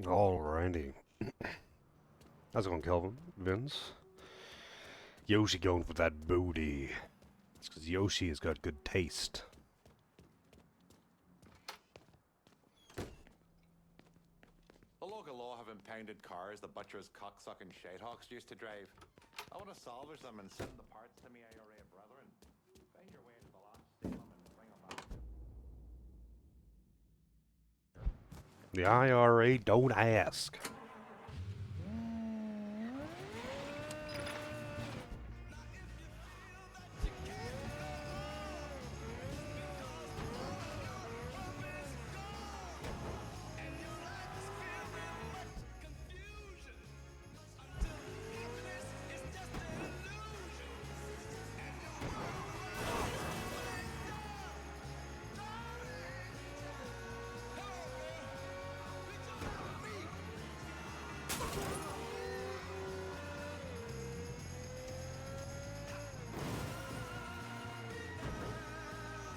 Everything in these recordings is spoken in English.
Alrighty. How's it going, Kelvin? Vince? Yoshi going for that booty. It's because Yoshi has got good taste. The local law have impounded cars the butchers cocksucking shitehawks used to drive. I want to salvage them and send the parts to me IRA brethren. Find your way to the lot, steal them and bring them back. The IRA don't ask.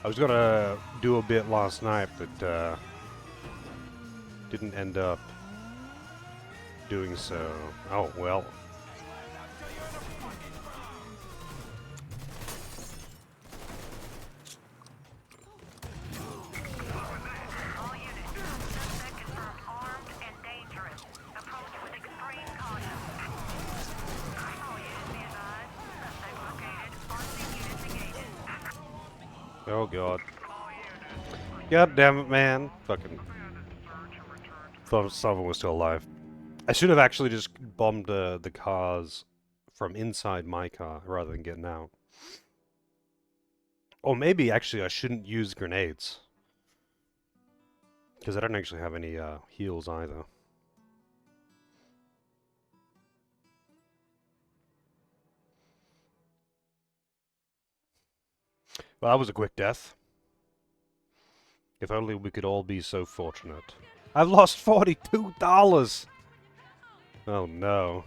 I was gonna do a bit last night, but didn't end up doing so. Oh, well. All units, suspect confirmed armed and dangerous. Approach with extreme caution. All units be advised. Suspect located. RC units engaged. Oh, God. God damn it, man. Fucking thought someone was still alive. I should have actually just bombed the cars from inside my car rather than getting out. Or maybe, actually, I shouldn't use grenades. Because I don't actually have any heals either. Well, that was a quick death. If only we could all be so fortunate. I've lost $42! Oh no.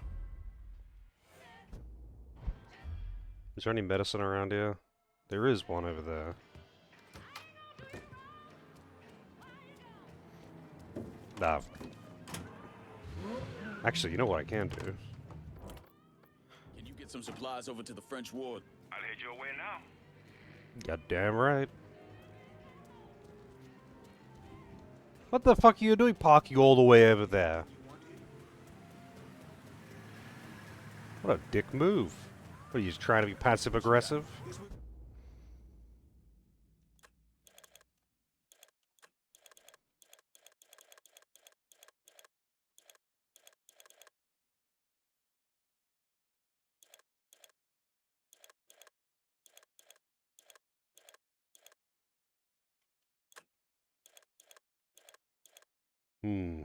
Is there any medicine around here? There is one over there. Nah. Actually, you know what I can do? Can you get some supplies over to the French ward? I'll head your way now. Goddamn right. What the fuck are you doing parking all the way over there? What a dick move. What are you, just trying to be passive aggressive? Hmm.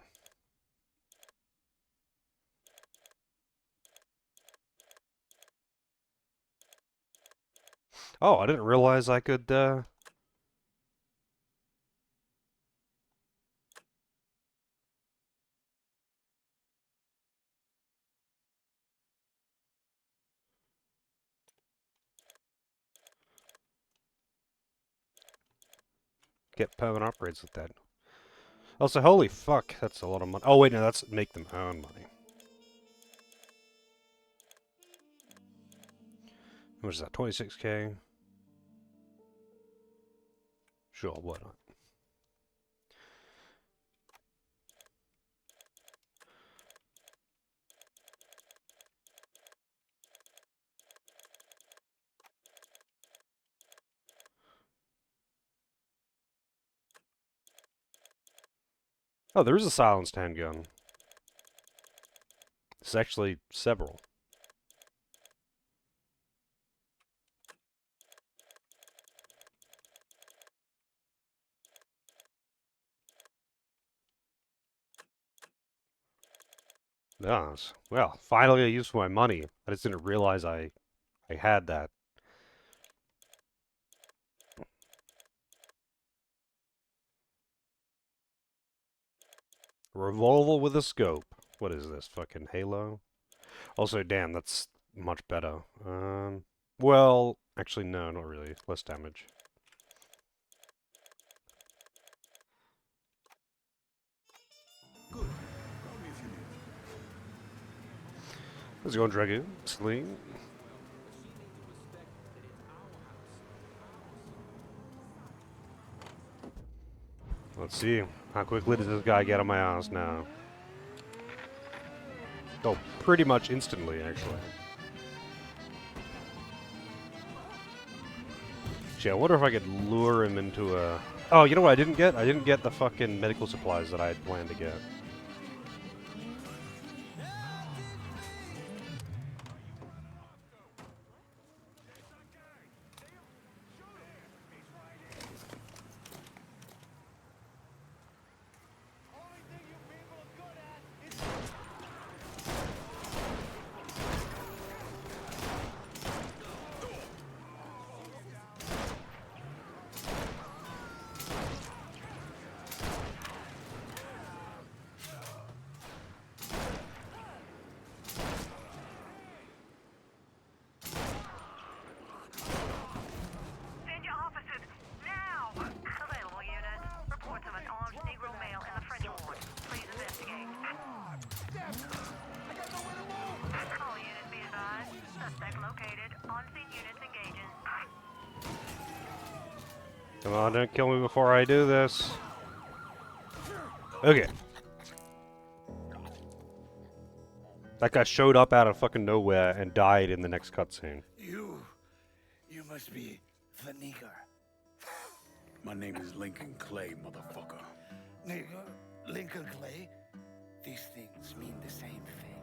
Oh, I didn't realize I could, get permanent upgrades with that. Also, holy fuck, that's a lot of money. Oh, wait, no, that's make them earn money. How much is that, 26k? Sure, why not? Oh, there is a silenced handgun. There's actually several. Yes. Well, finally I used my money. I just didn't realize I had that. Revolver with a scope. What is this, fucking Halo? Also, damn, that's much better. Well, actually, no, not really. Less damage. How's it going, Dragoon? Sling. Let's see. How quickly does this guy get on my ass now? Oh, pretty much instantly, actually. Gee, I wonder if I could lure him into a... Oh, you know what I didn't get? I didn't get the fucking medical supplies that I had planned to get. Send your officers now! Available units. Reports of an armed Negro male in the French ward. Please investigate. All units be advised. Suspect located. On-scene units engaging. Come on, don't kill me before I do this. Okay. That guy showed up out of fucking nowhere and died in the next cutscene. You must be the nigger. My name is Lincoln Clay, motherfucker. Nigger? Lincoln Clay? These things mean the same thing.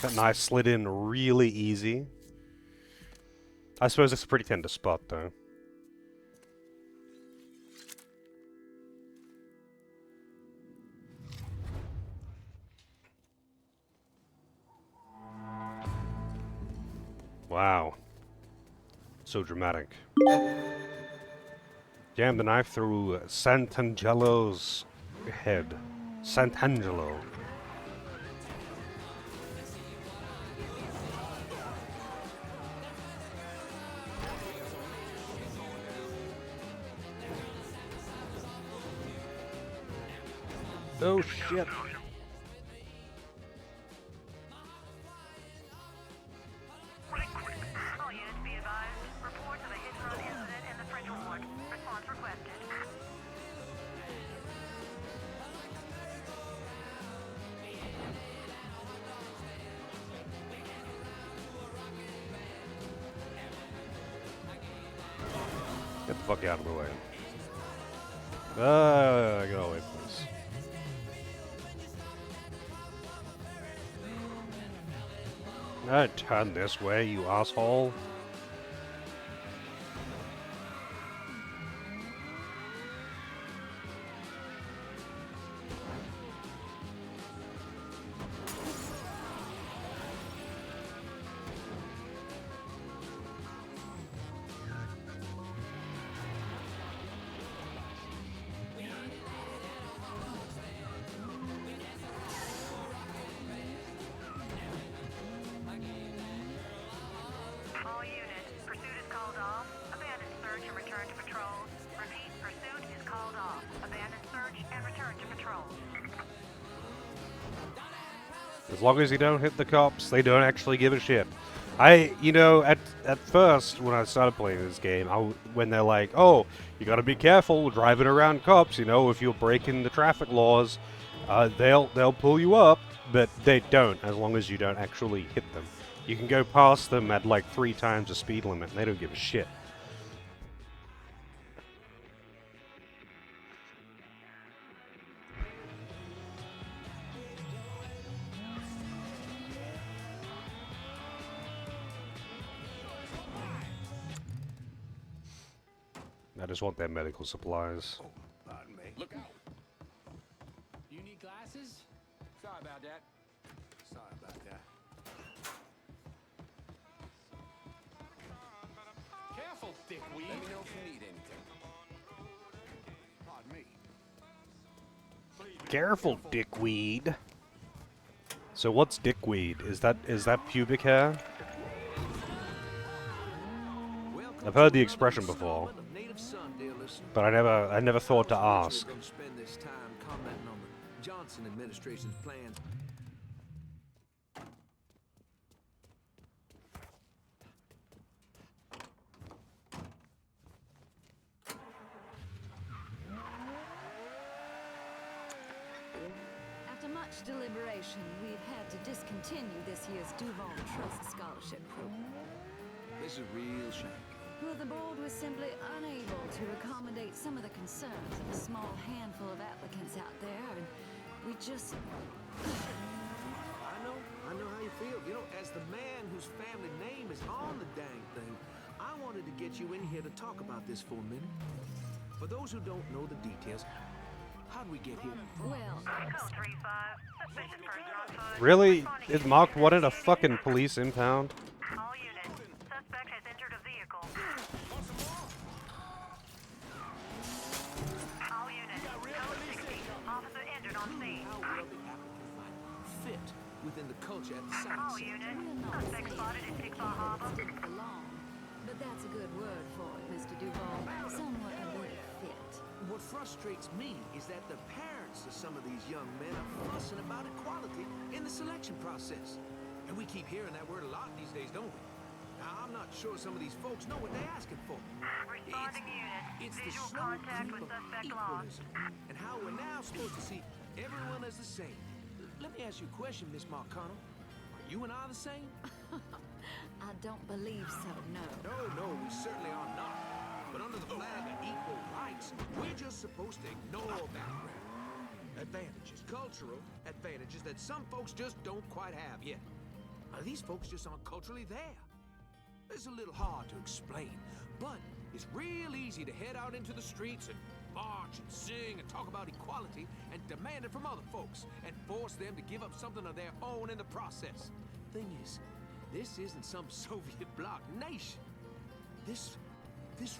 That knife slid in really easy. I suppose it's pretty thin to spot, though. Wow. So dramatic. Jammed the knife through Sant'Angelo's head. Sant'Angelo. Oh shit. All units be advised. Reports of a hit-and-run incident in the French ward. Response requested. Get the fuck out of the way. Get away from this. Turn this way, you asshole. All units, pursuit is called off. Abandon search and return to patrols. Repeat, pursuit is called off. Abandon search and return to patrols. As long as you don't hit the cops, they don't actually give a shit. At first, when I started playing this game, when they're like, oh, you gotta be careful driving around cops, if you're breaking the traffic laws, they'll pull you up, but they don't, as long as you don't actually hit them. You can go past them at like 3 times the speed limit, and they don't give a shit. I just want their medical supplies. Pardon me. Look out. You need glasses? Sorry about that. Sorry about that. Careful, dickweed. Let me know if you need anything. Pardon me. Careful, dickweed. So what's dickweed? Is that pubic hair? I've heard the expression before, but I never thought to ask. commenting on the Johnson administration's plans. After much deliberation, we've had to discontinue this year's Duval Trust Scholarship program. This is a real shame. Well, the board was simply unable to accommodate some of the concerns of a small handful of applicants out there, and we just... I know how you feel. You know, as the man whose family name is on the dang thing, I wanted to get you in here to talk about this for a minute. For those who don't know the details, how'd we get here? Well, Code 3-5. Suspicious person on foot. Really? Responding Is to Mark wanted a units. fucking police impound? All units. Suspect has entered a vehicle. All units. Code 60. Officer injured on scene. How well the applicant might fit within the culture at the site. All units. we're not Suspect spotted in Tickfaw Harbor. didn't belong. But that's a good word for it, Mr. Duval. Somewhat a little fit. What frustrates me is that the parents of some of these young men are fussing about equality in the selection process. And we keep hearing that word a lot these days, don't we? Now, I'm not sure some of these folks know what they're asking for. Responding units. It's the Visual slow contact creep with of suspect lost. equalism and how we're now supposed to see everyone as the same. Let me ask you a question, Miss Marcano. Are you and I the same? I don't believe so, no. No, we certainly are not. But under the flag of equal rights, we're just supposed to ignore background. Advantages, cultural advantages that some folks just don't quite have yet. Now, these folks just aren't culturally there. It's a little hard to explain, but it's real easy to head out into the streets and march and sing and talk about equality and demand it from other folks and force them to give up something of their own in the process. Thing is, this isn't some Soviet bloc nation. This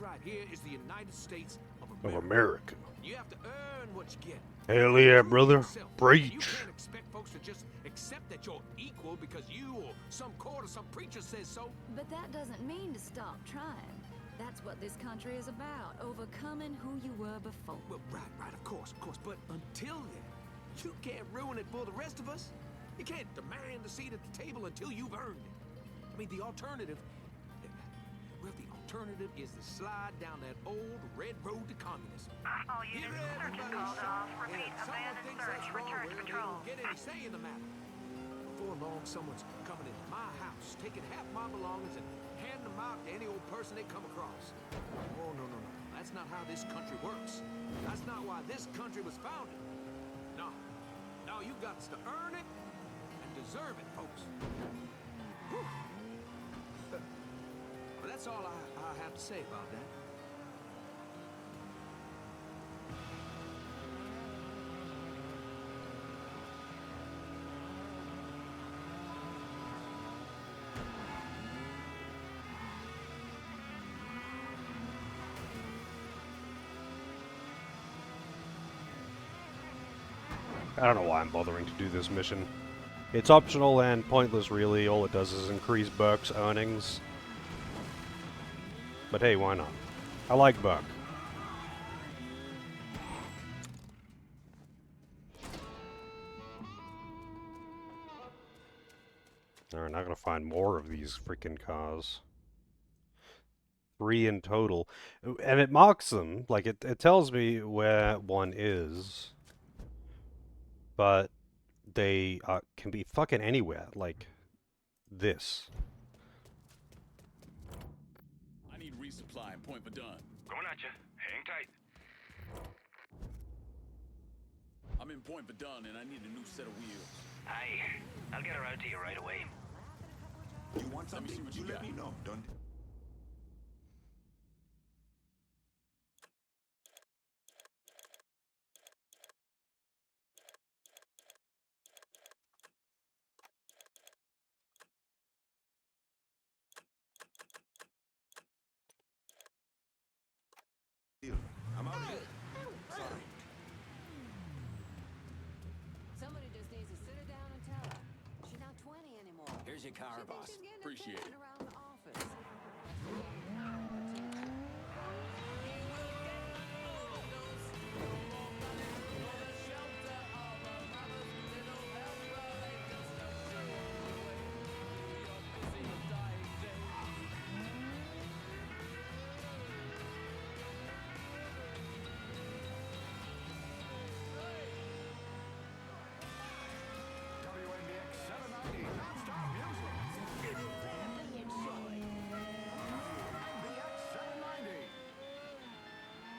right here is the United States of Of America. America. You have to earn what you get. Hell yeah, Prove brother. yourself. You Preach. can't expect folks to just accept that you're equal because you or some court or some preacher says so. But that doesn't mean to stop trying. That's what this country is about, overcoming who you were before. Well, right, of course. But until then, you can't ruin it for the rest of us. You can't demand a seat at the table until you've earned it. I mean, the alternative is to slide down that old red road to communism. All units. Search is called off. Repeat. Abandoned search. Return to patrol. Get any say in the matter. Before long, someone's coming into my house, taking half my belongings and handing them out to any old person they come across. Oh, no. That's not how this country works. That's not why this country was founded. No, you've got to earn it and deserve it, folks. Whew. But that's all I have to say about that. I don't know why I'm bothering to do this mission. It's optional and pointless, really. All it does is increase Burke's earnings. But hey, why not? I like Burke. We're not gonna find more of these freaking cars. 3 in total. And it marks them. Like, it tells me where one is. But they can be fucking anywhere, like this. I need resupply and point for done. Going at you. Hang tight. I'm in point for done and I need a new set of wheels. Aye. I'll get her out to you right away. You want Let me something? see what you let got. me know. Don't. I'm out of here. Sorry. Somebody just needs to sit her down and tell her. She's not 20 anymore. Here's your car, She thinks boss. she's getting Appreciate attention it. around the office.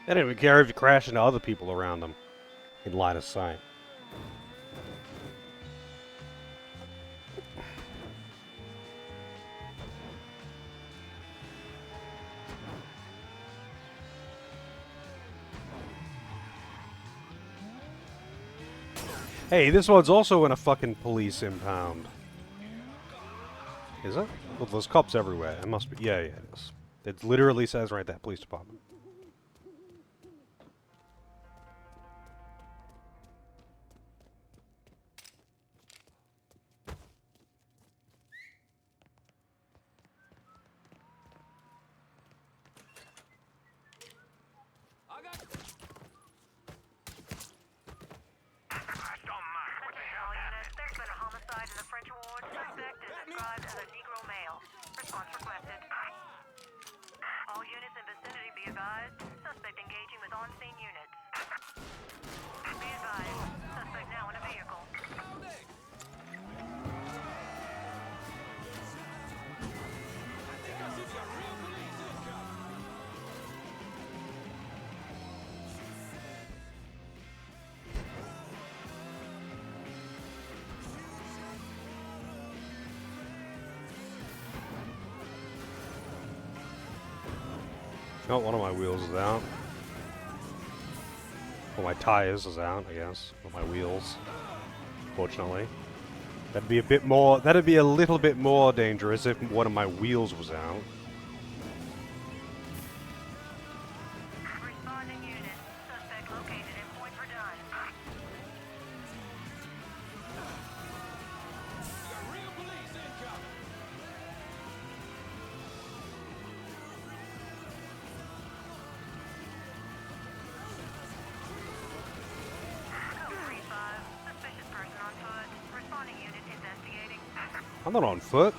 They don't even care if you crash into other people around them in line of sight. Hey, this one's also in a fucking police impound. Is it? Well, there's cops everywhere. It must be. Yeah, it is. It literally says right there, police department. There's been a homicide in the French Ward. Suspect is described as a Negro male. Response requested. All units in vicinity be advised. Suspect engaging with on-scene units. Be advised. Suspect now in a vehicle. Oh, one of my wheels is out. Well, my tires is out, I guess. Or my wheels. Fortunately. That'd be a bit more... That'd be a little bit more dangerous if one of my wheels was out. Responding unit. Suspect located in Point Verdun. I'm not on foot.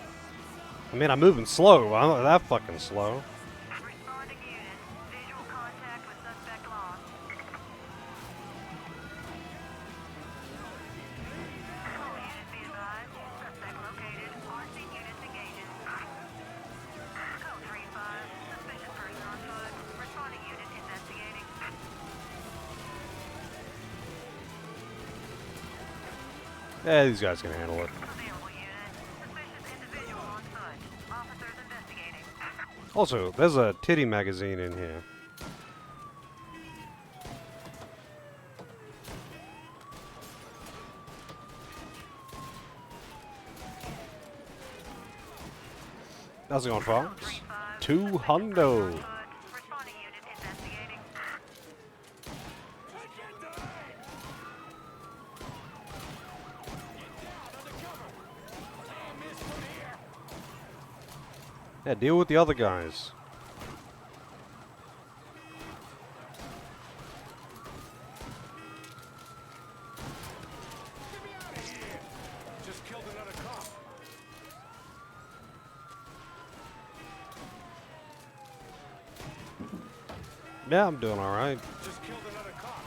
I mean, I'm moving slow. I'm not that fucking slow. Responding unit. Visual contact with suspect lost. All units be advised. Suspect located. RC units engaging. Code 3-5. Suspicious person on foot. Responding unit investigating. Yeah, these guys can handle it. Available unit. Suspicious individual on foot. Officers investigating. Also, there's a titty magazine in here. How's it going, Fox? 2 hundo. Responding unit investigating. Yeah, deal with the other guys. Just killed another cop. Yeah, I'm doing alright. Just killed another cop.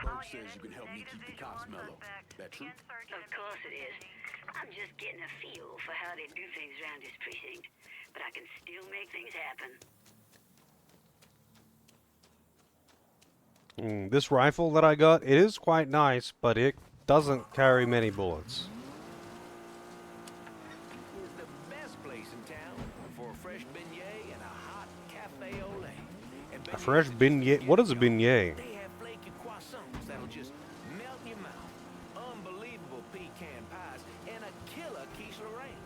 All says units, you can help me negative keep the visual cops on mellow. suspect. That true? Begin search Of and course it is. investigation. I'm just getting a feel for how they do things around this precinct. But I can still make things happen. This rifle that I got, it is quite nice, but it doesn't carry many bullets. Is the best place in town for a fresh beignet and a hot cafe au lait. And A fresh beignet? What is a beignet? They have flaky croissants that'll just melt in your mouth. Unbelievable pecan pies and a killer quiche Lorraine.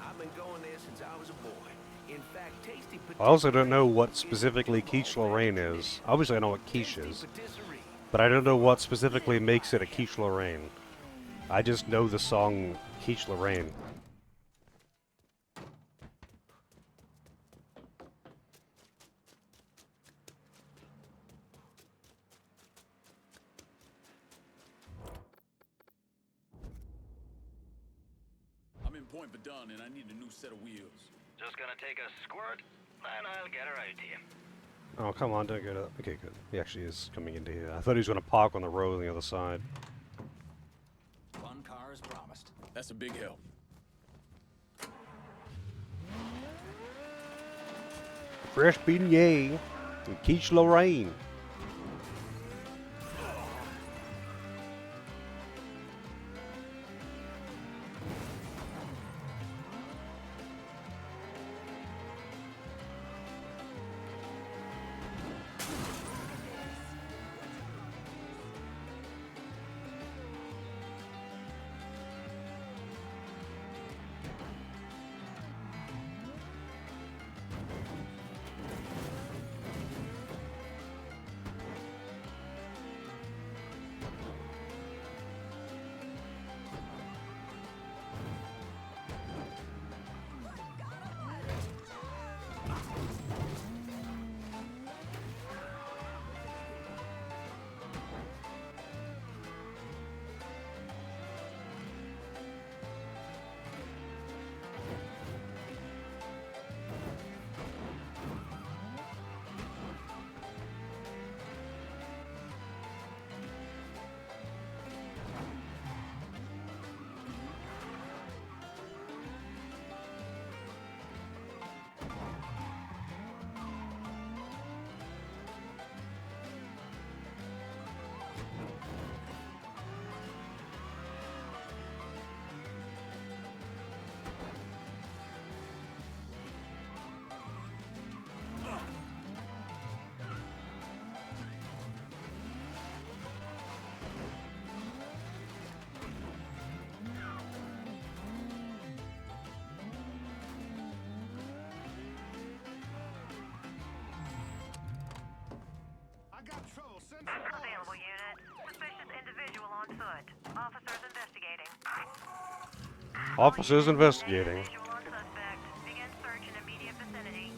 I've been going there since I was a boy. In fact, tasty I also don't know what specifically quiche Lorraine is. Obviously I know what quiche is, but I don't know what specifically makes it a quiche Lorraine. I just know the song Quiche Lorraine. point for done, and I need a new set of wheels. Just gonna take a squirt, and I'll get her out to you. Oh, come on, don't go to... Okay, good. He actually is coming into here. I thought he was going to park on the road on the other side. Fun car as promised. That's a big help. Fresh beignet and quiche Lorraine. Available unit. Suspicious individual on foot. Officers investigating. Officers investigating. Visual on suspect. Begin search in immediate vicinity.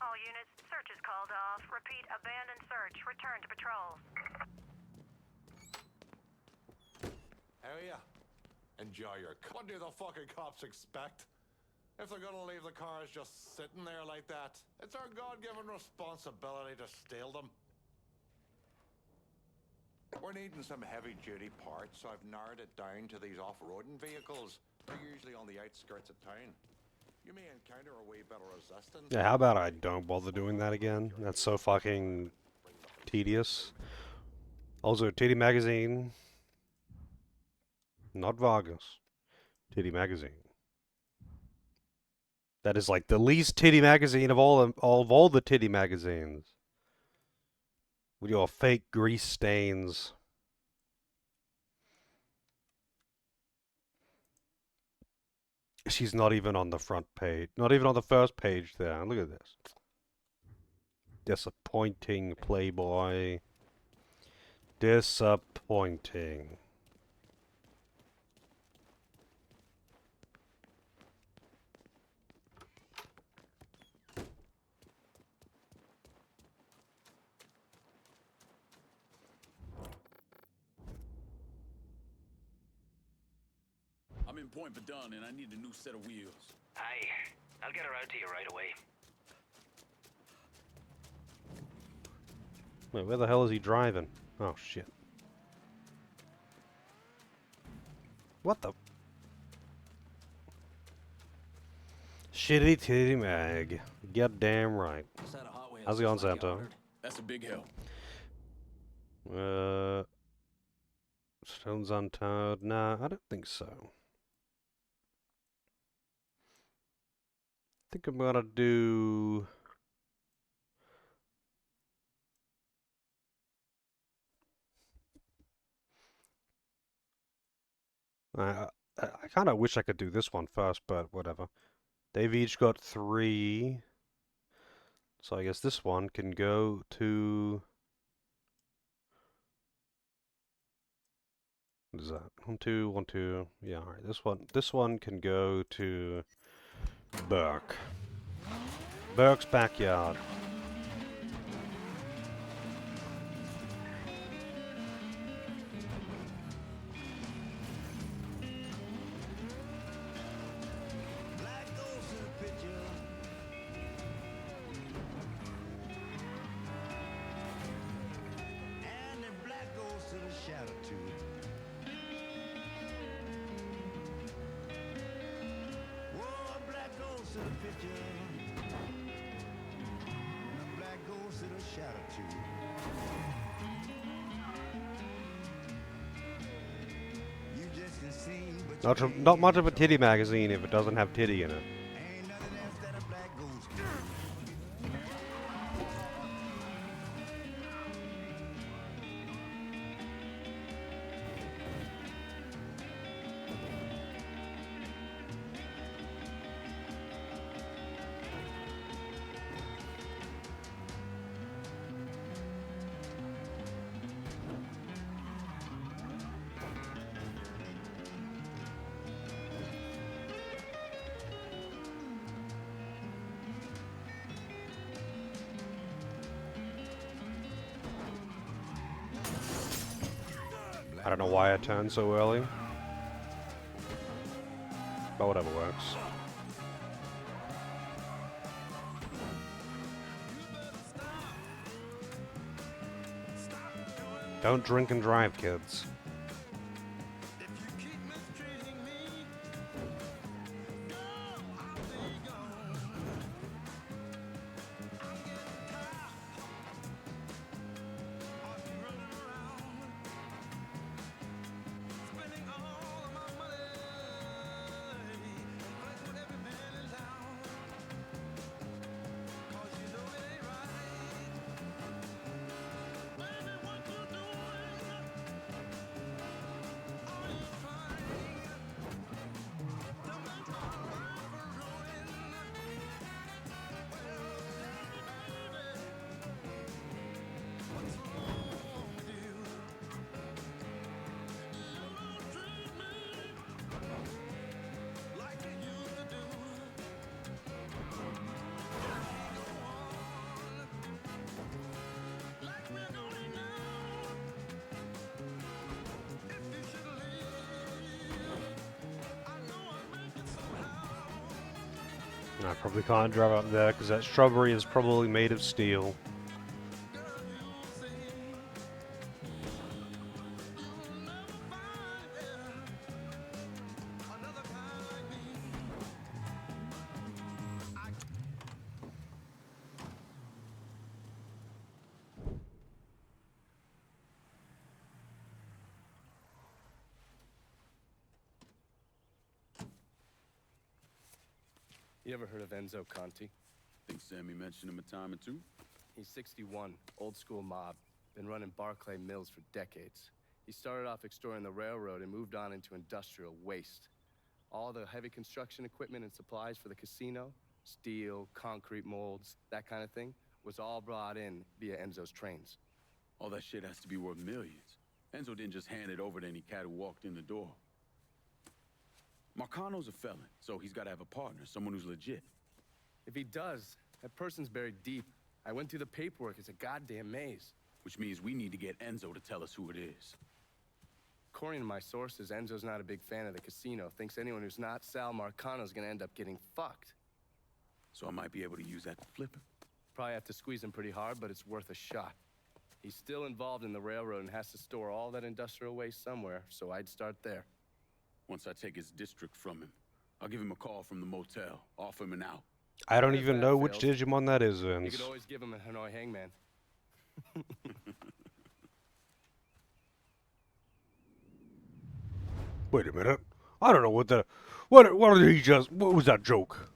All units, search is called off. Repeat, abandoned search. Return to patrols. How are ya? Enjoy your... What do the fucking cops expect? If they're gonna leave the cars just sitting there like that, it's our God-given responsibility to steal them. We're needing some heavy-duty parts, so I've narrowed it down to these off-roading vehicles. They're usually on the outskirts of town. You may encounter a wee bit of resistance. Yeah, how about I don't bother doing that again? That's so fucking tedious. Also, Titty Magazine. Not Vargas. Titty Magazine. That is like the least titty magazine of all the titty magazines. With your fake grease stains. She's not even on the front page. Not even on the first page there. Look at this. Disappointing Playboy. Disappointing. I'm in point for done, and I need a new set of wheels. Aye, I'll get her out to you right away. Wait, where the hell is he driving? Oh, shit. What the? Shitty titty mag. Get damn right. Set of Hot Wheels. How's it going, Santa? That's a big help. Stones untowed? Nah, I don't think so. I think I'm gonna do... I, I kind of wish I could do this one first, but whatever. They've each got 3. So I guess this one can go to... What is that? 1, 2, 1, 2. Yeah, alright. This one can go to Burke. Burke's backyard. Not much of a titty magazine if it doesn't have titty in it. I don't know why I turned so early. But whatever works. Don't drink and drive, kids. I probably can't drive up there because that shrubbery is probably made of steel. You ever heard of Enzo Conti? Think Sammy mentioned him a time or two? He's 61, old school mob. Been running Barclay Mills for decades. He started off extorting the railroad and moved on into industrial waste. All the heavy construction equipment and supplies for the casino, steel, concrete molds, that kind of thing, was all brought in via Enzo's trains. All that shit has to be worth millions. Enzo didn't just hand it over to any cat who walked in the door. Marcano's a felon, so he's got to have a partner, someone who's legit. If he does, that person's buried deep. I went through the paperwork. It's a goddamn maze. Which means we need to get Enzo to tell us who it is. According to my sources, Enzo's not a big fan of the casino. Thinks anyone who's not Sal Marcano's gonna end up getting fucked. So I might be able to use that to flip him. Probably have to squeeze him pretty hard, but it's worth a shot. He's still involved in the railroad and has to store all that industrial waste somewhere, so I'd start there. Once I take his district from him, I'll give him a call from the motel, offer him an out. I don't But if even that know which fails, Digimon that is, you Vince. could always give him a Hanoi hangman. Wait a minute. I don't know what the... What did he just... What was that joke?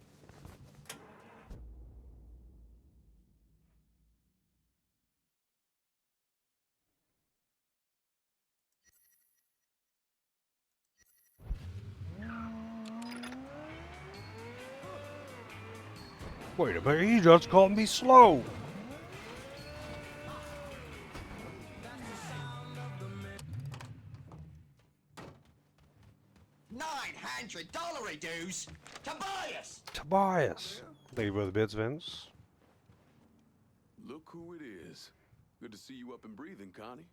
Wait a minute, he just called me slow. $900 dues. Tobias! Tobias. Thank you for the bits, Vince. Look who it is. Good to see you up and breathing, Connie.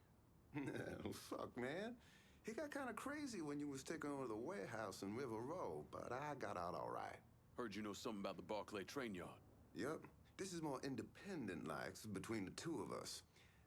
Fuck, man. He got kind of crazy when you was taking over the warehouse in River Road, but I got out all right. Heard you know something about the Barclay train yard. Yep. This is more independent-like between the two of us.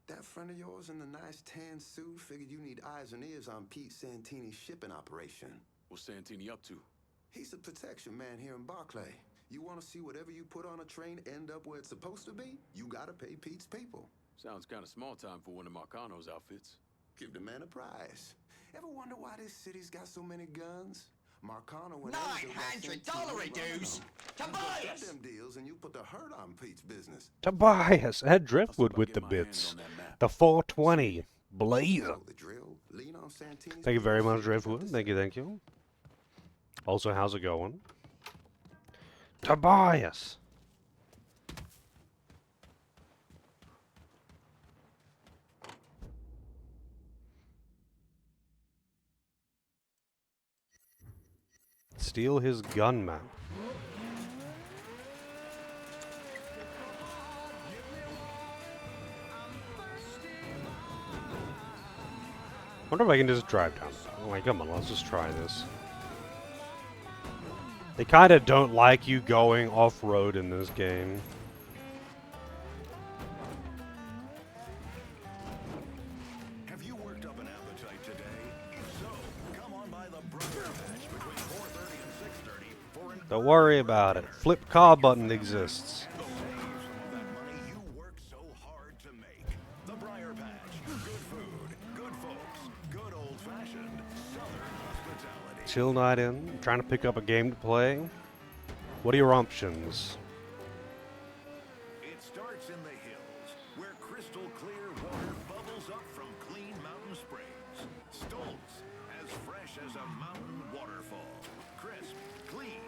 That friend of yours in the nice tan suit figured you need eyes and ears on Pete Santini's shipping operation. What's Santini up to? He's the protection man here in Barclay. You want to see whatever you put on a train end up where it's supposed to be? You gotta pay Pete's people. Sounds kind of small time for one of Marcano's outfits. Give the man a prize. Ever wonder why this city's got so many guns? Marcano and $900 dues. Tobias! them deals and you put the hurt on Pete's business. Tobias. Ed Driftwood with the bits. The 420. Blazer. The drill. Lean on Santini's Thank you very much, Driftwood. Thank you, thank you. Also, how's it going? Tobias. Steal his gun map. Wonder if I can just drive down. Oh my, come on, let's just try this. They kind of don't like you going off-road in this game. Have you worked up an appetite today? If so, come on by the Brother Patch between 4:30 and 6:30 for an Don't worry about it. Flip car button exists. save some of that money you worked so hard to make. The Briar Patch. Good food, good folks, good old-fashioned Southern hospitality. Chill night in. Trying to pick up a game to play. What are your options? It starts in the hills, where crystal clear water bubbles up from clean mountain springs. Stoltz, as fresh as a mountain waterfall. Crisp, clean,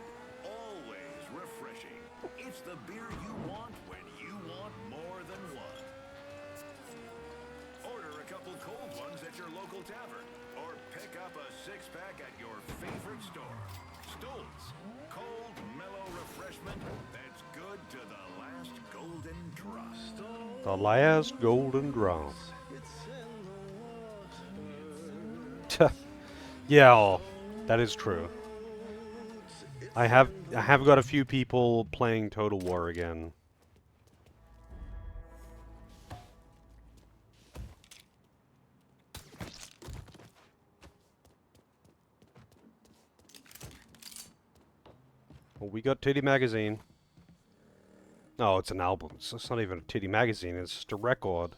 always refreshing. It's the beer you want when you want more than one. Order a couple cold ones at your local tavern, or pick up a six-pack at your favorite store. Stoltz, cold, mellow refreshment that's good to the last golden drop. The last golden drop. Yeah, that is true. I have got a few people playing Total War again. Well, we got Titty Magazine. No, it's an album. It's not even a Titty Magazine. It's just a record.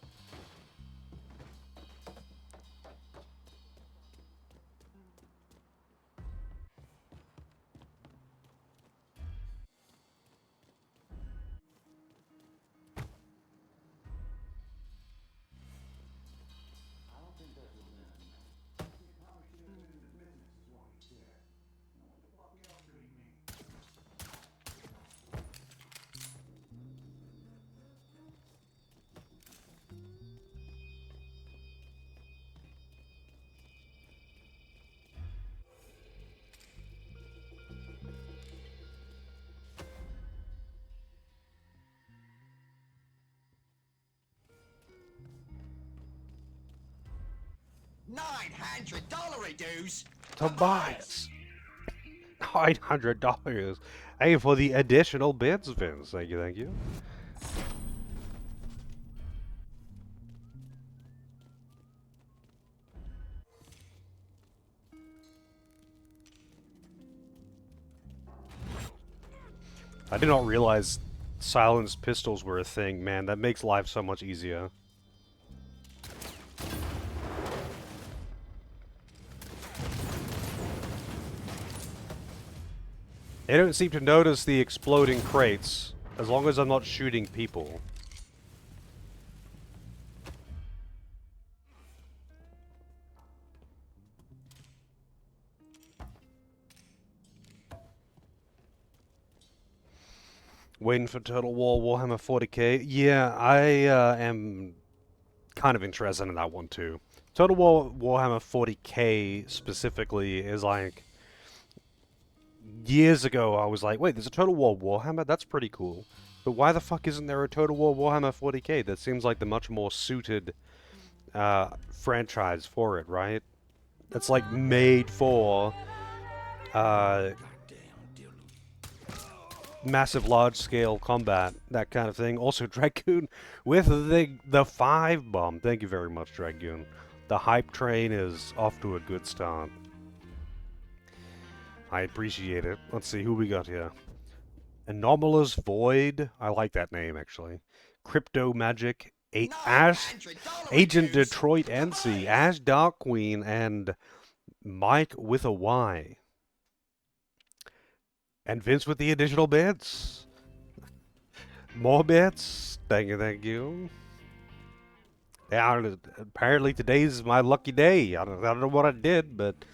$900 dues. Tobias. $900. Hey, for the additional bits, Vince. Thank you, thank you. I did not realize silenced pistols were a thing, man. That makes life so much easier. They don't seem to notice the exploding crates, as long as I'm not shooting people. Waiting for Total War Warhammer 40k. Yeah, I am kind of interested in that one too. Total War Warhammer 40k specifically is like... Years ago I was like, wait, there's a Total War Warhammer? That's pretty cool. But why the fuck isn't there a Total War Warhammer 40k? That seems like the much more suited franchise for it, right? That's like made for massive large-scale combat, that kind of thing. Also, Dragoon with the 5 bomb. Thank you very much, Dragoon. The hype train is off to a good start. I appreciate it. Let's see who we got here. Anomalous Void. I like that name, actually. Crypto Magic. Ash, Agent Detroit NC. Ash Dark Queen, and Mike with a Y. And Vince with the additional bits. More bits. Thank you, thank you. Yeah, apparently today's my lucky day. I don't know what I did, but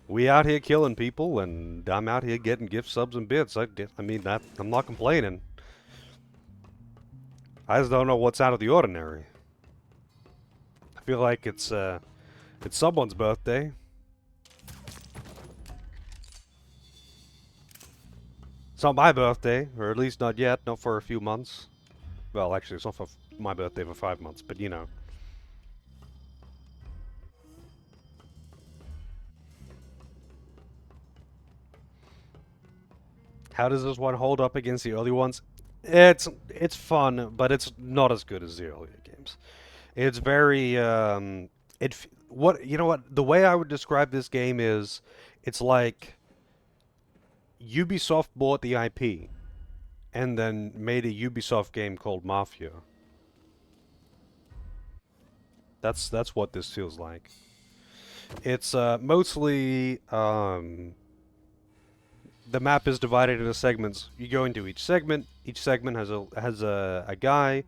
we out here killing people, and I'm out here getting gift subs and bits. I mean, I'm not complaining. I just don't know what's out of the ordinary. I feel like it's someone's birthday. It's not my birthday, or at least not yet, not for a few months. Well, actually, it's not for my birthday for 5 months, but you know. How does this one hold up against the early ones? It's fun, but it's not as good as the earlier games. It's very you know what, the way I would describe this game is, it's like Ubisoft bought the IP and then made a Ubisoft game called Mafia. That's what this feels like. It's mostly the map is divided into segments. You go into each segment. Each segment has a guy.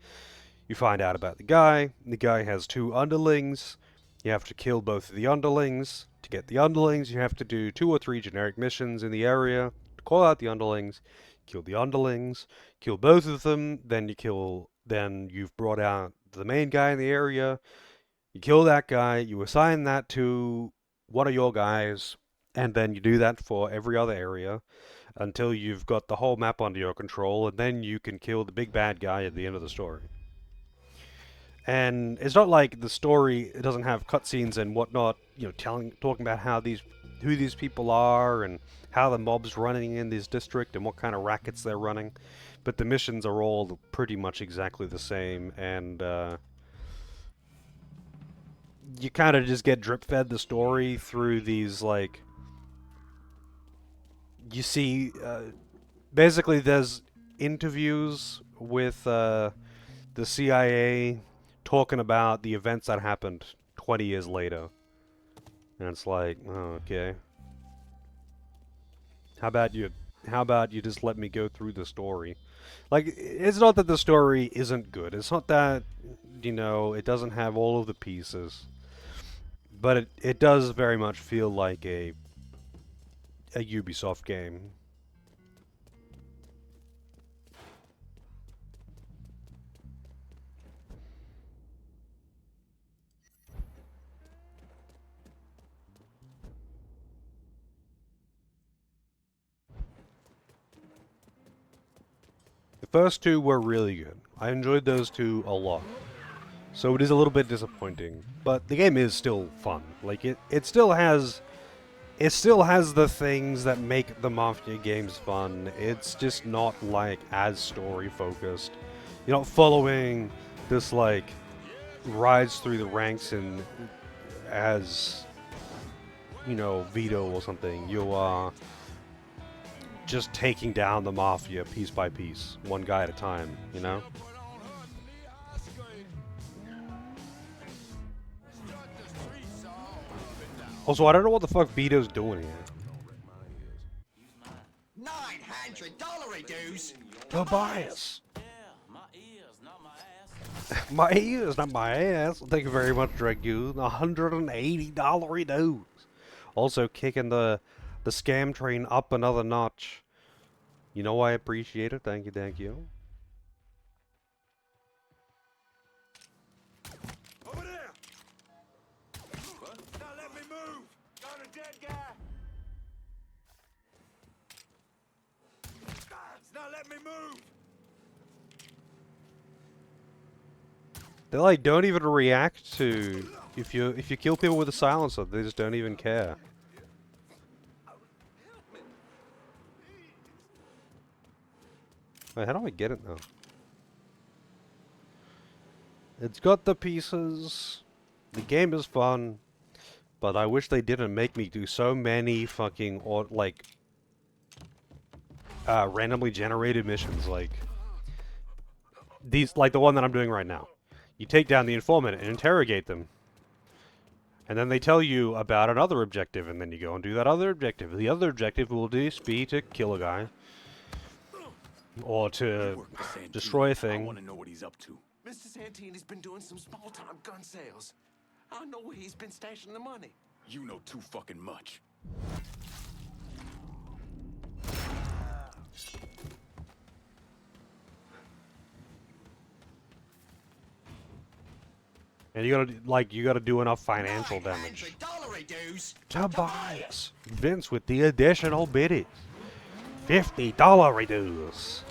You find out about the guy. The guy has 2 underlings. You have to kill both of the underlings. To get the underlings, you have to do 2 or 3 generic missions in the area. Call out the underlings, kill the underlings, kill both of them. Then you've brought out the main guy in the area. You kill that guy. You assign that to one of your guys, and then you do that for every other area until you've got the whole map under your control, and then you can kill the big bad guy at the end of the story. And it's not like the story, it doesn't have cutscenes and whatnot, you know, talking about who these people are and how the mob's running in this district and what kind of rackets they're running. But the missions are all pretty much exactly the same, and you kind of just get drip-fed the story through these, like, you see, basically there's interviews with the CIA talking about the events that happened 20 years later. And it's like, oh, okay. How about you just let me go through the story? Like, it's not that the story isn't good. It's not that, you know, it doesn't have all of the pieces. But it does very much feel like a Ubisoft game. The first 2 were really good. I enjoyed those 2 a lot. So it is a little bit disappointing, but the game is still fun. Like it still has the things that make the Mafia games fun. It's just not like as story focused. You're not following this like rise through the ranks and as, you know, Vito or something. You are just taking down the Mafia piece by piece, one guy at a time, you know? Also, I don't know what the fuck Vito's doing here. $900 dues. Tobias! My ears, not my ass. Thank you very much, Dragoon. $180 dues. Also kicking the scam train up another notch. You know I appreciate it. Thank you, thank you. Over there! What? Now let me move! Got a dead guy! Now let me move! They like don't even react to if you kill people with a silencer. They just don't even care. Wait, how do I get it now? It's got the pieces. The game is fun, but I wish they didn't make me do so many fucking or like randomly generated missions like these, like the one that I'm doing right now. You take down the informant and interrogate them. And then they tell you about another objective, and then you go and do that other objective. The other objective will just be to kill a guy. Or to destroy a thing. I want to know what he's up to. Mr. Santini's been doing some small-time gun sales. I know where he's been stashing the money. You know too fucking much. And you gotta do enough financial damage. Tobias! Vince with the additional biddies. $50 dues.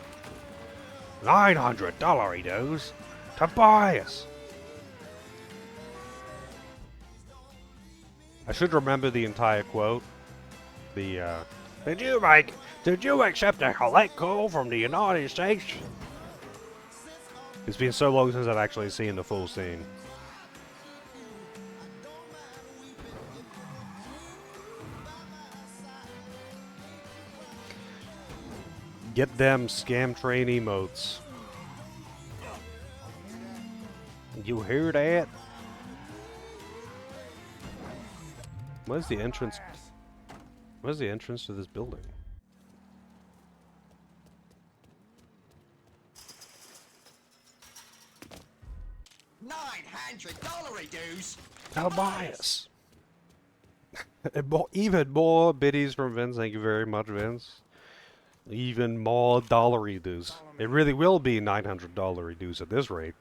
$900 dues. Tobias! I should remember the entire quote. Did you accept a collect call from the United States? It's been so long since I've actually seen the full scene. Get them scam train emotes. You hear that? Where's the entrance? Where's the entrance to this building? $900 dues. Tobias. Even more biddies from Vince. Thank you very much, Vince. Even more dollary dues. It really will be $900 dues at this rate.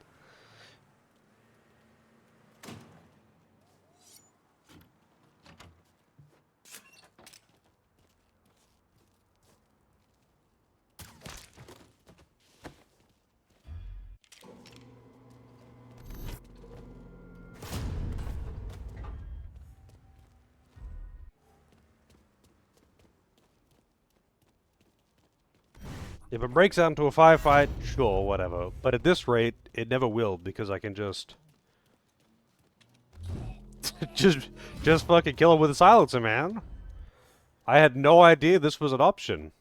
If it breaks out into a firefight, sure, whatever. But at this rate, it never will, because I can just... just fucking kill him with a silencer, man. I had no idea this was an option.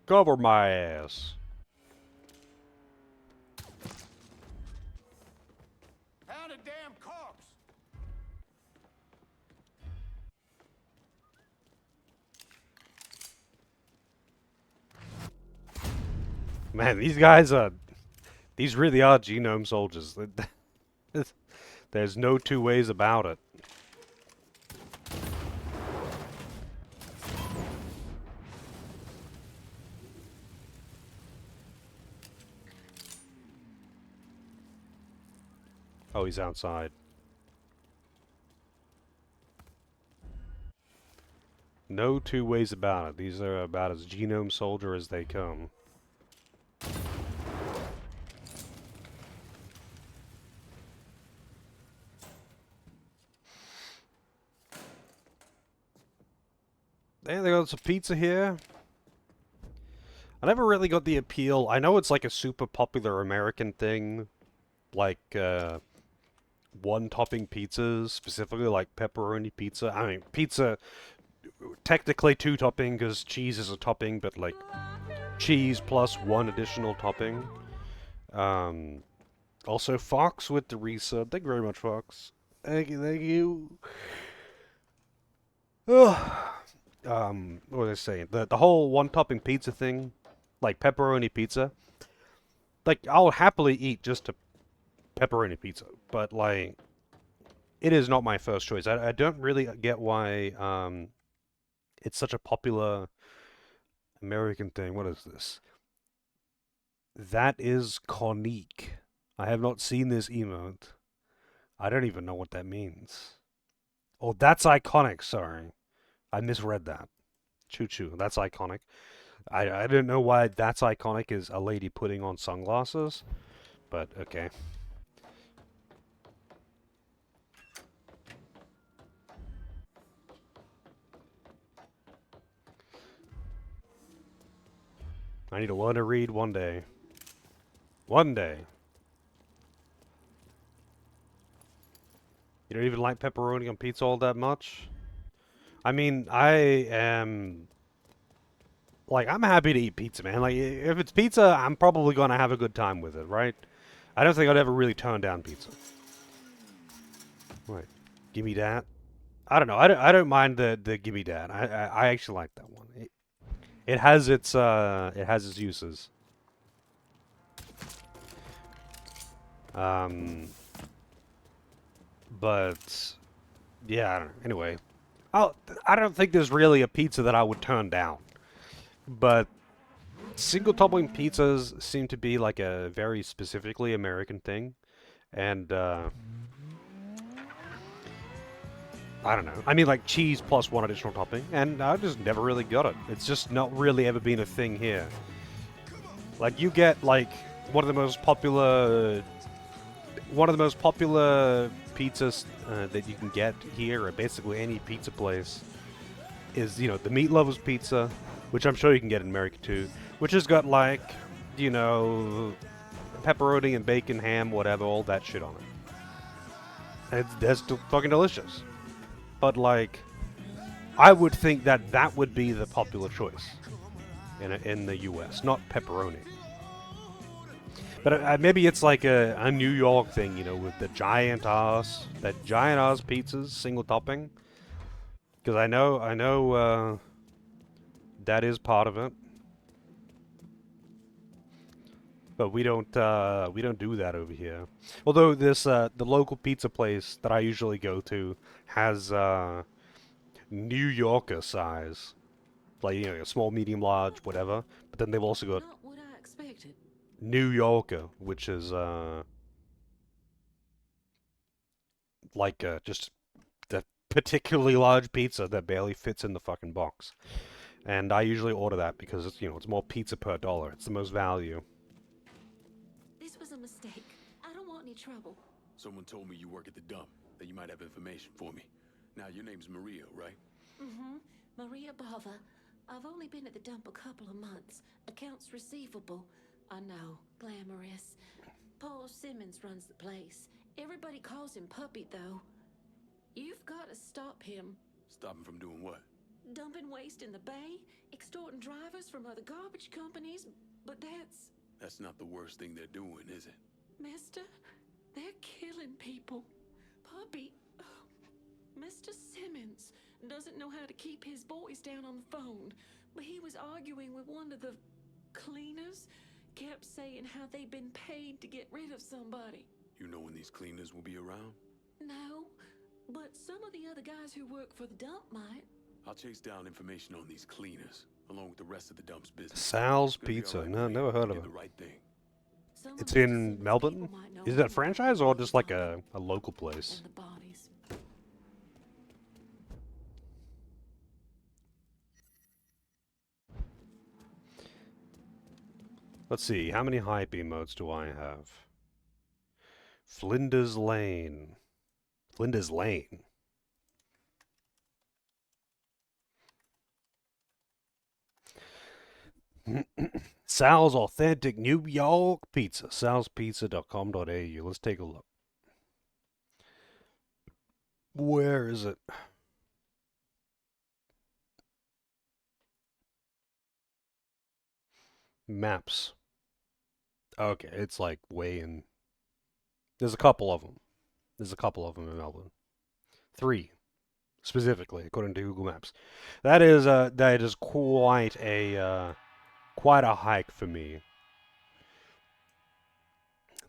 Cover my ass. Pound a damn corpse! Man, these guys are... These really are genome soldiers. There's no two ways about it. Oh, he's outside. No two ways about it. These are about as genome soldier as they come. And they got some pizza here. I never really got the appeal. I know it's like a super popular American thing. Like, one-topping pizzas, specifically like pepperoni pizza. I mean, pizza, technically two-topping because cheese is a topping, but like cheese plus one additional topping. Also, Fox with the resub. Thank you very much, Fox. Thank you, thank you. What was I saying? The whole one-topping pizza thing, like pepperoni pizza. Like, I'll happily eat just a pepperoni pizza, but like, it is not my first choice. I don't really get why it's such a popular American thing. What is this? That is conique. I have not seen this emote. I don't even know what that means. Oh, that's iconic. Sorry. I misread that. Choo choo. That's iconic. I don't know why that's iconic is a lady putting on sunglasses, but okay. I need to learn to read one day. One day. You don't even like pepperoni on pizza all that much? I mean, I am... Like, I'm happy to eat pizza, man. Like, if it's pizza, I'm probably gonna have a good time with it, right? I don't think I'd ever really turn down pizza. Right. Give me that. I don't know. I don't mind the give me that. I actually like that one. It has its uses. But yeah, I don't know. Anyway, I don't think there's really a pizza that I would turn down. But single topping pizzas seem to be like a very specifically American thing, and I don't know. I mean, like cheese plus one additional topping, and I just never really got it. It's just not really ever been a thing here. Like you get like one of the most popular pizzas that you can get here at basically any pizza place is, you know, the Meat Lovers pizza, which I'm sure you can get in America too, which has got like, you know, pepperoni and bacon, ham, whatever, all that shit on it. And that's fucking delicious. But like, I would think that that would be the popular choice in the U.S., not pepperoni. But maybe it's like a New York thing, you know, with the giant ass pizzas, single topping. Because I know, that is part of it. But we don't do that over here. Although this the local pizza place that I usually go to has New Yorker size, like, you know, a small, medium, large, whatever. But then they've also got Not what I expected. New Yorker, which is like just the particularly large pizza that barely fits in the fucking box. And I usually order that because it's, you know, it's more pizza per dollar. It's the most value. This was a mistake. I don't want any trouble. Someone told me you work at the dump, that you might have information for me. Now, your name's Maria, right? Mm-hmm. Maria Bava. I've only been at the dump a couple of months. Accounts receivable. I know. Glamorous. Paul Simmons runs the place. Everybody calls him Puppy, though. You've got to stop him. Stop him from doing what? Dumping waste in the bay, extorting drivers from other garbage companies, but That's not the worst thing they're doing, is it? Mister, they're killing people. Puppy, Mr. Simmons doesn't know how to keep his boys down on the phone, but he was arguing with one of the cleaners, kept saying how they'd been paid to get rid of somebody. You know when these cleaners will be around? No, but some of the other guys who work for the dump might. I'll chase down information on these cleaners, along with the rest of the dump's business. Sal's Pizza. No, never heard of it. The right thing. It's in Melbourne? Is it a franchise or just like a local place? Let's see, how many hype emotes do I have? Flinders Lane. Flinders Lane. Sal's Authentic New York Pizza. salspizza.com.au. Let's take a look. Where is it? Maps. Okay, it's like way in. There's a couple of them. There's a couple of them in Melbourne. 3, specifically, according to Google Maps. That is quite a hike for me.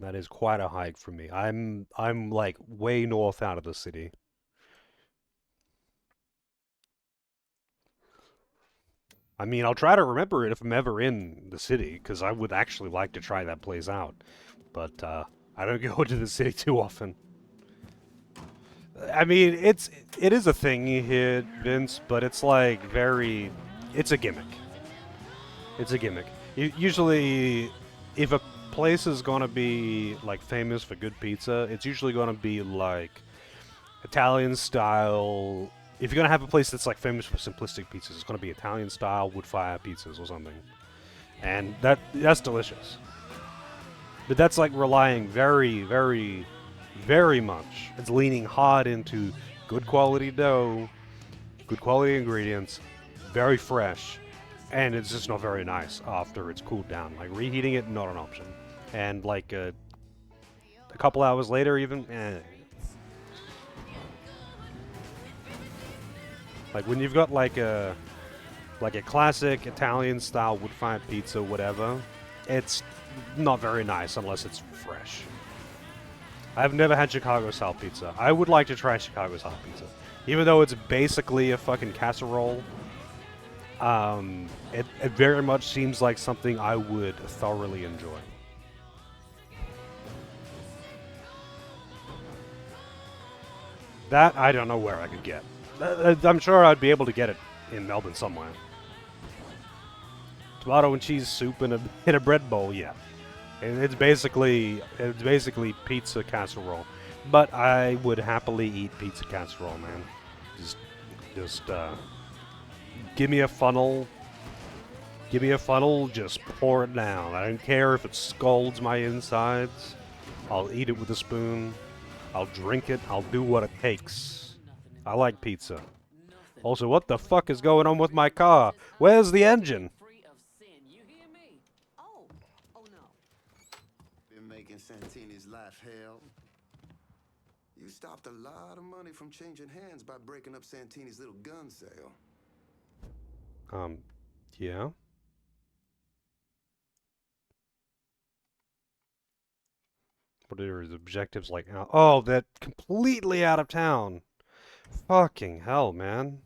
That is quite a hike for me. I'm like way north out of the city. I mean, I'll try to remember it if I'm ever in the city, because I would actually like to try that place out. But I don't go to the city too often. I mean, it is a thing here, Vince, but it's like it's a gimmick. It's a gimmick. Usually, if a place is gonna be like famous for good pizza, it's usually gonna be like Italian style. If you're gonna have a place that's like famous for simplistic pizzas, it's gonna be Italian style wood fire pizzas or something, and that's delicious. But that's like relying very, very, very much. It's leaning hard into good quality dough, good quality ingredients, very fresh, and it's just not very nice after it's cooled down. Like reheating it, not an option. And like a couple hours later, even, like when you've got like a classic Italian style wood fired pizza, whatever, it's not very nice unless it's fresh. I've never had Chicago style pizza. I would like to try Chicago style pizza, even though it's basically a fucking casserole. It very much seems like something I would thoroughly enjoy. That I don't know where I could get. I'm sure I'd be able to get it in Melbourne somewhere. Tomato and cheese soup in a bread bowl, yeah. And it's basically pizza casserole. But I would happily eat pizza casserole, man. Just give me a funnel. Give me a funnel, just pour it down. I don't care if it scalds my insides. I'll eat it with a spoon. I'll drink it. I'll do what it takes. I like pizza. Also, what the fuck is going on with my car? Where's the engine? Been making Santini's life hell. You stopped a lot of money from changing hands by breaking up Santini's little gun sale. Yeah. What are his objectives like now? Oh, that completely out of town. Fucking hell, man.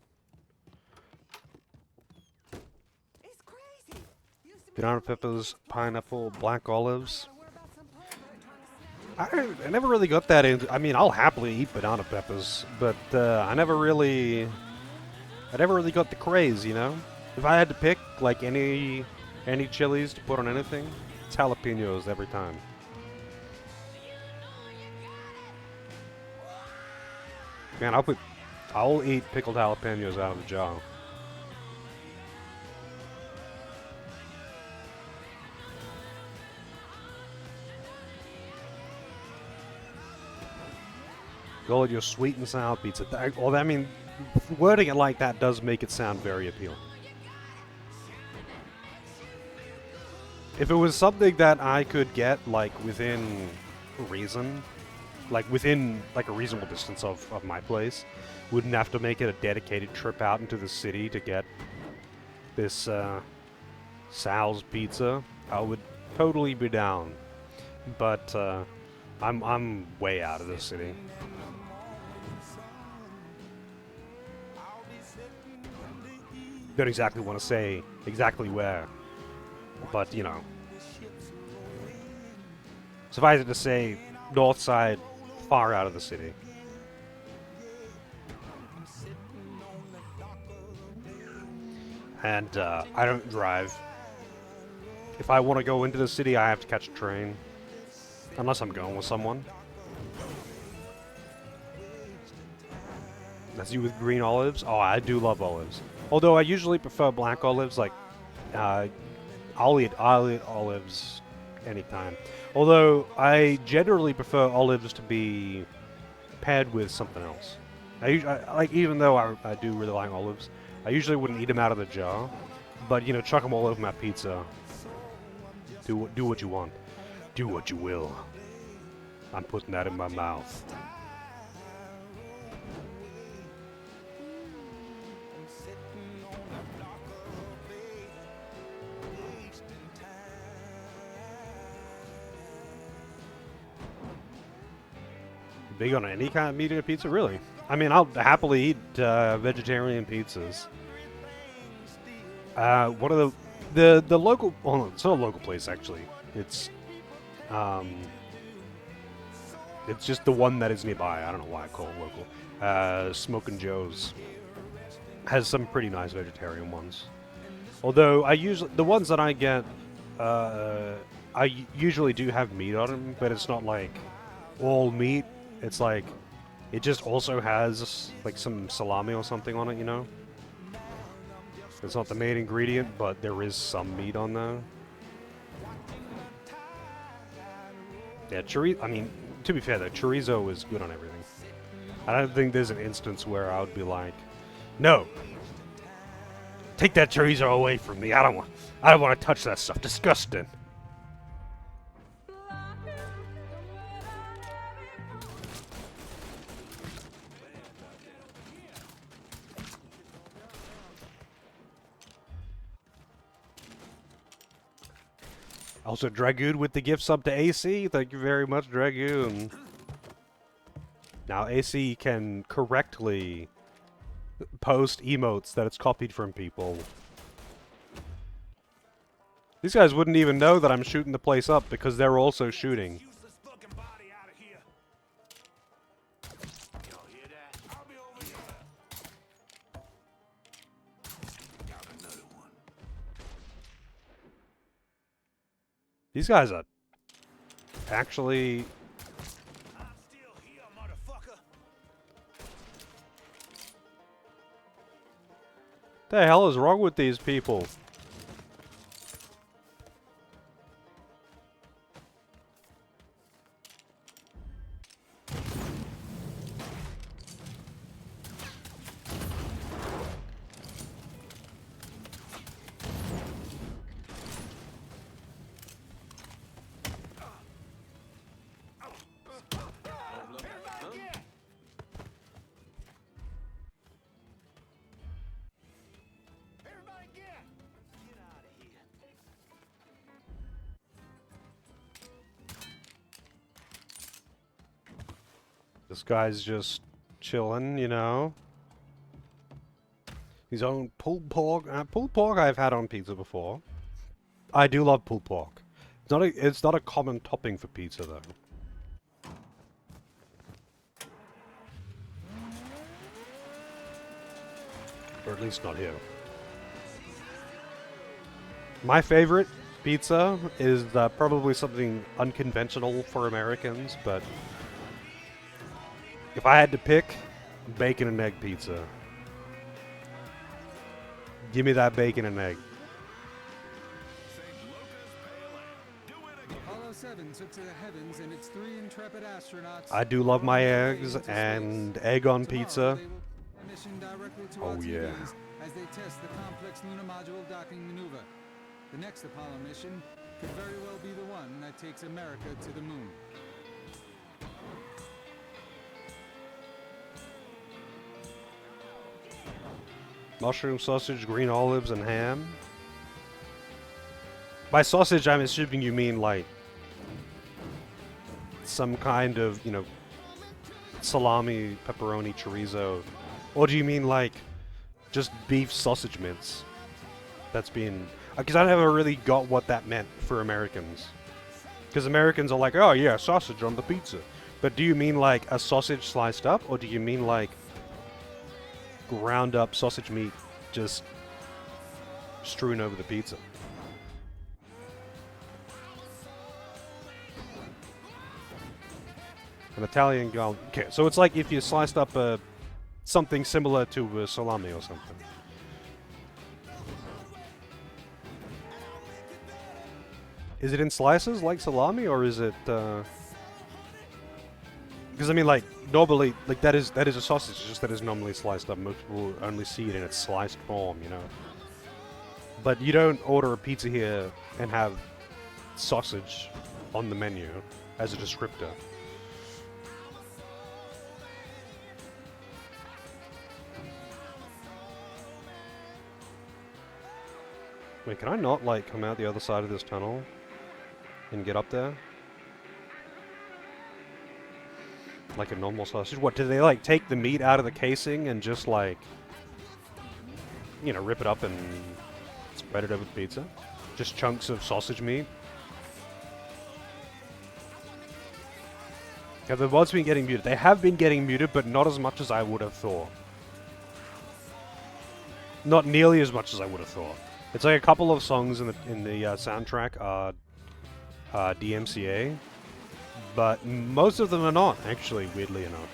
Banana peppers, pineapple, black olives. I never really got that into. I mean, I'll happily eat banana peppers, but I never really got the craze, you know. If I had to pick like any chilies to put on anything, it's jalapenos every time. Man, I'll eat pickled jalapenos out of the jar. Call it your sweet and sour pizza. Well, I mean, wording it like that does make it sound very appealing. If it was something that I could get, like, within reason, like, within, like, a reasonable distance of my place, wouldn't have to make it a dedicated trip out into the city to get this, Sal's Pizza, I would totally be down. But, I'm way out of the city. Don't exactly want to say exactly where, but you know, suffice it to say, north side, far out of the city. And I don't drive. If I want to go into the city, I have to catch a train, unless I'm going with someone. That's you with green olives? Oh, I do love olives. Although I usually prefer black olives, like, I'll eat olives anytime. Although I generally prefer olives to be paired with something else. Like, even though I do really like olives, I usually wouldn't eat them out of the jar. But, you know, chuck them all over my pizza. Do what you want. Do what you will. I'm putting that in my mouth. Big on any kind of meat in a pizza, really? I mean, I'll happily eat vegetarian pizzas. One of the local, well, no, it's not a local place actually. It's just the one that is nearby. I don't know why I call it local. Smokin' Joe's has some pretty nice vegetarian ones. Although the ones that I get, usually do have meat on them, but it's not like all meat. It's like it just also has like some salami or something on it, you know. It's not the main ingredient, but there is some meat on there. Yeah, chorizo. I mean, to be fair though, chorizo is good on everything. I don't think there's an instance where I would be like, no, take that chorizo away from me. I don't want to touch that stuff. Disgusting. Also, Dragoon with the gift sub to AC. Thank you very much, Dragoon. Now, AC can correctly post emotes that it's copied from people. These guys wouldn't even know that I'm shooting the place up because they're also shooting. These guys are actually... The hell is wrong with these people? This guy's just chilling, you know. His own pulled pork. Pulled pork I've had on pizza before. I do love pulled pork. It's not a common topping for pizza though. Or at least not here. My favorite pizza is probably something unconventional for Americans, but if I had to pick, bacon and egg pizza. Give me that bacon and egg. Apollo 7 took to the heavens and its 3 intrepid astronauts. I do love my eggs and egg on pizza. Oh yeah. As they test the complex lunar module docking maneuver. The next Apollo mission could very well be the one that takes America to the moon. Mushroom, sausage, green olives, and ham. By sausage, I'm assuming you mean like some kind of, you know, salami, pepperoni, chorizo. Or do you mean like just beef sausage mince? That's being... Because I never really got what that meant for Americans. Because Americans are like, oh yeah, sausage on the pizza. But do you mean like a sausage sliced up? Or do you mean like ground up sausage meat just strewn over the pizza? An Italian gal. Okay, so it's like if you sliced up something similar to a salami or something. Is it in slices like salami, or is it Because I mean, like, normally, like, that is a sausage, it's just that is normally sliced up. Most people only see it in its sliced form, you know. But you don't order a pizza here and have sausage on the menu as a descriptor. Wait, can I not, like, come out the other side of this tunnel and get up there? Like a normal sausage? What, do they, like, take the meat out of the casing and just, like, you know, rip it up and spread it over the pizza? Just chunks of sausage meat? Have the mods been getting muted? They have been getting muted, but not as much as I would have thought. Not nearly as much as I would have thought. It's like a couple of songs in the soundtrack are DMCA, but most of them are not, actually, weirdly enough.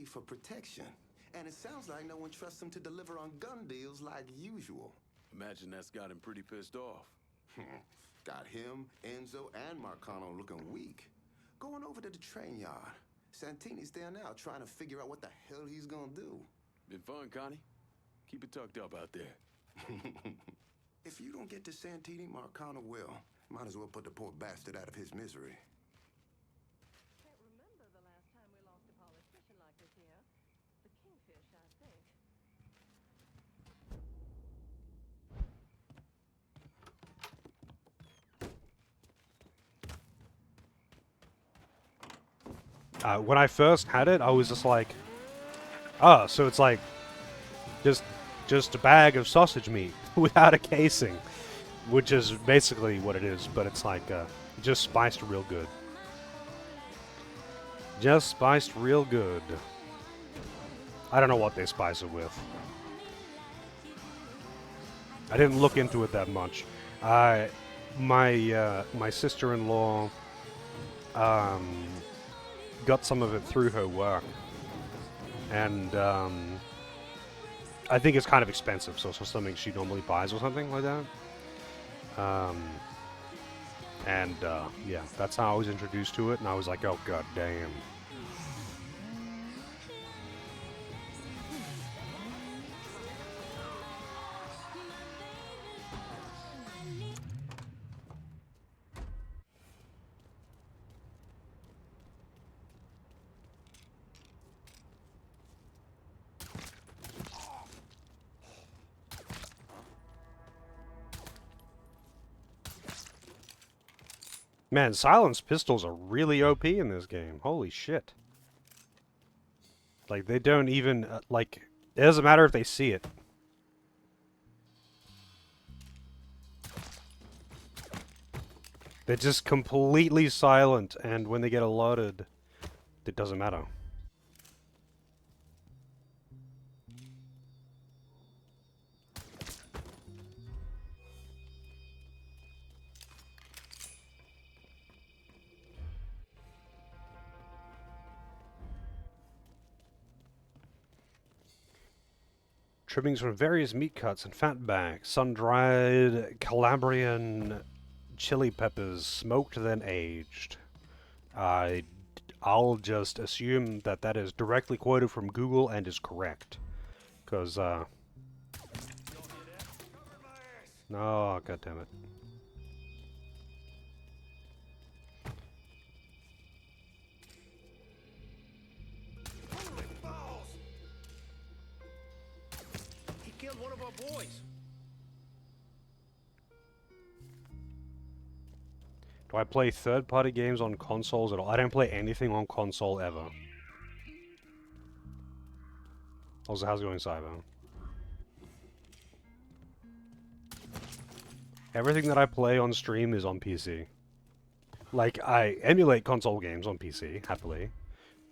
For protection. And it sounds like no one trusts him to deliver on gun deals like usual. Imagine that's got him pretty pissed off. Got him, Enzo, and Marcano looking weak. Going over to the train yard. Santini's there now trying to figure out what the hell he's gonna do. Been fun, Connie? Keep it tucked up out there. If you don't get to Santini, Marcano will. Might as well put the poor bastard out of his misery. When I first had it, I was just like, oh, so it's like just a bag of sausage meat without a casing. which is basically what it is, but it's like just spiced real good. Just spiced real good. I don't know what they spice it with. I didn't look into it that much. My sister-in-law got some of it through her work, and I think it's kind of expensive, so it's something she normally buys or something like that. Yeah, that's how I was introduced to it, and I was like, oh god damn. Man, silenced pistols are really OP in this game. Holy shit. Like, they don't even, like, it doesn't matter if they see it. They're just completely silent, and when they get alerted, it doesn't matter. Trimmings from various meat cuts and fat bags, sun-dried Calabrian chili peppers, smoked then aged. I'll just assume that that is directly quoted from Google and is correct. Because, no, god damn it. He killed one of our boys. Do I play third-party games on consoles at all? I don't play anything on console ever. Also, how's it going, Cyber? Everything that I play on stream is on PC. Like, I emulate console games on PC, happily.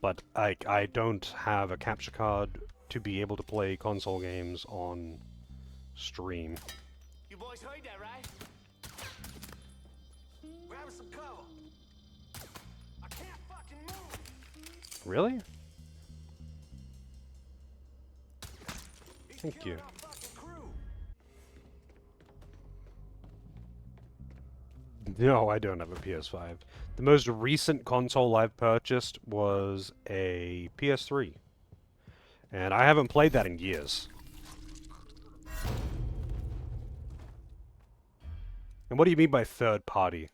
But I don't have a capture card to be able to play console games on stream. You boys heard that, right? Grab some cover. I can't fucking move. Really? Thank you. No, I don't have a PS5. The most recent console I've purchased was a PS3. And I haven't played that in years. And what do you mean by third party?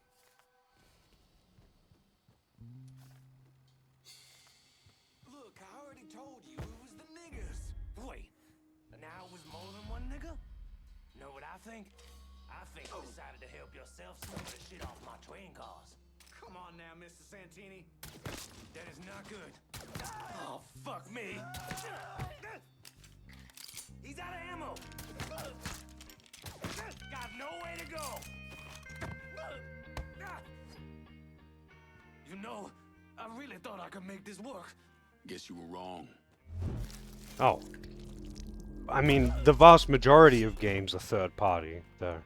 Look, I already told you it was the niggas. Wait, now it was more than one nigga? Know what I think? I think you decided to help yourself some of the shit off my train cars. Come on now, Mr. Santini. That is not good. Oh, fuck me. He's out of ammo. Got nowhere to go. You know, I really thought I could make this work. Guess you were wrong. Oh. I mean, the vast majority of games are third party, though.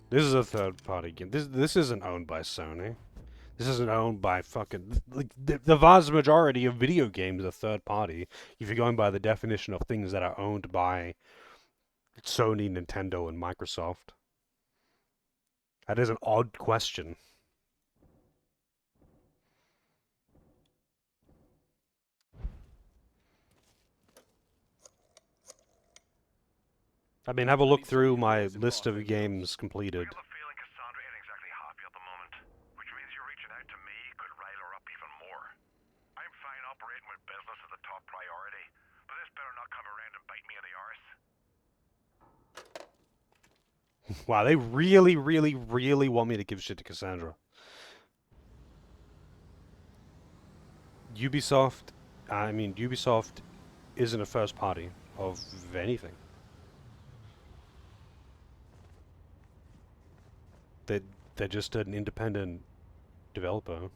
This is a third party game. This isn't owned by Sony. This isn't owned by fucking... Like, the vast majority of video games are third party, if you're going by the definition of things that are owned by Sony, Nintendo, and Microsoft. That is an odd question. I mean, have a look through my list of games completed. Wow, they really, really, really want me to give shit to Cassandra. Ubisoft isn't a first party of anything. They're just an independent developer.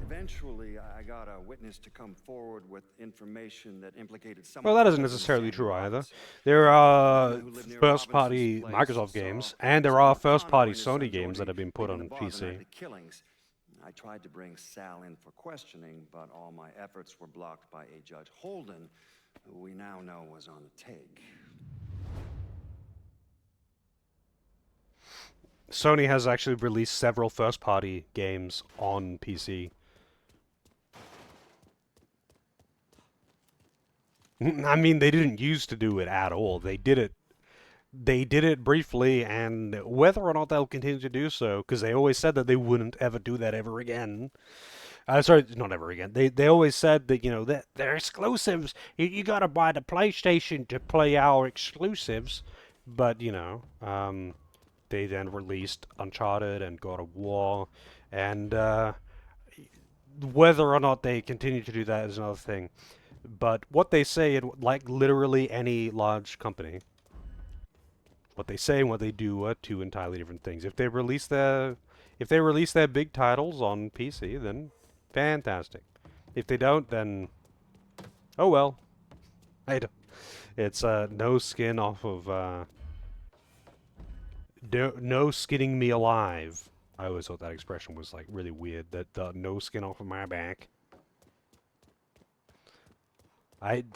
Eventually, I got a witness to come forward with information that implicated someone. Well, that isn't other than necessarily Samuel true either. Robinson. There are Gentleman who lived near first-party Robinson's place Microsoft saw games, and there Samuel are Connor first-party and his son Sony games that Jordy have been put leaving on the bar the night PC. of the killings. I tried to bring Sal in for questioning, but all my efforts were blocked by a Judge Holden, who we now know was on the take. Sony has actually released several first-party games on PC. I mean, they didn't used to do it at all. They did it briefly, and whether or not they'll continue to do so, because they always said that they wouldn't ever do that ever again. Sorry, not ever again. They always said that, you know, that they're exclusives. You gotta buy the PlayStation to play our exclusives. But, you know, they then released Uncharted and God of War, and whether or not they continue to do that is another thing. But what they say, like literally any large company, what they say and what they do are two entirely different things. If they release their big titles on PC, then fantastic. If they don't, then oh well. It's no skin off of no skinning me alive. I always thought that expression was like really weird. That no skin off of my back.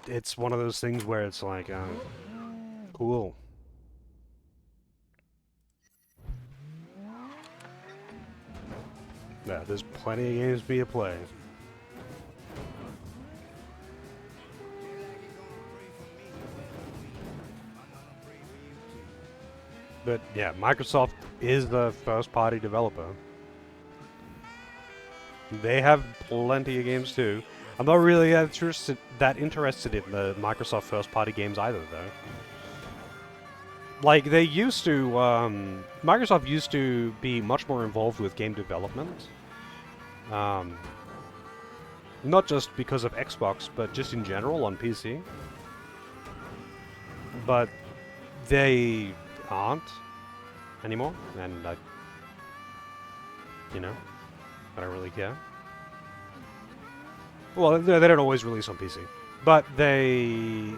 It's one of those things where it's like, cool. Yeah, there's plenty of games for me to play. But yeah, Microsoft is the first-party developer. They have plenty of games too. I'm not really that interested in the Microsoft first-party games either, though. Like, they used to, Microsoft used to be much more involved with game development. Not just because of Xbox, but just in general on PC. But they aren't anymore, and you know, I don't really care. Well, they don't always release on PC, but they,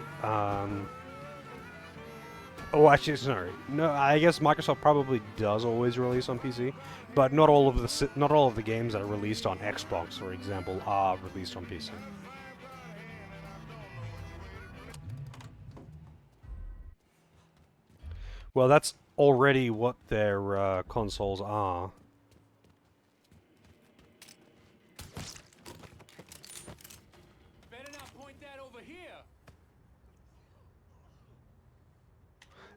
oh, actually, sorry. No, I guess Microsoft probably does always release on PC, but not all of the games that are released on Xbox, for example, are released on PC. Well, that's already what their consoles are. Better not point that over here.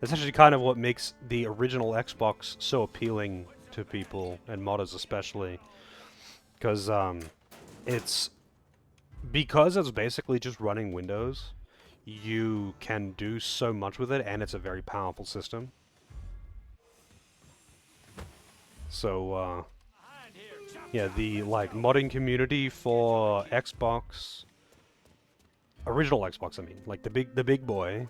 That's actually kind of what makes the original Xbox so appealing to people, and modders especially. Because it's basically just running Windows, you can do so much with it, and it's a very powerful system. So, yeah, the, like, modding community for Xbox, original Xbox, I mean, like, the big boy,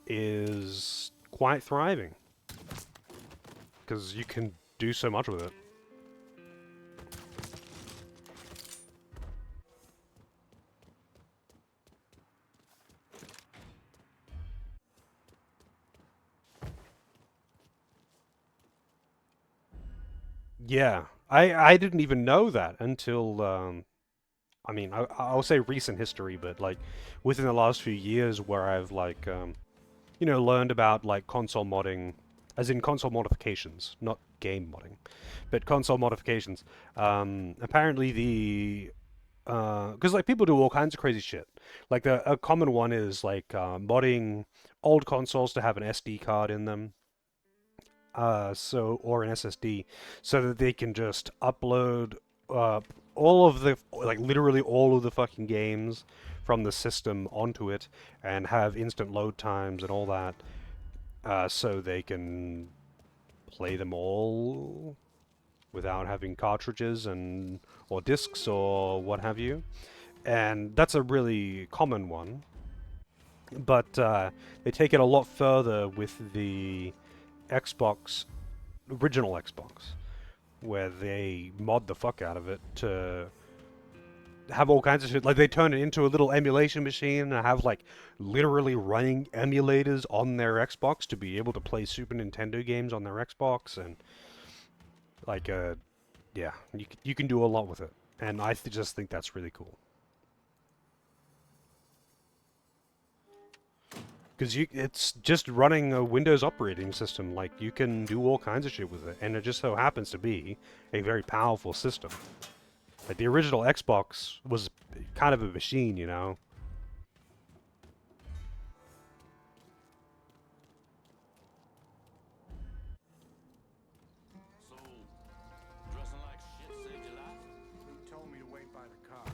is quite thriving. Because you can do so much with it. Yeah, I didn't even know that until, I mean, I'll say recent history, but, like, within the last few years where I've, like, you know, learned about, like, console modding, as in console modifications, not game modding, but console modifications. Apparently because, like, people do all kinds of crazy shit. Like, a common one is, like, modding old consoles to have an SD card in them. Or an SSD, so that they can just upload all of the, like, literally all of the fucking games from the system onto it, and have instant load times and all that, so they can play them all without having cartridges or discs or what have you. And that's a really common one. But they take it a lot further with the Xbox, original Xbox, where they mod the fuck out of it to have all kinds of shit. Like, they turn it into a little emulation machine and have, like, literally running emulators on their Xbox to be able to play Super Nintendo games on their Xbox, and, like, yeah, you can do a lot with it. And I just think that's really cool. Because it's just running a Windows operating system. Like, you can do all kinds of shit with it, and it just so happens to be a very powerful system. Like, the original Xbox was kind of a machine, you know? So, dressing like shit saved your life? Who told me to wait by the car?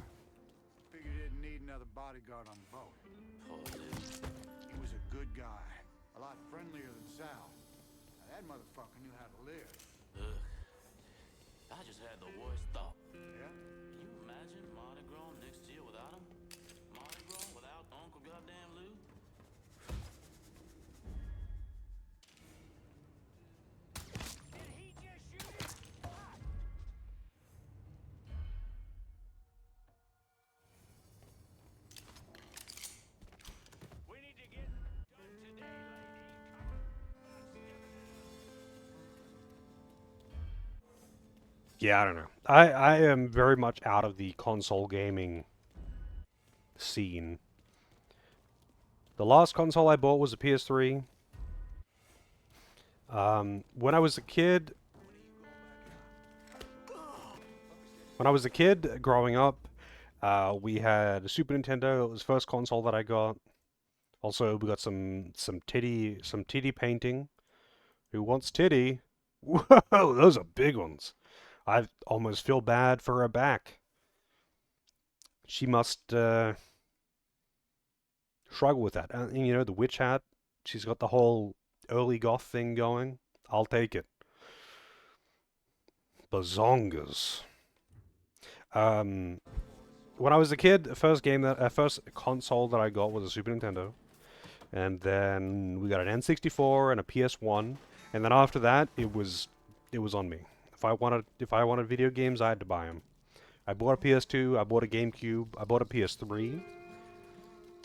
Figured he didn't need another bodyguard on the boat. Poor dude. He was a good guy. A lot friendlier than Sal. Now, that motherfucker knew how to live. Ugh. I just had the worst thought. Yeah? Can you imagine Mardi Gras next year without him? Mardi Gras without Uncle Goddamn Lou? Did he just shoot it? We need to get done today, Yeah, I don't know. I am very much out of the console gaming scene. The last console I bought was a PS3. When I was a kid... growing up, we had a Super Nintendo. It was the first console that I got. Also, we got some titty painting. Who wants titty? Whoa, those are big ones. I almost feel bad for her back. She must struggle with that. And, you know, the witch hat. She's got the whole early goth thing going. I'll take it. Bazongas. When I was a kid, the first console that I got was a Super Nintendo, and then we got an N64 and a PS1, and then after that, it was on me. If I wanted video games, I had to buy them. I bought a PS2, I bought a GameCube, I bought a PS3.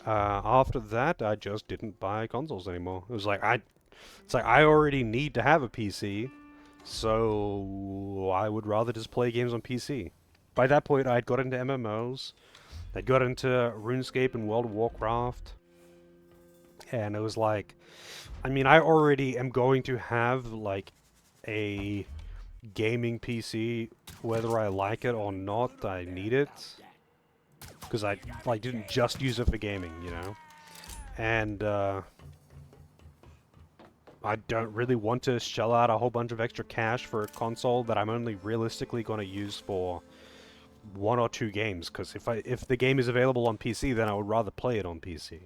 After that, I just didn't buy consoles anymore. It's like I already need to have a PC, so I would rather just play games on PC. By that point, I'd got into MMOs, I'd got into RuneScape and World of Warcraft, and it was like, I mean, I already am going to have, like, a gaming PC, whether I like it or not. I need it, because I, like, didn't just use it for gaming, you know? And, I don't really want to shell out a whole bunch of extra cash for a console that I'm only realistically going to use for 1 or 2 games, because if the game is available on PC, then I would rather play it on PC.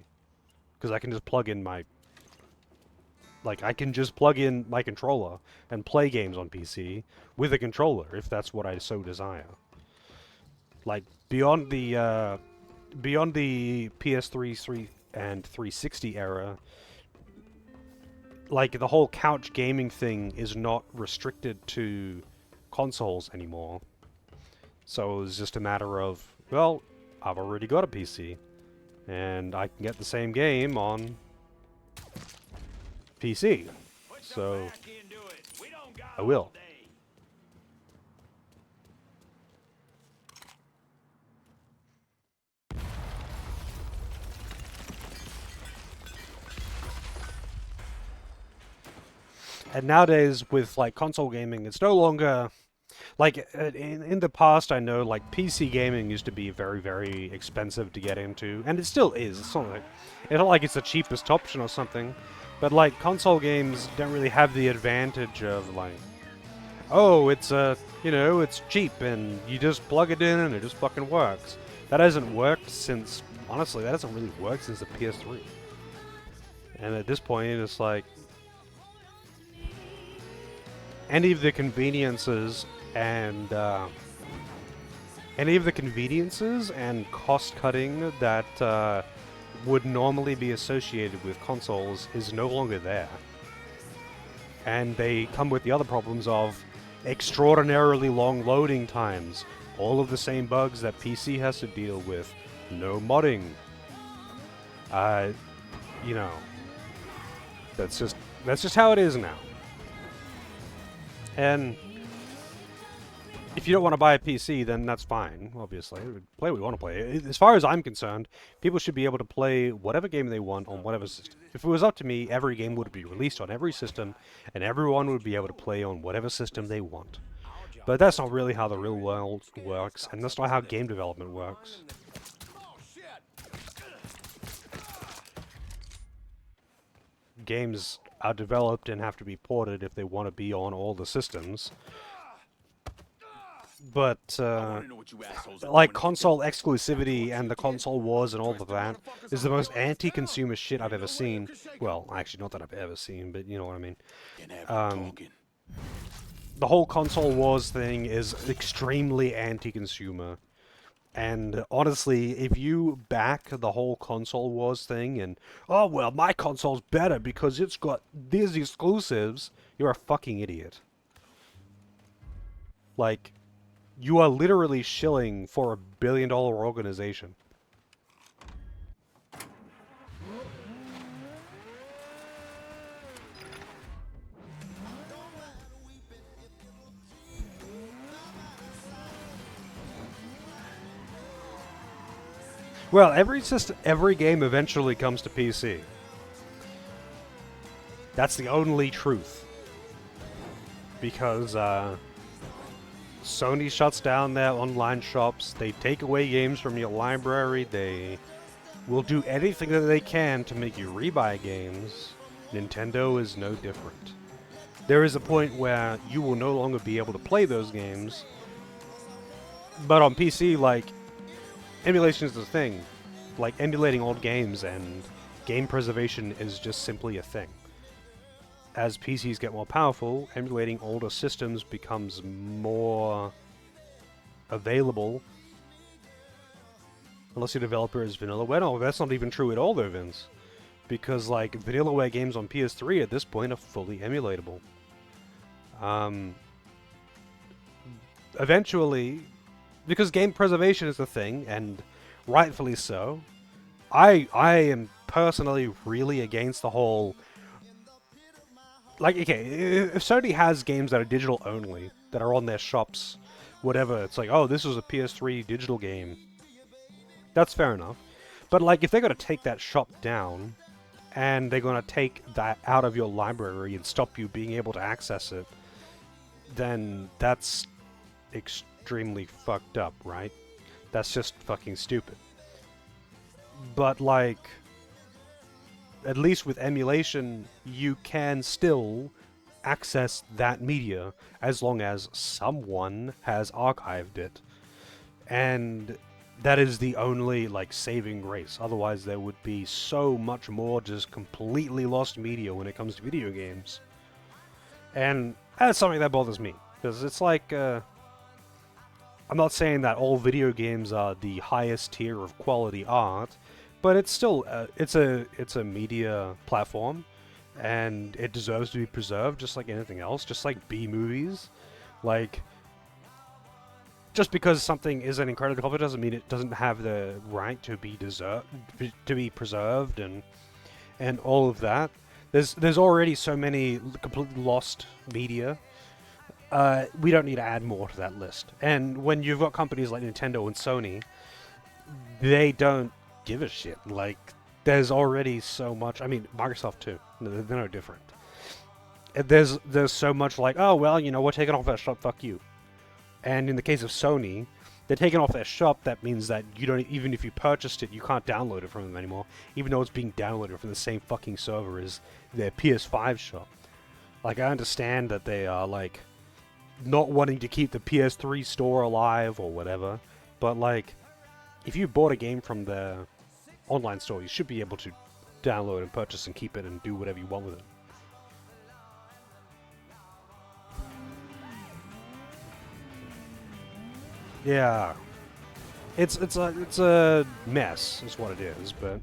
Because I can just plug in my... Like, I can just plug in my controller and play games on PC with a controller, if that's what I so desire. Like, beyond the PS3 and 360 era, like, the whole couch gaming thing is not restricted to consoles anymore. So it was just a matter of, well, I've already got a PC, and I can get the same game on PC. So I will. And nowadays, with, like, console gaming, it's no longer... Like, in the past, I know, like, PC gaming used to be very, very expensive to get into. And it still is. It's not like it's the cheapest option or something. But, like, console games don't really have the advantage of, like... Oh, it's, you know, it's cheap, and you just plug it in, and it just fucking works. That hasn't worked since... Honestly, that hasn't really worked since the PS3. And at this point, it's like... Any of the conveniences and cost cutting that would normally be associated with consoles is no longer there. And they come with the other problems of extraordinarily long loading times, all of the same bugs that PC has to deal with, no modding. You know, that's just how it is now. And if you don't want to buy a PC, then that's fine, obviously. Play what you want to play. As far as I'm concerned, people should be able to play whatever game they want on whatever system. If it was up to me, every game would be released on every system, and everyone would be able to play on whatever system they want. But that's not really how the real world works, and that's not how game development works. Games are developed and have to be ported if they want to be on all the systems. But, like, console exclusivity and the console wars and all of that is the most anti-consumer shit I've ever seen. Well, actually, not that I've ever seen, but you know what I mean. The whole console wars thing is extremely anti-consumer. And honestly, if you back the whole console wars thing and, oh, well, my console's better because it's got these exclusives, you're a fucking idiot. Like, you are literally shilling for $1 billion organization. Well, every game eventually comes to PC. That's the only truth. Because, Sony shuts down their online shops, they take away games from your library, they will do anything that they can to make you rebuy games. Nintendo is no different. There is a point where you will no longer be able to play those games, but on PC, like, emulation is the thing. Like, emulating old games and game preservation is just simply a thing. As PCs get more powerful, emulating older systems becomes more available. Unless your developer is Vanillaware. No, that's not even true at all though, Vince. Because, like, Vanillaware games on PS3 at this point are fully emulatable. Eventually, because game preservation is the thing, and rightfully so, I am personally really against the whole... Like, okay, if Sony has games that are digital only, that are on their shops, whatever, it's like, oh, this was a PS3 digital game. That's fair enough. But, like, if they're going to take that shop down, and they're going to take that out of your library and stop you being able to access it, then that's extremely fucked up, right? That's just fucking stupid. But, like... at least with emulation, you can still access that media as long as someone has archived it. And that is the only, like, saving grace. Otherwise, there would be so much more just completely lost media when it comes to video games. And that's something that bothers me. Because it's like, I'm not saying that all video games are the highest tier of quality art, but it's still, it's a media platform, and it deserves to be preserved just like anything else, just like B-movies. Like, just because something is an incredible copy doesn't mean it doesn't have the right to be preserved and all of that. There's already so many completely lost media. We don't need to add more to that list. And when you've got companies like Nintendo and Sony, they don't give a shit. Like, there's already so much. I mean, Microsoft too. They're no different. There's so much like, oh well, you know, we're taking off our shop. Fuck you. And in the case of Sony, they're taking off their shop. That means that you don't, even if you purchased it, you can't download it from them anymore, even though it's being downloaded from the same fucking server as their PS5 shop. Like, I understand that they are like not wanting to keep the PS3 store alive or whatever, but like, if you bought a game from the online store, you should be able to download and purchase and keep it and do whatever you want with it. Yeah, it's a mess, is what it is. But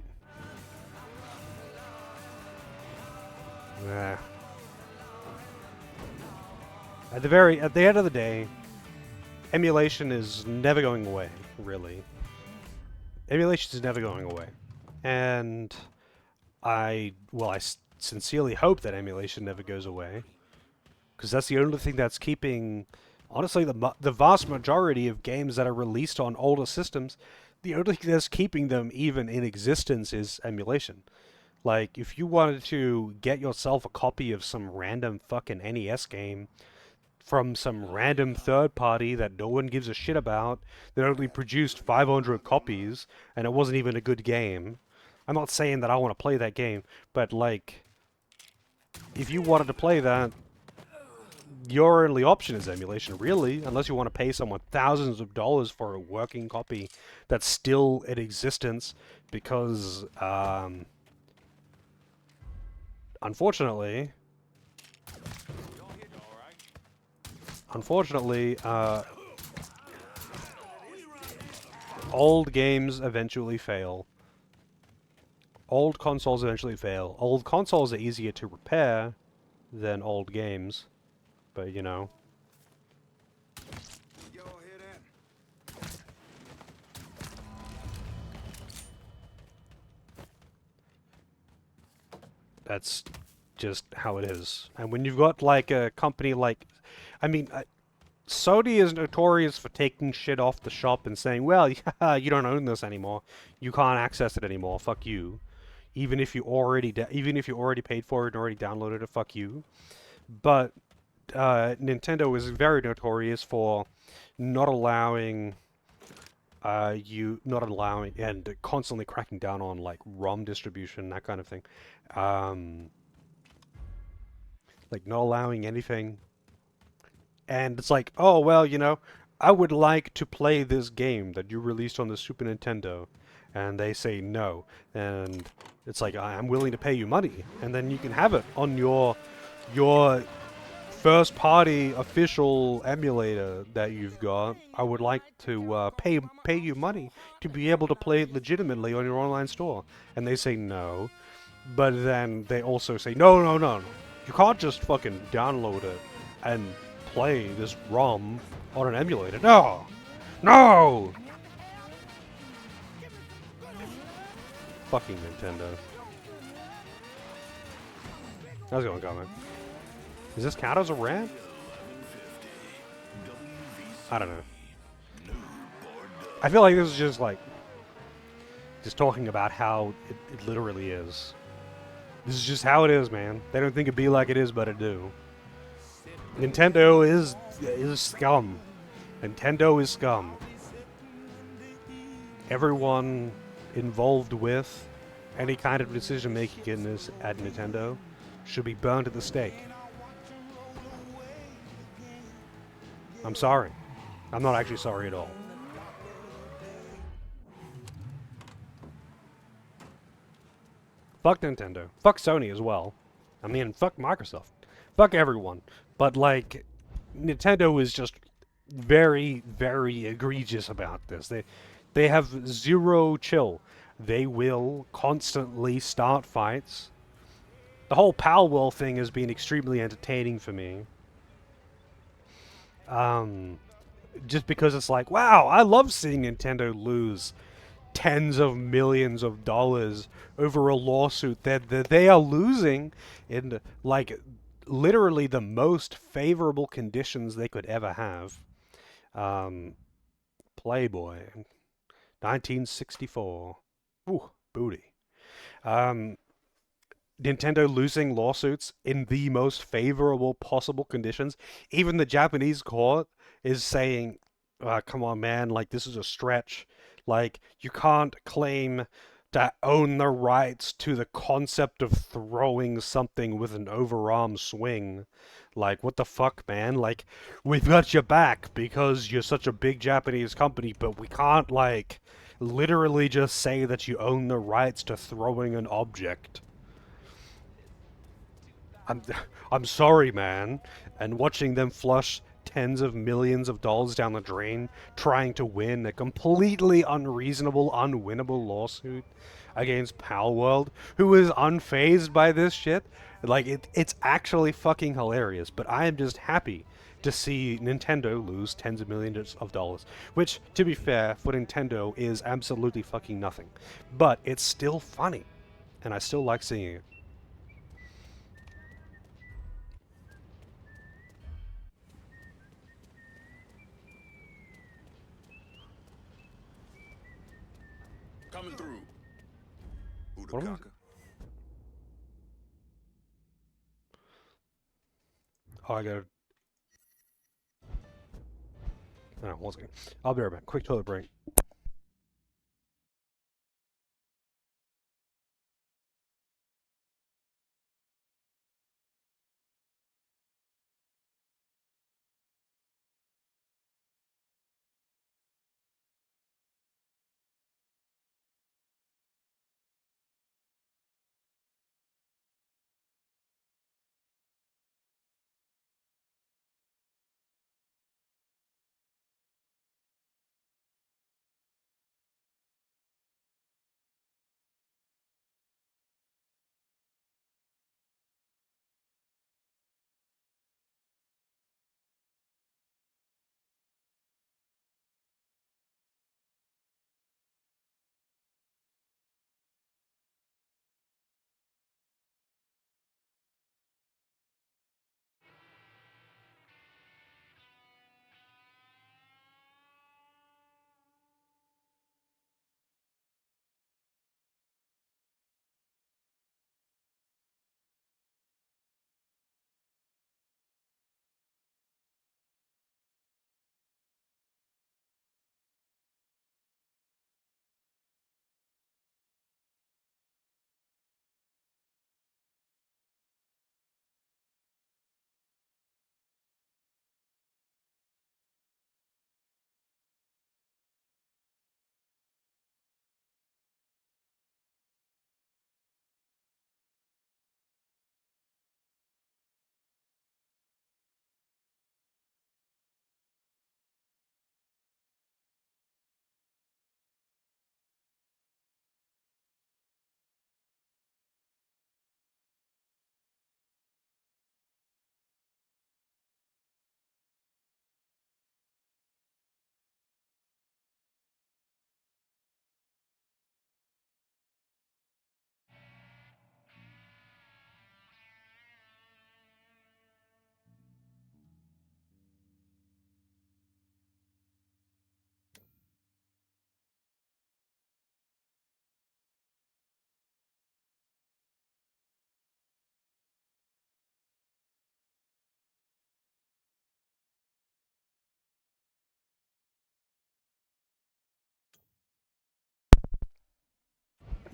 At the end of the day, emulation is never going away, really. Emulation is never going away. And I sincerely hope that emulation never goes away. Because that's the only thing that's keeping, honestly, the vast majority of games that are released on older systems, the only thing that's keeping them even in existence is emulation. Like, if you wanted to get yourself a copy of some random fucking NES game from some random third party that no one gives a shit about, that only produced 500 copies, and it wasn't even a good game. I'm not saying that I want to play that game, but like, if you wanted to play that, your only option is emulation, really, unless you want to pay someone thousands of dollars for a working copy that's still in existence, because, unfortunately, old games eventually fail. Old consoles eventually fail. Old consoles are easier to repair than old games, but you know. That's just how it is. And when you've got like a company like, I mean, Sony is notorious for taking shit off the shop and saying, well, you don't own this anymore. You can't access it anymore. Fuck you. Even if you already paid for it and already downloaded it, fuck you. But Nintendo is very notorious for not allowing and constantly cracking down on like ROM distribution, that kind of thing. Like not allowing anything. And it's like, oh, well, you know, I would like to play this game that you released on the Super Nintendo. And they say no. And it's like, I'm willing to pay you money. And then you can have it on your first party official emulator that you've got. I would like to pay you money to be able to play it legitimately on your online store. And they say no. But then they also say, no. You can't just fucking download it and play this ROM on an emulator. No! Fucking Nintendo. How's it going, comment? Is this count as a rant? I don't know. I feel like this is just like, just talking about how it literally is. This is just how it is, man. They don't think it'd be like it is, but it do. Nintendo is scum. Nintendo is scum. Everyone involved with any kind of decision making in this at Nintendo should be burned at the stake. I'm sorry. I'm not actually sorry at all. Fuck Nintendo. Fuck Sony as well. I mean, fuck Microsoft. Fuck everyone. But, like, Nintendo is just very, very egregious about this. They have zero chill. They will constantly start fights. The whole Palworld thing has been extremely entertaining for me. Just because it's like, wow, I love seeing Nintendo lose tens of millions of dollars over a lawsuit that they are losing in, like, literally the most favorable conditions they could ever have. Playboy, 1964. Ooh, booty. Nintendo losing lawsuits in the most favorable possible conditions. Even the Japanese court is saying, come on, man, like, this is a stretch. Like, you can't claim to own the rights to the concept of throwing something with an overarm swing. Like, what the fuck, man? Like, we've got your back because you're such a big Japanese company, but we can't, like, literally just say that you own the rights to throwing an object. I'm sorry, man. And watching them flush tens of millions of dollars down the drain trying to win a completely unreasonable, unwinnable lawsuit against Palworld, who is unfazed by this shit. Like, it's actually fucking hilarious, but I am just happy to see Nintendo lose tens of millions of dollars. Which, to be fair, for Nintendo is absolutely fucking nothing. But it's still funny. And I still like seeing it. Coming through. What am I- Oh, I gotta... Oh, one second. I'll be right back. Quick toilet break.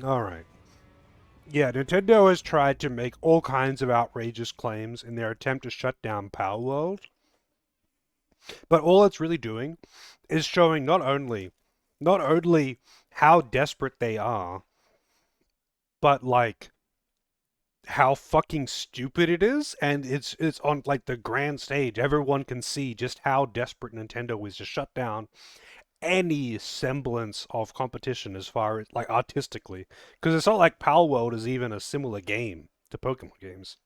Alright. Yeah, Nintendo has tried to make all kinds of outrageous claims in their attempt to shut down Power World. But all it's really doing is showing not only how desperate they are, but like how fucking stupid it is, and it's on like the grand stage. Everyone can see just how desperate Nintendo is to shut down any semblance of competition as far as like artistically, because it's not like Power World is even a similar game to Pokemon games.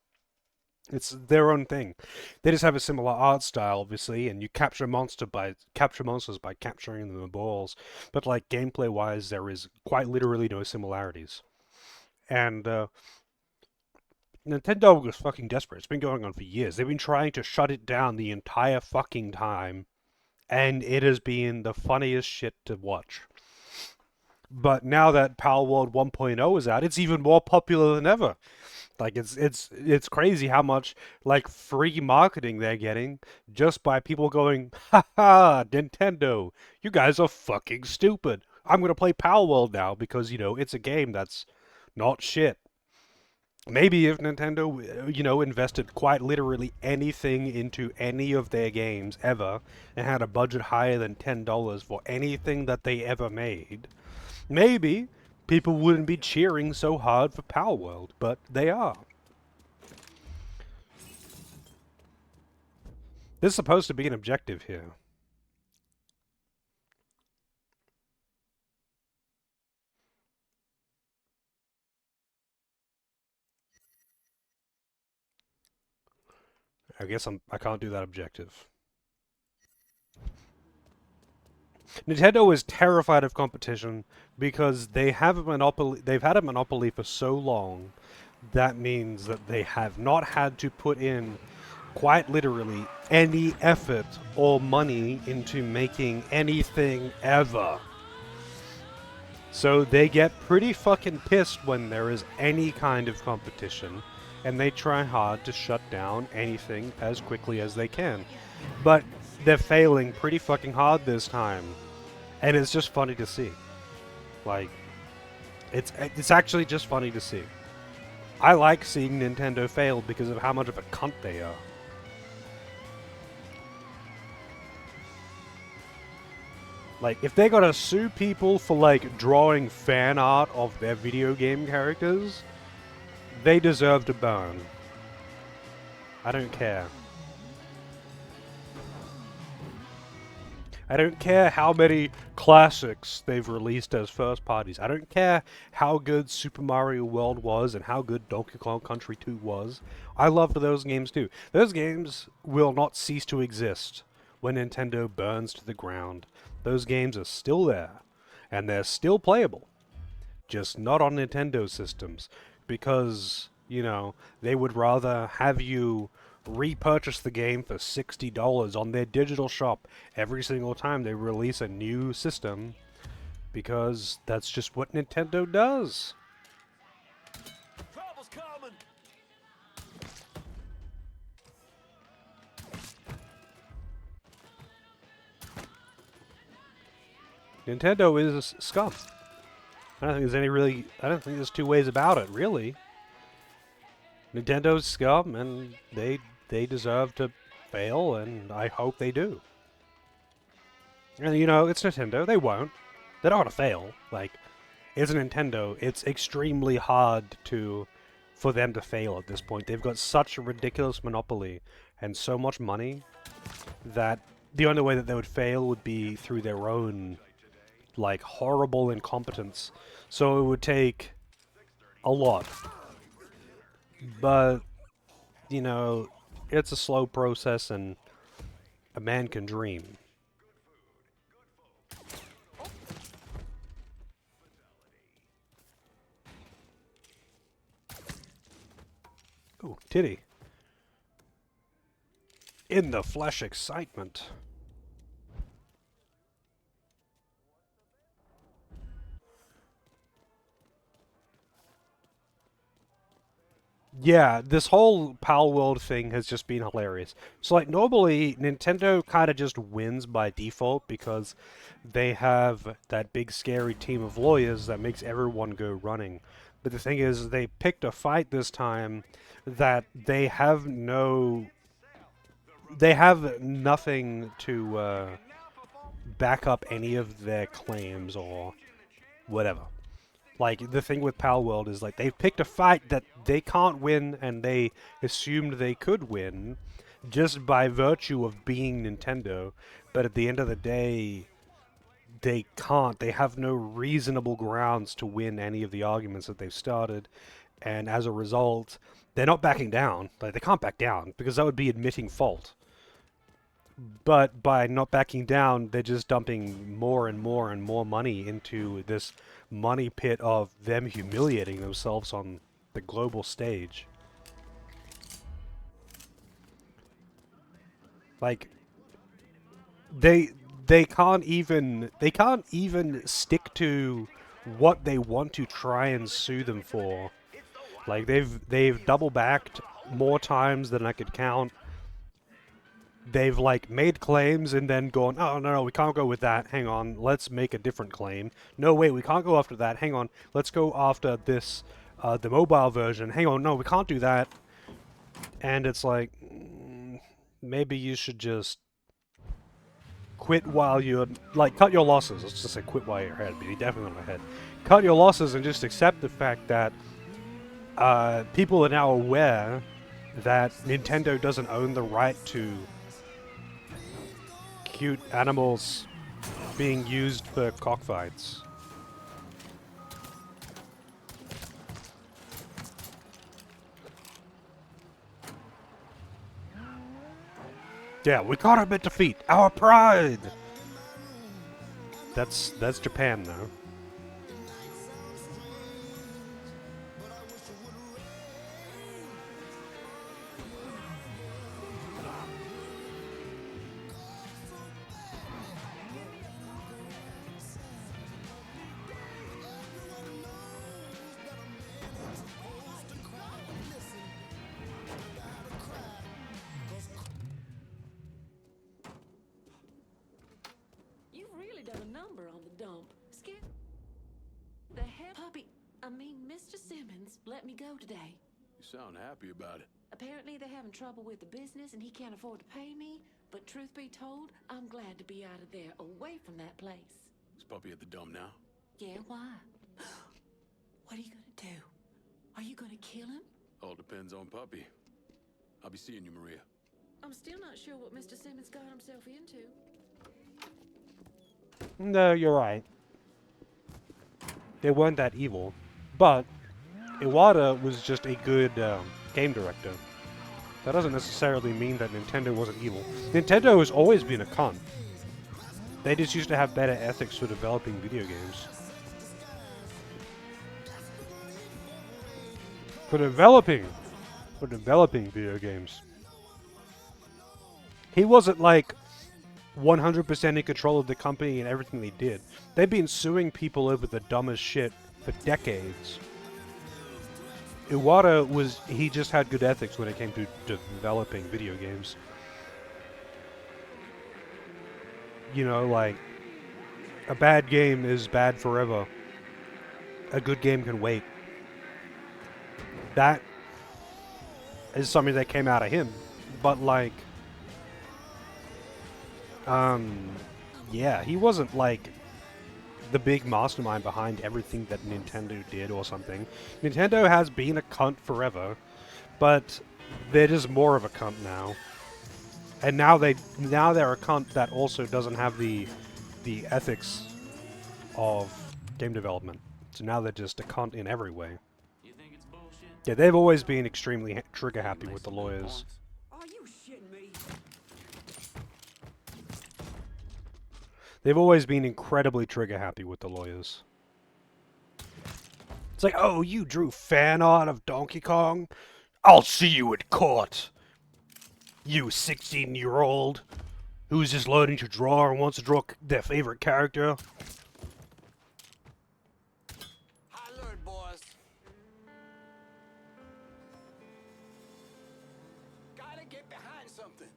It's their own thing. They just have a similar art style, obviously, and you capture monsters by capturing them in balls. But like gameplay wise, there is quite literally no similarities. And Nintendo was fucking desperate. It's been going on for years. They've been trying to shut it down the entire fucking time, and it has been the funniest shit to watch. But now that Power World 1.0 is out, it's even more popular than ever. Like it's crazy how much like free marketing they're getting just by people going, "Ha ha, Nintendo, you guys are fucking stupid. I'm gonna play Power World now because it's a game that's not shit." Maybe if Nintendo, invested quite literally anything into any of their games ever and had a budget higher than $10 for anything that they ever made, maybe people wouldn't be cheering so hard for Power World, but they are. There's supposed to be an objective here. I guess I can't do that objective. Nintendo is terrified of competition because they have a monopoly. They've had a monopoly for so long. That means that they have not had to put in, quite literally, any effort or money into making anything ever. So they get pretty fucking pissed when there is any kind of competition, and they try hard to shut down anything as quickly as they can. But they're failing pretty fucking hard this time, and it's just funny to see. Like, it's actually just funny to see. I like seeing Nintendo fail because of how much of a cunt they are. Like, if they gotta sue people for, like, drawing fan art of their video game characters, they deserve to burn. I don't care. I don't care how many classics they've released as first parties. I don't care how good Super Mario World was and how good Donkey Kong Country 2 was. I loved those games too. Those games will not cease to exist when Nintendo burns to the ground. Those games are still there, and they're still playable. Just not on Nintendo systems, because, you know, they would rather have you repurchase the game for $60 on their digital shop every single time they release a new system, because that's just what Nintendo does. Trouble's coming. Nintendo is scum. I don't think there's two ways about it, really. Nintendo's scum, and they deserve to fail, and I hope they do. And, you know, it's Nintendo. They won't. They're not gonna fail. Like, it's Nintendo. It's extremely hard for them to fail at this point. They've got such a ridiculous monopoly and so much money that the only way that they would fail would be through their own, like, horrible incompetence. So it would take a lot. But, you know, it's a slow process, and a man can dream. Ooh, titty. In the flesh excitement. Yeah, this whole Pal World thing has just been hilarious. So, like, normally, Nintendo kind of just wins by default because they have that big scary team of lawyers that makes everyone go running. But the thing is, they picked a fight this time that they have nothing to back up any of their claims or whatever. Like, the thing with Pal World is, like, they've picked a fight that they can't win, and they assumed they could win just by virtue of being Nintendo. But at the end of the day, they can't. They have no reasonable grounds to win any of the arguments that they've started. And as a result, they're not backing down. Like, they can't back down, because that would be admitting fault. But by not backing down, they're just dumping more and more and more money into this money pit of them humiliating themselves on the global stage. Like, they can't even stick to what they want to try and sue them for. Like, they've double backed more times than I could count. They've, like, made claims and then gone, oh, no, we can't go with that. Hang on, let's make a different claim. No, wait, we can't go after that. Hang on, let's go after this, the mobile version. Hang on, no, we can't do that. And it's like, maybe you should just quit while you're, like, cut your losses. Let's just say quit while you're ahead, but you're definitely not ahead. Cut your losses and just accept the fact that people are now aware that Nintendo doesn't own the right to cute animals being used for cockfights. Yeah, we gotta admit defeat. Our pride! That's Japan though. You've really done a number on the dump. Scared the hell, puppy. I mean, Mr. Simmons let me go today. You sound happy about it. Apparently, they're having trouble with the business and he can't afford to pay me. But truth be told, I'm glad to be out of there, away from that place. Is Puppy at the dump now? Yeah, why? What are you gonna do? Are you gonna kill him? All depends on Puppy. I'll be seeing you, Maria. I'm still not sure what Mr. Simmons got himself into. No, you're right. They weren't that evil, but Iwata was just a good game director. That doesn't necessarily mean that Nintendo wasn't evil. Nintendo has always been a cunt. They just used to have better ethics for developing video games. For developing video games. He wasn't like 100% in control of the company and everything they did. They've been suing people over the dumbest shit for decades. Iwata he just had good ethics when it came to developing video games. You know, like, a bad game is bad forever. A good game can wait. That is something that came out of him. But, like, yeah, he wasn't, like, the big mastermind behind everything that Nintendo did or something. Nintendo has been a cunt forever, but they're just more of a cunt now. And now they're a cunt that also doesn't have the ethics of game development. So now they're just a cunt in every way. You think it's bullshit? Yeah, they've always been extremely trigger happy with the lawyers. Are you shitting me? They've always been incredibly trigger happy with the lawyers. It's like, oh, you drew fan art of Donkey Kong? I'll see you at court. You 16-year-old who's just learning to draw and wants to draw their favorite character. High alert, boys. Gotta get behind something.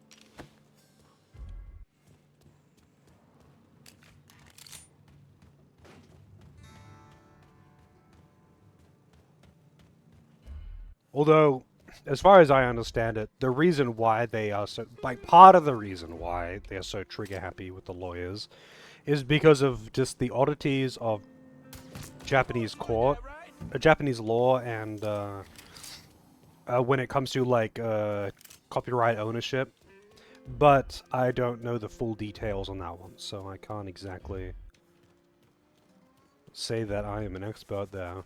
Although, as far as I understand it, the reason why they are so, like, part of the reason why they are so trigger happy with the lawyers is because of just the oddities of Japanese court, Japanese law, and when it comes to, like, copyright ownership. But I don't know the full details on that one, so I can't exactly say that I am an expert there.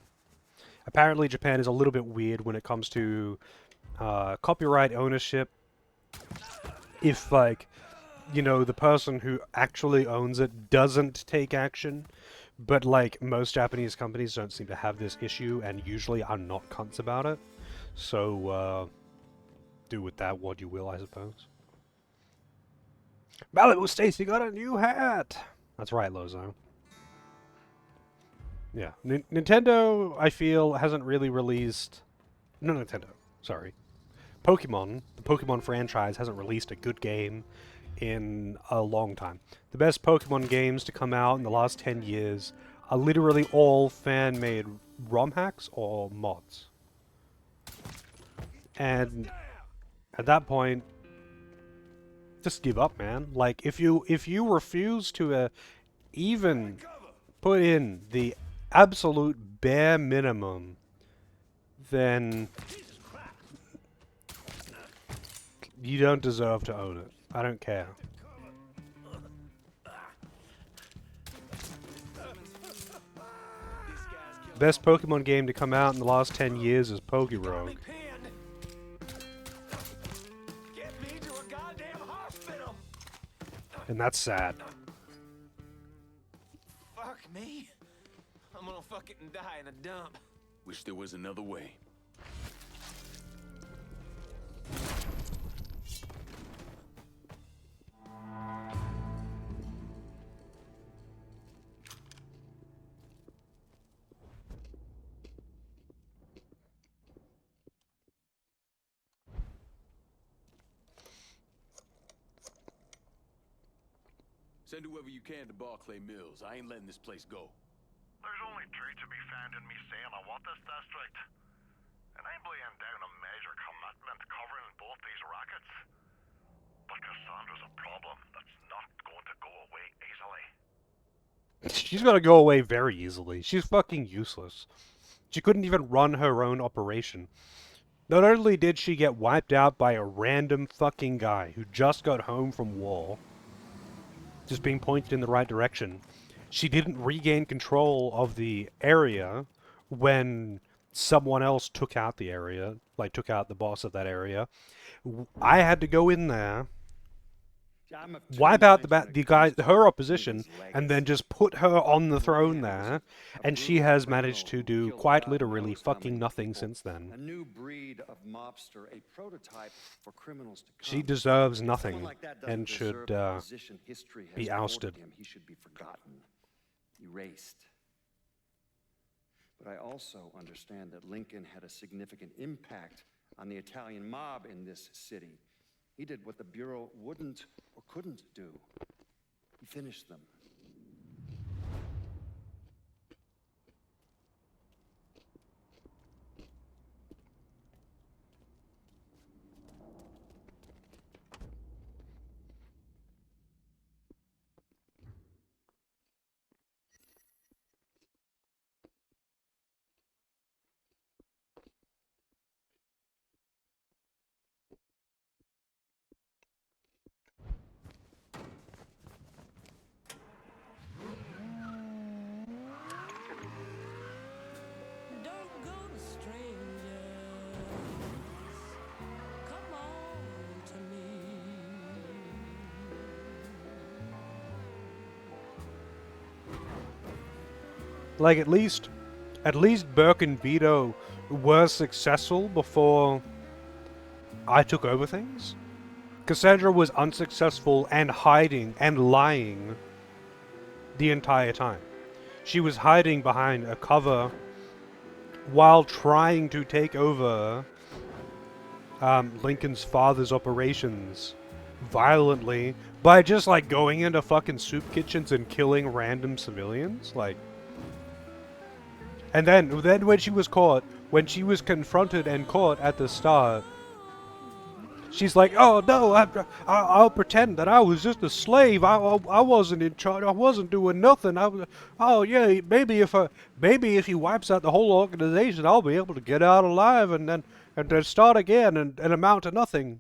Apparently Japan is a little bit weird when it comes to copyright ownership. If, like, you know, the person who actually owns it doesn't take action, but, like, most Japanese companies don't seem to have this issue and usually are not cunts about it. So, do with that what you will, I suppose. Malibu Stacy got a new hat! That's right, Lozo. Yeah, Nintendo, I feel, hasn't really released... No, Nintendo, sorry. Pokemon, the Pokemon franchise, hasn't released a good game in a long time. The best Pokemon games to come out in the last 10 years are literally all fan-made ROM hacks or mods. And at that point, just give up, man. Like, if you refuse to even put in the absolute bare minimum, then you don't deserve to own it. I don't care. Best Pokemon game to come out in the last 10 years is Pokerogue. And that's sad. Fuck me. I'm gonna fuck it and die in a dump. Wish there was another way. Send whoever you can to Barclay Mills. I ain't letting this place go. There's only truth to be found in me saying I want this district. And I'm laying down a major commitment covering both these rackets. But Cassandra's a problem that's not going to go away easily. She's gonna go away very easily. She's fucking useless. She couldn't even run her own operation. Not only did she get wiped out by a random fucking guy who just got home from war, just being pointed in the right direction, she didn't regain control of the area when someone else took out the area, like took out the boss of that area. I had to go in there, wipe out the guy, her opposition, and then just put her on the throne there, and she has managed to do quite literally fucking nothing since then. A new breed of mobster, a prototype for criminals to come. She deserves nothing Someone like that doesn't and should deserve the position history has be awarded ousted. him. He should be forgotten, erased. But I also understand that Lincoln had a significant impact on the Italian mob in this city. He did what the Bureau wouldn't or couldn't do. He finished them. Don't go to strangers. Come on to me. Like, at least Burke and Vito were successful before I took over things. Cassandra was unsuccessful and hiding and lying the entire time. She was hiding behind a cover while trying to take over Lincoln's father's operations violently by just, like, going into fucking soup kitchens and killing random civilians. Like, and then when she was caught, when she was confronted and caught at the start, she's like, "Oh no, I'll pretend that I was just a slave. I wasn't in charge. I wasn't doing nothing. Oh yeah, maybe if he wipes out the whole organization, I'll be able to get out alive and then start again and amount to nothing."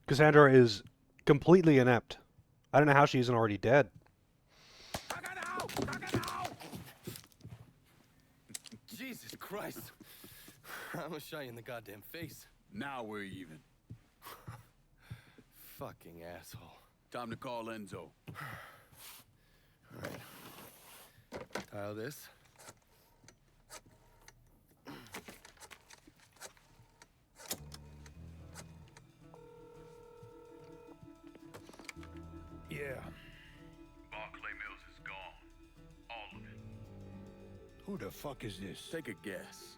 Cassandra is completely inept. I don't know how she isn't already dead. Jesus Christ. I'm gonna shot you in the goddamn face. Now we're even. Fucking asshole. Time to call Enzo. Alright. Dial this. Yeah. Barclay Mills is gone. All of it. Who the fuck is this? Take a guess.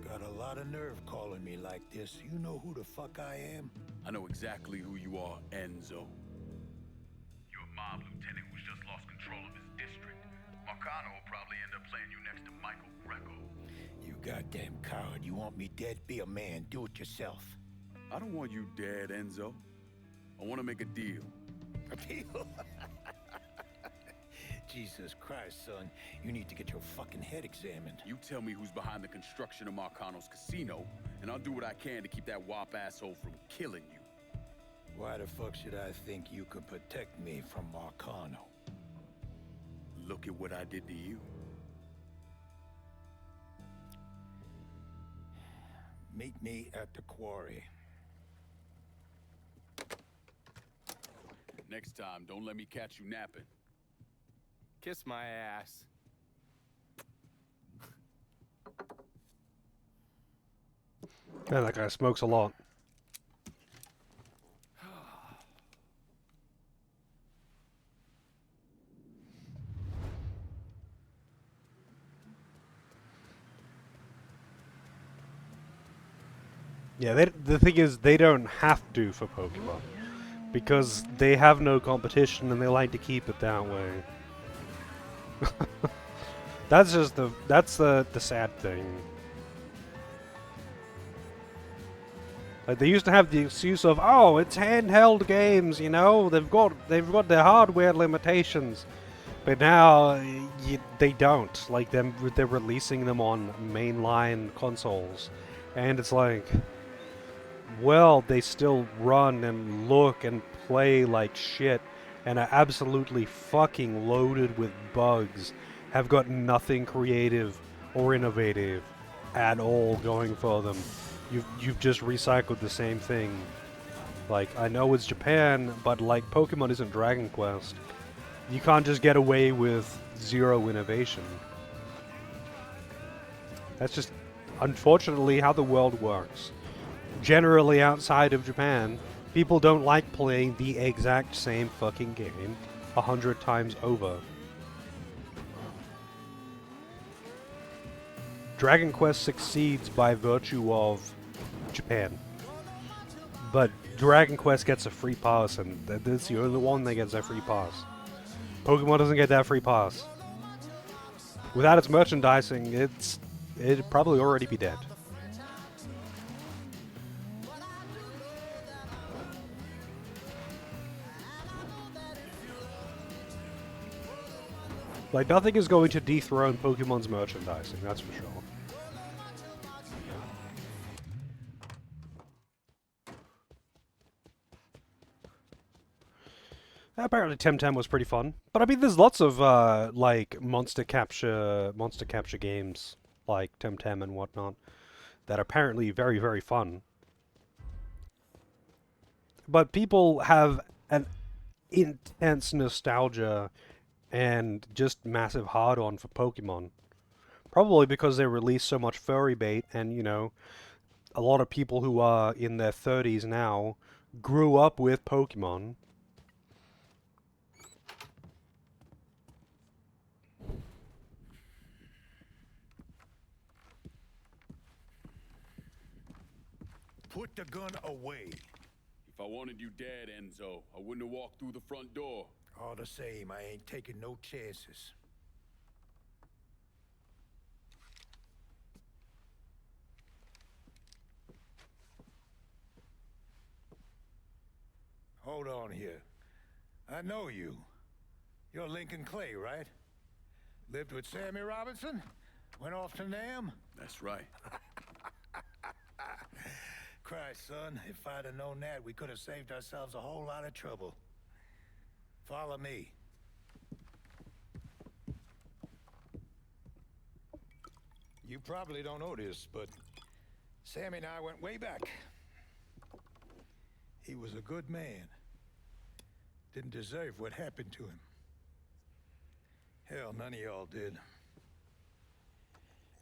Got a lot of nerve calling me like this. You know who the fuck I am? I know exactly who you are, Enzo. You're a mob lieutenant who's just lost control of his district. Marcano will probably end up playing you next to Michael Greco. You goddamn coward. You want me dead? Be a man. Do it yourself. I don't want you dead, Enzo. I want to make a deal. A deal? Jesus Christ, son. You need to get your fucking head examined. You tell me who's behind the construction of Marcano's casino, and I'll do what I can to keep that wop asshole from killing you. Why the fuck should I think you could protect me from Marcano? Look at what I did to you. Meet me at the quarry. Next time, don't let me catch you napping. Kiss my ass. Man, that guy smokes a lot. Yeah, the thing is, they don't have to for Pokemon. Because they have no competition and they like to keep it that way. That's the sad thing. Like, they used to have the excuse of, oh, it's handheld games, you know, they've got their hardware limitations. But now they don't. Like, they're releasing them on mainline consoles. And it's like, well, they still run and look and play like shit and are absolutely fucking loaded with bugs, have got nothing creative or innovative at all going for them. You've just recycled the same thing. Like, I know it's Japan, but like, Pokemon isn't Dragon Quest. You can't just get away with zero innovation. That's just, unfortunately, how the world works. Generally, outside of Japan, people don't like playing the exact same fucking game 100 times over. Dragon Quest succeeds by virtue of Japan. But Dragon Quest gets a free pass, and that's the only one that gets a free pass. Pokemon doesn't get that free pass. Without its merchandising, it'd probably already be dead. Like, nothing is going to dethrone Pokemon's merchandising, that's for sure. Apparently Temtem was pretty fun. But I mean, there's lots of, like, monster capture games, like Temtem and whatnot, that are apparently very, very fun. But people have an intense nostalgia and just massive hard-on for Pokemon. Probably because they release so much furry bait, and, you know, a lot of people who are in their 30s now grew up with Pokemon. Put the gun away. If I wanted you dead, Enzo, I wouldn't have walked through the front door. All the same, I ain't taking no chances. Hold on here. I know you. You're Lincoln Clay, right? Lived with Sammy Robinson? Went off to Nam? That's right. Christ, son, if I'd have known that, we could have saved ourselves a whole lot of trouble. Follow me. You probably don't know this, but Sammy and I went way back. He was a good man. Didn't deserve what happened to him. Hell, none of y'all did.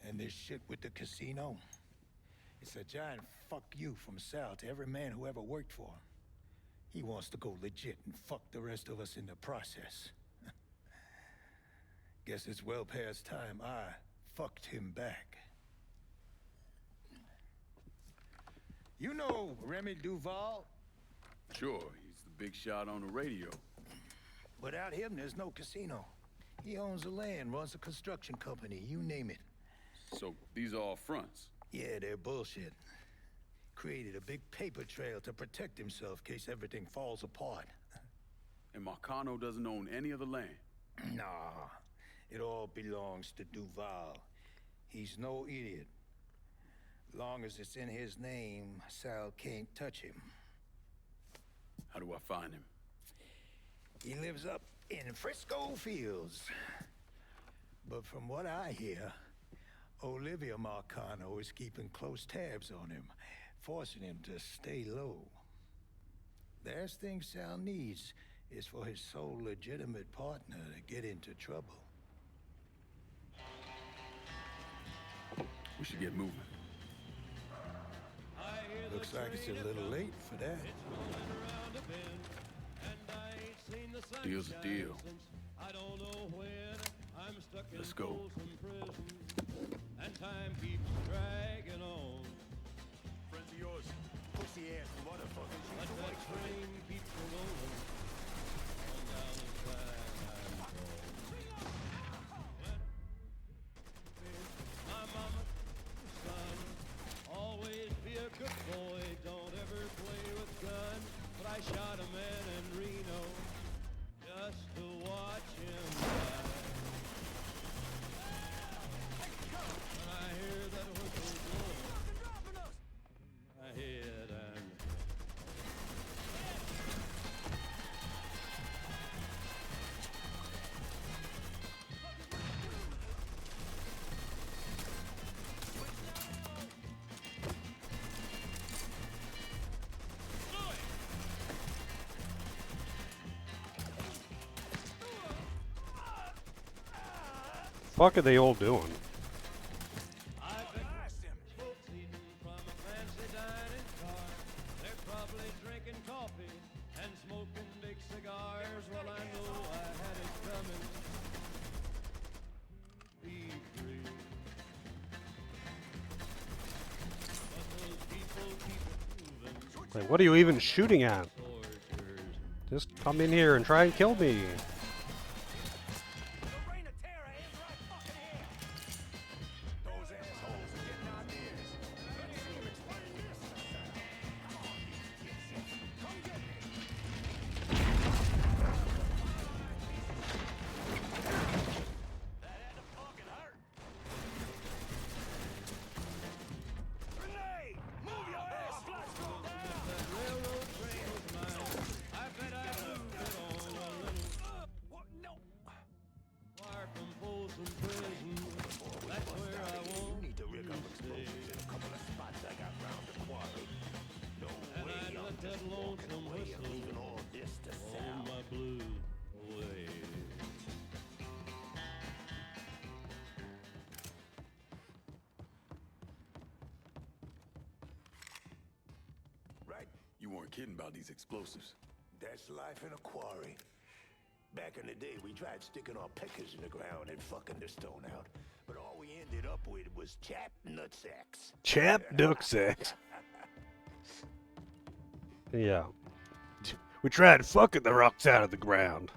And this shit with the casino, it's a giant fuck you from Sal to every man who ever worked for him. He wants to go legit and fuck the rest of us in the process. Guess it's well past time I fucked him back. You know Remy Duval? Sure, he's the big shot on the radio. Without him, there's no casino. He owns the land, runs a construction company, you name it. So, these are all fronts? Yeah, they're bullshit. Created a big paper trail to protect himself in case everything falls apart. And Marcano doesn't own any of the land? Nah, it all belongs to Duval. He's no idiot. Long as it's in his name, Sal can't touch him. How do I find him? He lives up in Frisco Fields. But from what I hear, Olivia Marcano is keeping close tabs on him, forcing him to stay low. There's things Sal needs is for his sole legitimate partner to get into trouble. We should get moving. Looks like it's a little late for that. Deal's a deal. Let's go. And time keeps dragging on. Friends of yours, pussy ass motherfuckers. But that train keeps rolling on down the track I'm going. My mama, son, always be a good boy. Don't ever play with guns. But I shot a man in Reno just to watch him die. When I hear that whistle blowing, my head and Fuck are they all doing? I've been folks eating from a fancy dining car. They're probably drinking coffee and smoking big cigars. Well, I know I had it coming. Be free. But those people keep moving. Like, what are you even shooting at? Just come in here and try and kill me. You weren't kidding about these explosives. That's life in a quarry. Back in the day, we tried sticking our pickers in the ground and fucking the stone out. But all we ended up with was chapped nutsacks. Chap Ducksacks. Yeah. We tried fucking the rocks out of the ground.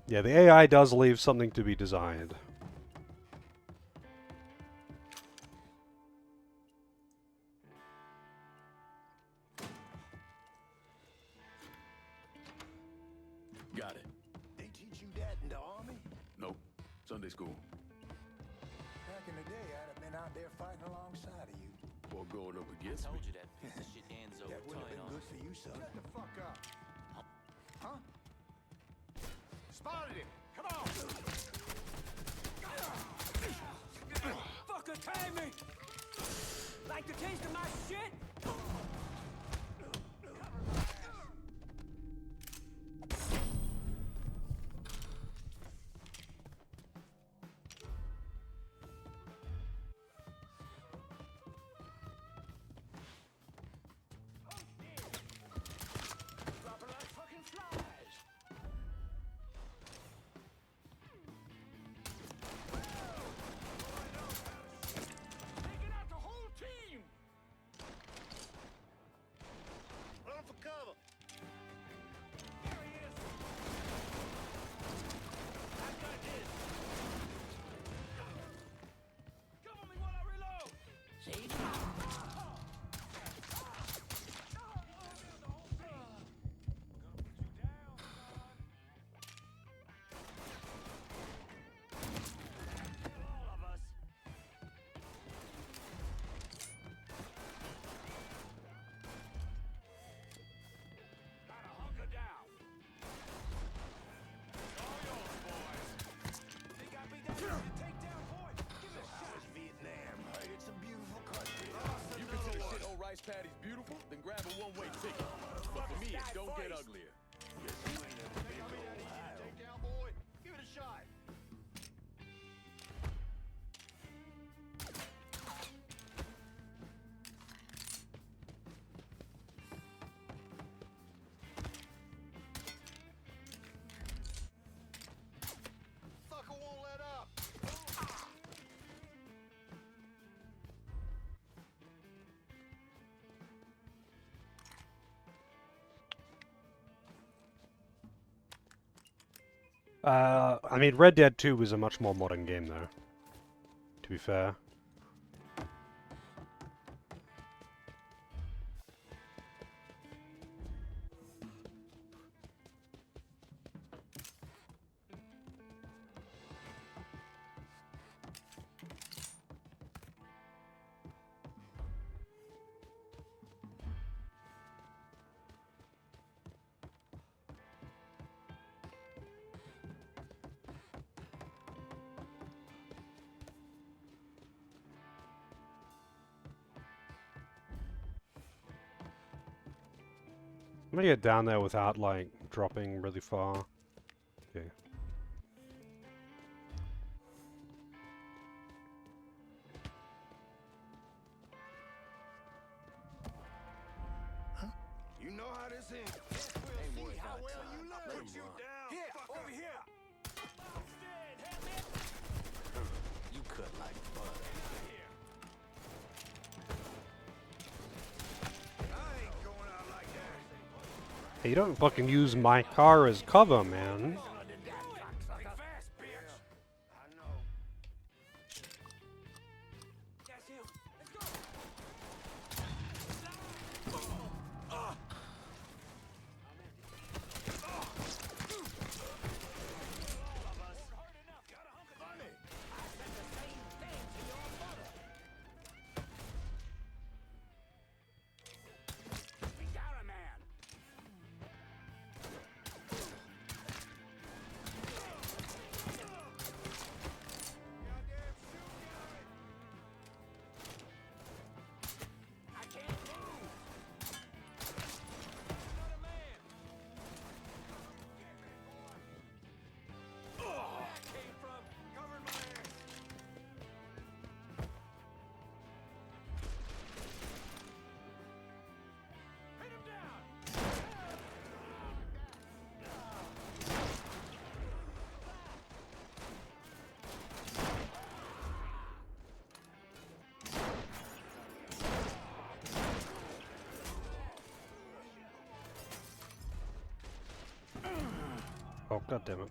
Yeah, the AI does leave something to be desired. Got it. They teach you that in the army? Nope. Sunday school. Back in the day, I'd have been out there fighting alongside of you. Or going up against Told me. you that piece of shit Enzo That would would have turn been on. good for you, son. Shut the fuck up. Huh? Spotted him. Come on. Fucker, tag me! Like the taste of my shit? Dropping like fucking flies. Taking out the whole team. one-way ticket. But for me, it don't get uglier. Take down, boy. Give it a shot. Fucker won't let up. I mean, Red Dead 2 was a much more modern game, though. To be fair. I'm gonna get down there without, like, dropping really far. Okay. You know how this ends. Yes, we'll see how well you learn. Put you down. Here, over here. You cut like butter. I ain't going out like that. Hey, you don't fucking use my car as cover, man. Oh, god damn it.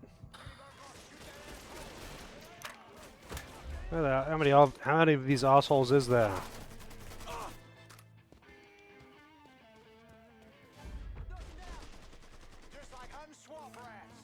How many of these assholes is there? Just like hunting swamp rats.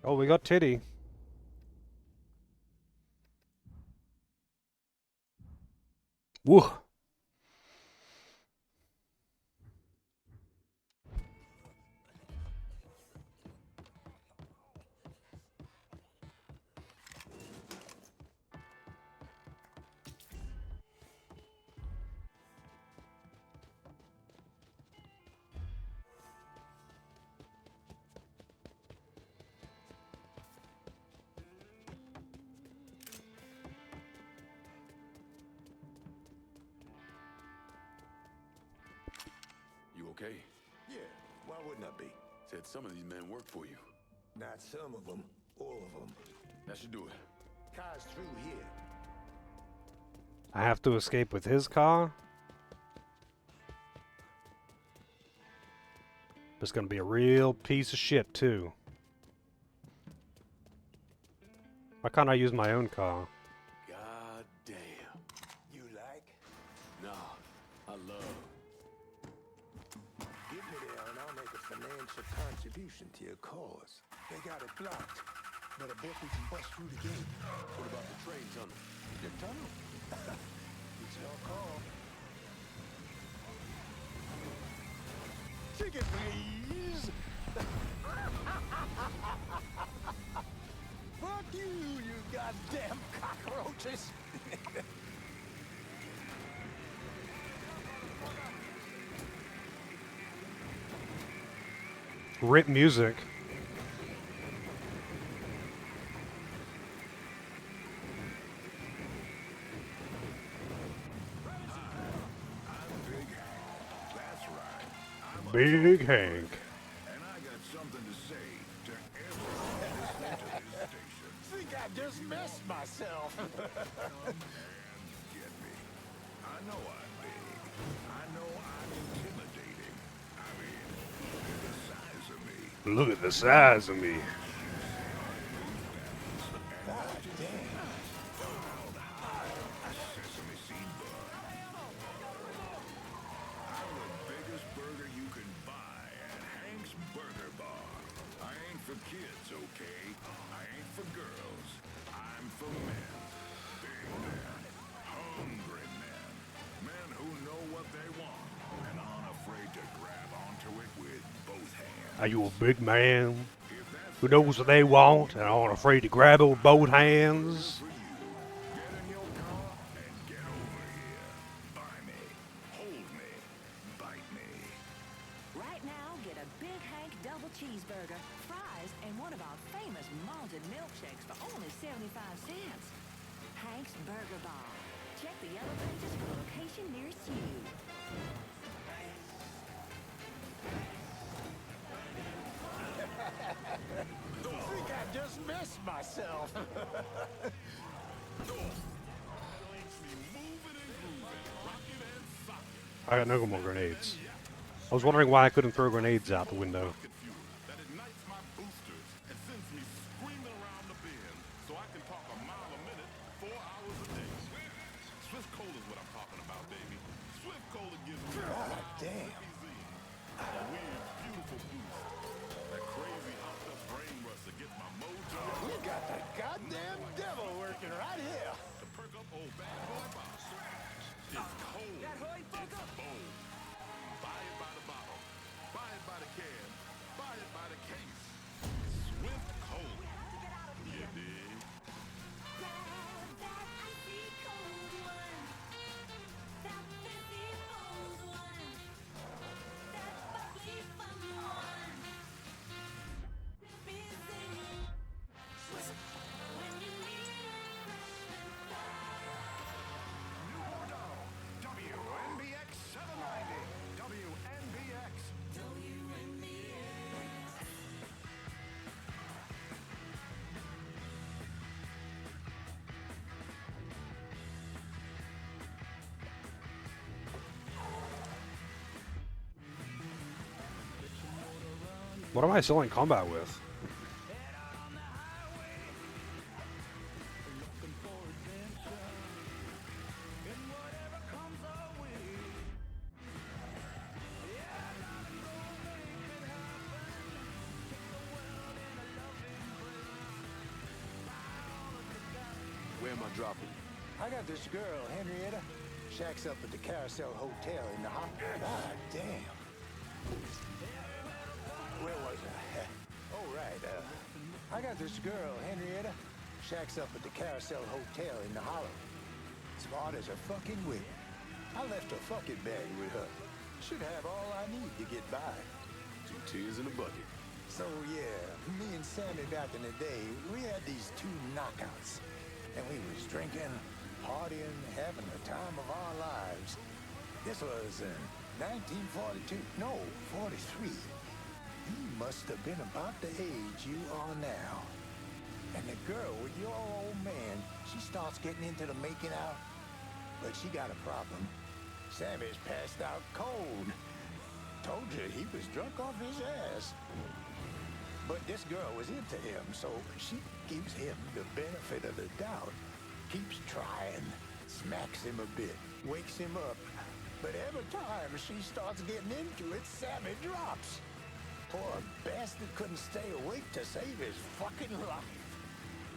Oh, we got Titty. Woo! okay? Yeah, why wouldn't I be? Said some of these men work for you. Not some of them, all of them. That should do it. Car's through here. I have to escape with his car? It's gonna be a real piece of shit, too. Why can't I use my own car? God damn. You like? Nah, I love. Get me there and I'll make a financial contribution to your cause. They got it blocked, but I bet we can bust through the gate. What about the train tunnel? The tunnel? It's your call. Ticket, please! Fuck you, you goddamn cockroaches! Rip music. Big Hank. And I got something to say to everyone listening to this station. Think I just messed myself. And get me. I know I'm big. I know I'm intimidating. I mean, look at the size of me. Look at the size of me. God damn. Sesame seed bun. I'm the biggest burger you can buy at Hank's Burger Bar. I ain't for kids, okay? I ain't for girls. I'm for men. Big men. Hungry men. Men who know what they want and aren't afraid to grab onto it with both hands. Are you a big man who knows what they want and aren't afraid to grab it with both hands? Get in your car and get over here. Buy me. Hold me. Bite me. Right now, get a Big Hank double cheeseburger, fries, and one of our famous malted milkshakes for only 75 cents. Hank's Burger Bar. Check the yellow pages for a location nearest you. Think I just messed myself. I got no more grenades. I was wondering why I couldn't throw grenades out the window. That ignites my boosters and sends me screaming around the bend so I can talk a mile a minute, 4 hours a day. Swift Cola is what I'm talking about, baby. Swift Cola gives me God damn. a weird, beautiful boost. That crazy hopped up brain rush that gets my mojo. We got the goddamn devil working right here. To perk up old bad boy Bob. It's cold. It's bold. Buy it by the bottle. Buy it by the can. Buy it by the case. Swift Cola. You dig? WNBX 790. WNBX. What am I still in combat with? Where am I dropping? I got this girl, Henrietta. Shacks up at the Carousel Hotel in the hot. God damn. Where was I? Oh, right. I got this girl, Henrietta. Shacks up at the Carousel Hotel in the Hollow. Smart as a fucking whip. I left a fucking bag with her. Should have all I need to get by. 2 tears in a bucket. So yeah, me and Sammy back in the day, we had these 2 knockouts. And we was drinking, partying, having the time of our lives. This was 1942. No, 43. You must have been about the age you are now. And the girl with your old man, she starts getting into the making out. But she got a problem. Sammy's passed out cold. Told you he was drunk off his ass. But this girl was into him, so she gives him the benefit of the doubt. Keeps trying, smacks him a bit, wakes him up. But every time she starts getting into it, Sammy drops. Poor bastard couldn't stay awake to save his fucking life.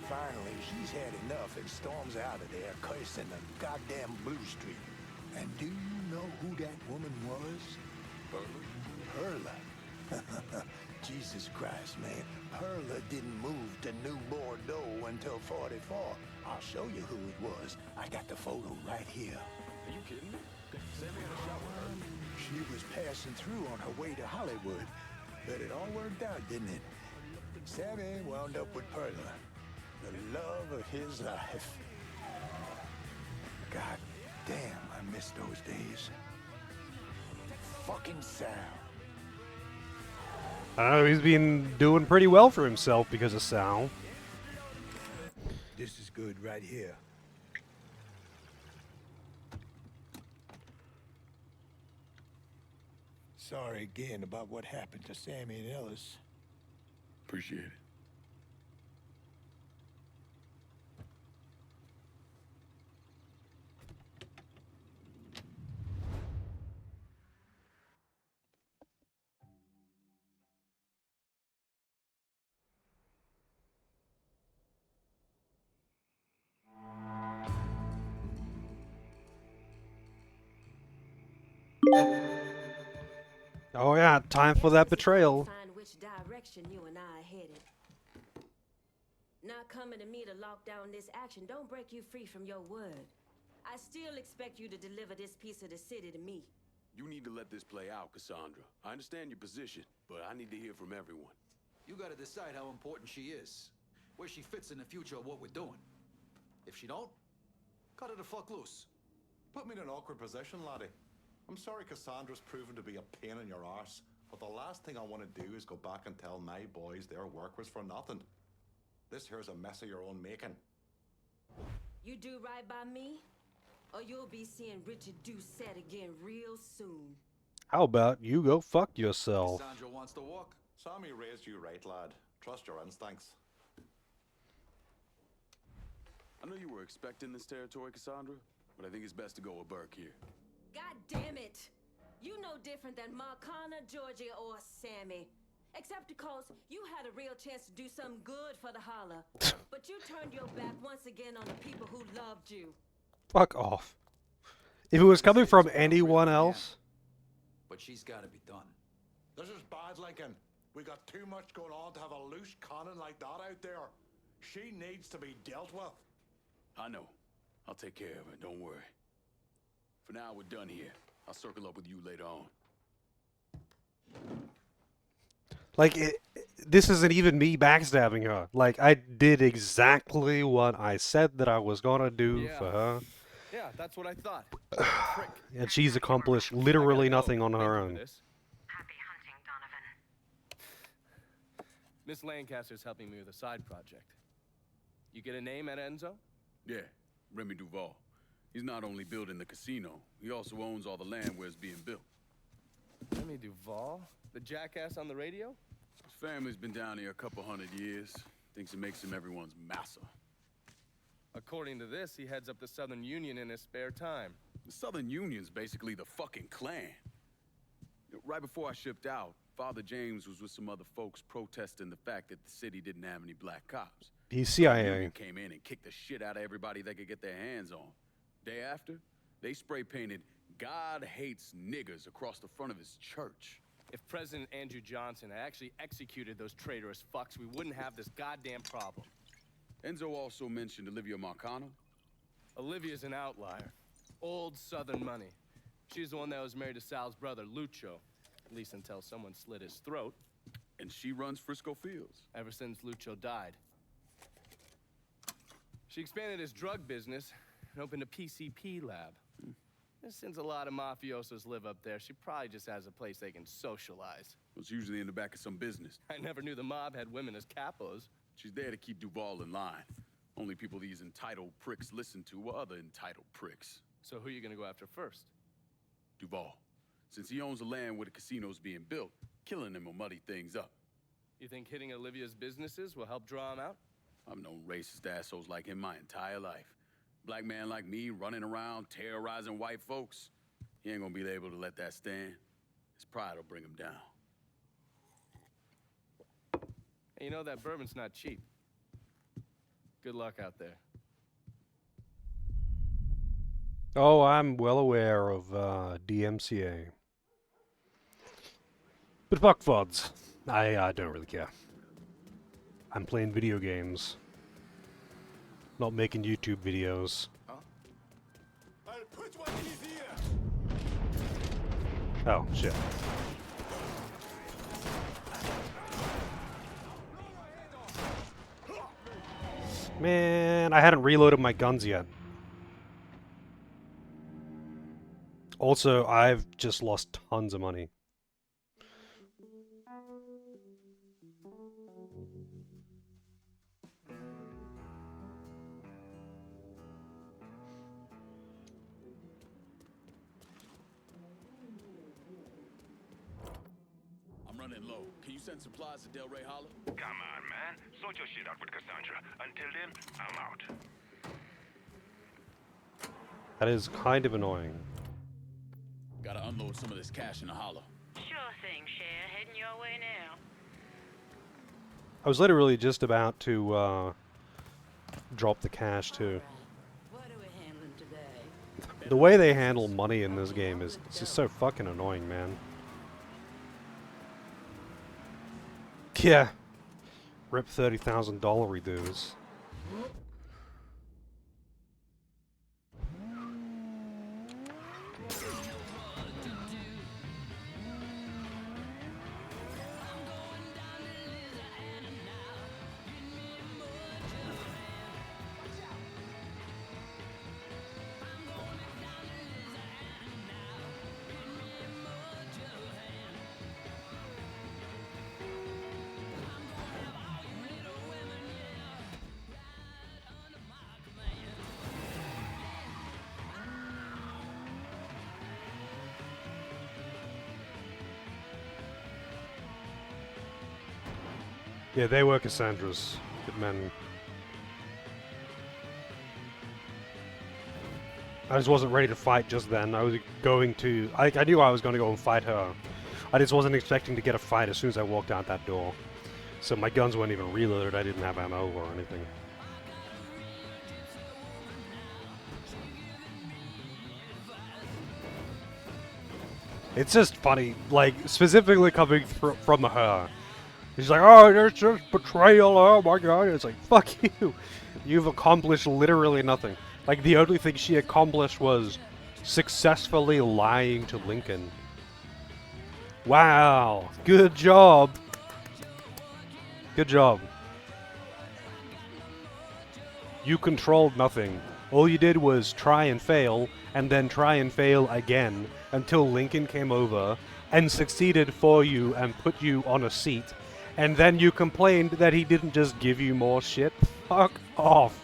Finally, she's had enough and storms out of there, cursing the goddamn Blue Street. And do you know who that woman was? Perla. Jesus Christ, man. Perla didn't move to New Bordeaux until 44. I'll show you who it was. I got the photo right here. Are you kidding me? Sammy had a shot with her. She was passing through on her way to Hollywood. But it all worked out, didn't it? Sammy wound up with Perla. The love of his life. God damn, I miss those days. Fucking Sal. I don't know, he's been doing pretty well for himself because of Sal. This is good right here. Sorry again about what happened to Sammy and Ellis. Appreciate it. Oh yeah, time for that betrayal. Find which direction you and I are headed. Not coming to me to lock down this action don't break you free from your word. I still expect you to deliver this piece of the city to me. You need to let this play out, Cassandra. I understand your position, but I need to hear from everyone. You gotta decide how important she is, where she fits in the future of what we're doing. If she don't, cut her the fuck loose. Put me in an awkward position, laddie. I'm sorry Cassandra's proven to be a pain in your arse, but the last thing I want to do is go back and tell my boys their work was for nothing. This here's a mess of your own making. You do right by me, or you'll be seeing Richard Doucette again real soon. How about you go fuck yourself? Cassandra wants to walk. Sammy raised you right, lad. Trust your instincts. I know you were expecting this territory, Cassandra, but I think it's best to go with Burke here. God damn it! You no different than Marcana, Georgia, or Sammy. Except because you had a real chance to do something good for the holler. But you turned your back once again on the people who loved you. Fuck off. If it was coming from anyone else... But she's gotta be done. This is bad, Lincoln. We got too much going on to have a loose cannon like that out there. She needs to be dealt with. I know. I'll take care of it, don't worry. For now, we're done here. I'll circle up with you later on. Like, this isn't even me backstabbing her. Like, I did exactly what I said that I was gonna do for her. Yeah, that's what I thought. And she's accomplished literally nothing on her own. Happy hunting, Donovan. Miss Lancaster's helping me with a side project. You get a name at Enzo? Yeah, Remy Duval. He's not only building the casino, he also owns all the land where it's being built. Remy Duval? The jackass on the radio? His family's been down here a couple 100 years. Thinks it makes him everyone's massa. According to this, he heads up the Southern Union in his spare time. The Southern Union's basically the fucking Klan. Right before I shipped out, Father James was with some other folks protesting the fact that the city didn't have any black cops. He's The CIA. Union came in and kicked the shit out of everybody they could get their hands on. Day after, they spray painted "God hates niggers" across the front of his church. If President Andrew Johnson had actually executed those traitorous fucks, we wouldn't have this goddamn problem. Enzo also mentioned Olivia Marcano. Olivia's an outlier. Old Southern money. She's the one that was married to Sal's brother, Lucho. At least until someone slit his throat. And she runs Frisco Fields. Ever since Lucho died. She expanded his drug business and opened a PCP lab. Since a lot of mafiosos live up there, she probably just has a place they can socialize. It's usually in the back of some business. I never knew the mob had women as capos. She's there to keep Duval in line. Only people these entitled pricks listen to are other entitled pricks. So who are you gonna go after first? Duval. Since he owns the land where the casino's being built, killing him will muddy things up. You think hitting Olivia's businesses will help draw him out? I've known racist assholes like him my entire life. Black man like me running around terrorizing white folks. He ain't gonna be able to let that stand. His pride will bring him down. Hey, you know that bourbon's not cheap. Good luck out there. Oh, I'm well aware of DMCA. But fuck FODs. I don't really care. I'm playing video games. Not making YouTube videos. I'll put one in his ear. Oh, shit. Man, I hadn't reloaded my guns yet. Also, I've just lost tons of money. I'm running low. Can you send supplies to Del Rey Holler? Come on, man. Sort your shit out with Cassandra. Until then, I'm out. That is kind of annoying. Gotta unload some of this cash in the holler. Sure thing, Cher. Heading your way now. I was literally just about to drop the cash too. What are we handling today? The way they handle money in this game is just so fucking annoying, man. Yeah. Rip $30,000 redos. Yeah, they were Cassandra's. Good men. I just wasn't ready to fight just then. I was going to... I knew I was going to go and fight her. I just wasn't expecting to get a fight as soon as I walked out that door. So my guns weren't even reloaded. I didn't have ammo or anything. It's just funny, like, specifically coming from her. He's like, oh, there's just betrayal, oh my god. It's like, fuck you. You've accomplished literally nothing. Like, the only thing she accomplished was successfully lying to Lincoln. Wow. Good job. Good job. You controlled nothing. All you did was try and fail, and then try and fail again, until Lincoln came over and succeeded for you and put you on a seat. And then you complained that he didn't just give you more shit? Fuck off.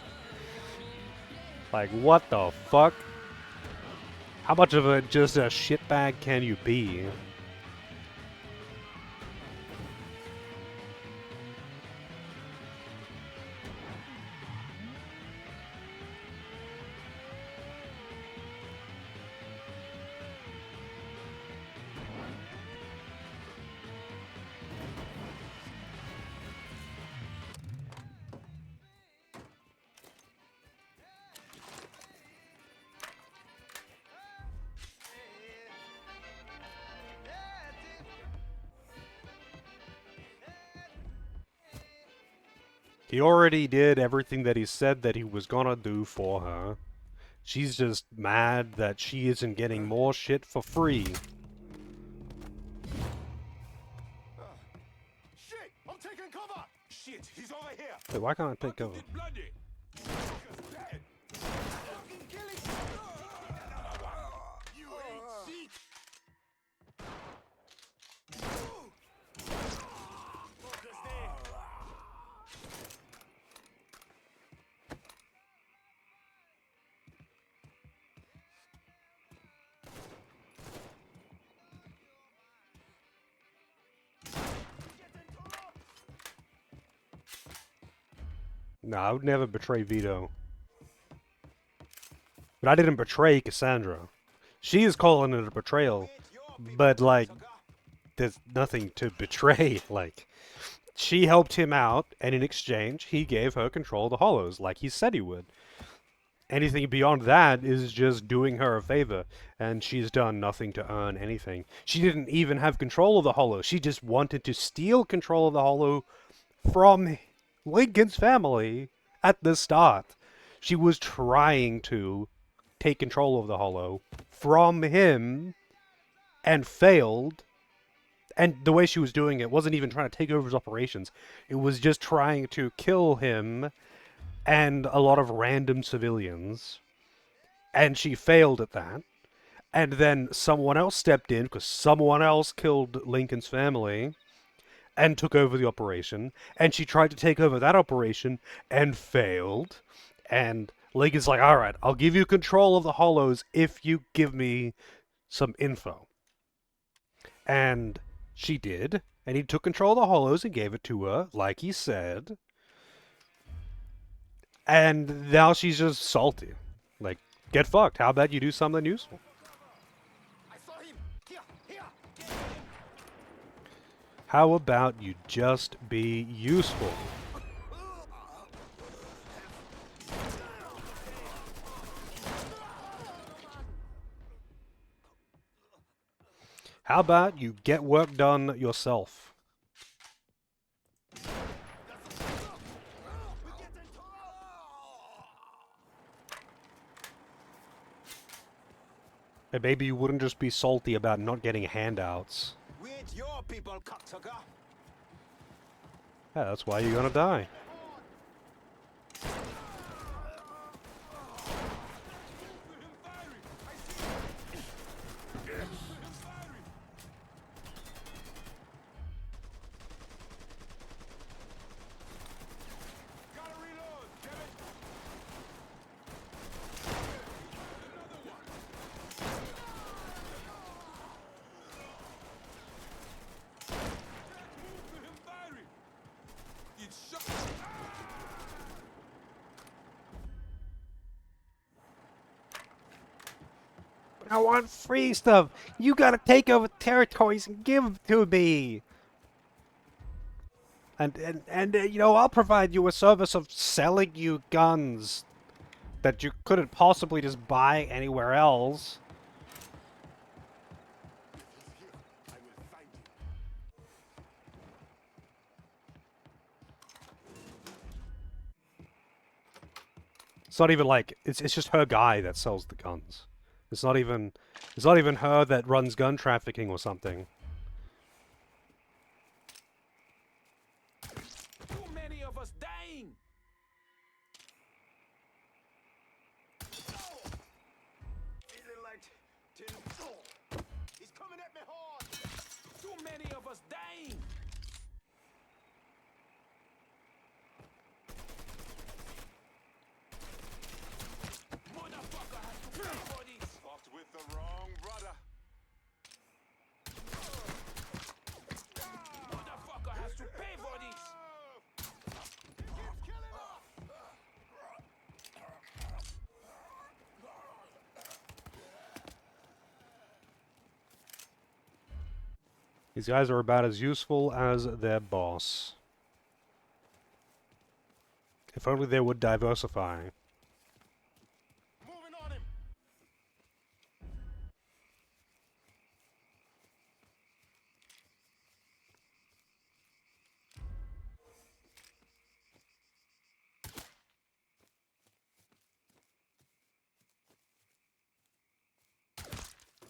Like, what the fuck? How much of a just a shitbag can you be? He already did everything that he said that he was gonna do for her. She's just mad that she isn't getting more shit for free. Shit! I'm taking cover! Shit, he's over here! Wait, why can't I take cover? No, I would never betray Vito. But I didn't betray Cassandra. She is calling it a betrayal. But, like, there's nothing to betray. Like, she helped him out, and in exchange, he gave her control of the Hollows, like he said he would. Anything beyond that is just doing her a favor, and she's done nothing to earn anything. She didn't even have control of the Hollow. She just wanted to steal control of the Hollow from Lincoln's family at the start. She was trying to take control of the Hollow from him and failed. And the way she was doing it wasn't even trying to take over his operations. It was just trying to kill him and a lot of random civilians. And she failed at that. And then someone else stepped in because someone else killed Lincoln's family and took over the operation. And she tried to take over that operation and failed. And Lincoln's like, all right, I'll give you control of the Hollows if you give me some info. And she did, and he took control of the Hollows and gave it to her, like he said. And now she's just salty. Like, get fucked. How about you do something useful? How about you just be useful? How about you get work done yourself? And maybe you wouldn't just be salty about not getting handouts. We ain't your people, cocksucker. Yeah, that's why you're gonna die. I want free stuff. You gotta take over territories and give them to me. And you know, I'll provide you a service of selling you guns that you couldn't possibly just buy anywhere else. It's not even like it's just her guy that sells the guns. It's not even her that runs gun trafficking or something. Too many of us dying. Feeling like he's coming at me hard. Too many of us dying. Motherfucker has to pay for this. Fucked with the wrong brother. Motherfucker has to pay for this. These guys are about as useful as their boss. If only they would diversify. Moving on him.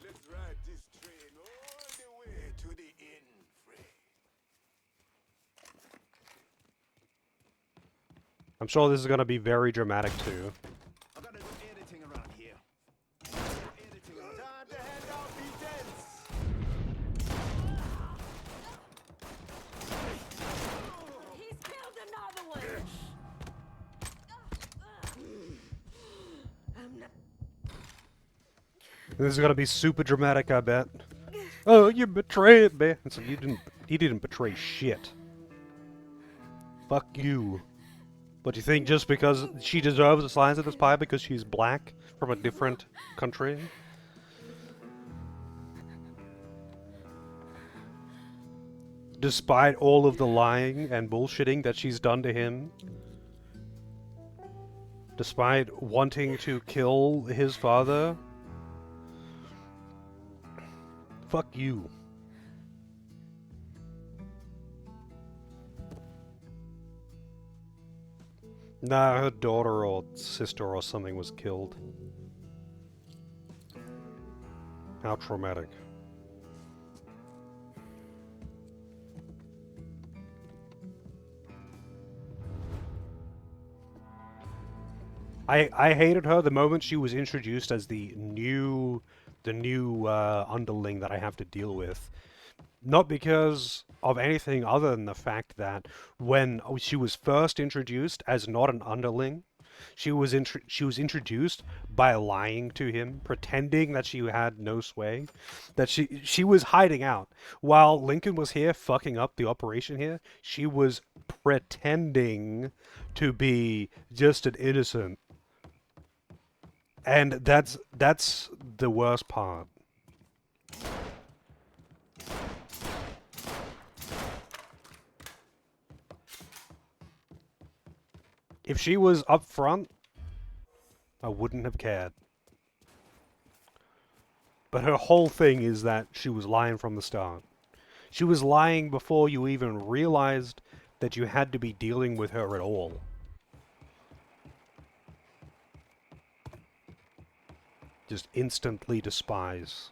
Let's ride this train all the way to the inn, Frey. I'm sure this is gonna be very dramatic too. I gotta do editing around here. Editing around. Time to hand out details. He's killed another one. I'm not. This is gonna be super dramatic, I bet. Oh, you betrayed me. It's like, you didn't betray shit. Fuck you. But you think just because she deserves a slice of this pie because she's black from a different country? Despite all of the lying and bullshitting that she's done to him? Despite wanting to kill his father? Fuck you. Nah, her daughter or sister or something was killed. How traumatic. I hated her the moment she was introduced as the new underling that I have to deal with. Not because of anything other than the fact that when she was first introduced as not an underling, she was introduced by lying to him, pretending that she had no sway, that she was hiding out. While Lincoln was here fucking up the operation here, she was pretending to be just an innocent. And that's the worst part. If she was up front, I wouldn't have cared. But her whole thing is that she was lying from the start. She was lying before you even realized that you had to be dealing with her at all. Just instantly despise.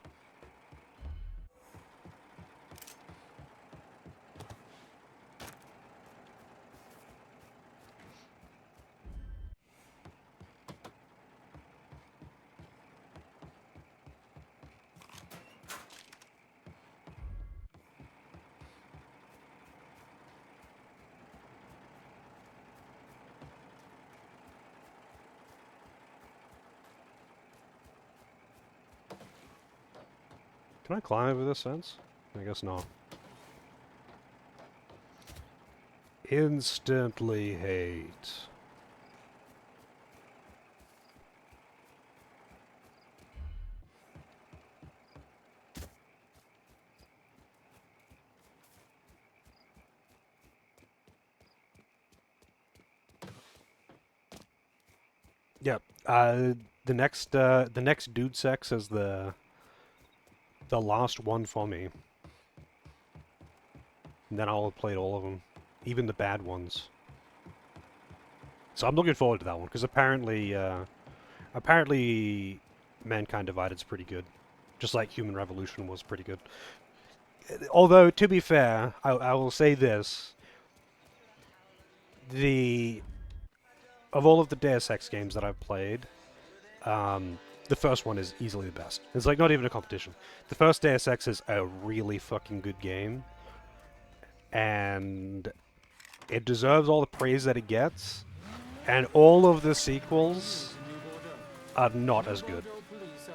Can I climb over this fence? I guess not. Instantly hate. Yep. The next dude sex is the last one for me. And then I'll have played all of them, even the bad ones. So I'm looking forward to that one because apparently Mankind Divided's pretty good, just like Human Revolution was pretty good. Although to be fair, I will say this: of all of the Deus Ex games that I've played, the first one is easily the best. It's like not even a competition. The first Deus Ex is a really fucking good game, and it deserves all the praise that it gets. And all of the sequels are not as good.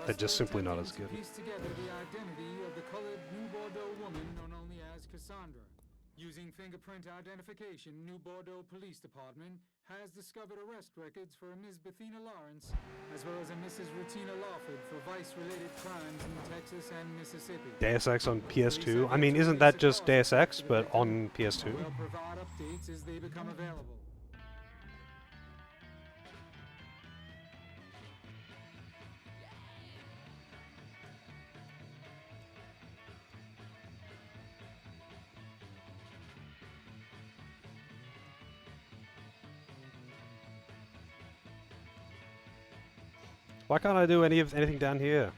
They're just simply not as good. Piece together the identity of the colored New Bordeaux woman known only as Cassandra. Using fingerprint identification, New Bordeaux Police Department has discovered arrest records for a Ms. Bethina Lawrence, as well as a Mrs. Rutina Lawford for vice-related crimes in Texas and Mississippi. Deus Ex on PS2? I mean, isn't that just Deus Ex, but on PS2? We'll provide updates as they become available. Why can't I do anything down here?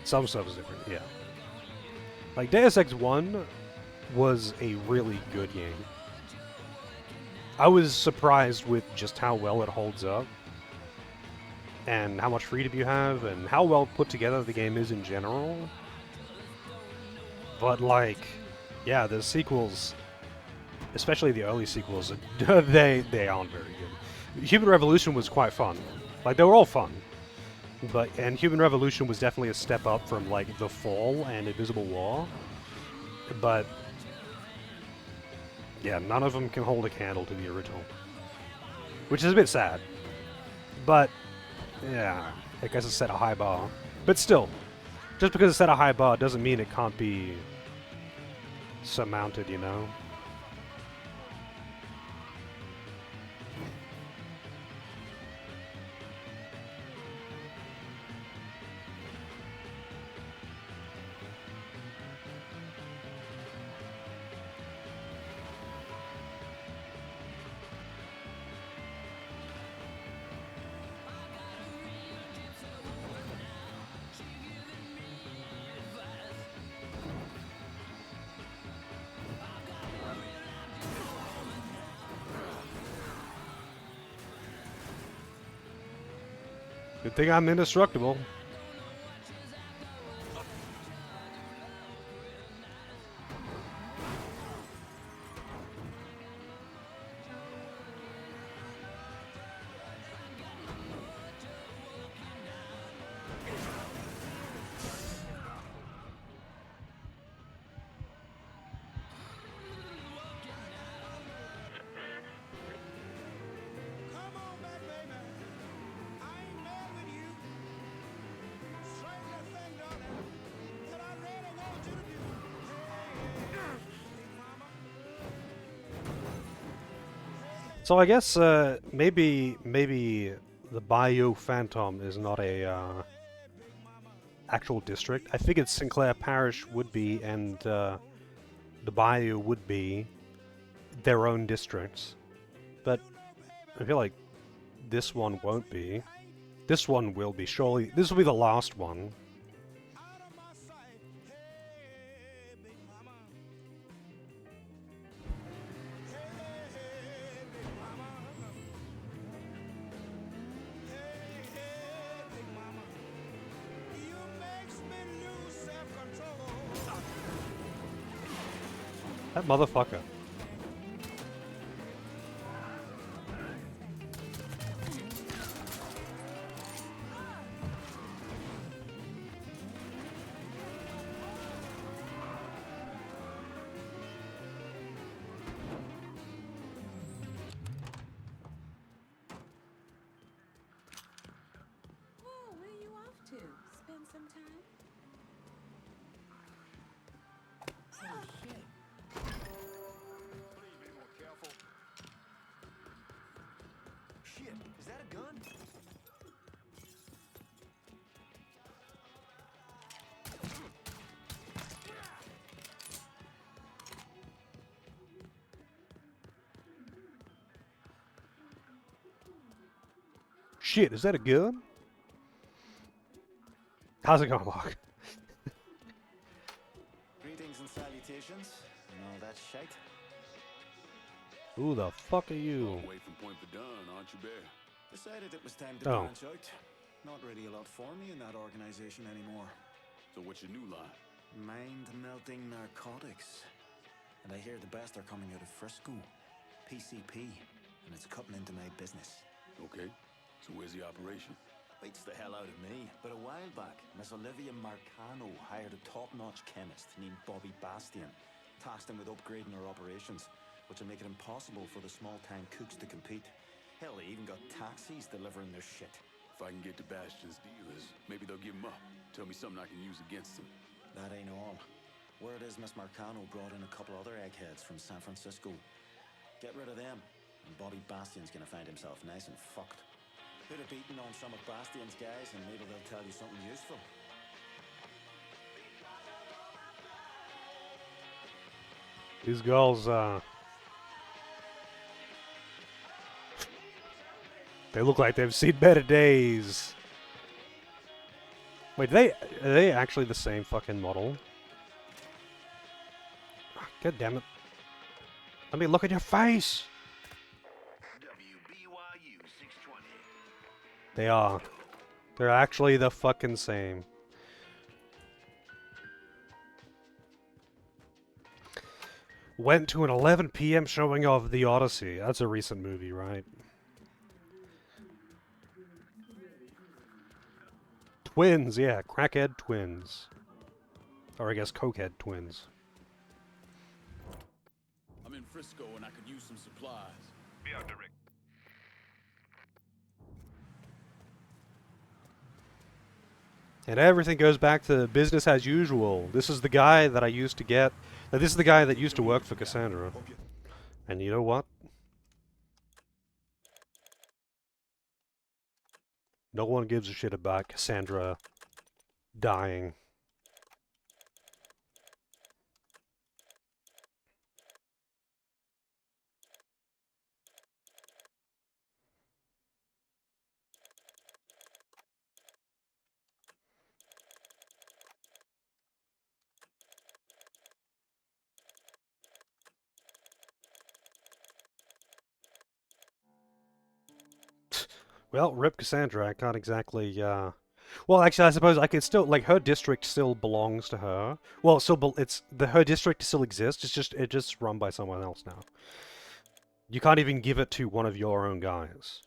Some stuff is different, yeah. Like, Deus Ex 1 was a really good game. I was surprised with just how well it holds up, and how much freedom you have, and how well put together the game is in general. But, like, yeah, the sequels, especially the early sequels, they aren't very good. Human Revolution was quite fun. Like, they were all fun. And Human Revolution was definitely a step up from like The Fall and Invisible War. But yeah, none of them can hold a candle to the original, which is a bit sad. But yeah, I guess it set a high bar. But still, just because it set a high bar doesn't mean it can't be surmounted, you know? Good thing I'm indestructible. So I guess maybe the Bayou Phantom is not a actual district. I figured Sinclair Parish would be, and the Bayou would be their own districts. But I feel like this one won't be. This one will be. Surely this will be the last one. That motherfucker. Whoa, where are you off to? Spend some time? Oh, shit. Please be more careful. Shit, is that a gun? Shit, is that a gun? How's it going, Locke? Greetings and salutations, and all that shite. Who the fuck are you? Away from Point Verdun, aren't you, Bear? Decided it was time to Oh. branch out. Not really a lot for me in that organization anymore. So what's your new line? Mind-melting narcotics. And I hear the best are coming out of Frisco. PCP. And it's cutting into my business. Okay, so where's the operation? Beats the hell out of me. But a while back, Miss Olivia Marcano hired a top-notch chemist named Bobby Bastian. Tasked him with upgrading her operations, which will make it impossible for the small-town cooks to compete. Hell, they even got taxis delivering their shit. If I can get to Bastion's dealers, maybe they'll give him up. Tell me something I can use against them. That ain't all. Word is Miss Marcano brought in a couple other eggheads from San Francisco. Get rid of them, and Bobby Bastian's gonna find himself nice and fucked. Put a beating on some of Bastian's guys, and maybe they'll tell you something useful. These girls, they look like they've seen better days. Wait, are they actually the same fucking model? God damn it. Let me look at your face! WBYU 620. They are. They're actually the fucking same. Went to an 11 p.m. showing of The Odyssey. That's a recent movie, right? Twins, yeah, crackhead twins. Or I guess cokehead twins. I'm in Frisco and I could use some supplies. Be out direct. And everything goes back to business as usual. This is the guy that I used to get. This is the guy that used to work for Cassandra. And you know what? No one gives a shit about Cassandra dying. Well, rip Cassandra. I can't exactly, Well, actually, I suppose I could still, like, her district still belongs to her. Well, her district still exists. It's just run by someone else now. You can't even give it to one of your own guys.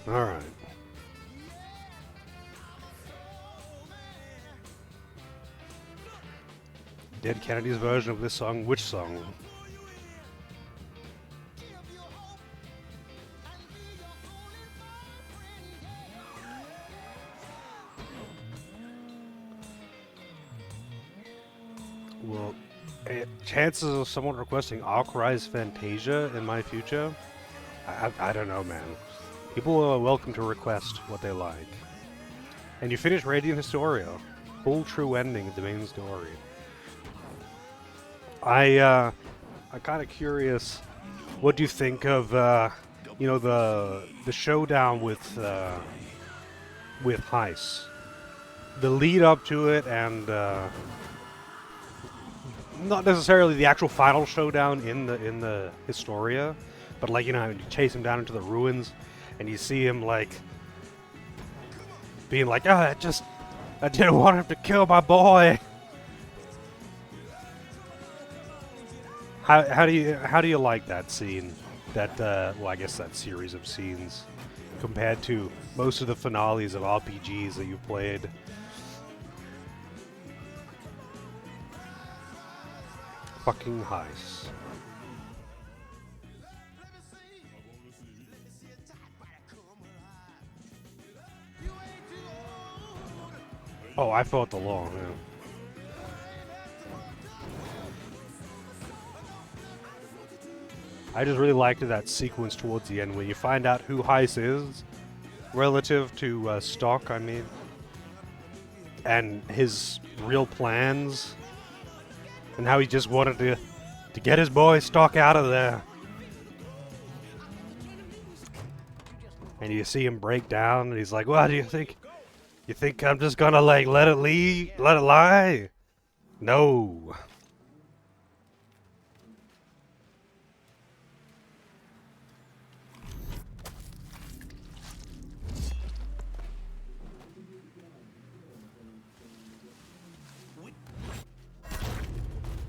Alright. Dead Kennedy's version of this song. Which song? Well, chances of someone requesting Ark-Rise Fantasia in my future? I don't know, man. People are welcome to request what they like. And you finish Radiant Historia. Full true ending of the main story. I'm kind of curious. What do you think of, you know, the showdown with Heist? The lead up to it, and not necessarily the actual final showdown in the Historia, but like, you know, you chase him down into the ruins, and you see him like being like, I didn't want him to kill my boy. How do you like that scene? That well, I guess that series of scenes compared to most of the finales of RPGs that you've played. Fucking Heist. Oh, I fought the law, yeah. I just really liked that sequence towards the end when you find out who Heist is relative to Stock, I mean, and his real plans, and how he just wanted to get his boy Stock out of there. And you see him break down, and he's like, "What do you think? You think I'm just gonna like let it lie? No."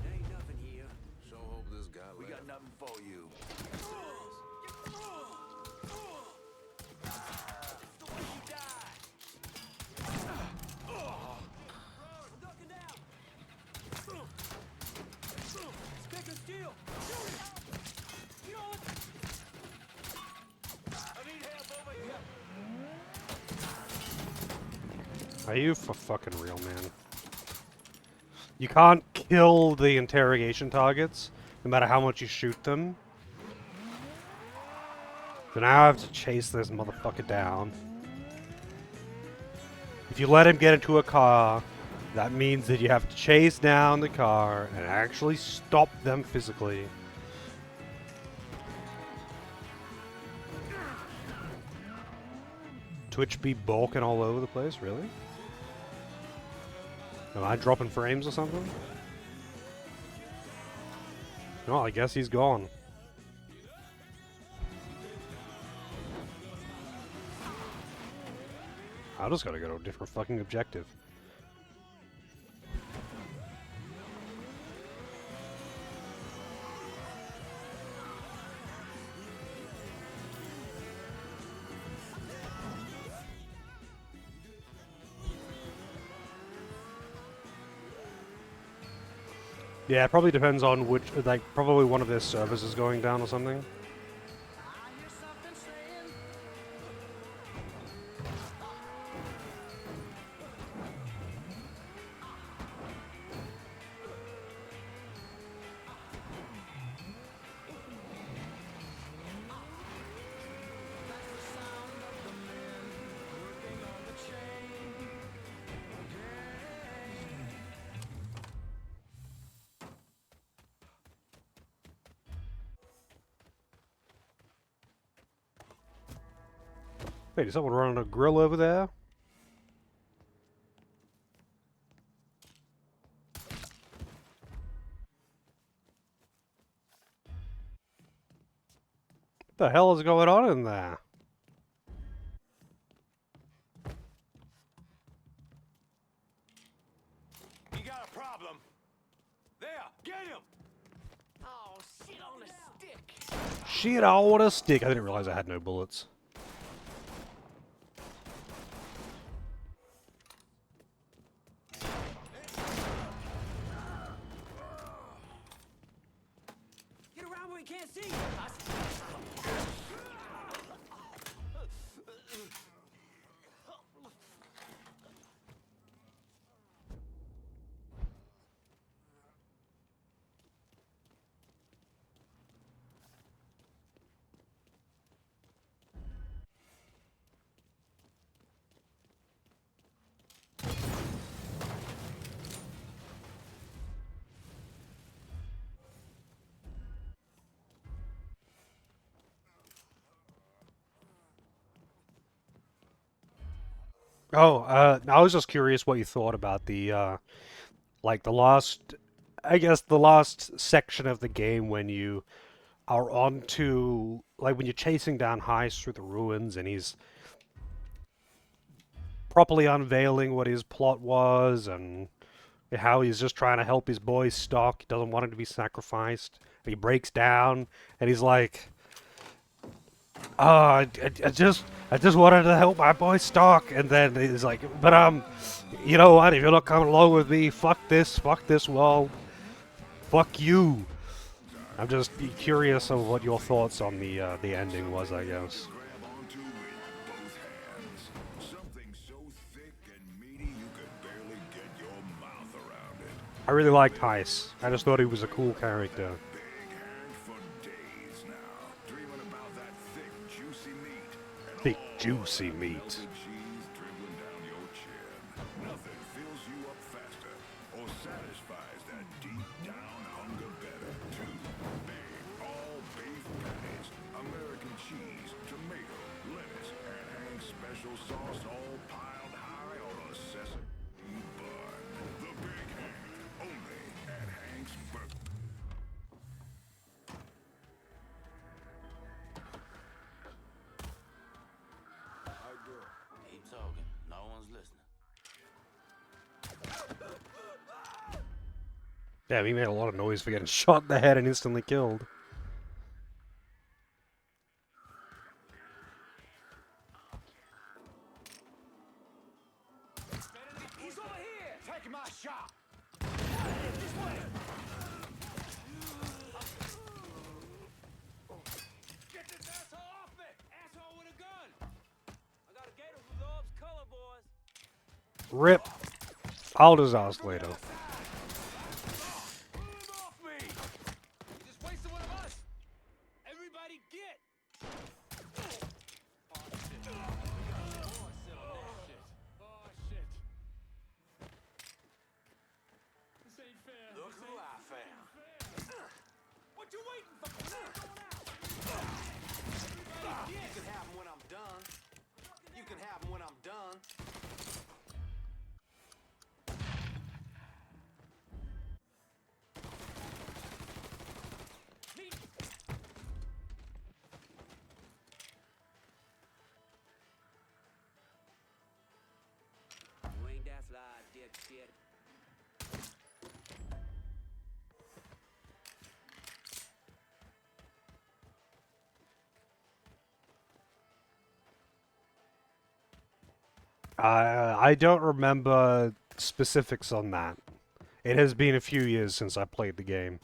Ain't nothing here. Sure hope this guy We got nothing for you. Are you for fucking real, man? You can't kill the interrogation targets, no matter how much you shoot them. So now I have to chase this motherfucker down. If you let him get into a car, that means that you have to chase down the car and actually stop them physically. Twitch be balking all over the place, really? Am I dropping frames or something? No, I guess he's gone. I just gotta go to a different fucking objective. Yeah, it probably depends on which, like, probably one of their servers is going down or something. Wait, is someone running a grill over there? What the hell is going on in there? You got a problem. There, get him! Oh, shit on a stick. Shit, I want a stick. I didn't realize I had no bullets. we can't see. Oh, I was just curious what you thought about the like the last, I guess the last section of the game when you are onto, like when you're chasing down Heist through the ruins and he's properly unveiling what his plot was and how he's just trying to help his boy Stock. He doesn't want him to be sacrificed. And he breaks down and he's like, "Oh, I just wanted to help my boy Stock." And then he's like, "But you know what? If you're not coming along with me, fuck this world, fuck you." I'm just curious of what your thoughts on the ending was, I guess. I really liked Heist. I just thought he was a cool character. Thick, juicy meat. Nothing fills you up faster or satisfies that deep down hunger better. 2 big all-beef patties, American cheese, tomato, lettuce, and Hank's special sauce all piled high on a sesame bun. The Big Hank, only at Hank's Burger. Keep talking. No one's listening. Damn, he made a lot of noise for getting shot in the head and instantly killed. He's over here! Take my shot! This way! Get this asshole off me! Asshole with a gun! I got a gator who loves color, boys. Rip. I'll just ask later. Everybody get! Oh shit. This ain't fair. Look who I found. What you waiting for? You can have them when I'm done. You can have them when I'm done. You ain't that fly, dipshit. I don't remember specifics on that. It has been a few years since I played the game.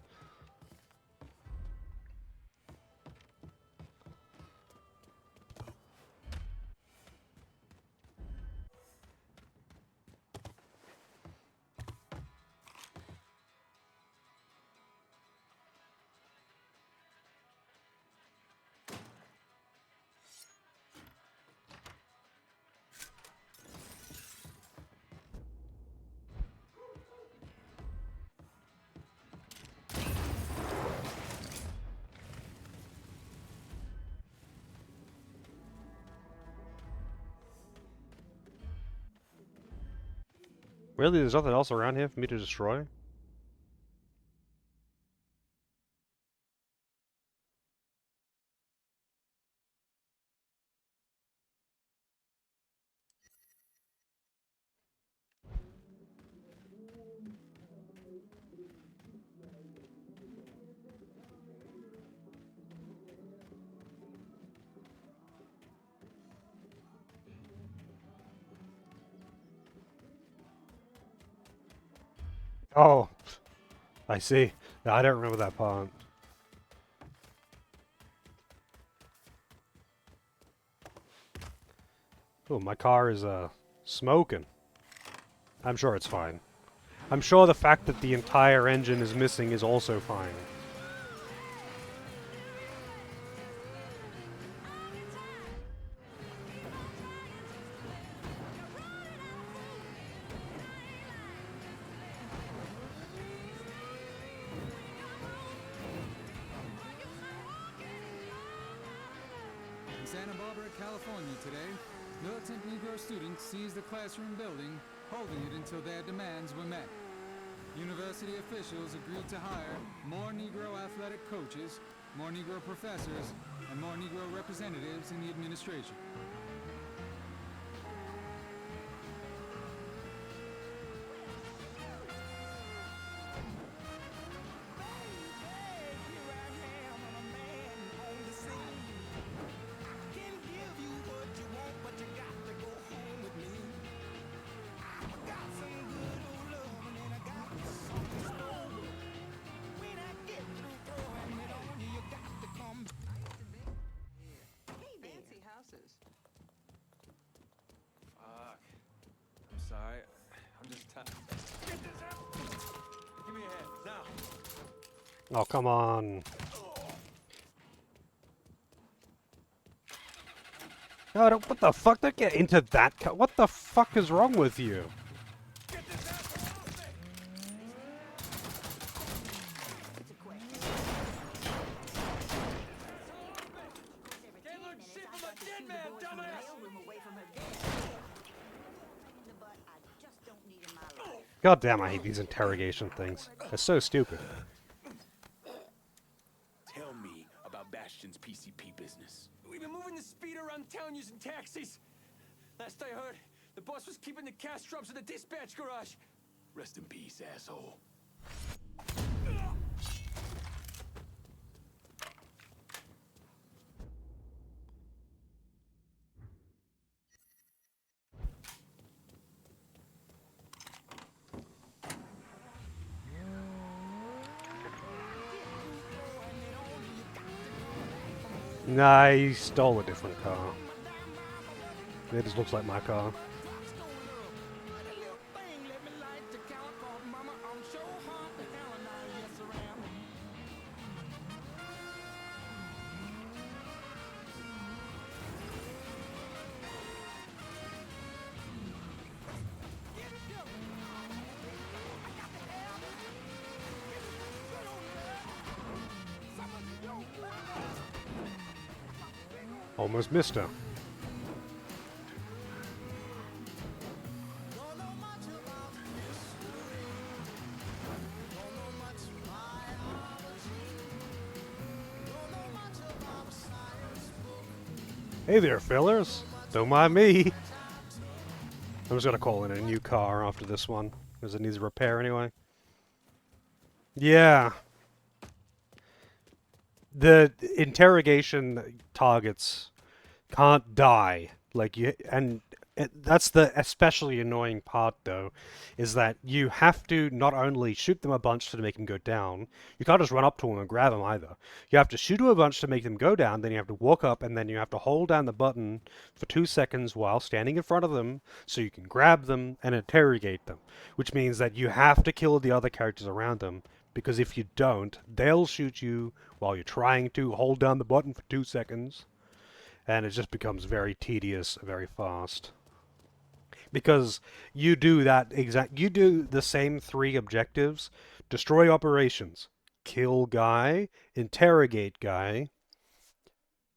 Really, there's nothing else around here for me to destroy? Oh, I see. No, I don't remember that part. Oh, my car is, smoking. I'm sure it's fine. I'm sure the fact that the entire engine is missing is also fine. In Santa Barbara, California today, militant Negro students seized the classroom building, holding it until their demands were met. University officials agreed to hire more Negro athletic coaches, more Negro professors, and more Negro representatives in the administration. Fancy houses. Fuck. I'm sorry. I'm just tired. Get this out! Give me a hand, now. Oh, come on. No, what the fuck? Don't get into that. What the fuck is wrong with you? God damn, I hate these interrogation things. They're so stupid. Tell me about Bastion's PCP business. We've been moving the speed around town using taxis. Last I heard, the boss was keeping the cash drops in the dispatch garage. Rest in peace, asshole. Nah, he stole a different car. It just looks like my car. Almost missed her. Hey there, fellers. Don't mind me. I'm just gonna call in a new car after this one, because it needs repair anyway. Yeah. The interrogation targets can't die. Like that's the especially annoying part, though, is that you have to not only shoot them a bunch to make them go down, you can't just run up to them and grab them either. You have to shoot them a bunch to make them go down, then you have to walk up, and then you have to hold down the button for 2 seconds while standing in front of them so you can grab them and interrogate them, which means that you have to kill the other characters around them, because if you don't, they'll shoot you while you're trying to hold down the button for 2 seconds, and it just becomes very tedious, very fast. Because you do the same 3 objectives: destroy operations, kill guy, interrogate guy.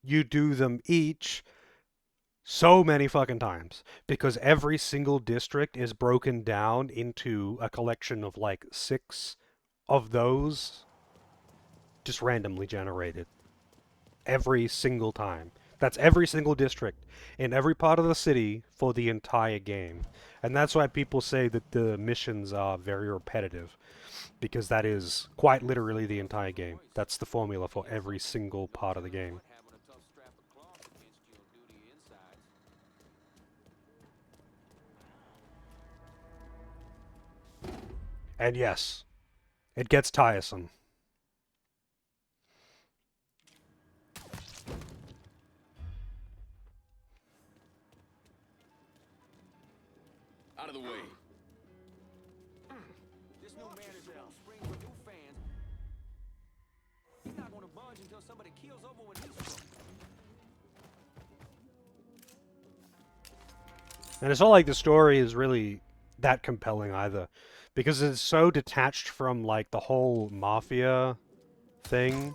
You do them each so many fucking times, because every single district is broken down into a collection of like 6 of those, just randomly generated every single time. That's every single district in every part of the city for the entire game. And that's why people say that the missions are very repetitive, because that is quite literally the entire game. That's the formula for every single part of the game. And yes, it gets tiresome. of the way. This new manager won't spring for new fans. He's not gonna budge until somebody keels over when he's struck. And it's not like the story is really that compelling either, because it's so detached from like the whole mafia thing.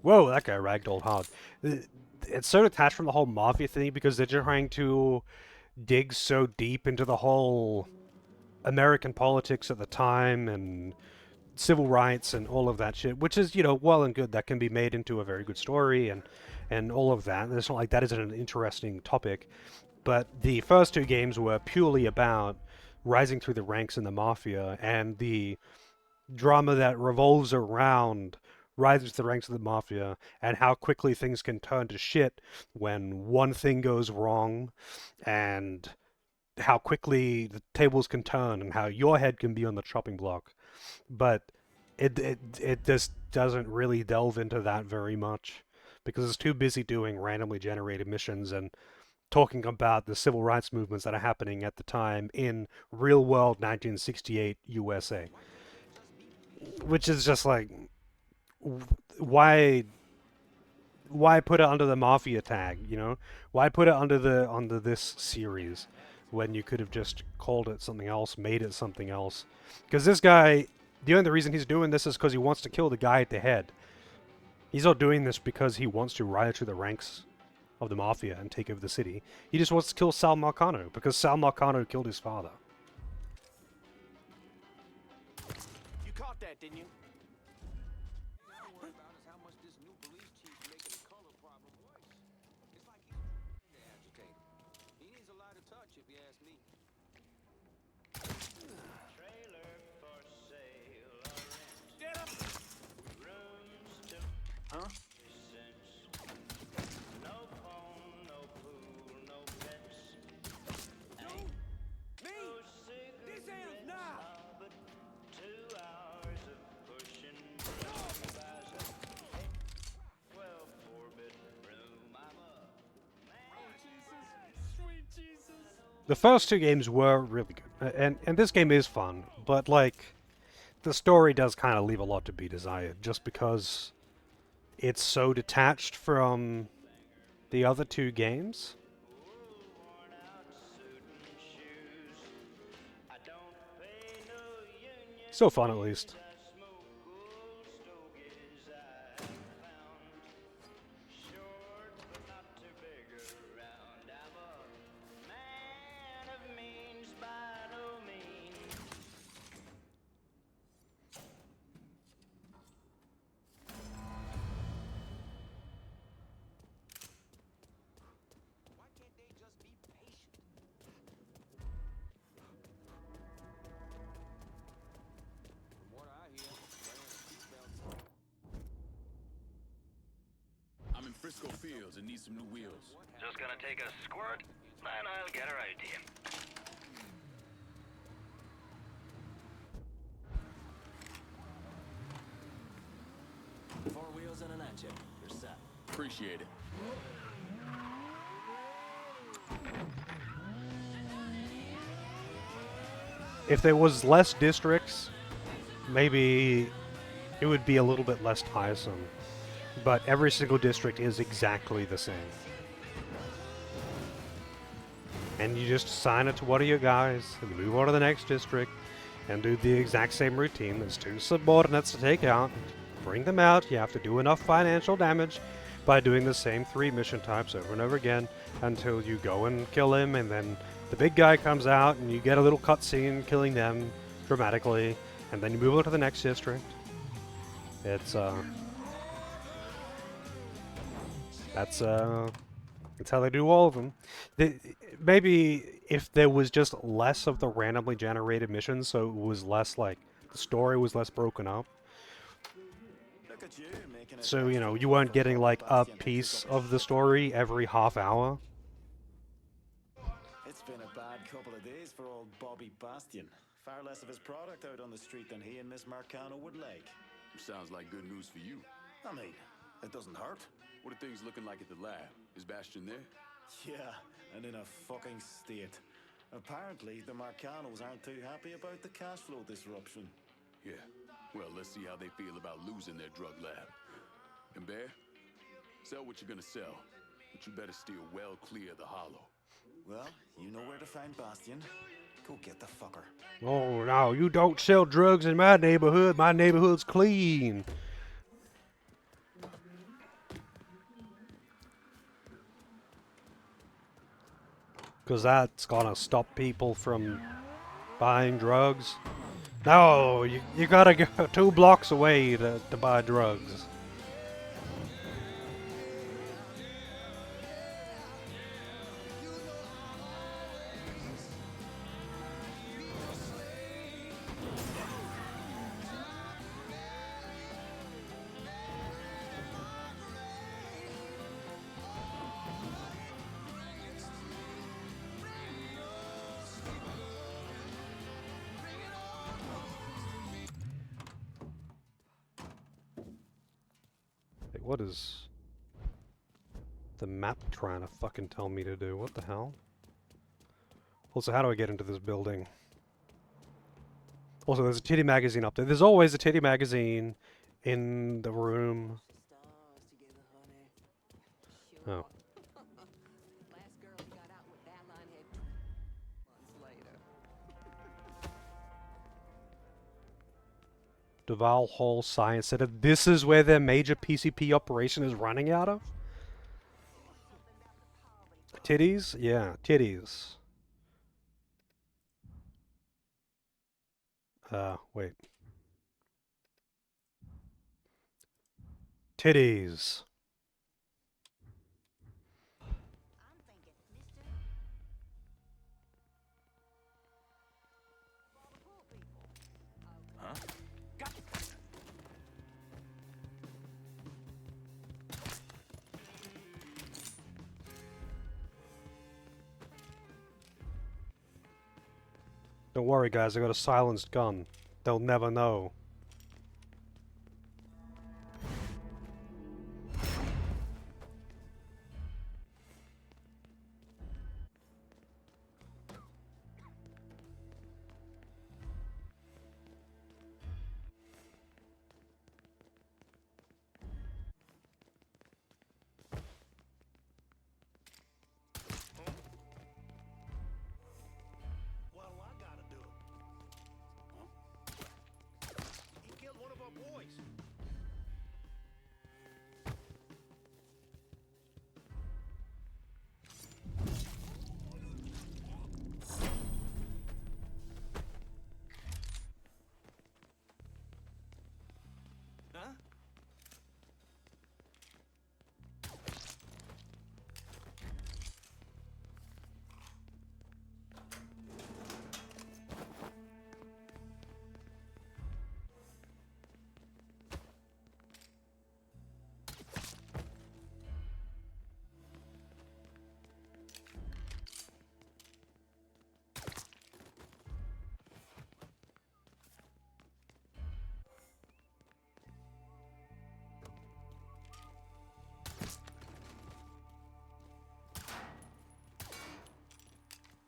Whoa, that guy ragdolled hard. It's so detached from the whole mafia thing because they're trying to dig so deep into the whole American politics at the time and civil rights and all of that shit, which is, you know, well and good. That can be made into a very good story and all of that. And it's not like that isn't an interesting topic. But the first two games were purely about rising through the ranks in the mafia and the drama that revolves around rising to the ranks of the mafia and how quickly things can turn to shit when one thing goes wrong, and how quickly the tables can turn and how your head can be on the chopping block. But it just doesn't really delve into that very much because it's too busy doing randomly generated missions and talking about the civil rights movements that are happening at the time in real world 1968 USA. Which is just like, why put it under the Mafia tag, you know? Why put it under this series when you could have just called it something else, made it something else? Because this guy, the only reason he's doing this is because he wants to kill the guy at the head. He's not doing this because he wants to rise to the ranks of the Mafia and take over the city. He just wants to kill Sal Marcano because Sal Marcano killed his father. You caught that, didn't you? All I'm worried about is how much this new police chief's making the color problem worse. It's like he's agitated. He needs a lighter touch, if you ask me. Trailer for sale or rent. Get up! Rooms to Huh? cents. No phone, no pool, no pets. Me? This ends now! But 2 hours of pushing buys a 12 4-bedroom. I'm a man. Sweet Jesus. The first two games were really good, and this game is fun, but like the story does kind of leave a lot to be desired, just because it's so detached from the other two games. So fun, at least. Why can't they just be patient? From what I hear, wearing a seatbelt. I'm in Frisco Fields and need some new wheels. Just gonna take a squirt, then I'll get her out to you. Four wheels and an engine. You're set. Appreciate it. If there was less districts, maybe it would be a little bit less tiresome. But every single district is exactly the same. And you just assign it to one of your guys, and move on to the next district, and do the exact same routine. There's two subordinates to take out. Bring them out. You have to do enough financial damage by doing the same 3 mission types over and over again until you go and kill him, and then the big guy comes out, and you get a little cutscene killing them dramatically, and then you move on to the next district. It's that's how they do all of them. Maybe if there was just less of the randomly generated missions, so it was less like the story was less broken up. Look at you making it. So, you know, you weren't getting like a piece of the story every half hour. It's been a bad couple of days for old Bobby Bastion. Far less of his product out on the street than he and Miss Marcano would like. Sounds like good news for you. I mean, it doesn't hurt. What are things looking like at the lab? Is Bastion there? Yeah, and in a fucking state. Apparently, the Marcanos aren't too happy about the cash flow disruption. Yeah. Well, let's see how they feel about losing their drug lab. And Bear, sell what you're gonna sell, but you better steer well clear of the hollow. Well, you know where to find Bastian. Go get the fucker. Oh no, you don't sell drugs in my neighborhood. My neighborhood's clean. Because that's gonna stop people from buying drugs. No, you gotta go 2 blocks away to buy drugs. Wait, what is the map trying to fucking tell me to do? What the hell? Also, how do I get into this building? Also, there's a titty magazine up there. There's always a titty magazine in the room. Oh. Duval Hall Science Center. This is where their major PCP operation is running out of? Titties? Yeah, titties. Wait. Titties. Huh? Don't worry, guys. I got a silenced gun. They'll never know.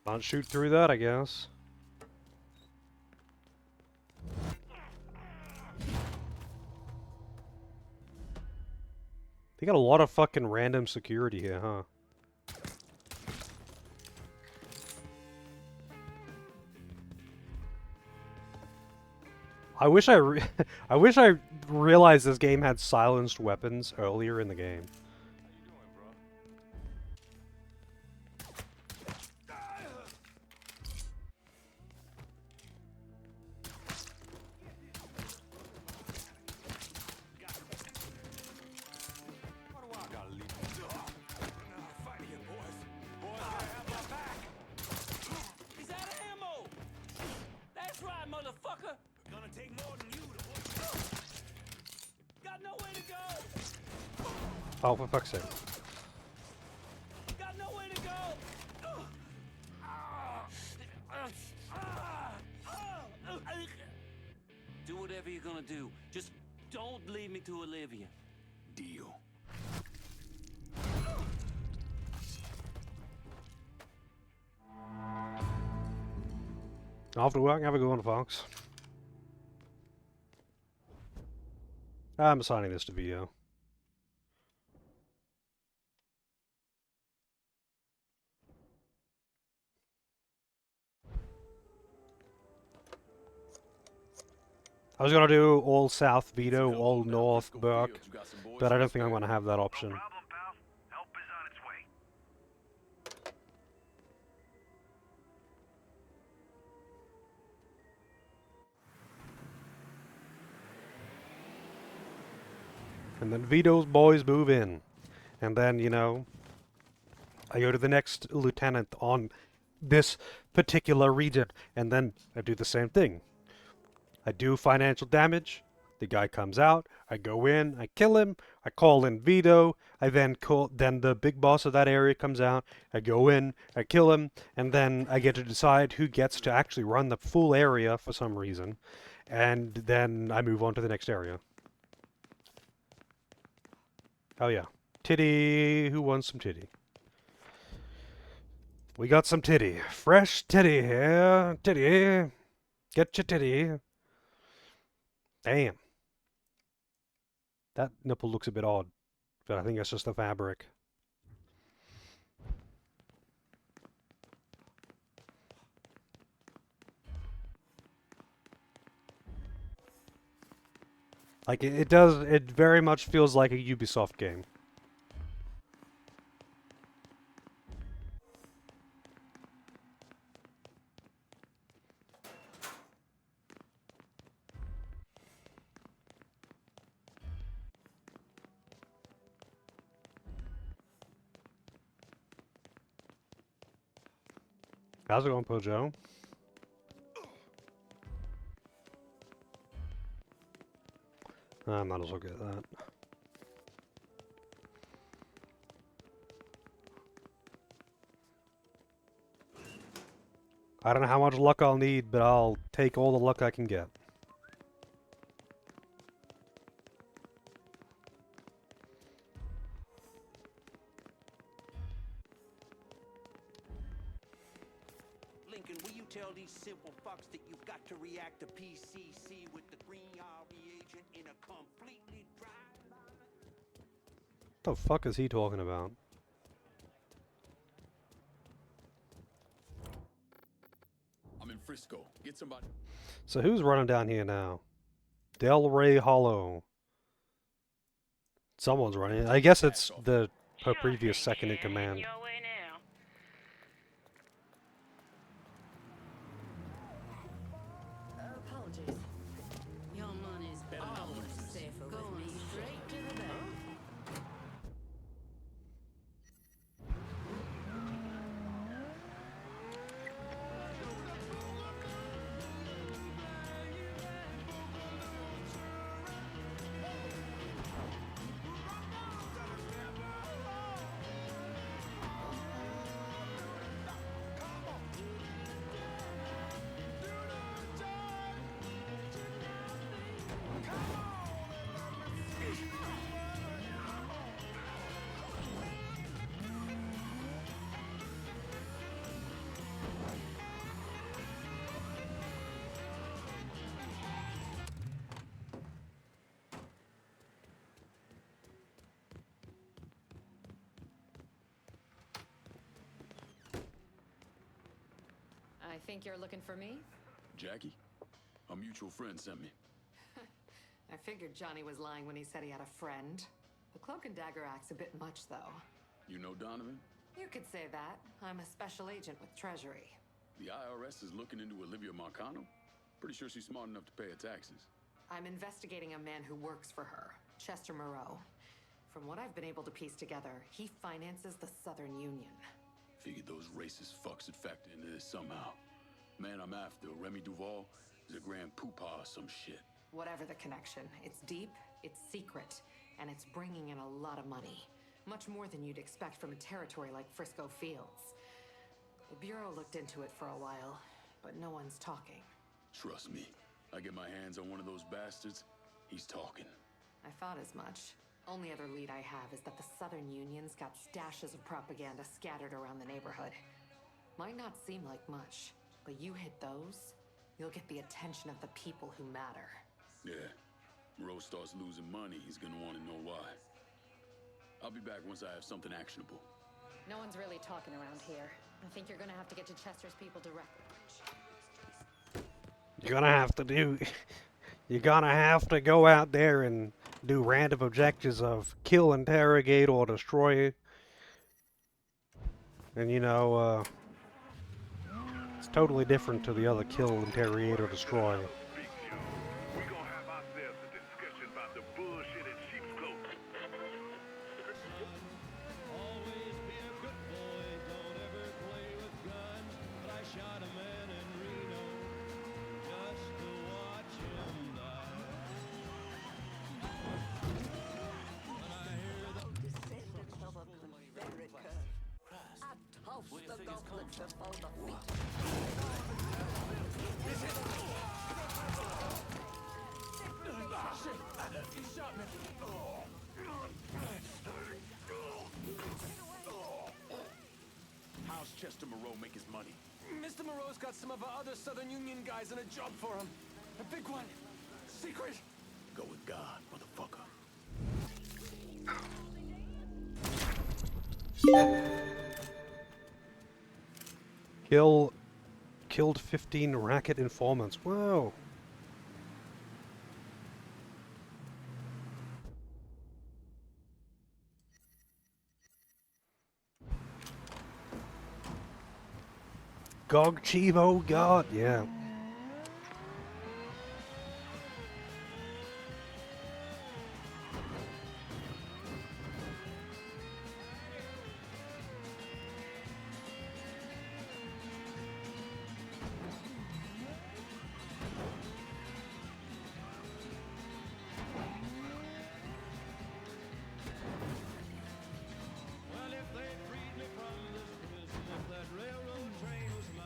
Can't shoot through that, I guess. They got a lot of fucking random security here, huh? I wish I wish I realized this game had silenced weapons earlier in the game. Oh, for fuck's sake. Got nowhere to go. Do whatever you're gonna do. Just don't leave me to Olivia. Deal. Off to work. Have a good one, Fox. I'm assigning this to Vito. I was gonna do all south Vito, all north Burke, but I don't think I'm gonna have that option. And then Vito's boys move in. And then, you know, I go to the next lieutenant on this particular region. And then I do the same thing. I do financial damage. The guy comes out. I go in. I kill him. I call in Vito. I then call. Then the big boss of that area comes out. I go in. I kill him. And then I get to decide who gets to actually run the full area for some reason. And then I move on to the next area. Oh yeah. Titty. Who wants some titty? We got some titty. Fresh titty here. Titty. Get your titty. Damn. That nipple looks a bit odd, but I think that's just the fabric. Like, it very much feels like a Ubisoft game. How's it going, Pojo? I might as well get that. I don't know how much luck I'll need, but I'll take all the luck I can get. Lincoln, will you tell these simple fucks that you've got to react to PCC with the green reagent in a completely dry... What the fuck is he talking about? I'm in Frisco. Get somebody. So who's running down here now? Del Rey Hollow. Someone's running. I guess it's the her previous second in command. Apologies. Your money's always safer with me. Straight to the bank. I think you're looking for me? Jackie? A mutual friend sent me. I figured Johnny was lying when he said he had a friend. The cloak and dagger act's a bit much, though. You know Donovan? You could say that. I'm a special agent with Treasury. The IRS is looking into Olivia Marcano? Pretty sure she's smart enough to pay her taxes. I'm investigating a man who works for her, Chester Moreau. From what I've been able to piece together, he finances the Southern Union. Figured those racist fucks would factor into this somehow. Man I'm after, Remy Duval, is a grand poopah or some shit. Whatever the connection, it's deep, it's secret, and it's bringing in a lot of money. Much more than you'd expect from a territory like Frisco Fields. The Bureau looked into it for a while, but no one's talking. Trust me, I get my hands on one of those bastards, he's talking. I thought as much. Only other lead I have is that the Southern Union's got stashes of propaganda scattered around the neighborhood. Might not seem like much, but you hit those, you'll get the attention of the people who matter. Yeah. Moreau starts losing money, he's gonna want to know why. I'll be back once I have something actionable. No one's really talking around here. I think you're gonna have to get to Chester's people directly. You're gonna have to do. You're gonna have to go out there and do random objectives of kill, interrogate, or destroy. And you know, it's totally different to the other kill, interrogate, or destroy. We gonna have ourselves a discussion about the bullshit in sheep's clothing. Always be a good boy, don't ever play with guns. But I shot a man in Reno just to watch him die. When I hear the Descendants of a Confederate I tossed the gauntlet before the feet. He shot me. How's Chester Moreau make his money? Mr. Moreau's got some of our other Southern Union guys in a job for him. A big one. Secret. Go with God, motherfucker. Killed 15 racket informants. Whoa. Gog Chivo God, yeah. well, if they freed me from this prison, if that railroad train was mine.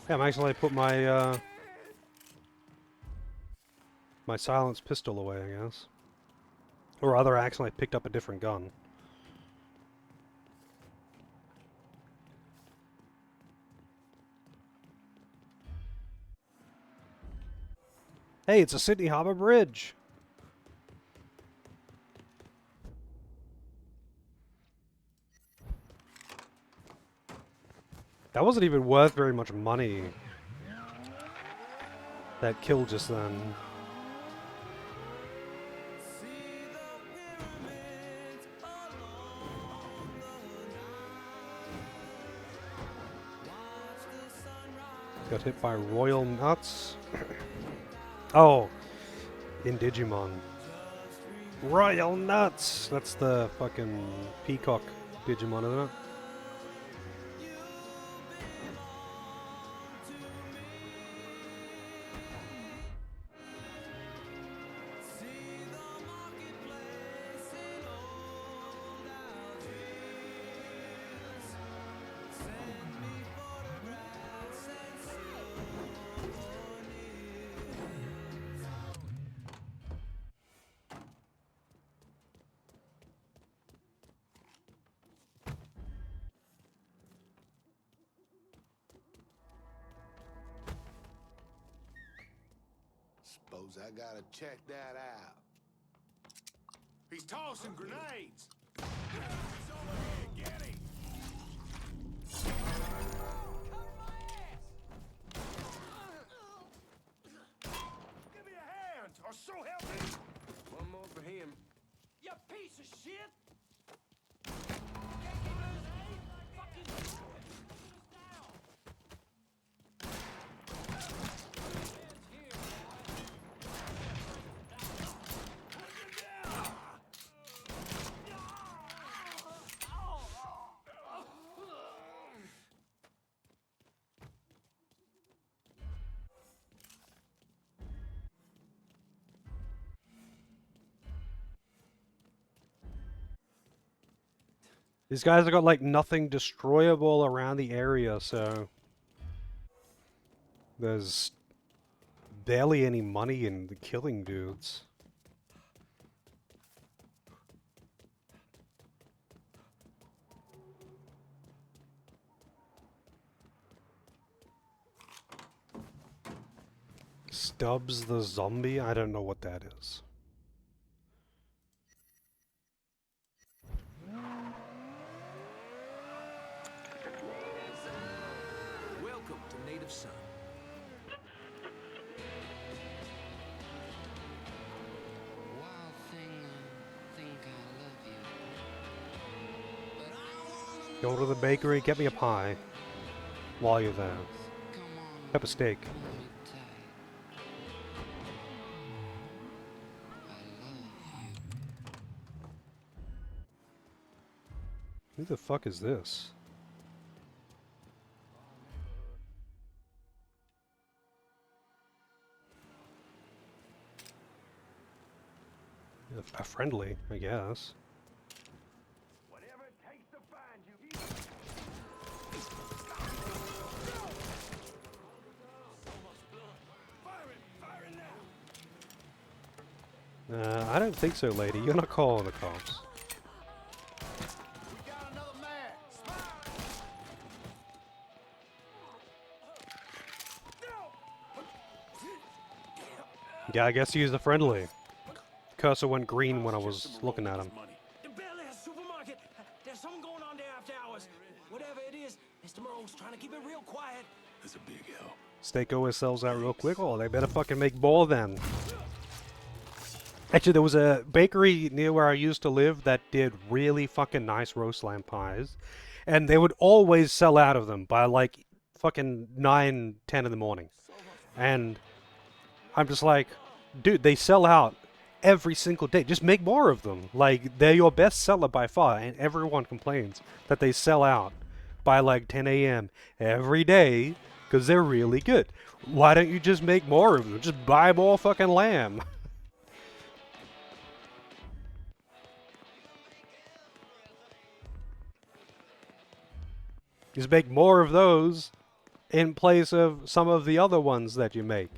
Yeah, I'm actually put my my silenced pistol away, I guess. Or rather, I accidentally picked up a different gun. Hey, it's a Sydney Harbour Bridge! That wasn't even worth very much money. That kill just then. Got hit by royal nuts. Oh, in Digimon. Royal nuts! That's the fucking peacock Digimon, isn't it? Suppose I gotta check that out. He's tossing grenades! He's over here, get him! Give me a hand, or so help me! One more for him. You piece of shit! These guys have got like nothing destroyable around the area, so There's barely any money in the killing dudes. Stubbs the zombie? I don't know what that is. Welcome to Native Son. Wild thing, think I love you. Go to the bakery, get me a pie. While you're there. Pepper steak. Who the fuck is this? A friendly, I guess. I don't think so, lady. You're not calling the cops. Yeah, I guess he is a friendly. Cursor went green when I was looking at him. The Bel Air supermarket. There's something going on there after hours. Whatever it is, Mr. Moreau's trying to keep it real quiet. That's a big help. Steak always sells out real quick. Oh, they better fucking make more then. Actually, there was a bakery near where I used to live that did really fucking nice roast lamb pies. And they would always sell out of them by like fucking 9, 10 in the morning. And I'm just like, dude, they sell out every single day. Just make more of them. Like, they're your best seller by far. And everyone complains that they sell out by like 10 a.m. every day because they're really good. Why don't you just make more of them? Just buy more fucking lamb. Just make more of those in place of some of the other ones that you make.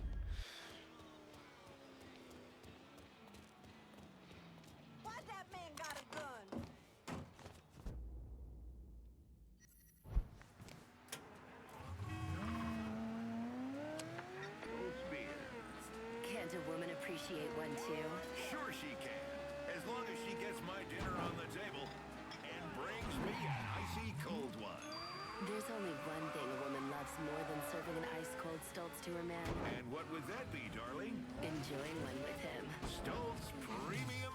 Can't a woman appreciate one too? Sure she can, as long as she gets my dinner on the table and brings me an icy cold one. There's only one thing a woman loves more than serving an ice-cold Stultz to her man. And what would that be, darling? Enjoying one with him. Stoltz Premium?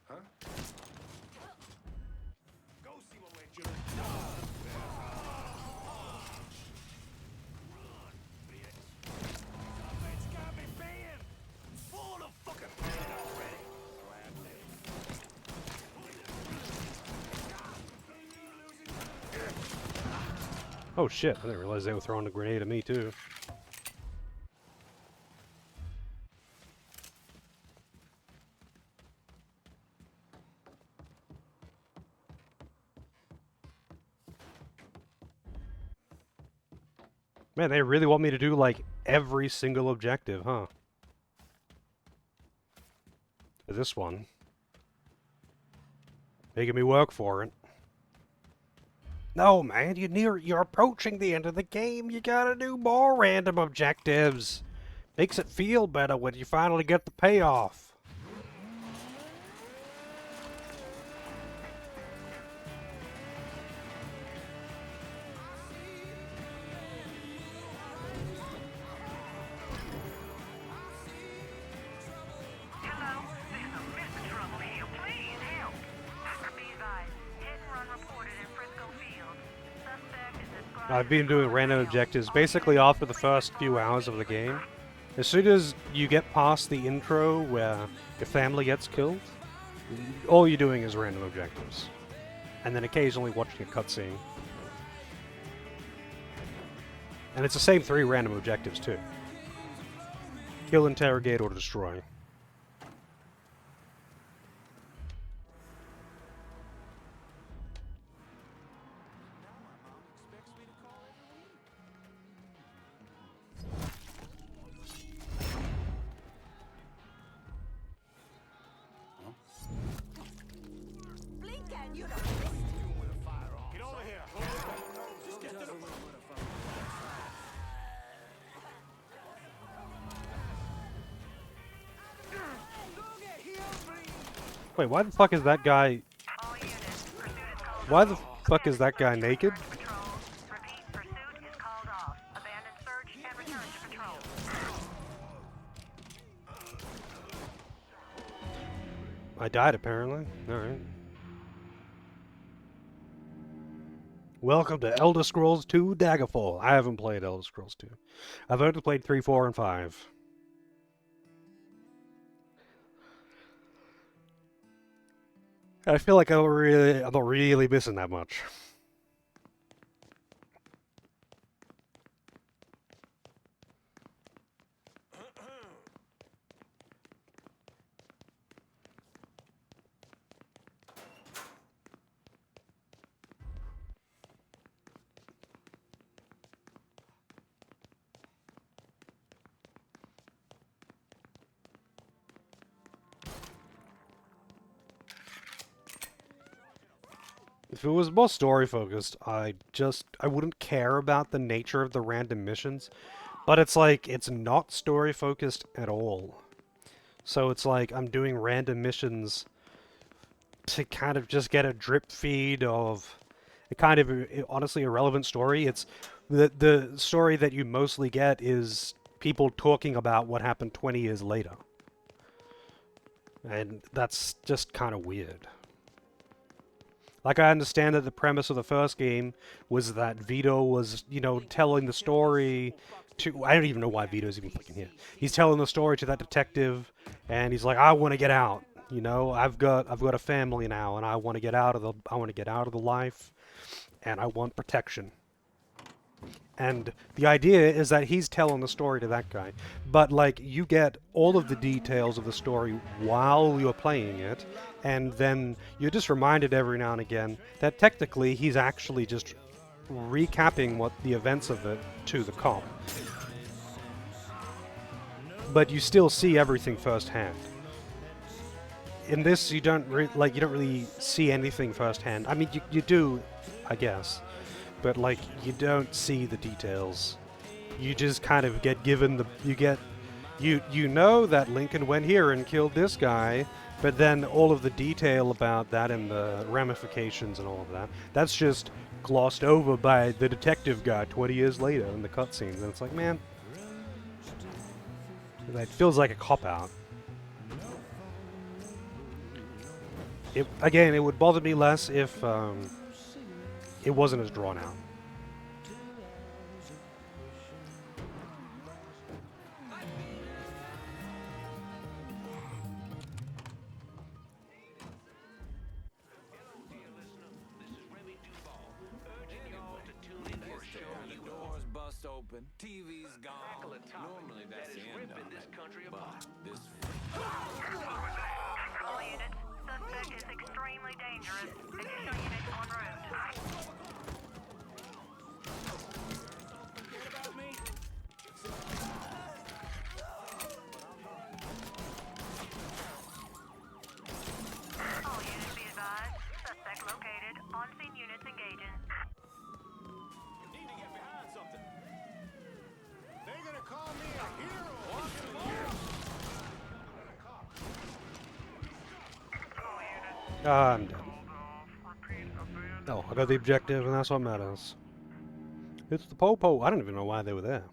Huh? Go see what we're doing. It's gotta be banned. Full of fucking banned already. Oh shit, I didn't realize they were throwing a grenade at me too. Man, they really want me to do like every single objective, huh? For this one. Making me work for it. No, man, you're approaching the end of the game. You gotta do more random objectives. Makes it feel better when you finally get the payoff. Hello, this is Mr. Trouble here. Please help. Be advised, hit and run reported in Frisco Field. Suspect is described. I've been doing random objectives basically after the first few hours of the game. As soon as you get past the intro where your family gets killed, all you're doing is random objectives. And then occasionally watching a cutscene. And it's the same 3 random objectives too. Kill, interrogate, or destroy. Get over here. Just get to the... Wait, why the fuck is that guy... Why the fuck is that guy naked? I died, apparently. Alright. Welcome to Elder Scrolls 2 Daggerfall. I haven't played Elder Scrolls 2. I've only played 3, 4, and 5. I feel like I'm not really missing that much. If it was more story focused, I wouldn't care about the nature of the random missions. But it's like, it's not story focused at all. So it's like, I'm doing random missions to kind of just get a drip feed of a kind of honestly irrelevant story. It's the story that you mostly get is people talking about what happened 20 years later. And that's just kind of weird. Like, I understand that the premise of the first game was that Vito was, you know, telling the story to... I don't even know why Vito's even fucking here. He's telling the story to that detective, and he's like, I want to get out. You know, I've got a family now, and I want to get out of the life, and I want protection. And the idea is that he's telling the story to that guy. But, like, you get all of the details of the story while you're playing it, and then you're just reminded every now and again that technically he's actually just recapping what the events of it to the cop. But you still see everything firsthand. In this, you don't really see anything firsthand. I mean, you do, I guess. But, like, you don't see the details. You just kind of get given you know that Lincoln went here and killed this guy, but then all of the detail about that and the ramifications and all of that, that's just glossed over by the detective guy 20 years later in the cutscenes. And it's like, man, it feels like a cop-out. Again, it would bother me less if it wasn't as drawn out. Open, TV's gone. Normally that's the end of it, but this... All units, suspect is extremely dangerous. Additional units en route. All units be advised. Suspect located. On-scene units engaging. Need to get behind something. They're gonna call me a hero. I'm dead. Oh, I got the objective, and that's what matters. It's the Popo. I don't even know why they were there.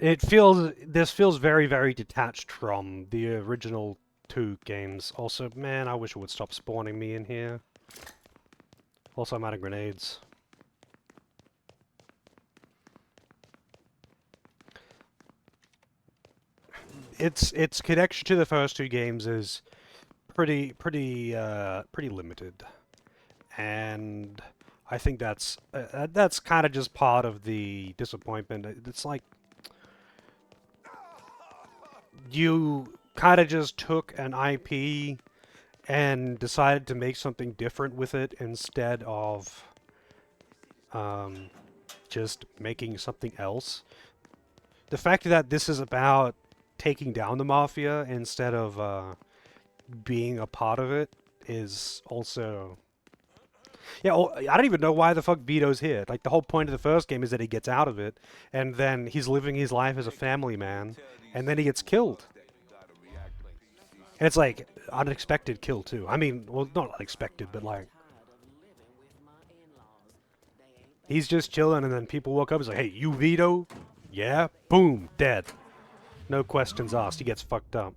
This feels very, very detached from the original 2 games. Also, man, I wish it would stop spawning me in here. Also, I'm out of grenades. Its connection to the first 2 games is pretty limited, and I think that's kind of just part of the disappointment. It's like you kind of just took an IP and decided to make something different with it instead of just making something else. the fact that this is about taking down the Mafia instead of being a part of it is also... Yeah, well, I don't even know why the fuck Vito's here. Like, the whole point of the first game is that he gets out of it, and then he's living his life as a family man, and then he gets killed. And it's like, unexpected kill, too. I mean, well, not unexpected, but like... He's just chilling, and then people walk up and say, "Hey, you Vito?" "Yeah." Boom, dead. No questions asked. He gets fucked up.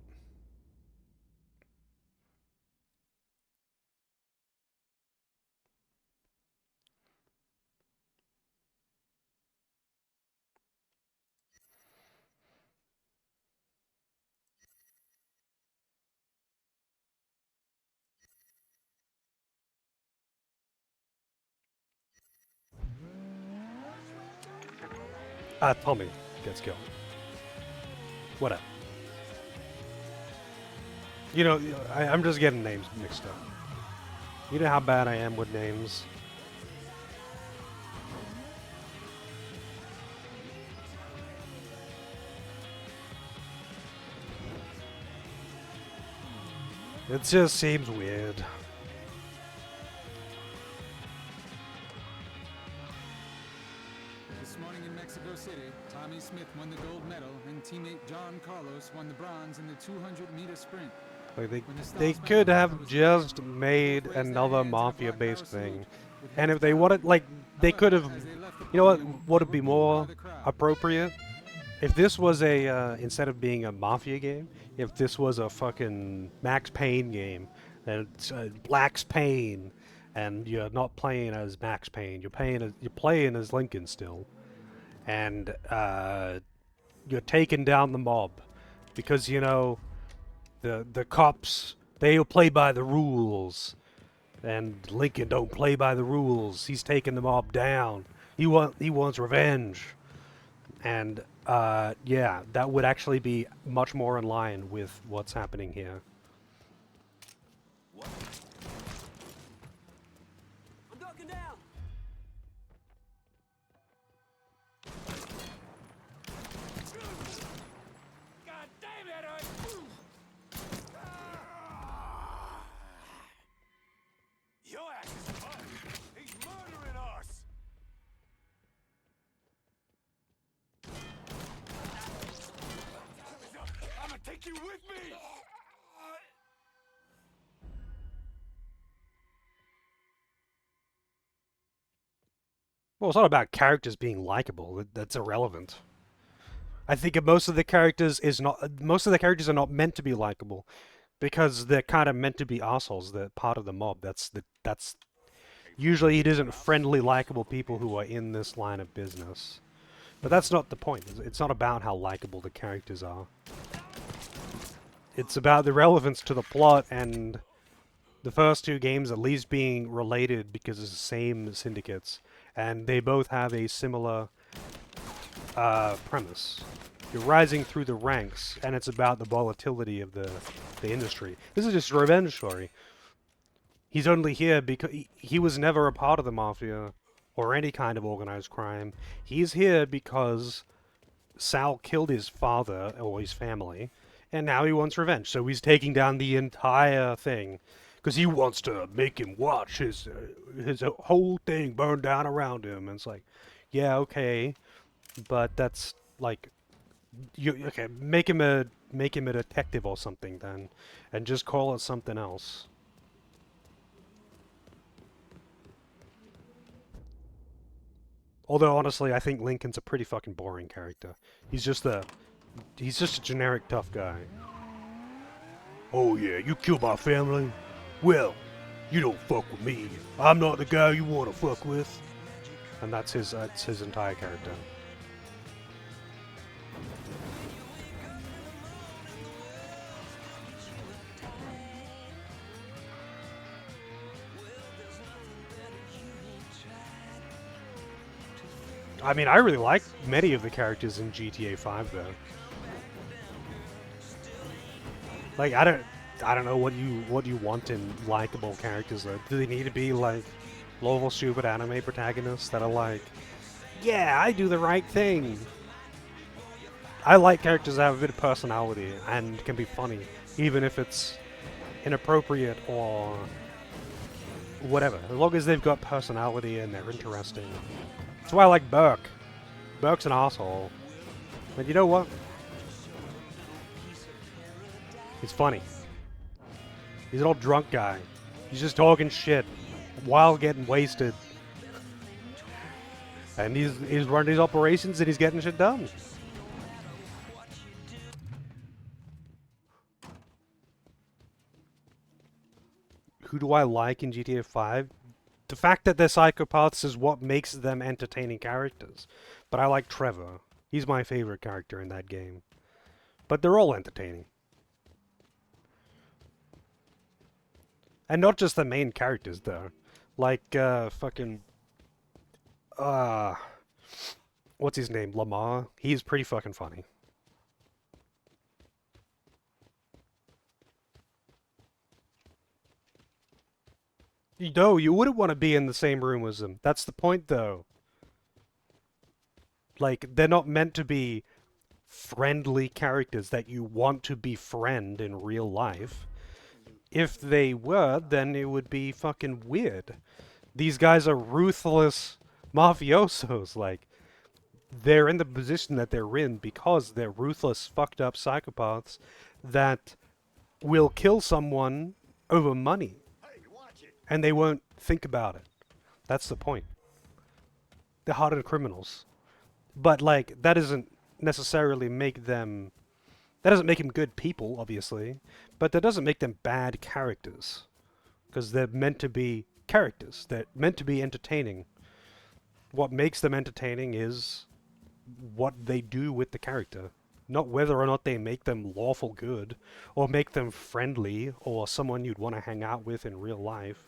Tommy gets killed. Whatever. You know, I'm just getting names mixed up. You know how bad I am with names. It just seems weird. This morning in Mexico City, Tommy Smith won the gold medal and teammate John Carlos won the bronze in the 200-meter sprint. Like they could have just made another Mafia-based thing. And if they wanted, like, they could have... You know what would be more appropriate? If this was a, instead of being a Mafia game, if this was a fucking Max Payne game, and it's Black's Payne, and you're not playing as Max Payne, you're playing as Lincoln still, and you're taking down the mob, because, you know, the cops, they play by the rules, and Lincoln don't play by the rules. He's taking the mob down. He wants revenge. And, yeah, that would actually be much more in line with what's happening here. I'm ducking down. God damn it! Your ass is fun. He's murdering us. I'm gonna take you with me. Well, it's not about characters being likable. That's irrelevant. I think most of the characters are not meant to be likable, because they're kind of meant to be assholes. They're part of the mob. That's usually it isn't friendly, likable people who are in this line of business. But that's not the point. It's not about how likable the characters are. It's about the relevance to the plot, and the first two games at least being related because it's the same syndicates, and they both have a similar premise. You're rising through the ranks, and it's about the volatility of the industry. This is just a revenge story. He's only here because he was never a part of the Mafia or any kind of organized crime. He's here because Sal killed his father or his family, and now he wants revenge. So he's taking down the entire thing because he wants to make him watch his whole thing burn down around him. And it's like, yeah, okay, but that's like, okay, make him a detective or something then, and just call it something else. Although honestly, I think Lincoln's a pretty fucking boring character. He's just a generic tough guy. Oh yeah, you killed my family? Well, you don't fuck with me. I'm not the guy you want to fuck with. And that's his entire character. I mean, I really like many of the characters in GTA 5, though. Like, I don't know what you want in likable characters, though. Do they need to be like lovable, stupid anime protagonists that are like, yeah, I do the right thing? I like characters that have a bit of personality and can be funny, even if it's inappropriate or whatever. As long as they've got personality and they're interesting. That's why I like Burke. Burke's an asshole. But you know what? He's funny. He's an old drunk guy. He's just talking shit while getting wasted. And he's running these operations and he's getting shit done. Who do I like in GTA 5? The fact that they're psychopaths is what makes them entertaining characters. But I like Trevor. He's my favorite character in that game. But they're all entertaining. And not just the main characters, though. Like, what's his name? Lamar? He's pretty fucking funny. No, you wouldn't want to be in the same room as them. That's the point, though. Like, they're not meant to be friendly characters that you want to befriend in real life. If they were, then it would be fucking weird. These guys are ruthless mafiosos, like, they're in the position that they're in because they're ruthless, fucked up psychopaths that will kill someone over money. And they won't think about it. That's the point. They're hardened criminals. But, like, that doesn't necessarily make them... That doesn't make them good people, obviously. But that doesn't make them bad characters. Because they're meant to be characters. They're meant to be entertaining. What makes them entertaining is what they do with the character. Not whether or not they make them lawful good, or make them friendly, or someone you'd want to hang out with in real life.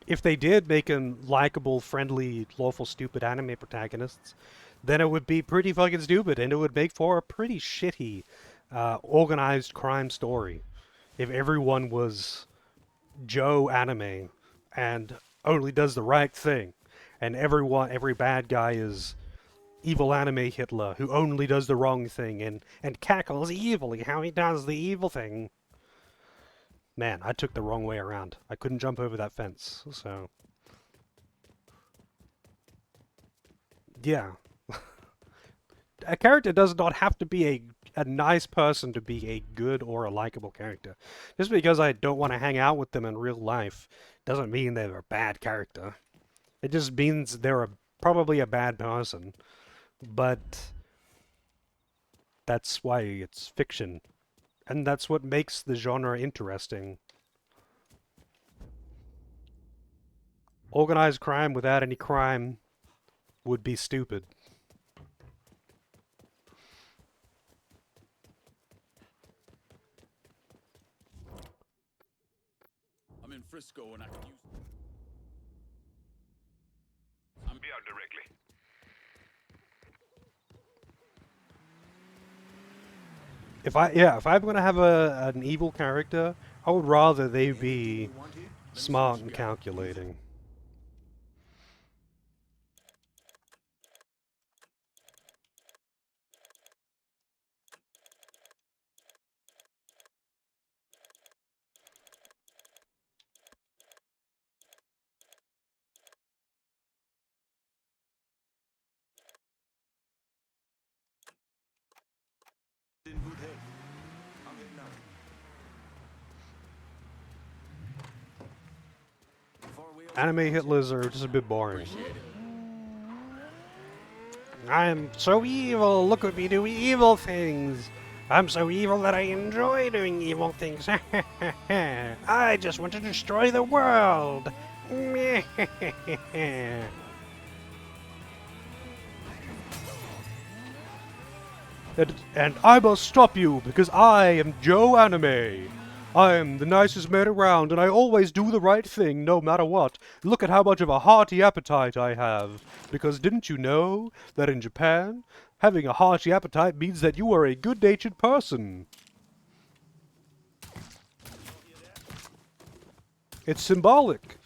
If they did make them likable, friendly, lawful, stupid anime protagonists, then it would be pretty fucking stupid, and it would make for a pretty shitty, organized crime story. If everyone was Joe Anime, and only does the right thing, and every bad guy is evil anime Hitler, who only does the wrong thing, and cackles evilly how he does the evil thing. Man, I took the wrong way around. I couldn't jump over that fence, so... Yeah. A character does not have to be a nice person to be a good or a likable character. Just because I don't want to hang out with them in real life doesn't mean they're a bad character. It just means they're probably a bad person. But that's why it's fiction. And that's what makes the genre interesting. Organized crime without any crime would be stupid. I'm in Frisco and I can use... I'll be out directly. If I'm gonna have an evil character, I would rather they be smart and calculating. In good health. I'm heading out. Anime Hitlers are just a bit boring. I'm so evil, look at me do evil things. I'm so evil that I enjoy doing evil things. I just want to destroy the world. And I must stop you because I am Joe Anime. I am the nicest man around and I always do the right thing no matter what. Look at how much of a hearty appetite I have. Because didn't you know that in Japan, having a hearty appetite means that you are a good-natured person? It's symbolic.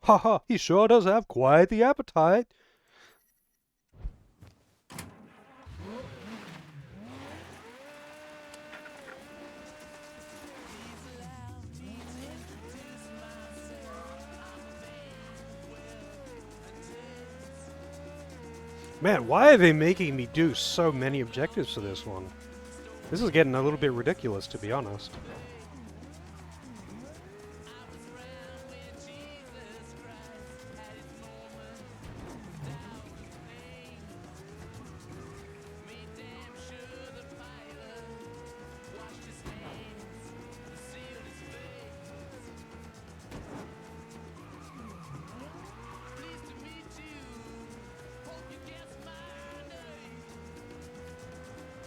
Haha, he sure does have quite the appetite. Man, why are they making me do so many objectives for this one? This is getting a little bit ridiculous, to be honest.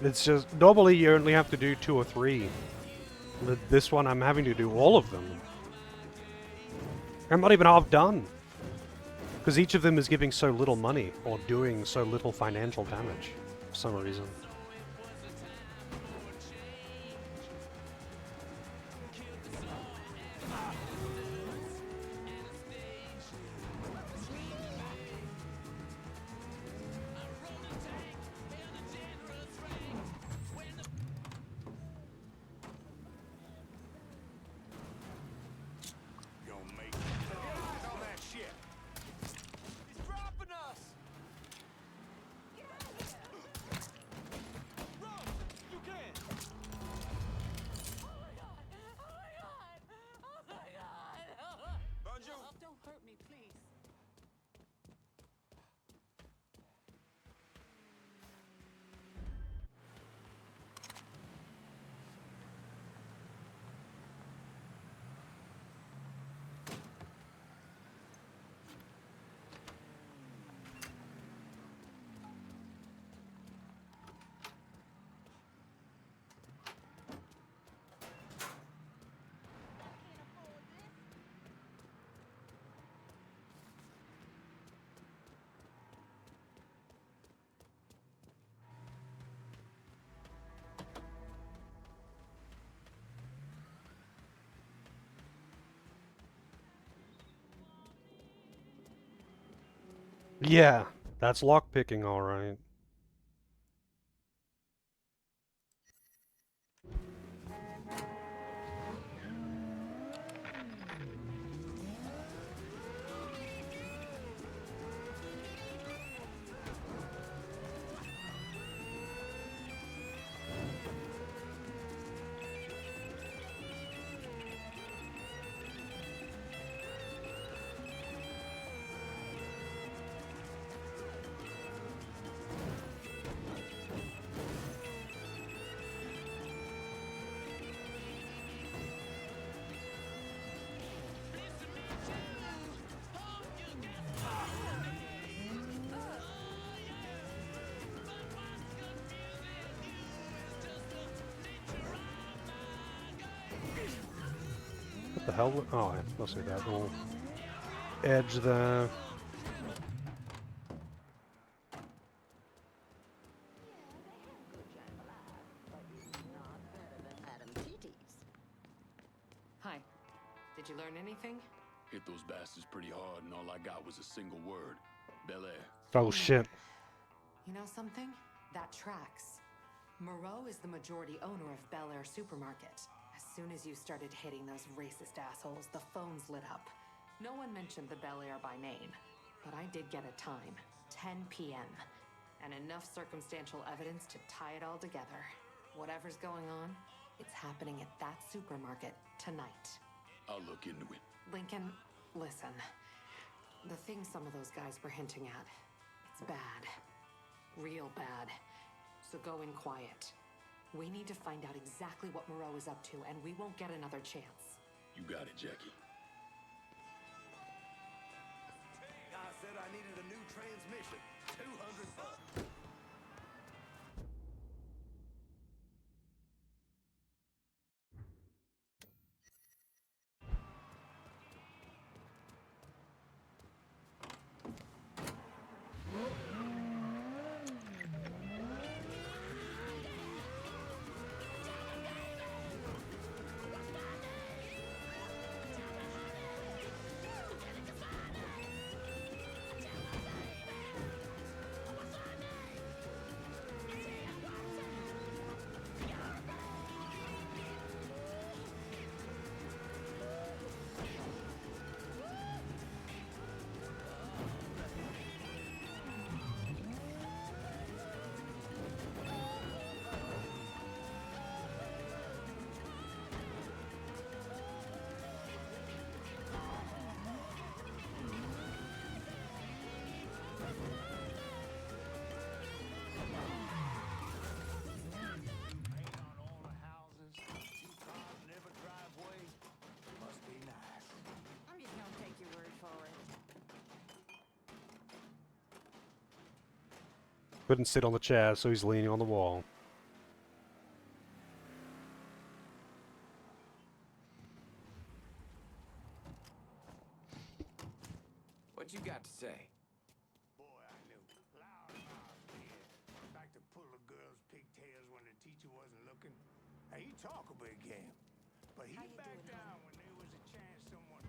It's just, normally you only have to do 2 or 3. But this one I'm having to do all of them. I'm not even half done. Because each of them is giving so little money, or doing so little financial damage, for some reason. Don't hurt me, please. Yeah, that's lockpicking, alright. What the hell? Oh, I must say that little edge there. Hi. Did you learn anything? Hit those bastards pretty hard, and all I got was a single word. Bel Air. Oh shit. You know something? That tracks. Moreau is the majority owner of Bel Air Supermarket. As soon as you started hitting those racist assholes, the phones lit up. No one mentioned the Bel Air by name, but I did get a time, 10 p.m., and enough circumstantial evidence to tie it all together. Whatever's going on, it's happening at that supermarket tonight. I'll look into it. Lincoln, listen. The thing some of those guys were hinting at, it's bad. Real bad. So go in quiet. We need to find out exactly what Moreau is up to, and we won't get another chance. You got it, Jackie. I said I needed a new transmission. $200. Couldn't sit on the chair, so he's leaning on the wall. What you got to say? Boy, I knew loud about being like to pull a girl's pigtails when the teacher wasn't looking. Hey, he talk a big game, but he backed down when there was a chance someone.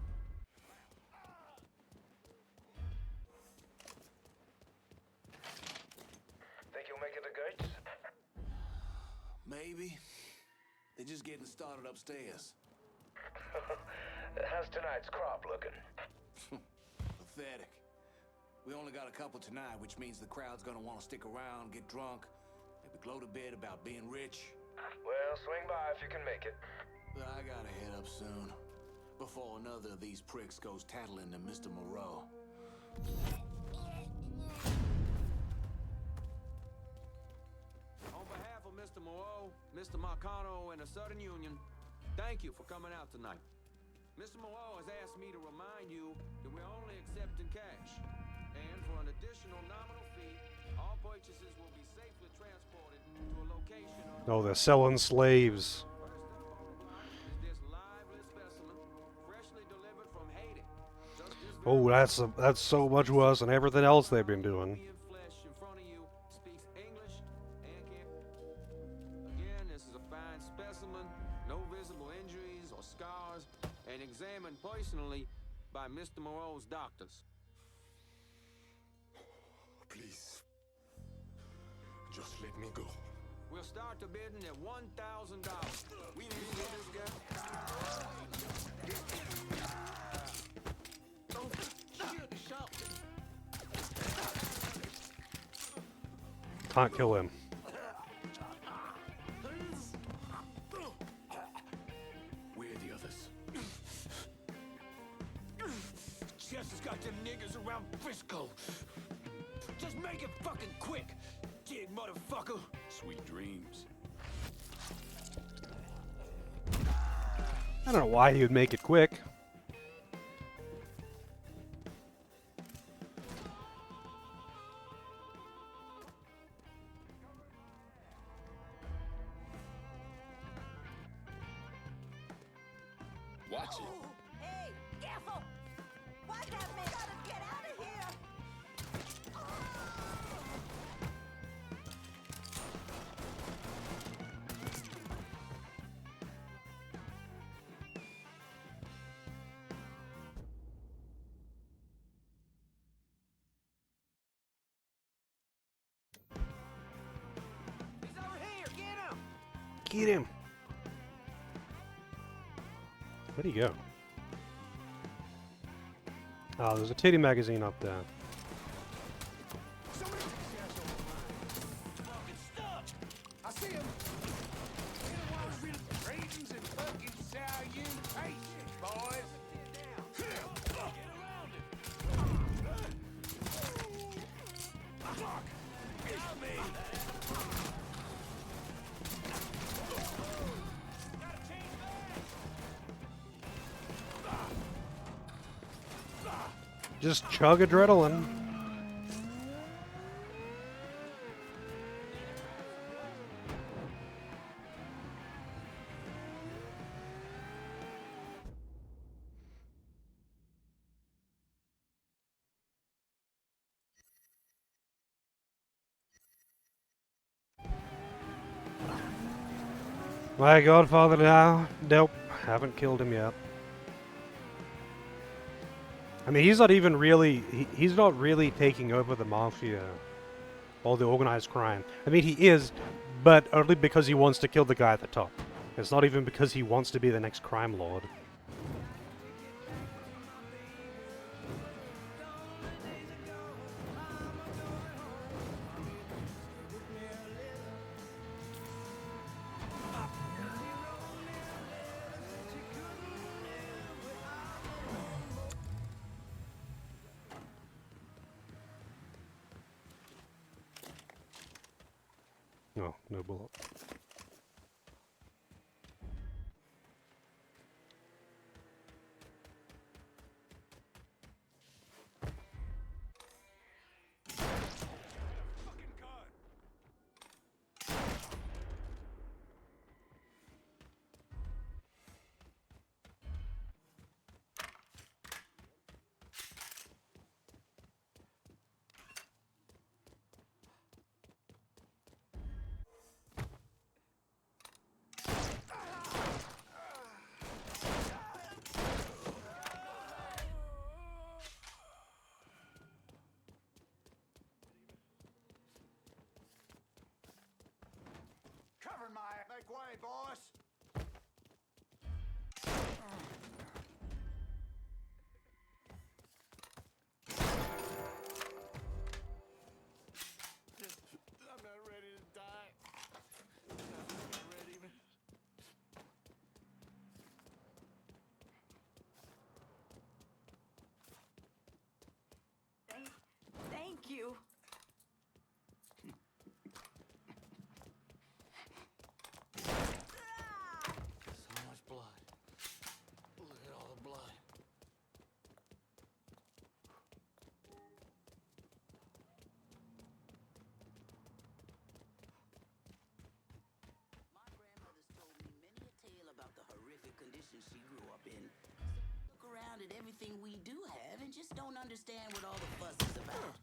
Think you'll make it to Gertz? Maybe. They're just getting started upstairs. How's tonight's crop looking? Pathetic. We only got a couple tonight, which means the crowd's gonna want to stick around, get drunk, maybe gloat a bit about being rich. Well, swing by if you can make it. But I gotta head up soon, before another of these pricks goes tattling to Mr. Moreau. On behalf of Mr. Moreau, Mr. Marcano, and the Southern Union, thank you for coming out tonight. Mr. Moreau has asked me to remind you that we're only accepting cash. And for an additional nominal fee, all purchases will be safely transported to a location on Oh, they're selling slaves. this lively specimen, freshly delivered from Haiti. Oh, that's so much worse than everything else they've been doing. Flesh in front of you speaks English and can. Again, this is a fine specimen, no visible injuries or scars, and examined personally by Mr. Moreau's doctors. Please, just let me go. We'll start the bidding at $1,000. We need to get this guy. Oh, shit, shot. Can't kill him. Where are the others? Chester's got them niggas around Frisco. Just make it fucking quick, dig motherfucker. Sweet dreams. I don't know why he would make it quick. Watch it. Hey, careful! Watch that man! Gotta get out of here! He's over here, get him! Get him! Where'd he go? Oh, there's a titty magazine up there. I see him. Ratings and fucking salutations, boys. Get around it. Fuck! It's me. Just chug adrenaline. My godfather now? Nope, haven't killed him yet. I mean, he's not even really, he's not really taking over the Mafia or the organized crime. I mean, he is, but only because he wants to kill the guy at the top. It's not even because he wants to be the next crime lord. No, no bullet. Fucking gun. everything we do have and just don't understand what all the fuss is about.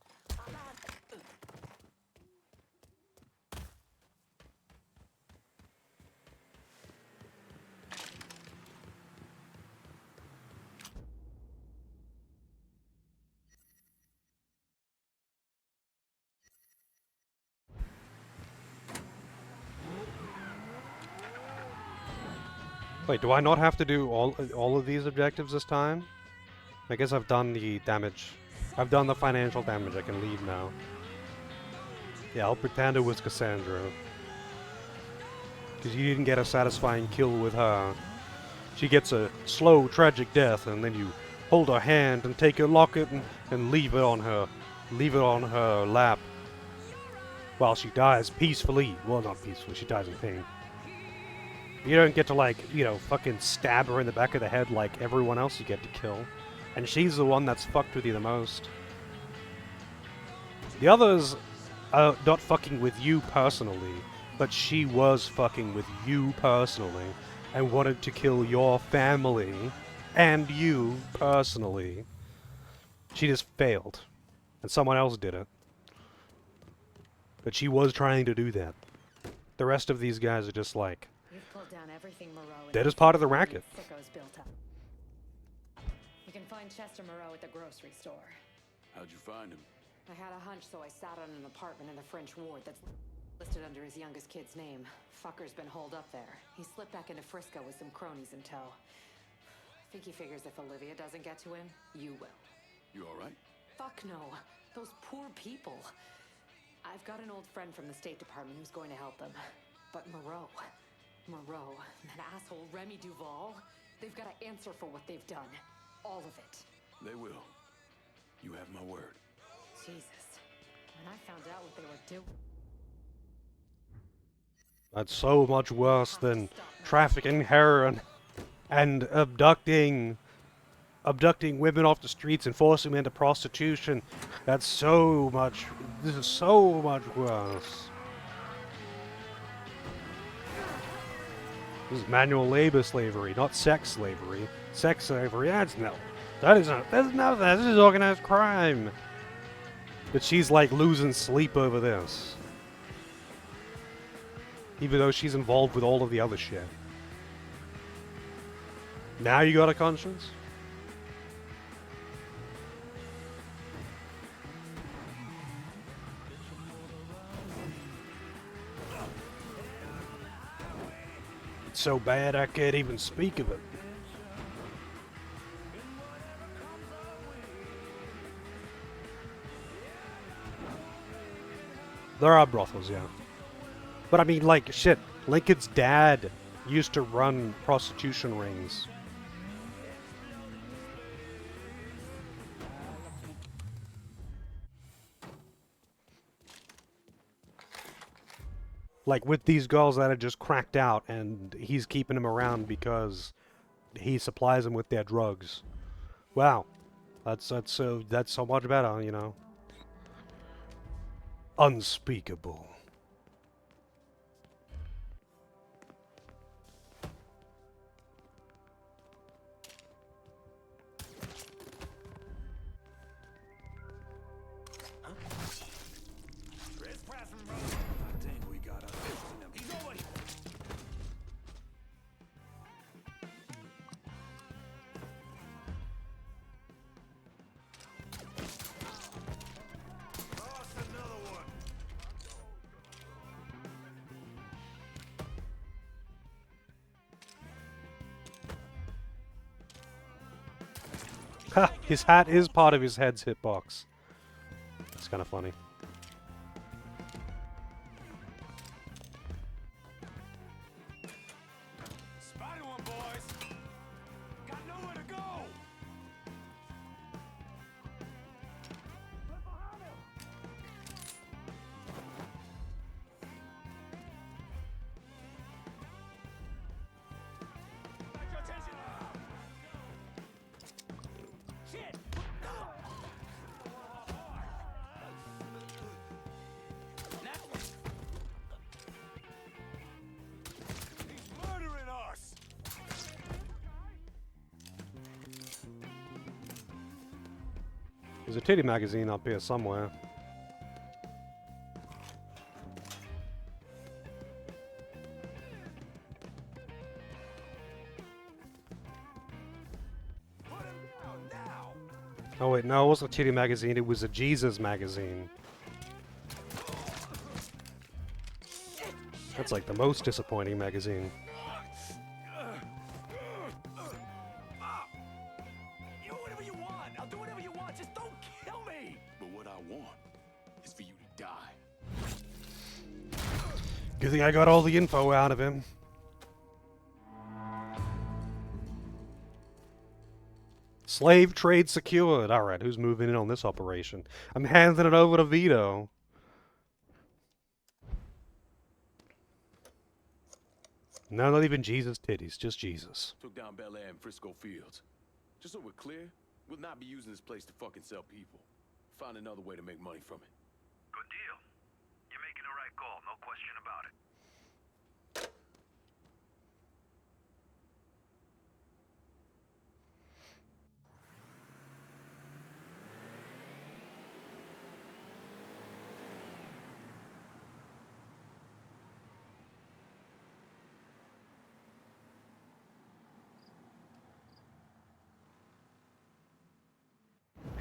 Wait, do I not have to do all of these objectives this time? I guess I've done the damage. I've done the financial damage. I can leave now. Yeah, I'll pretend it was Cassandra. Because you didn't get a satisfying kill with her. She gets a slow, tragic death, and then you hold her hand and take her locket and leave it on her. Leave it on her lap. While she dies peacefully. Well, not peacefully. She dies in pain. You don't get to, like, you know, fucking stab her in the back of the head like everyone else you get to kill. And she's the one that's fucked with you the most. The others are not fucking with you personally, but she was fucking with you personally and wanted to kill your family and you personally. She just failed. And someone else did it. But she was trying to do that. The rest of these guys are just like... You've pulled down everything Moreau That is part of the racket. Sicko's built up. You can find Chester Moreau at the grocery store. How'd you find him? I had a hunch, so I sat on an apartment in the French ward that's listed under his youngest kid's name. Fucker's been holed up there. He slipped back into Frisco with some cronies in tow. I think he figures if Olivia doesn't get to him, you will. You alright? Fuck no. Those poor people. I've got an old friend from the State Department who's going to help them. But Moreau, and that asshole Remy Duval, they've got to answer for what they've done. All of it. They will. You have my word. Jesus. When I found out what they were doing... That's so much worse than trafficking heroin and abducting women off the streets and forcing them into prostitution. That's so much... This is so much worse. This is manual labor slavery, not sex slavery. Sex slavery, that's no. That's nothing. This is organized crime. But she's like losing sleep over this. Even though she's involved with all of the other shit. Now you got a conscience? It's so bad I can't even speak of it. There are brothels, yeah. But I mean, like, shit, Lincoln's dad used to run prostitution rings. Like, with these girls that are just cracked out, and he's keeping them around because he supplies them with their drugs. Wow. That's so much better, you know. Unspeakable. I think we got a fist in him. He's over here. Ha! His hat is part of his head's hitbox. It's kind of funny. Spotted one, boys. Got nowhere to go. Back your attention. Shit. There's a titty magazine up here somewhere. Oh wait, no, it wasn't a titty magazine, it was a Jesus magazine. That's like the most disappointing magazine. You whatever you want. I'll do whatever you want. Just don't kill me. But what I want is for you to die. Good thing I got all the info out of him. Slave trade secured. Alright, who's moving in on this operation? I'm handing it over to Vito. No, not even Jesus titties, just Jesus. Took down Bel Air and Frisco Fields. Just so we're clear, we'll not be using this place to fucking sell people. Find another way to make money from it. Good deal. You're making the right call, no question about it.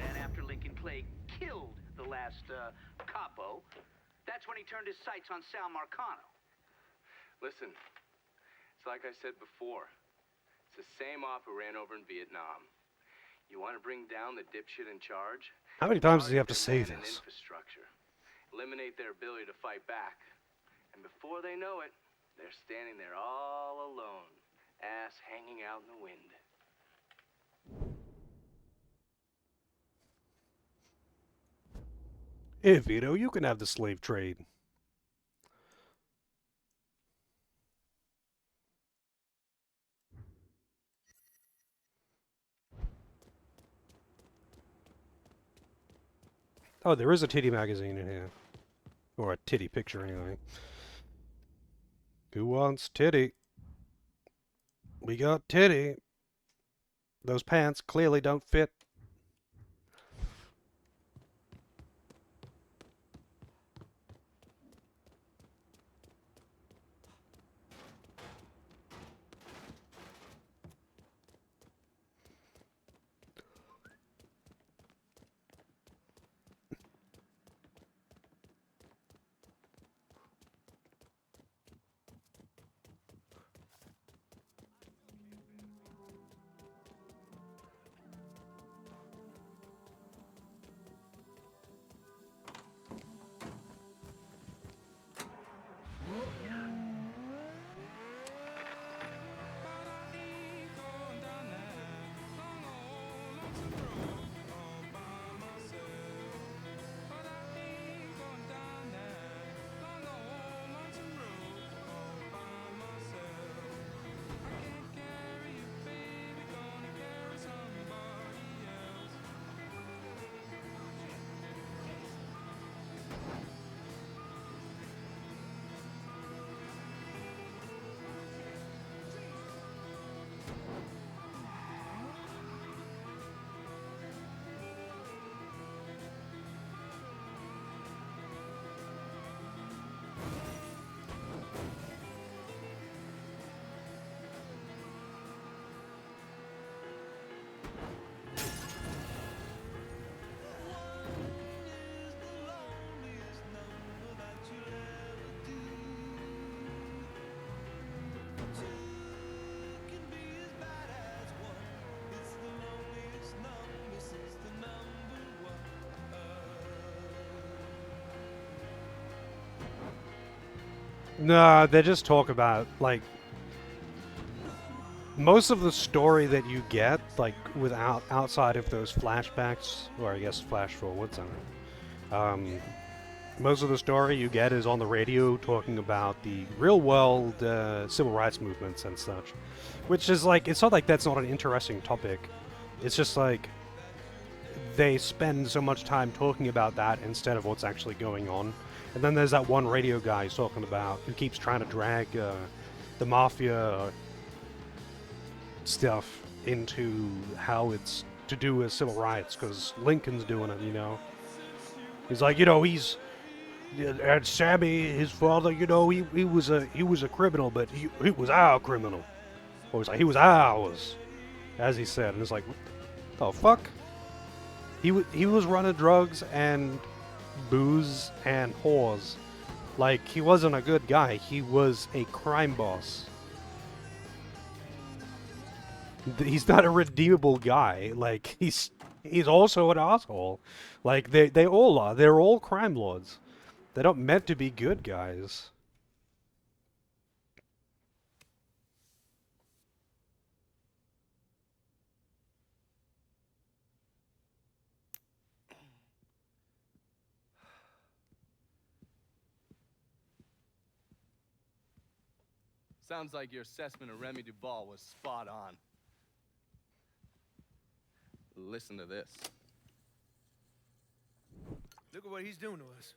And after Lincoln Clay killed the last capo, that's when he turned his sights on Sal Marcano. Listen, it's like I said before. It's the same op who ran over in Vietnam. You want to bring down the dipshit in charge? How many times does he have to Target say their land and this? infrastructure. Eliminate their ability to fight back. And before they know it, they're standing there all alone, ass hanging out in the wind. Hey Vito, you can have the slave trade. Oh, there is a titty magazine in here. Or a titty picture, anyway. Who wants titty? We got titty. Those pants clearly don't fit. No, they just talk about, like, most of the story that you get, like, without outside of those flashbacks, or I guess flash forwards, I don't know. Most of the story you get is on the radio talking about the real world civil rights movements and such. Which is like, it's not like that's not an interesting topic. It's just like, they spend so much time talking about that instead of what's actually going on. And then there's that one radio guy he's talking about who keeps trying to drag the Mafia stuff into how it's to do with civil rights because Lincoln's doing it, you know. He's like, you know, he's and Sammy, his father, you know, he was a criminal, but he was our criminal. Or he's like, he was ours, as he said, and it's like, what the fuck? He was running drugs and booze and whores. Like, he wasn't a good guy. He was a crime boss. He's not a redeemable guy. Like, he's also an asshole. Like, they all are. They're all crime lords. They're not meant to be good guys. Sounds like your assessment of Remy Duval was spot on. Listen to this. Look at what he's doing to us.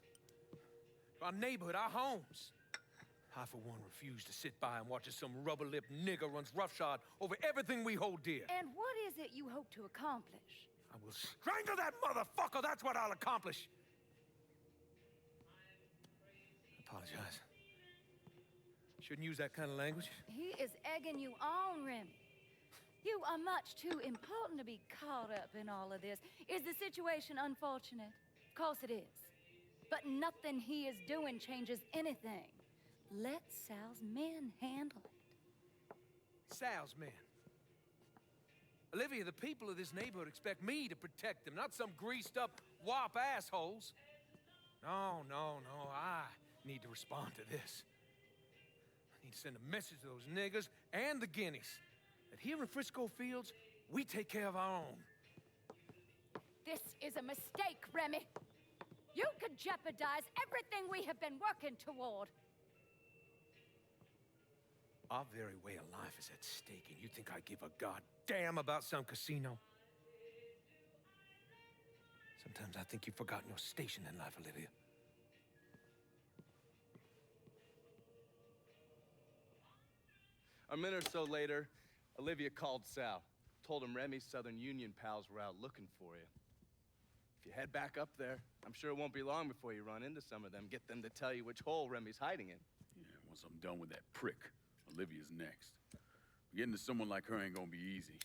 Our neighborhood, our homes. I, for one, refuse to sit by and watch as some rubber-lipped nigger runs roughshod over everything we hold dear. And what is it you hope to accomplish? I will strangle that motherfucker, that's what I'll accomplish. Apologize. Shouldn't use that kind of language. He is egging you on, Remy. You are much too important to be caught up in all of this. Is the situation unfortunate? Of course it is. But nothing he is doing changes anything. Let Sal's men handle it. Sal's men. Olivia, the people of this neighborhood expect me to protect them, not some greased-up wop assholes. No. I need to respond to this. I need to send a message to those niggas and the guineas that here in Frisco Fields, we take care of our own. This is a mistake, Remy. You could jeopardize everything we have been working toward. Our very way of life is at stake, and you think I give a goddamn about some casino? Sometimes I think you've forgotten your station in life, Olivia. A minute or so later, Olivia called Sal. Told him Remy's Southern Union pals were out looking for you. If you head back up there, I'm sure it won't be long before you run into some of them. Get them to tell you which hole Remy's hiding in. Yeah, once I'm done with that prick, Olivia's next. Getting to someone like her ain't gonna be easy.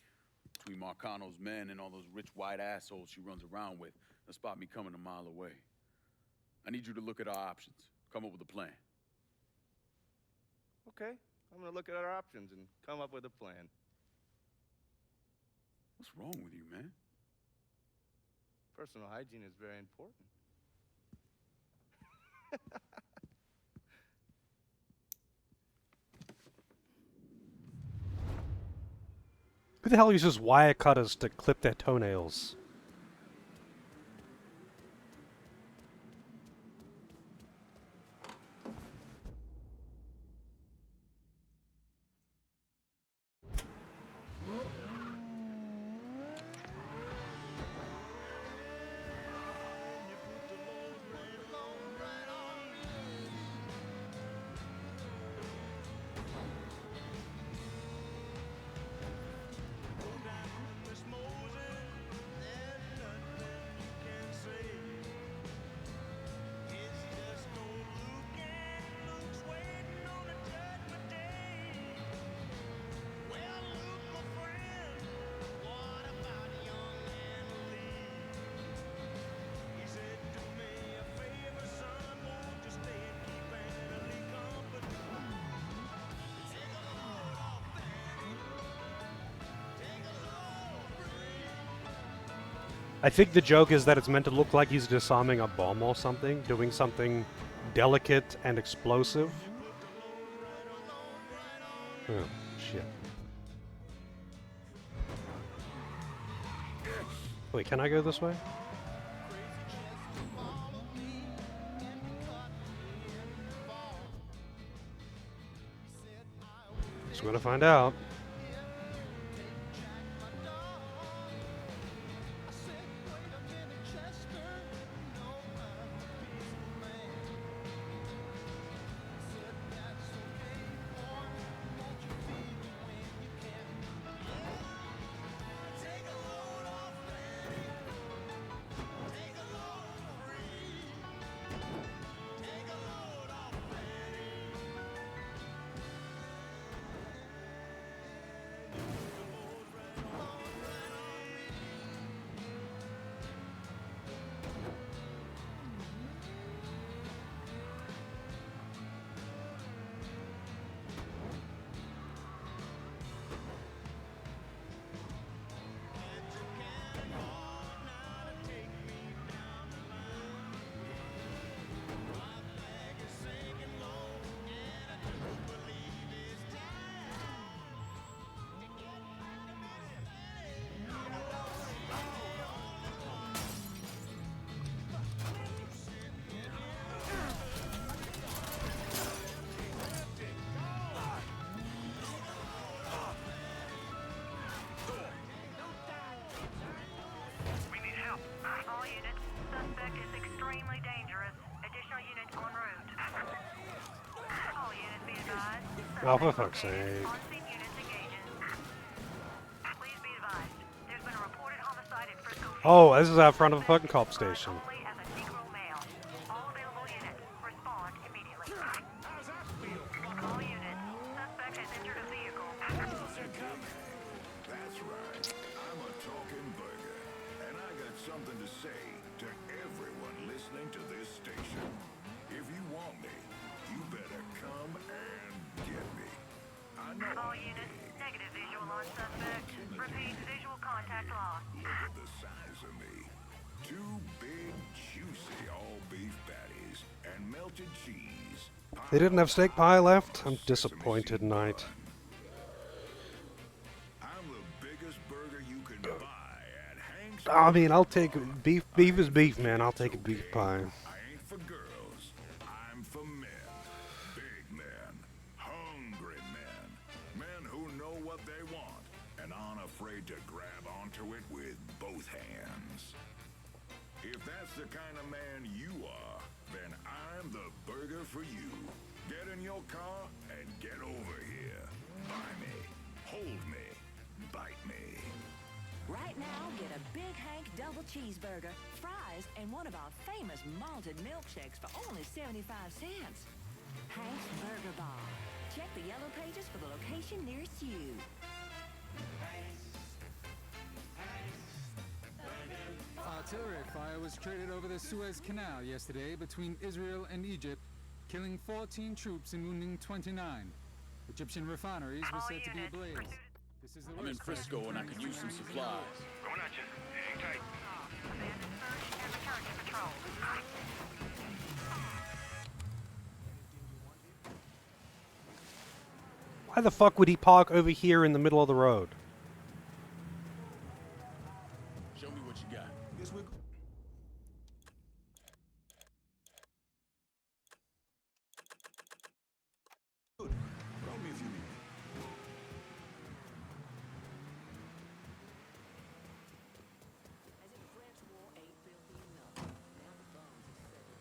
Between Marcano's men and all those rich white assholes she runs around with, they'll spot me coming a mile away. I need you to look at our options. Come up with a plan. Okay, I'm gonna look at our options and come up with a plan. What's wrong with you, man? Personal hygiene is very important. Who the hell uses wire cutters to clip their toenails? I think the joke is that it's meant to look like he's disarming a bomb or something, doing something delicate and explosive. Oh, shit. Wait, can I go this way? Just gonna find out. suspect is extremely dangerous. Additional units en route. All units be advised. Oh, for fuck's sake. On-scene units engaging. Please be advised. There's been a reported homicide at Frisco. Oh, this is out front of a fucking cop station. Only as a Negro male. All available units respond immediately. All units. Suspect has entered a vehicle. That's right. I'm a talking burger, and I got something to say to everyone listening to this station. If you want me, you better come and get me. I know All I'm units. big. Negative visual on suspect. Repeat, visual contact lost. Look at the size of me. 2 big, juicy all-beef patties and melted cheese. They didn't have steak pie left? I'm disappointed tonight. I'm the biggest burger you can buy at Hank's. I mean, I'll take beef. Beef is beef, man. I'll take a beef pie. I ain't for girls. I'm for men. Big men. Hungry men. Men who know what they want and aren't afraid to grab onto it with both hands. If that's the kind of man you are, then I'm the burger for you. Get in your car and get over here. Buy me. Hold me. Bite me. Right now, get a Big Hank double cheeseburger, fries, and one of our famous malted milkshakes for only 75 cents. Hank's Burger Bar. Check the yellow pages for the location nearest you. Artillery fire was created over the Suez Canal yesterday between Israel and Egypt, killing 14 troops and wounding 29. Egyptian refineries were said to be ablaze. This is the I'm in worst crash Frisco and I could use some supplies. Going at you. Hang tight. Abandon search and return to patrol. Why the fuck would he park over here in the middle of the road? Show me what you got. Guess we're... Good. Call me if you need me. As if the French war ain't filthy enough. Now the bombs are settled.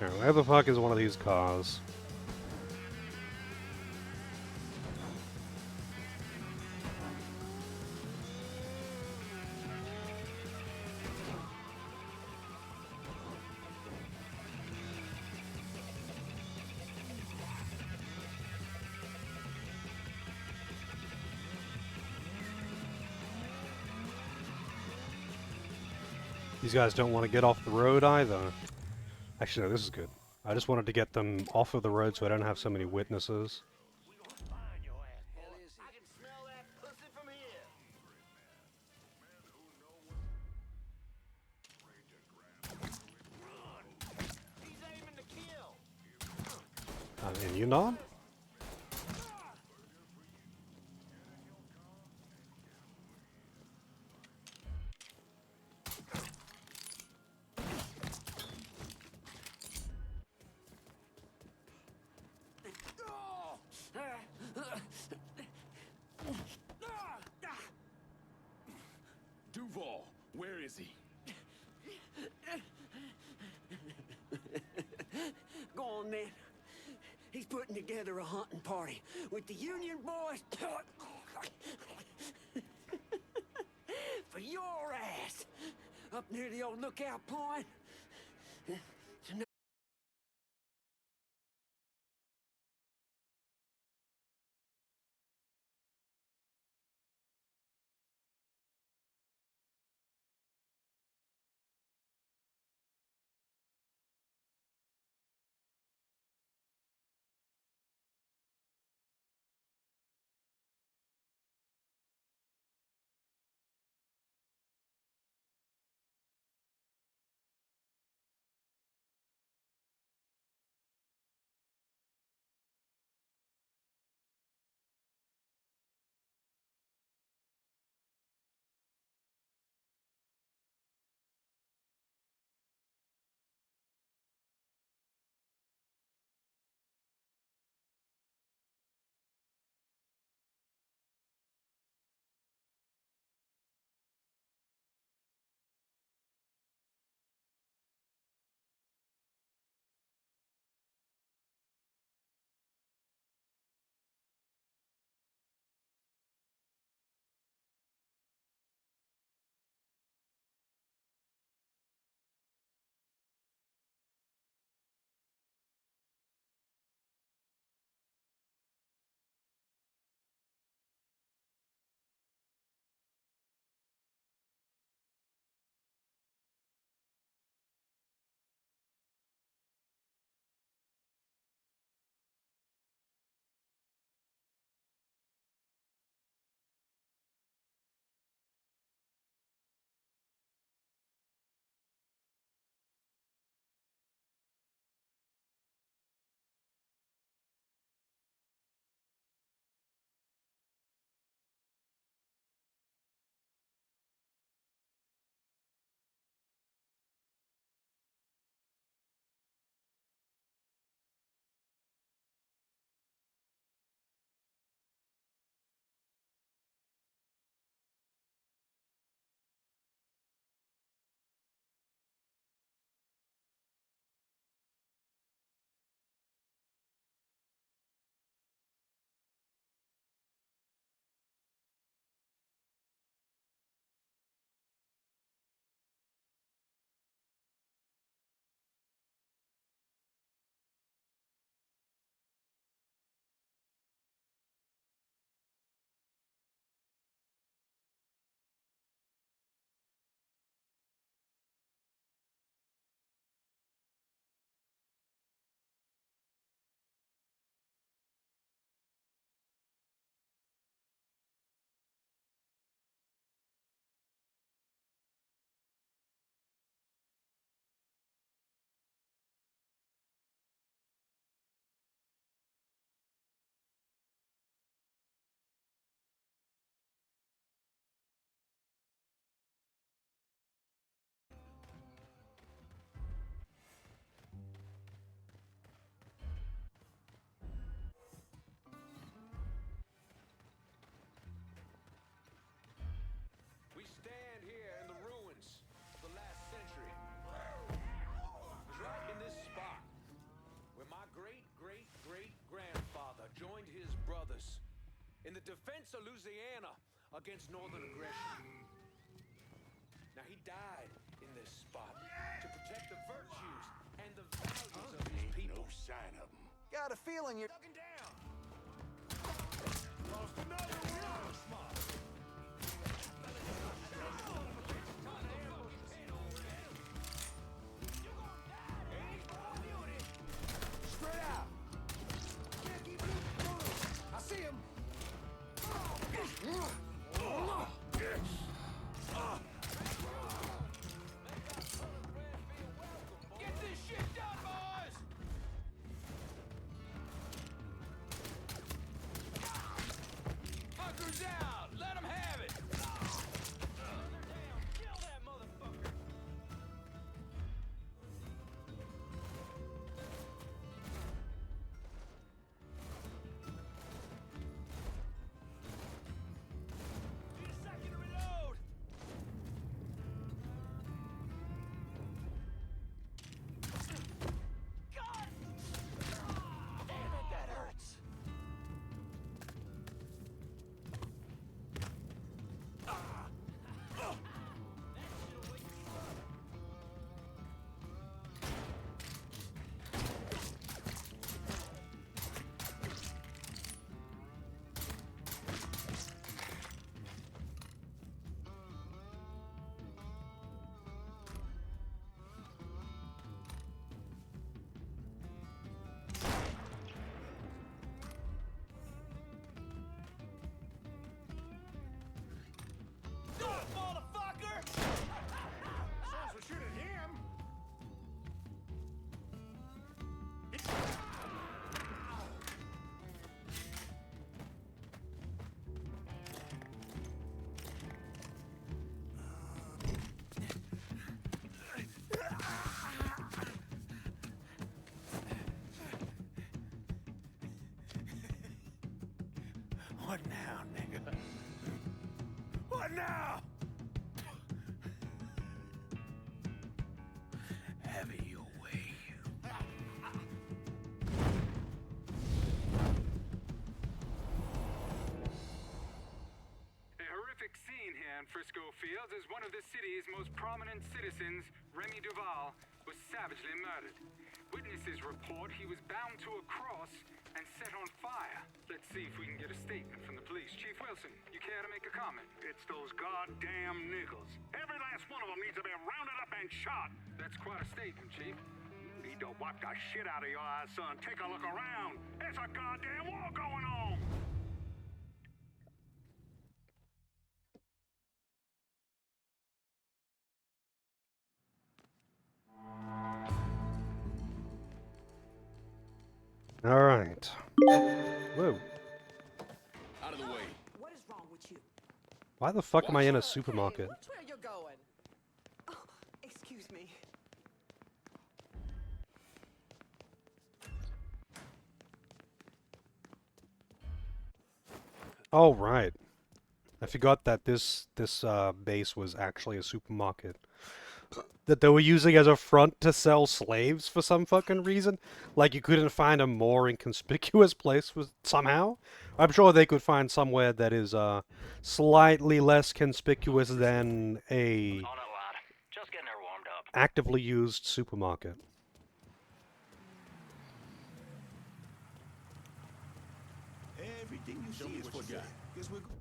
Alright, where the fuck is one of these cars? These guys don't want to get off the road either. Actually, no, this is good. I just wanted to get them off of the road so I don't have so many witnesses. I mean, you not? Duval, where is he? Go on, man. He's putting together a hunting party with the Union boys for your ass up near the old lookout point. brothers in the defense of Louisiana against northern aggression. Now, he died in this spot to protect the virtues and the values of his people. No sign of them. Got a feeling you're... Ducking down. Lost another one. Smart. Spread out. Can't keep moving. I see him. Get this shit done, boys! Fuckers out! Let them have it! Kill that motherfucker! Need a second to reload! God! Damn it, that hurts! Do it, motherfucker! Sounds we shoot at him. What now, nigga? What now? Have it your way. A horrific scene here in Frisco Fields as one of the city's most prominent citizens, Remy Duval, was savagely murdered. Witnesses report he was bound to a cross and set on fire. Let's see if we can get a statement from the police. Chief Wilson, you care to make a comment? It's those goddamn niggles. Every last one of them needs to be rounded up and shot. That's quite a statement, Chief. Need to wipe the shit out of your eyes, son. Take a look around. There's a goddamn war going on. All right. Whoa. Out of the way. What is wrong with you? Why the fuck am I in a supermarket? Watch where you're going. Oh, excuse me. Oh, right. I forgot that this base was actually a supermarket that they were using as a front to sell slaves for some fucking reason. Like you couldn't find a more inconspicuous place somehow. I'm sure they could find somewhere that is slightly less conspicuous than a Just getting her warmed up. actively used supermarket. Everything you Show see me is what what you you got. Guess we're good.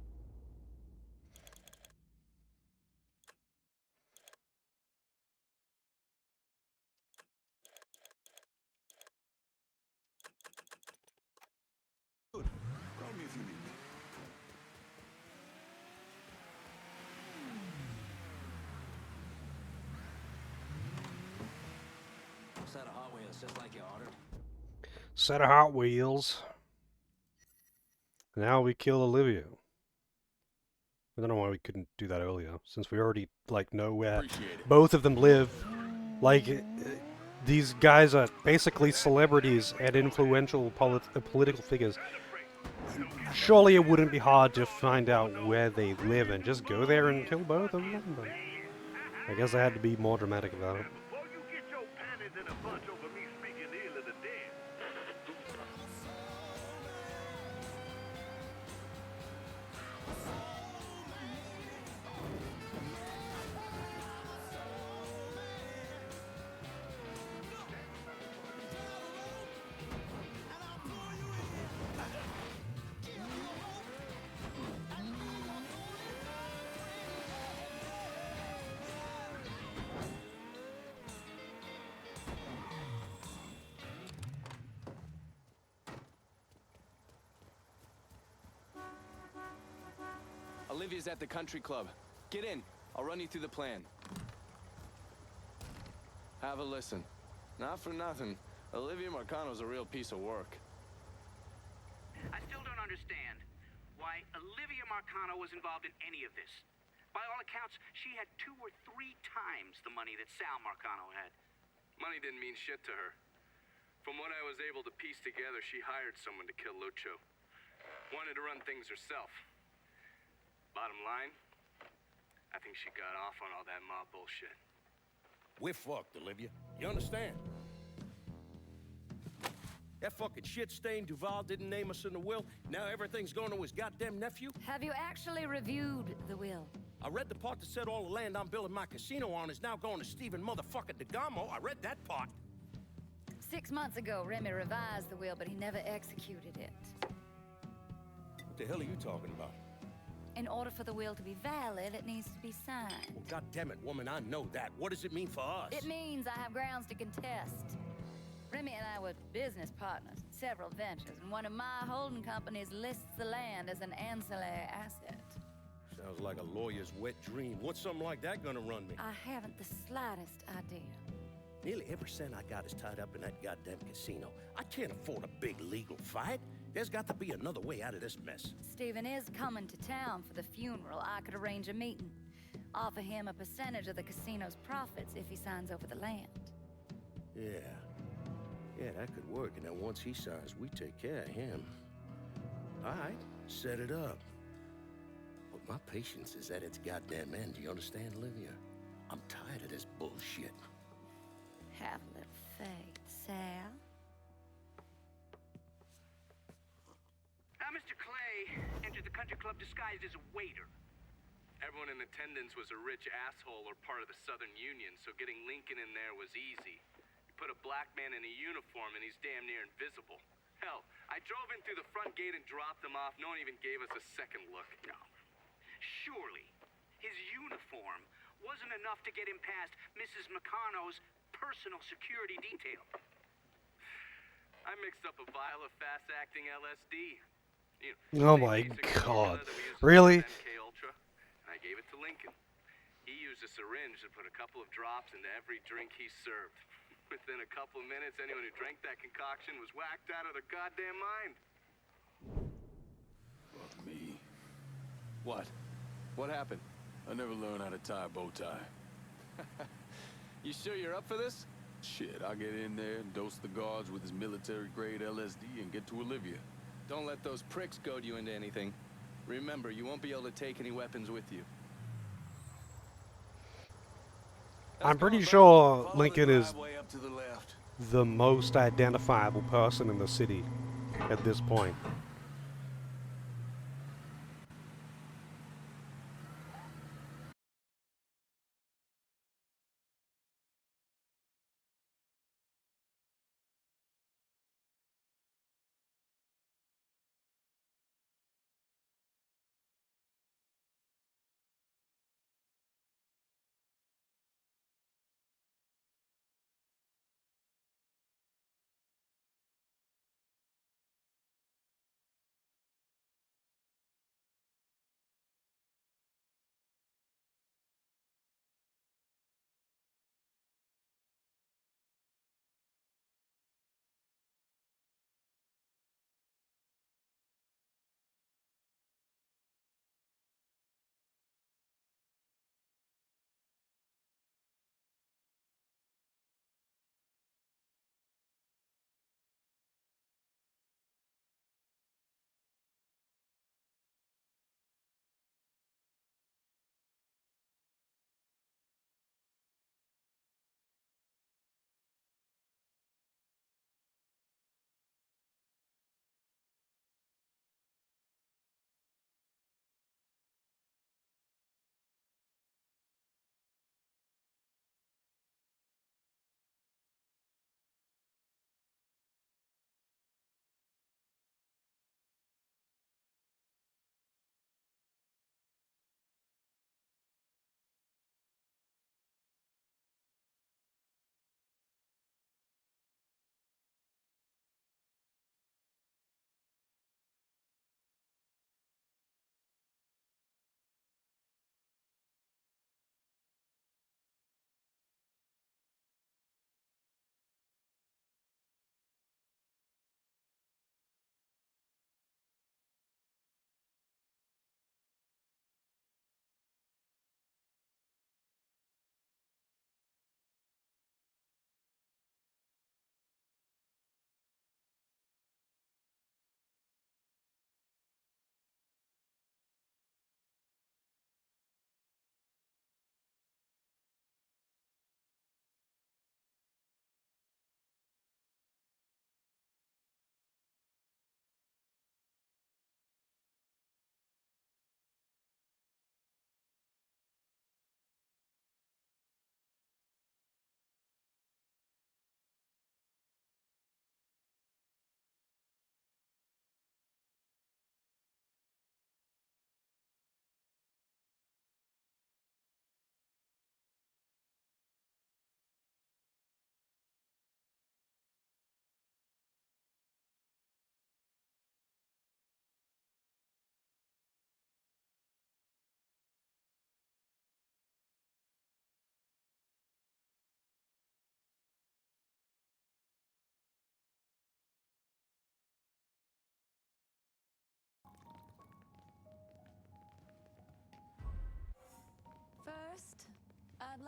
Call me if you need me. Set of Hot Wheels, just like you ordered. Set of Hot Wheels. Now we kill Olivia. I don't know why we couldn't do that earlier, since we already like know where both of them live. Like, these guys are basically celebrities and influential political figures. Surely it wouldn't be hard to find out where they live and just go there and kill both of them. But I guess I had to be more dramatic about it. Before you get your panties in a bunch over me speaking ill of the dead. Olivia's at the country club. Get in. I'll run you through the plan. Have a listen. Not for nothing, Olivia Marcano's a real piece of work. I still don't understand why Olivia Marcano was involved in any of this. By all accounts, she had 2 or 3 times the money that Sal Marcano had. Money didn't mean shit to her. From what I was able to piece together, she hired someone to kill Lucho. Wanted to run things herself. Bottom line, I think she got off on all that mob bullshit. We're fucked, Olivia. You understand? That fucking shit stain Duval didn't name us in the will. Now everything's going to his goddamn nephew. Have you actually reviewed the will? I read the part that said all the land I'm building my casino on is now going to Stephen motherfucking DeGamo. I read that part. 6 months ago, Remy revised the will, but he never executed it. What the hell are you talking about? In order for the will to be valid, it needs to be signed. Well, goddammit, woman, I know that. What does it mean for us? It means I have grounds to contest. Remy and I were business partners in several ventures, and one of my holding companies lists the land as an ancillary asset. Sounds like a lawyer's wet dream. What's something like that gonna run me? I haven't the slightest idea. Nearly every cent I got is tied up in that goddamn casino. I can't afford a big legal fight. There's got to be another way out of this mess. Stephen is coming to town for the funeral. I could arrange a meeting. Offer him a percentage of the casino's profits if he signs over the land. Yeah. Yeah, that could work. And then once he signs, we take care of him. All right, set it up. But my patience is at its goddamn end. Do you understand, Olivia? I'm tired of this bullshit. Have a little faith, Sal. Mr. Clay entered the country club disguised as a waiter. Everyone in attendance was a rich asshole or part of the Southern Union, so getting Lincoln in there was easy. You put a black man in a uniform and he's damn near invisible. Hell, I drove in through the front gate and dropped him off. No one even gave us a second look. No. Surely, his uniform wasn't enough to get him past Mrs. Marcano's personal security detail. I mixed up a vial of fast-acting LSD. Oh my god. Really? Ultra, and I gave it to Lincoln. He used a syringe to put a couple of drops into every drink he served. Within a couple of minutes, anyone who drank that concoction was whacked out of their goddamn mind. Fuck me. What? What happened? I never learned how to tie a bow tie. You sure you're up for this? Shit, I'll get in there and dose the guards with his military-grade LSD and get to Olivia. Don't let those pricks goad you into anything. Remember, you won't be able to take any weapons with you. I'm pretty sure Lincoln is the most identifiable person in the city at this point.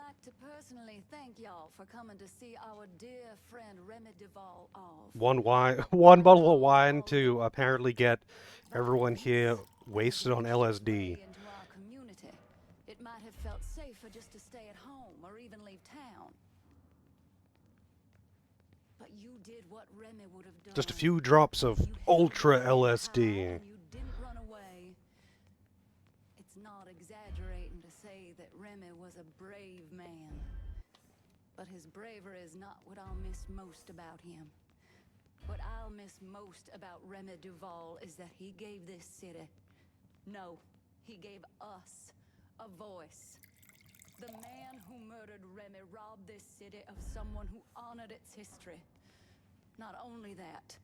like to personally thank y'all for coming to see our dear friend Remy Duval off. One bottle of wine to apparently get everyone here wasted on LSD. Into our community, it might have felt safer just to stay at home or even leave town. But you did what Remy would have done. Just a few drops of ultra LSD. You didn't run away. It's not exaggerating to say that Remy was a brave man. But his bravery is not what I'll miss most about him. What I'll miss most about Remy Duval is that he gave this city, no, he gave us a voice. The man who murdered Remy robbed this city of someone who honored its history. Not only that,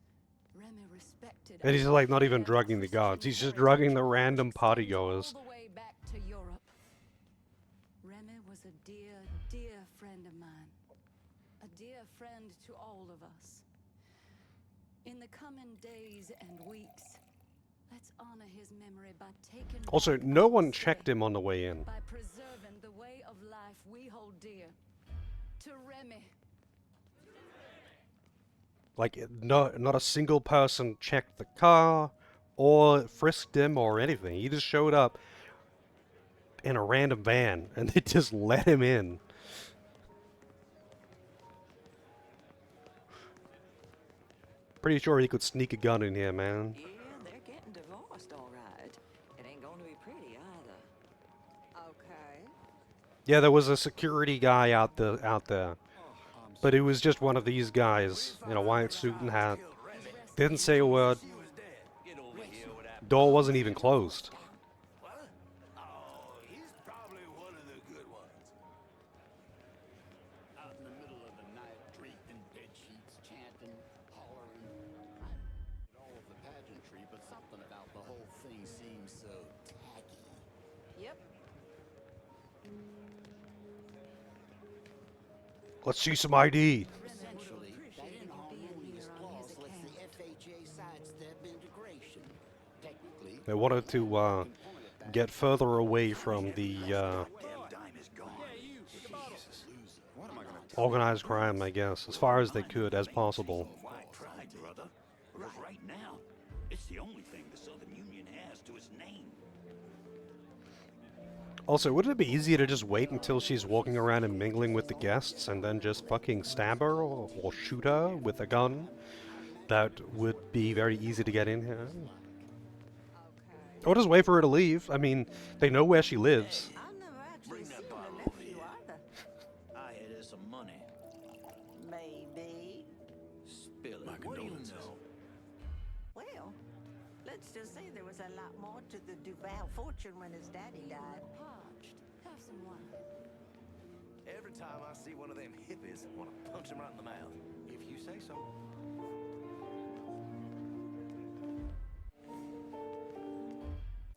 Remy respected. And he's like not even drugging the gods. He's just drugging the random partygoers. All the way back to Europe. Remy was a dear, dear friend of mine. A dear friend to all of us. In the coming days and weeks, let's honor his memory by taking. Also, no one checked him on the way in. By preserving the way of life we hold dear. To Remy. Like, not a single person checked the car, or frisked him, or anything. He just showed up in a random van, and they just let him in. Pretty sure he could sneak a gun in here, man. Yeah, they're getting divorced, all right. It ain't going to be pretty either. Okay. Yeah, there was a security guy out there. But it was just one of these guys in a white suit and hat. Didn't say a word. Door wasn't even closed. He's probably one of the good ones. Out in the middle of the night, draped in bed sheets, chanting, hollering. All of the pageantry, but something about the whole thing seems so tacky. Yep. Let's see some ID. Essentially, that inharmonious clause lets the FHA sidestep integration. Technically, They wanted to get further away from the organized crime, I guess, as far as they could, as possible. why try, brother? Because right now, it's the only thing the Southern Union has to its name. Also, wouldn't it be easier to just wait until she's walking around and mingling with the guests and then just fucking stab her or shoot her with a gun? That would be very easy to get in here. Or just wait for her to leave. I mean, they know where she lives. Bring that bottle over here. I hear there's some money. Maybe. Spill it. What do you know? Well, let's just say there was a lot more to the Duval fortune when his daddy died. Parched. Have some wine. Every time I see one of them hippies, I want to punch him right in the mouth. If you say so.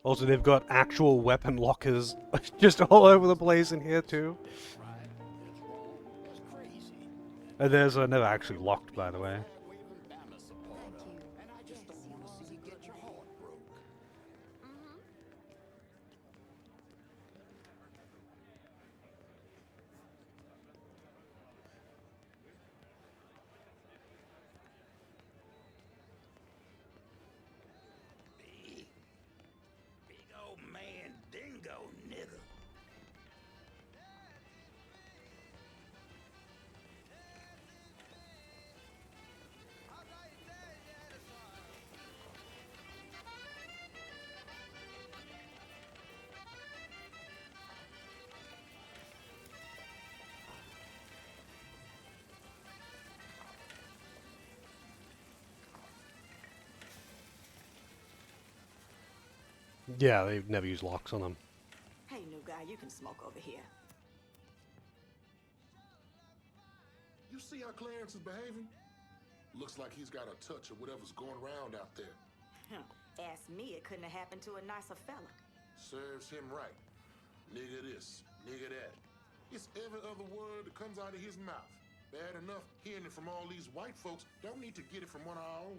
Also, they've got actual weapon lockers just all over the place in here, too. And there's never actually locked, by the way. Big old man dingo nigger. Yeah, they've never used locks on them. Hey, new guy, you can smoke over here. You see how Clarence is behaving? Looks like he's got a touch of whatever's going around out there. Ask me, it couldn't have happened to a nicer fella. Serves him right. Nigga this, nigga that. It's every other word that comes out of his mouth. Bad enough hearing it from all these white folks. Don't need to get it from one of our own.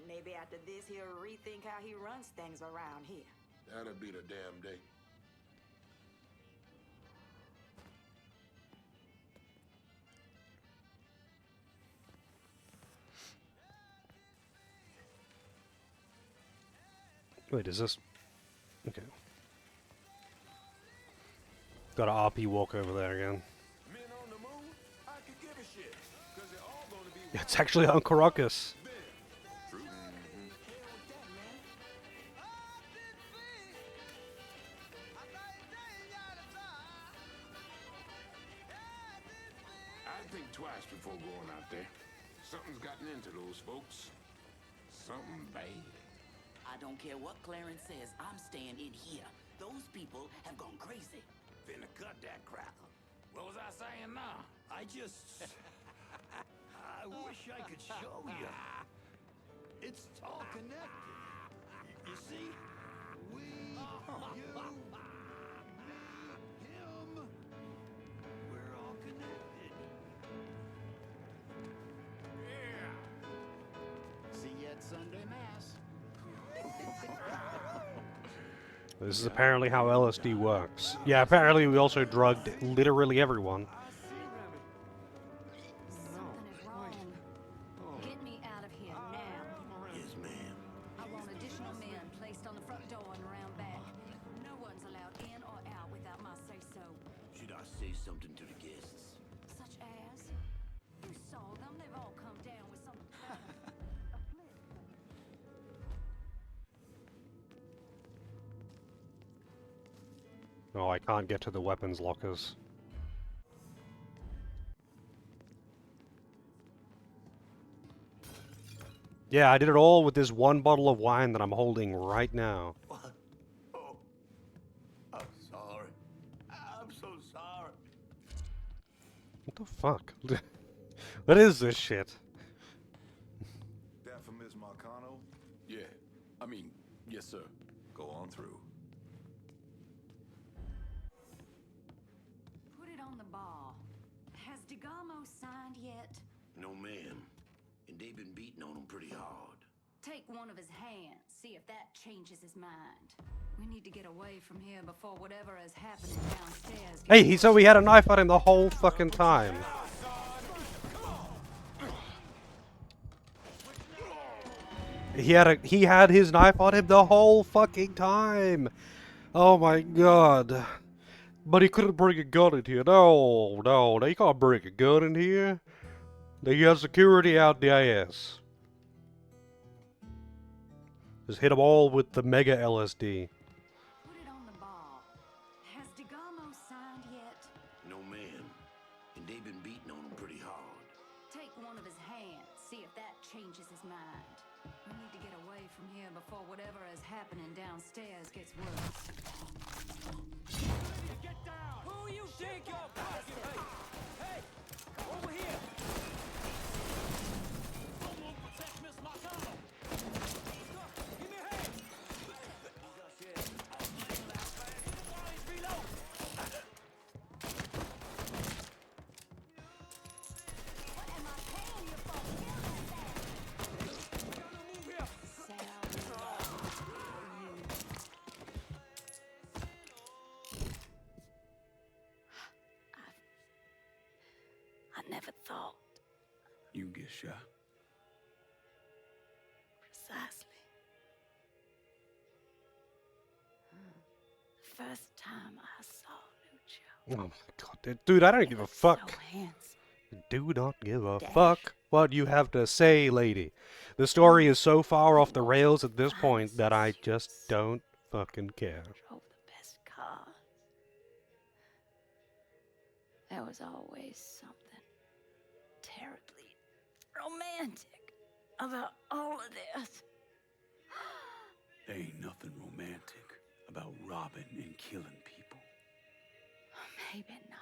Maybe after this, he'll rethink how he runs things around here. That'll be the damn day. Wait, is this... Okay. Got a RP walk over there again. Men on the moon, I could give a shit. Because they're all going to be... Yeah, it's actually Uncle Ruckus. True. I'd think twice before going out there. Something's gotten into those folks. Something bad. I don't care what Clarence says, I'm staying in here. Those people have gone crazy. Finna cut that crackle. What was I saying now? I just... I wish I could show you. It's all connected. You see? We, you, me, him. We're all connected. Yeah. See you at Sunday Mass. This is apparently how LSD works. Yeah, apparently we also drugged literally everyone. Something is wrong. Get me out of here now. Yes, ma'am. I want additional men placed on the front door and around back. No one's allowed in or out without my say-so. Should I say something to the guests? Such as? You saw them. They've all come down with some... Oh, I can't get to the weapons lockers. Yeah, I did it all with this one bottle of wine that I'm holding right now. Oh, I'm sorry. I'm so sorry. What the fuck? What is this shit? That for Ms. Marcano? Yeah. I mean, yes, sir. Go on through. Put it on the bar. Has DeGamo signed yet? No, ma'am. And they've been beating on him pretty hard. Take one of his hands. See if that changes his mind. We need to get away from here before whatever is happening downstairs. Hey, so he had a knife on him the whole fucking time. He had his knife on him the whole fucking time. Oh my god. But he couldn't bring a gun in here. No, they can't bring a gun in here. They got security out the ass. Just hit them all with the mega LSD. Put it on the bar. Has DeGamo signed yet? No, ma'am. And they've been beating on him pretty hard. Take one of his hands. See if that changes his mind. We need to get away from here before whatever is happening downstairs gets worse. Get down! Who you think you're fucking? Hey! Over here! Someone protect Miss Marcano! Give me a hand! Reload! What am I paying you for? Gotta move here! I never thought. You get shot. Precisely. The first time I saw Lucio. Oh my god, dude, I don't give a fuck. So handsome. Do not give a fuck what you have to say, lady. The story is so far off the rails at this point that I just don't fucking care. Drove the best car. There was always something terribly romantic about all of this. There ain't nothing romantic about robbing and killing people. Maybe not.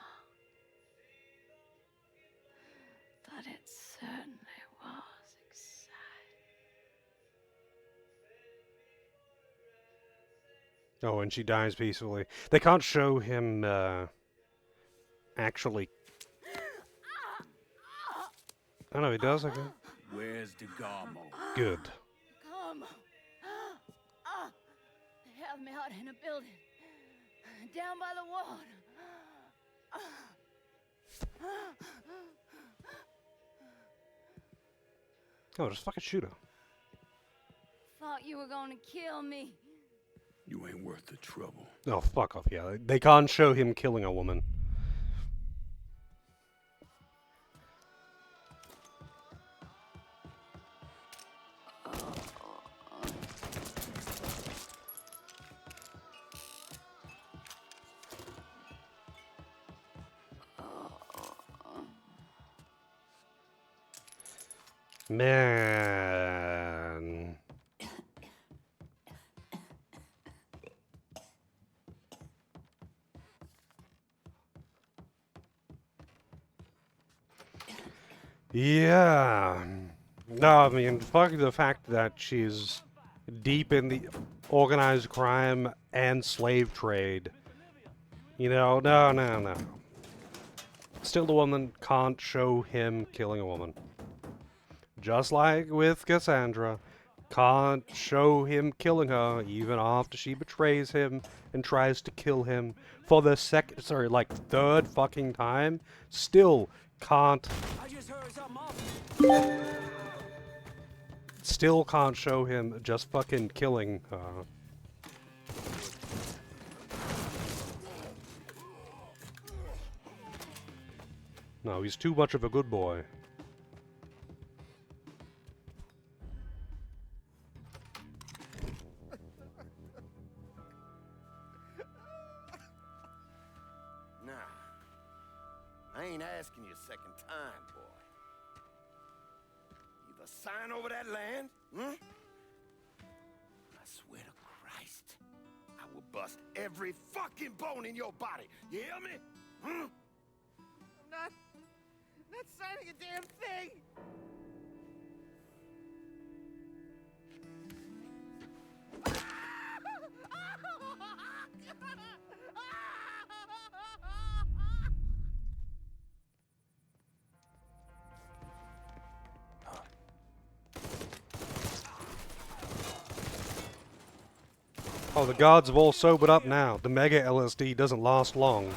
But it certainly was exciting. Oh, and she dies peacefully. They can't show him, actually... Oh no, he does, okay. Where's DeGarmo? Good. Come. They have me out in a building. Down by the water. Oh, just fucking shoot her. Thought you were gonna kill me. You ain't worth the trouble. Oh, fuck off, yeah. They can't show him killing a woman. Man. Yeah. No, I mean, fuck the fact that she's deep in the organized crime and slave trade. You know, no. Still, the woman can't show him killing a woman. Just like with Cassandra, can't show him killing her even after she betrays him and tries to kill him for the third fucking time. Still can't. Still can't show him just fucking killing her. No, he's too much of a good boy. Nah, I ain't asking you a second time, boy. Either sign over that land, I swear to Christ, I will bust every fucking bone in your body. You hear me? I'm not signing a damn thing! Oh, the guards have all sobered up now. The mega LSD doesn't last long.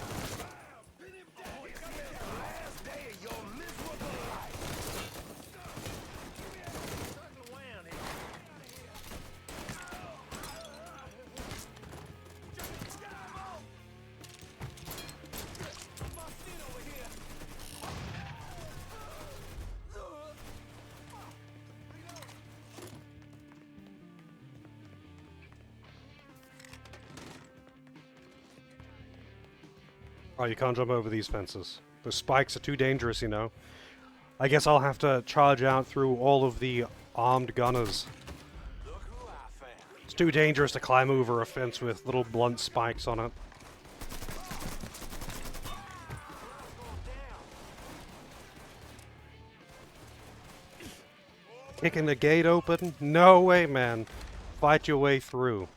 Oh, you can't jump over these fences. The spikes are too dangerous, you know. I guess I'll have to charge out through all of the armed gunners. It's too dangerous to climb over a fence with little blunt spikes on it. Kicking the gate open? No way, man. Fight your way through.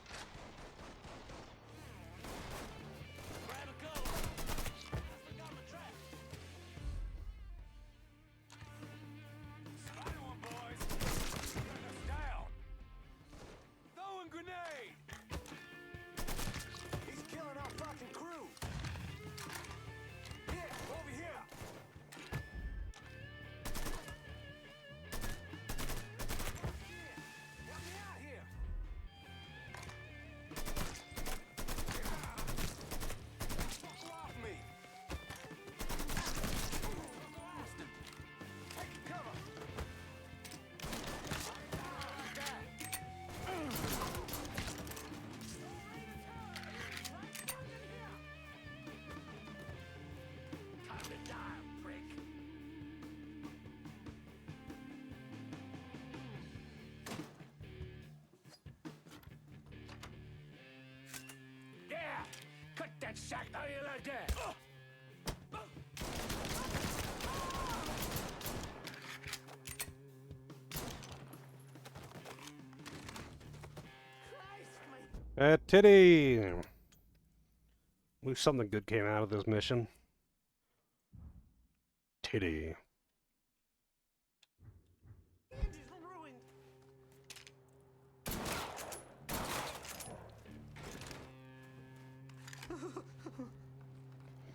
Cut that sack! How you like that? Titty! At least something good came out of this mission. Titty.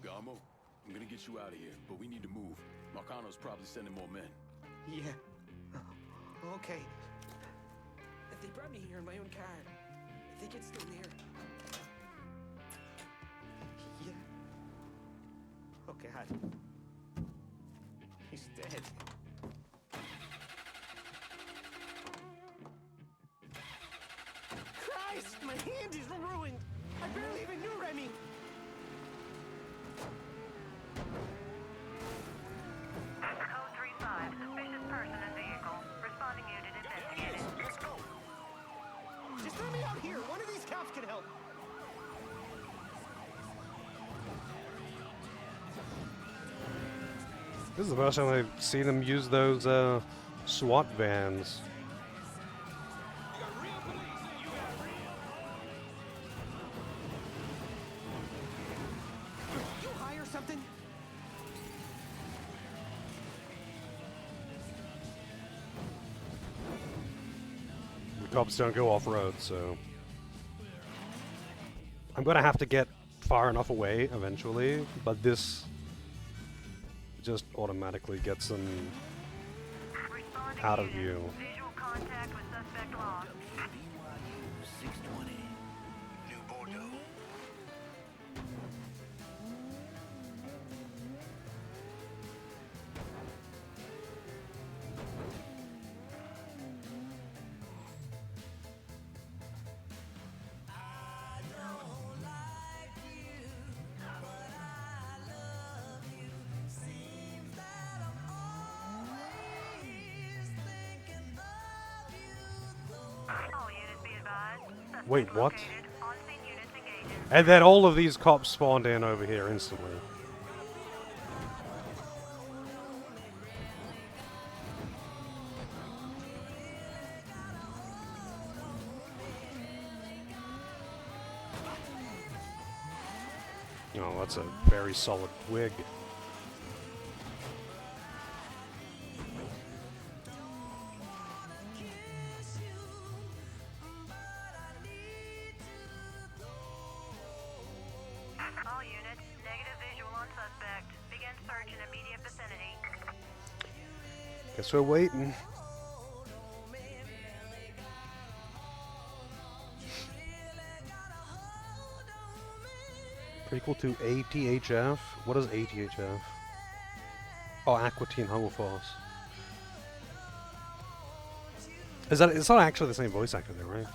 Garmo, I'm gonna get you out of here, but we need to move. Marcano's probably sending more men. Yeah. Okay. They brought me here in my own car. think it's still near. Yeah. Oh, God. He's dead. Christ, my hand is ruined. I barely even knew Remy. Code 3-5, suspicious person and vehicle. Responding unit investigated. Let's go. Just let me out here. One of these cops can help. This is the first time I've seen them use those SWAT vans. You hire something? The cops don't go off-road, so... I'm gonna have to get far enough away eventually, but this just automatically gets them out of view. Visual contact with suspect lost. BYU 620. New Bordeaux. Wait, what? And then all of these cops spawned in over here instantly. Oh, that's a very solid twig. All units, negative visual on suspect. Begin search in immediate vicinity. Guess we're waiting. Prequel to ATHF? What is ATHF? Oh, Aqua Teen Hunger Force. Is that? It's not actually the same voice actor, though, right?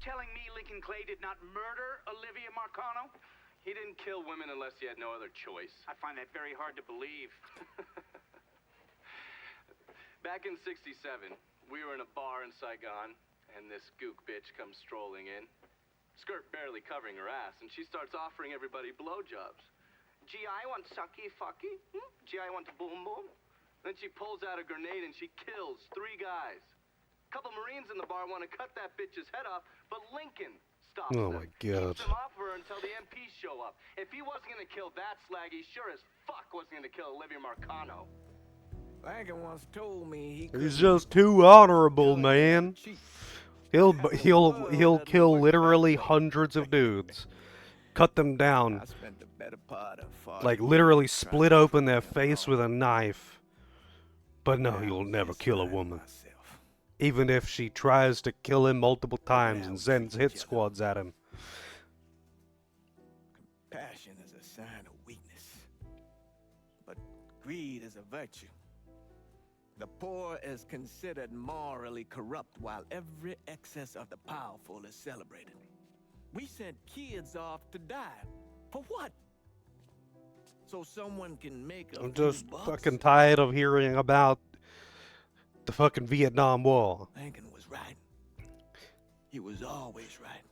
telling me Lincoln Clay did not murder Olivia Marcano? He didn't kill women unless he had no other choice. I find that very hard to believe. Back in '67, we were in a bar in Saigon, and this gook bitch comes strolling in. Skirt barely covering her ass, and she starts offering everybody blowjobs. Gee, I want sucky fucky. Gee, I want boom boom. Then she pulls out a grenade and she kills 3 guys. A couple Marines in the bar want to cut that bitch's head off, but Lincoln stops Oh them. my God. Keeps him off her until the MPs show up. If he wasn't gonna kill that slag, he sure as fuck wasn't gonna kill Olivia Marcano. Lincoln once told me He's just too honorable, man. He'll kill literally hundreds of dudes, cut them down, spent the better part of 40 like literally split open their face with a knife. But no, he'll never kill a woman, even if she tries to kill him multiple times and sends hit squads at him. Passion is a sign of weakness, but greed is a virtue. The poor is considered morally corrupt, while every excess of the powerful is celebrated. We sent kids off to die. For what? So someone can make a I'm few just bucks? fucking tired of hearing about the fucking Vietnam War. Lincoln was right. He was always right.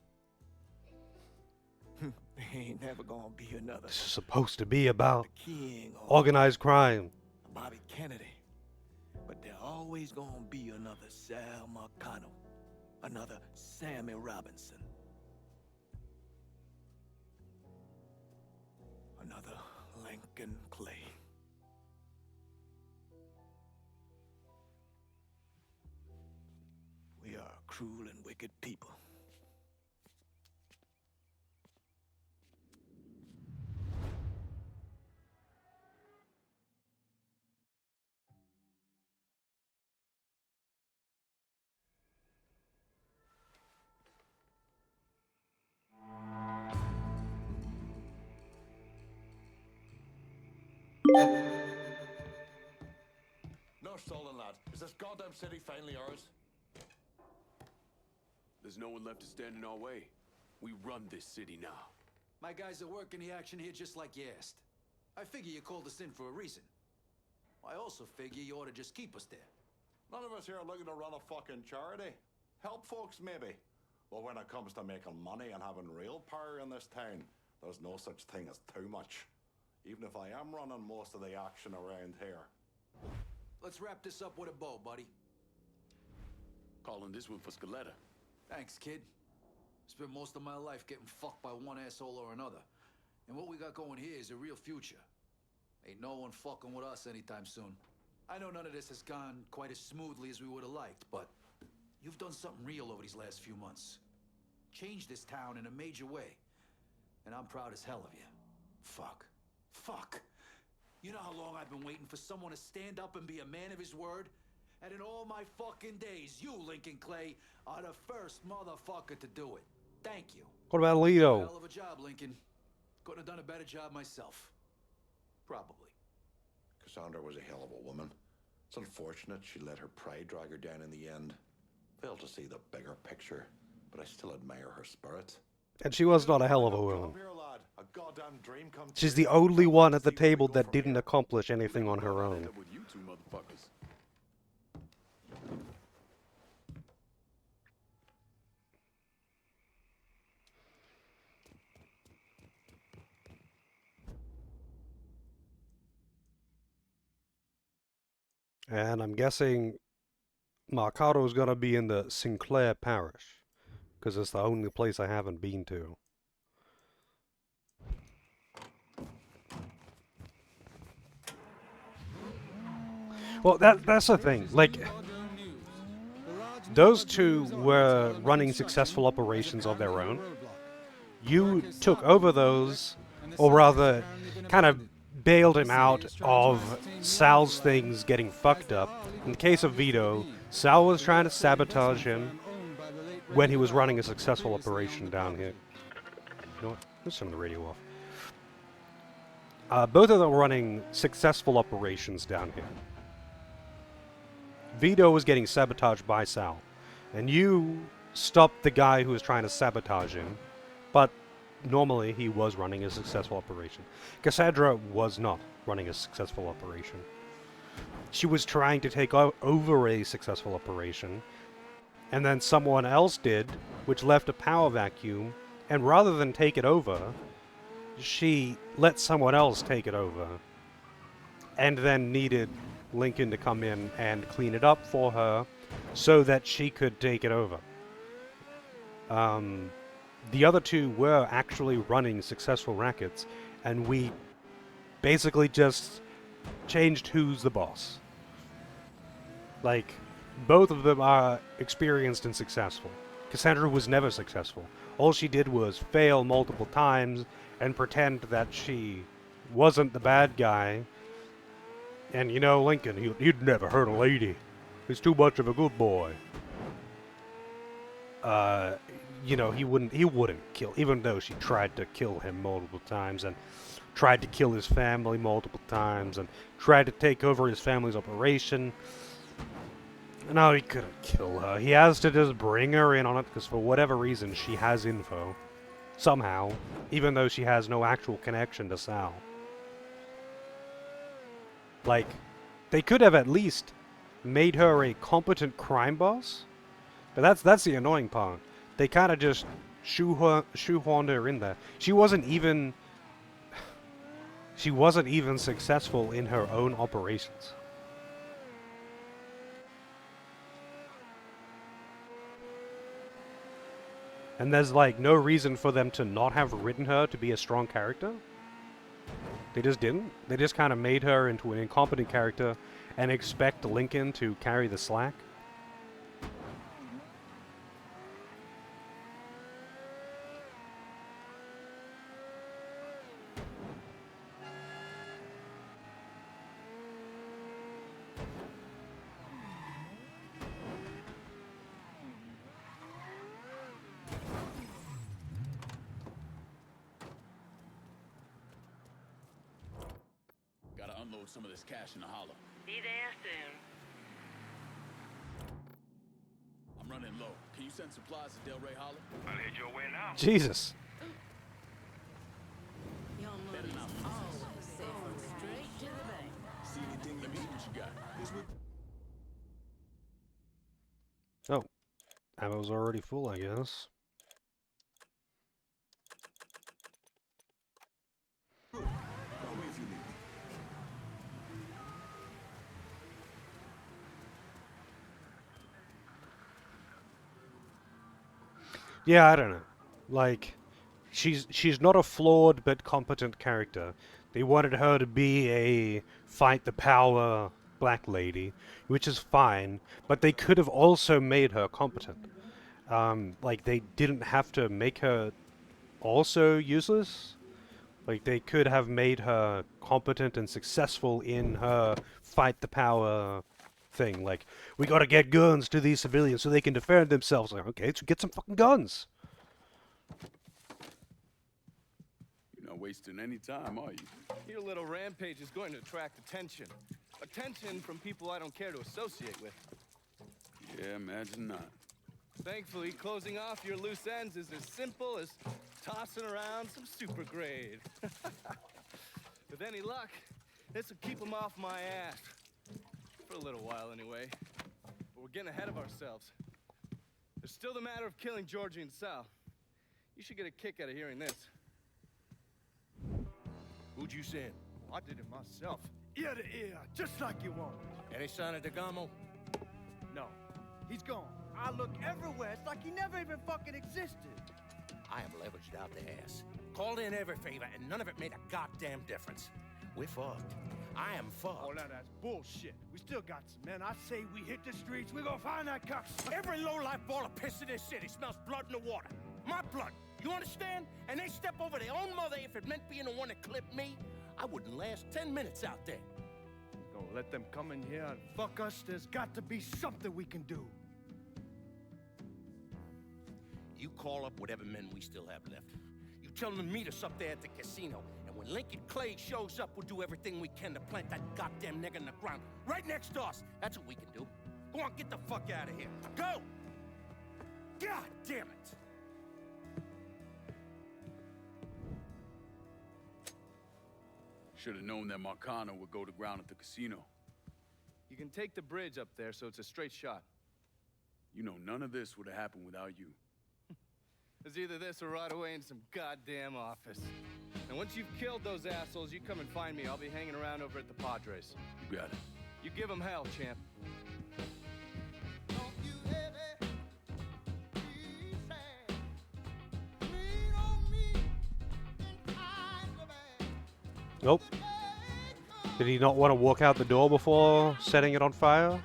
There ain't never gonna be another This is supposed to be about King or organized crime. Bobby Kennedy. But there always gonna be another Sal Marcano, another Sammy Robinson, another Lincoln Clay. We are a cruel and wicked people. No stolen, lad. Is this goddamn city finally ours? There's no one left to stand in our way. We run this city now. My guys are working the action here just like you asked. I figure you called us in for a reason. I also figure you ought to just keep us there. None of us here are looking to run a fucking charity. Help folks, maybe. But when it comes to making money and having real power in this town, there's no such thing as too much. Even if I am running most of the action around here. Let's wrap this up with a bow, buddy. Calling this one for Scaletta. Thanks, kid. Spent most of my life getting fucked by one asshole or another. And what we got going here is a real future. Ain't no one fucking with us anytime soon. I know none of this has gone quite as smoothly as we would have liked, but you've done something real over these last few months. Changed this town in a major way. And I'm proud as hell of you. Fuck. Fuck. You know how long I've been waiting for someone to stand up and be a man of his word? And in all my fucking days, you, Lincoln Clay, are the first motherfucker to do it. Thank you. What about Alito? Hell of a job, Lincoln. Couldn't have done a better job myself. Probably. Cassandra was a hell of a woman. It's unfortunate she let her pride drag her down in the end. Failed to see the bigger picture, but I still admire her spirit. And she was not a hell of a woman. Here, lad. A goddamn dream come She's the only one at the table that didn't accomplish anything on her own. With you two motherfuckers. And I'm guessing Marcado's gonna be in the Sinclair Parish, because it's the only place I haven't been to. Well, that's the thing. Like, those two were running successful operations of their own. You took over those, or rather, kind of bailed him out of Sal's things getting fucked up. In the case of Vito, Sal was trying to sabotage him when he was running a successful operation down here. You know what? Let's turn the radio off. Both of them were running successful operations down here. Vito was getting sabotaged by Sal, and you stopped the guy who was trying to sabotage him, but normally he was running a successful operation. Cassandra was not running a successful operation. She was trying to take over a successful operation, and then someone else did, which left a power vacuum, and rather than take it over, she let someone else take it over, and then needed Lincoln to come in and clean it up for her so that she could take it over. The other two were actually running successful rackets, and we basically just changed who's the boss. Like, both of them are experienced and successful. Cassandra was never successful. All she did was fail multiple times and pretend that she wasn't the bad guy. And you know, Lincoln, he'd never hurt a lady. He's too much of a good boy. You know, he wouldn't kill, even though she tried to kill him multiple times and tried to kill his family multiple times and tried to take over his family's operation. No, he couldn't kill her. He has to just bring her in on it because for whatever reason she has info. Somehow, even though she has no actual connection to Sal. Like, they could have at least made her a competent crime boss. But that's the annoying part. They kind of just shoehorned her in there. She wasn't even successful in her own operations. And there's like no reason for them to not have written her to be a strong character. They just didn't. They just kind of made her into an incompetent character and expect Lincoln to carry the slack. Gotta unload some of this cash in the hollow. Be there soon. I'm running low. Can you send supplies to Del Rey Hollow? I'll head your way now. Jesus. Your money's always safe straight to the bank. See anything? Let me see what you got. This would... Oh, ammo's already full, I guess. Yeah, I don't know. Like, she's not a flawed but competent character. They wanted her to be a fight the power black lady, which is fine, but they could have also made her competent. Like, they didn't have to make her also useless. Like, they could have made her competent and successful in her fight the power thing. Like, we gotta get guns to these civilians so they can defend themselves. Like, okay, so get some fucking guns. You're not wasting any time, are you? Your little rampage is going to attract attention. Attention from people I don't care to associate with. Yeah, imagine not. Thankfully, closing off your loose ends is as simple as tossing around some super grade. With any luck, this will keep them off my ass. For a little while, anyway. But we're getting ahead of ourselves. There's still the matter of killing Georgie and Sal. You should get a kick out of hearing this. Who'd you send? I did it myself. Ear to ear, just like you want. Any sign of DeGamo? No, he's gone. I look everywhere. It's like he never even fucking existed. I am leveraged out the ass. Called in every favor, and none of it made a goddamn difference. We're fucked. I am fucked. Oh, now that's bullshit. We still got some men. I say we hit the streets. We gonna find that cocksucker. Every low-life ball of piss in this city smells blood in the water. My blood. You understand? And they step over their own mother if it meant being the one that clipped me. I wouldn't last 10 minutes out there. Gonna let them come in here and fuck us? There's got to be something we can do. You call up whatever men we still have left. You tell them to meet us up there at the casino. And when Lincoln Clay shows up, we'll do everything we can to plant that goddamn nigger in the ground. Right next to us. That's what we can do. Go on, get the fuck out of here. Go! God damn it! Should have known that Marcano would go to ground at the casino. You can take the bridge up there, so it's a straight shot. You know, none of this would have happened without you. It's either this or right away in some goddamn office. And once you've killed those assholes, you come and find me. I'll be hanging around over at the Padres. You got it. You give them hell, champ. Nope. Did he not want to walk out the door before setting it on fire?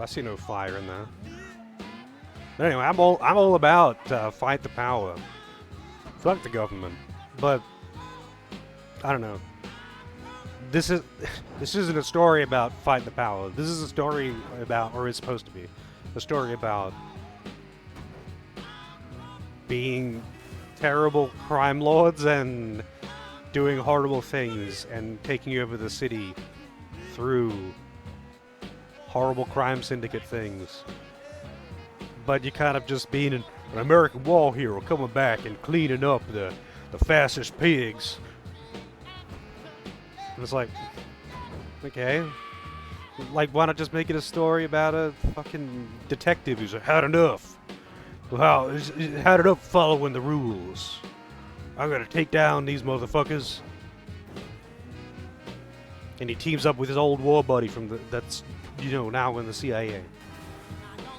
I see no fire in there. But anyway, I'm all about fight the power, fuck the government. But I don't know. This isn't a story about fight the power. This is a story about, or it's supposed to be, a story about being terrible crime lords and doing horrible things and taking over the city through horrible crime syndicate things. But you kind of just being an American war hero coming back and cleaning up the fastest pigs. And it's like, okay. Like, why not just make it a story about a fucking detective who's had enough? Wow, he's had enough following the rules. I'm gonna take down these motherfuckers. And he teams up with his old war buddy from that's, you know, now in the CIA.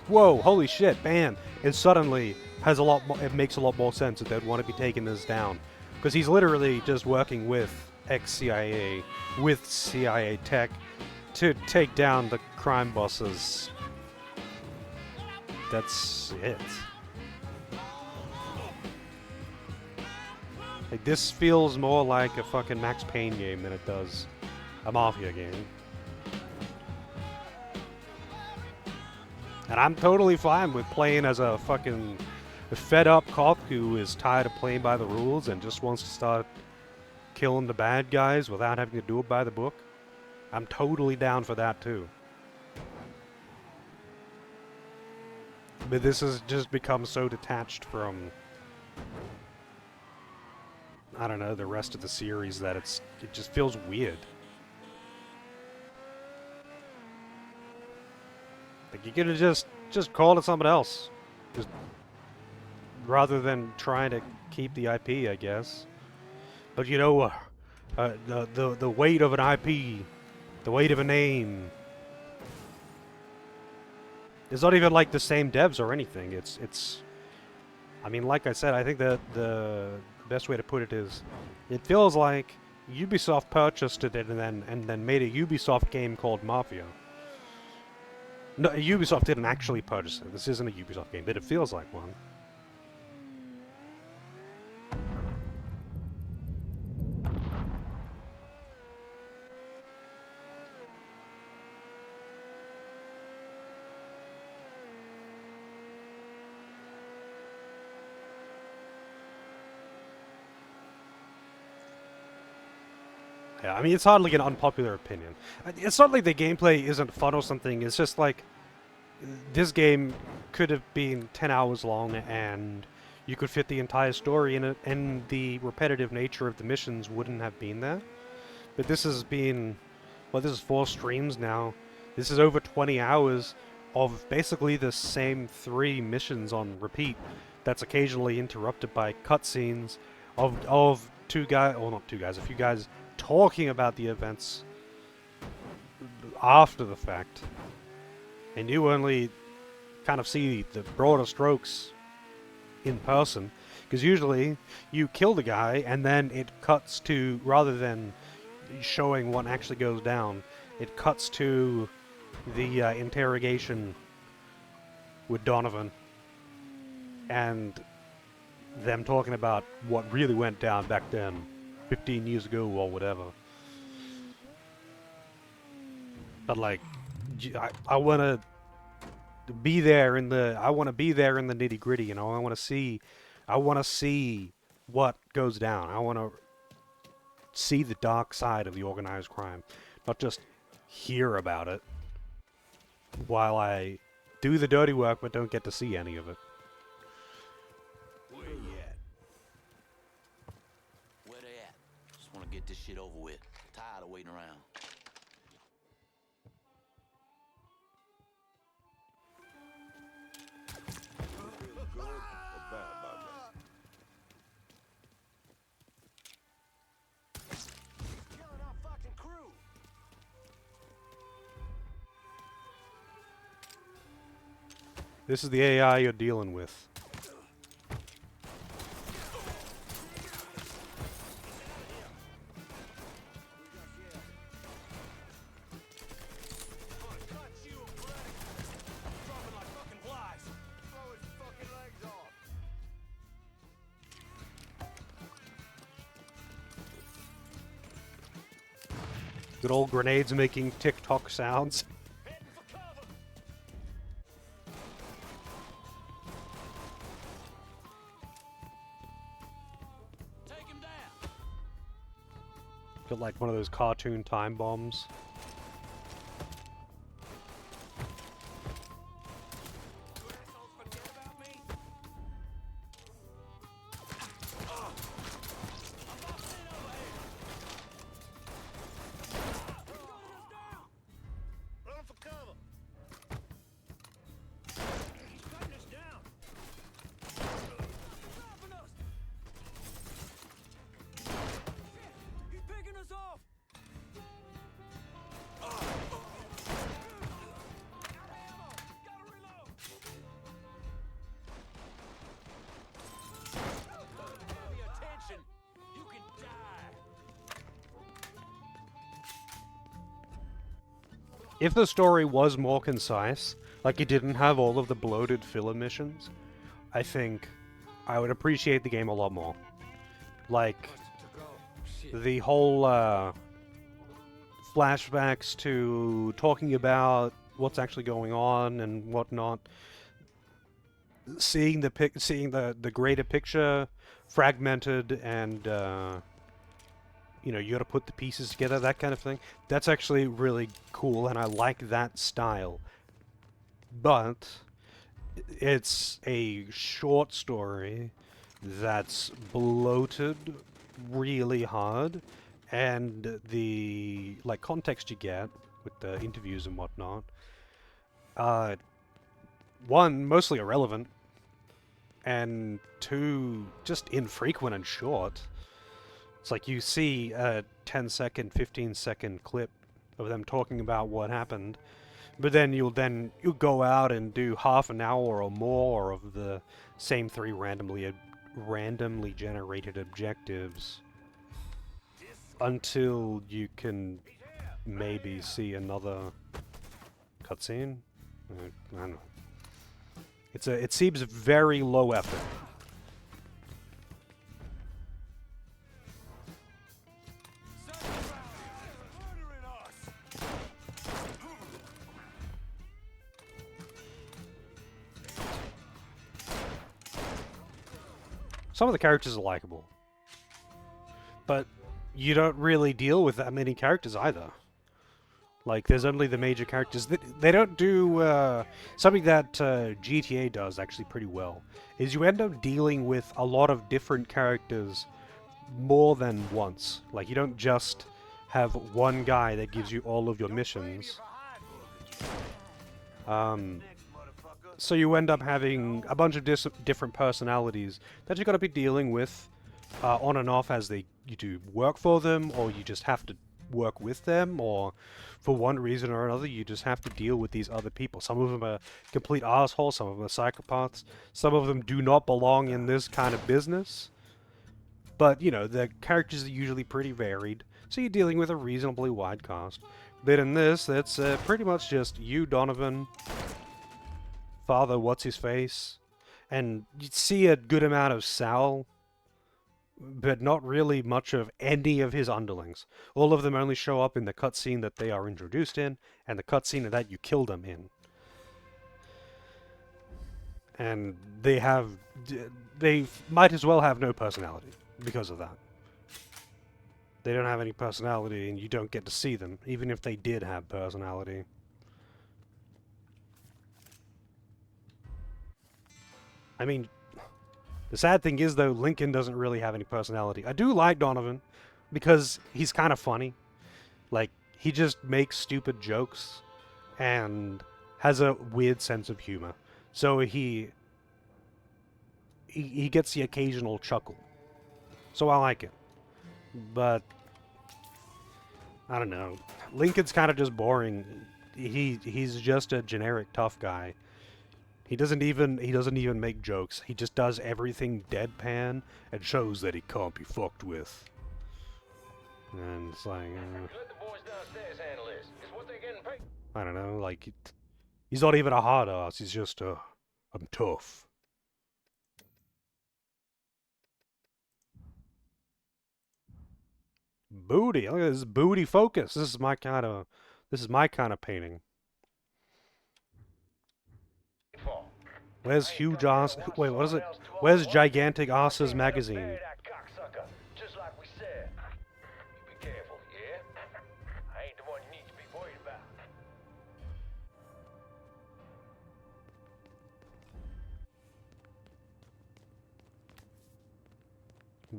Whoa, holy shit, man. And suddenly has a lot more, it makes a lot more sense that they'd want to be taking this down. Because he's literally just working with ex-CIA, with CIA tech, to take down the crime bosses. That's it. Like, this feels more like a fucking Max Payne game than it does a Mafia game. And I'm totally fine with playing as a fucking fed-up cop who is tired of playing by the rules and just wants to start killing the bad guys without having to do it by the book. I'm totally down for that too. But this has just become so detached from, I don't know, the rest of the series that it just feels weird. Like, you could have just called it something else, just rather than trying to keep the IP, I guess. But you know, the weight of an IP, the weight of a name. It's not even like the same devs or anything. It's. I mean, like I said, I think that the best way to put it is, it feels like Ubisoft purchased it and then made a Ubisoft game called Mafia. No, Ubisoft didn't actually purchase it. This isn't a Ubisoft game, but it feels like one. Yeah, I mean, it's hardly an unpopular opinion. It's not like the gameplay isn't fun or something. It's just like, this game could have been 10 hours long and you could fit the entire story in it, and the repetitive nature of the missions wouldn't have been there. But this has been, well, this is 4 streams now. This is over 20 hours of basically the same 3 missions on repeat that's occasionally interrupted by cutscenes of 2 guys, well, not 2 guys, a few guys talking about the events after the fact. And you only kind of see the broader strokes in person, because usually you kill the guy and then it cuts to, rather than showing what actually goes down, it cuts to the interrogation with Donovan and them talking about what really went down back then, 15 years ago or whatever. But like, I want to be there in the nitty gritty. You know, I want to see what goes down. I want to see the dark side of the organized crime, not just hear about it while I do the dirty work but don't get to see any of it. Where you at? Where they at? Just want to get this shit over with. Tired of waiting around. Killing our fucking crew. This is the AI you're dealing with. Good old grenades making TikTok sounds. Got like one of those cartoon time bombs. If the story was more concise, like it didn't have all of the bloated filler missions, I think I would appreciate the game a lot more. Like, the whole flashbacks to talking about what's actually going on and whatnot, seeing the greater picture fragmented and you know, you gotta put the pieces together, that kind of thing. That's actually really cool, and I like that style. But it's a short story that's bloated really hard, and the like context you get with the interviews and whatnot, one, mostly irrelevant, and two, just infrequent and short. It's like you see a 10-second, 15-second clip of them talking about what happened, but then you'll go out and do half an hour or more of the same 3 randomly generated objectives until you can maybe see another cutscene. I don't know. It seems very low effort. Some of the characters are likable, but you don't really deal with that many characters either. Like, there's only the major characters. They don't do something that GTA does actually pretty well, is you end up dealing with a lot of different characters more than once. Like, you don't just have one guy that gives you all of your missions. So you end up having a bunch of different personalities that you've got to be dealing with on and off as you do work for them, or you just have to work with them, or for one reason or another you just have to deal with these other people. Some of them are complete assholes, some of them are psychopaths, some of them do not belong in this kind of business. But, you know, the characters are usually pretty varied, so you're dealing with a reasonably wide cast. But in this, it's pretty much just you, Donovan, Father What's-His-Face, and you see a good amount of Sal but not really much of any of his underlings. All of them only show up in the cutscene that they are introduced in, and the cutscene that you kill them in. And they might as well have no personality because of that. They don't have any personality, and you don't get to see them, even if they did have personality. I mean, the sad thing is, though, Lincoln doesn't really have any personality. I do like Donovan, because he's kind of funny. Like, he just makes stupid jokes, and has a weird sense of humor. So he gets the occasional chuckle. So I like it. But I don't know. Lincoln's kind of just boring. He's just a generic tough guy. He doesn't even make jokes. He just does everything deadpan and shows that he can't be fucked with. And it's like I don't know, like he's not even a hard ass. He's just I'm tough. Booty. Look at this booty focus. This is my kind of painting. Where's huge ass? Wait, what is it? Where's gigantic asses magazine? Just like we said. You be careful, yeah? I ain't the one you need to be worried about.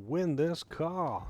Win this car.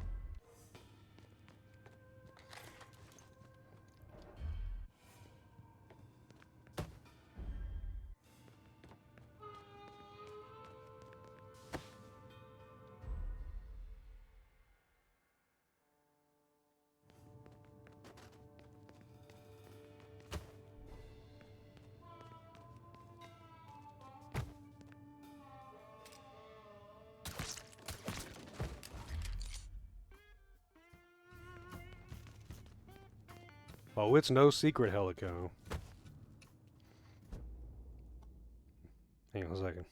Oh, it's no secret, Helico. Hang on a second.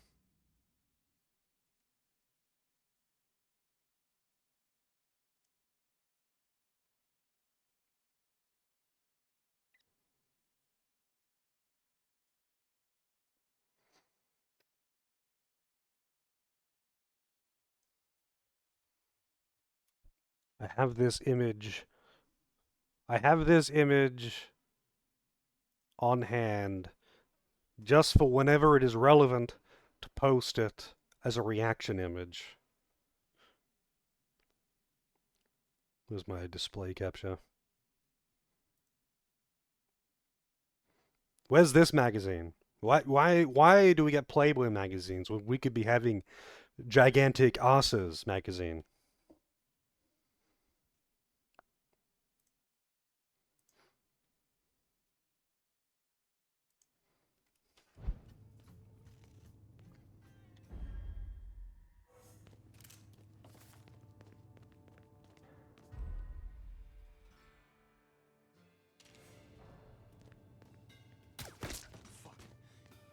I have this image on hand just for whenever it is relevant to post it as a reaction image. Where's my display capture? Where's this magazine? Why do we get Playboy magazines when we could be having Gigantic Asses magazine?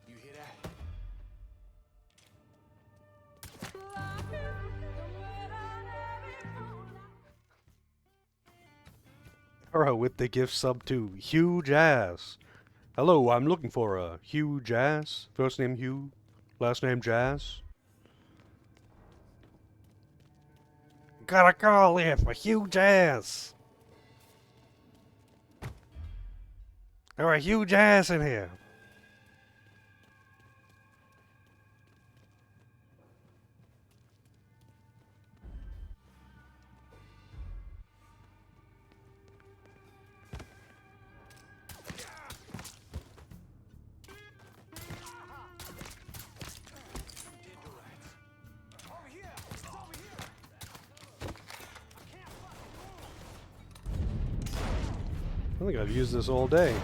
You hear that? Alright, with the gift sub to Huge Ass. Hello, I'm looking for a Huge Ass. First name Hugh, last name Jazz. Got a call here for Huge Ass. Alright, Huge Ass in here. I think I've used this all day.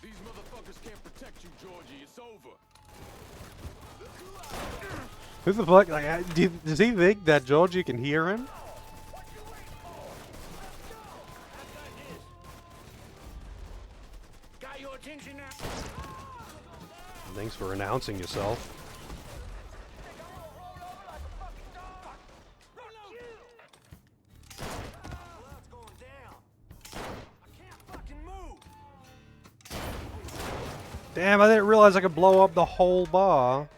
These motherfuckers can't protect you, Georgie. It's over. Who the fuck? Like, does he think that Georgie can hear him? Thanks for announcing yourself. Damn, I didn't realize I could blow up the whole bar.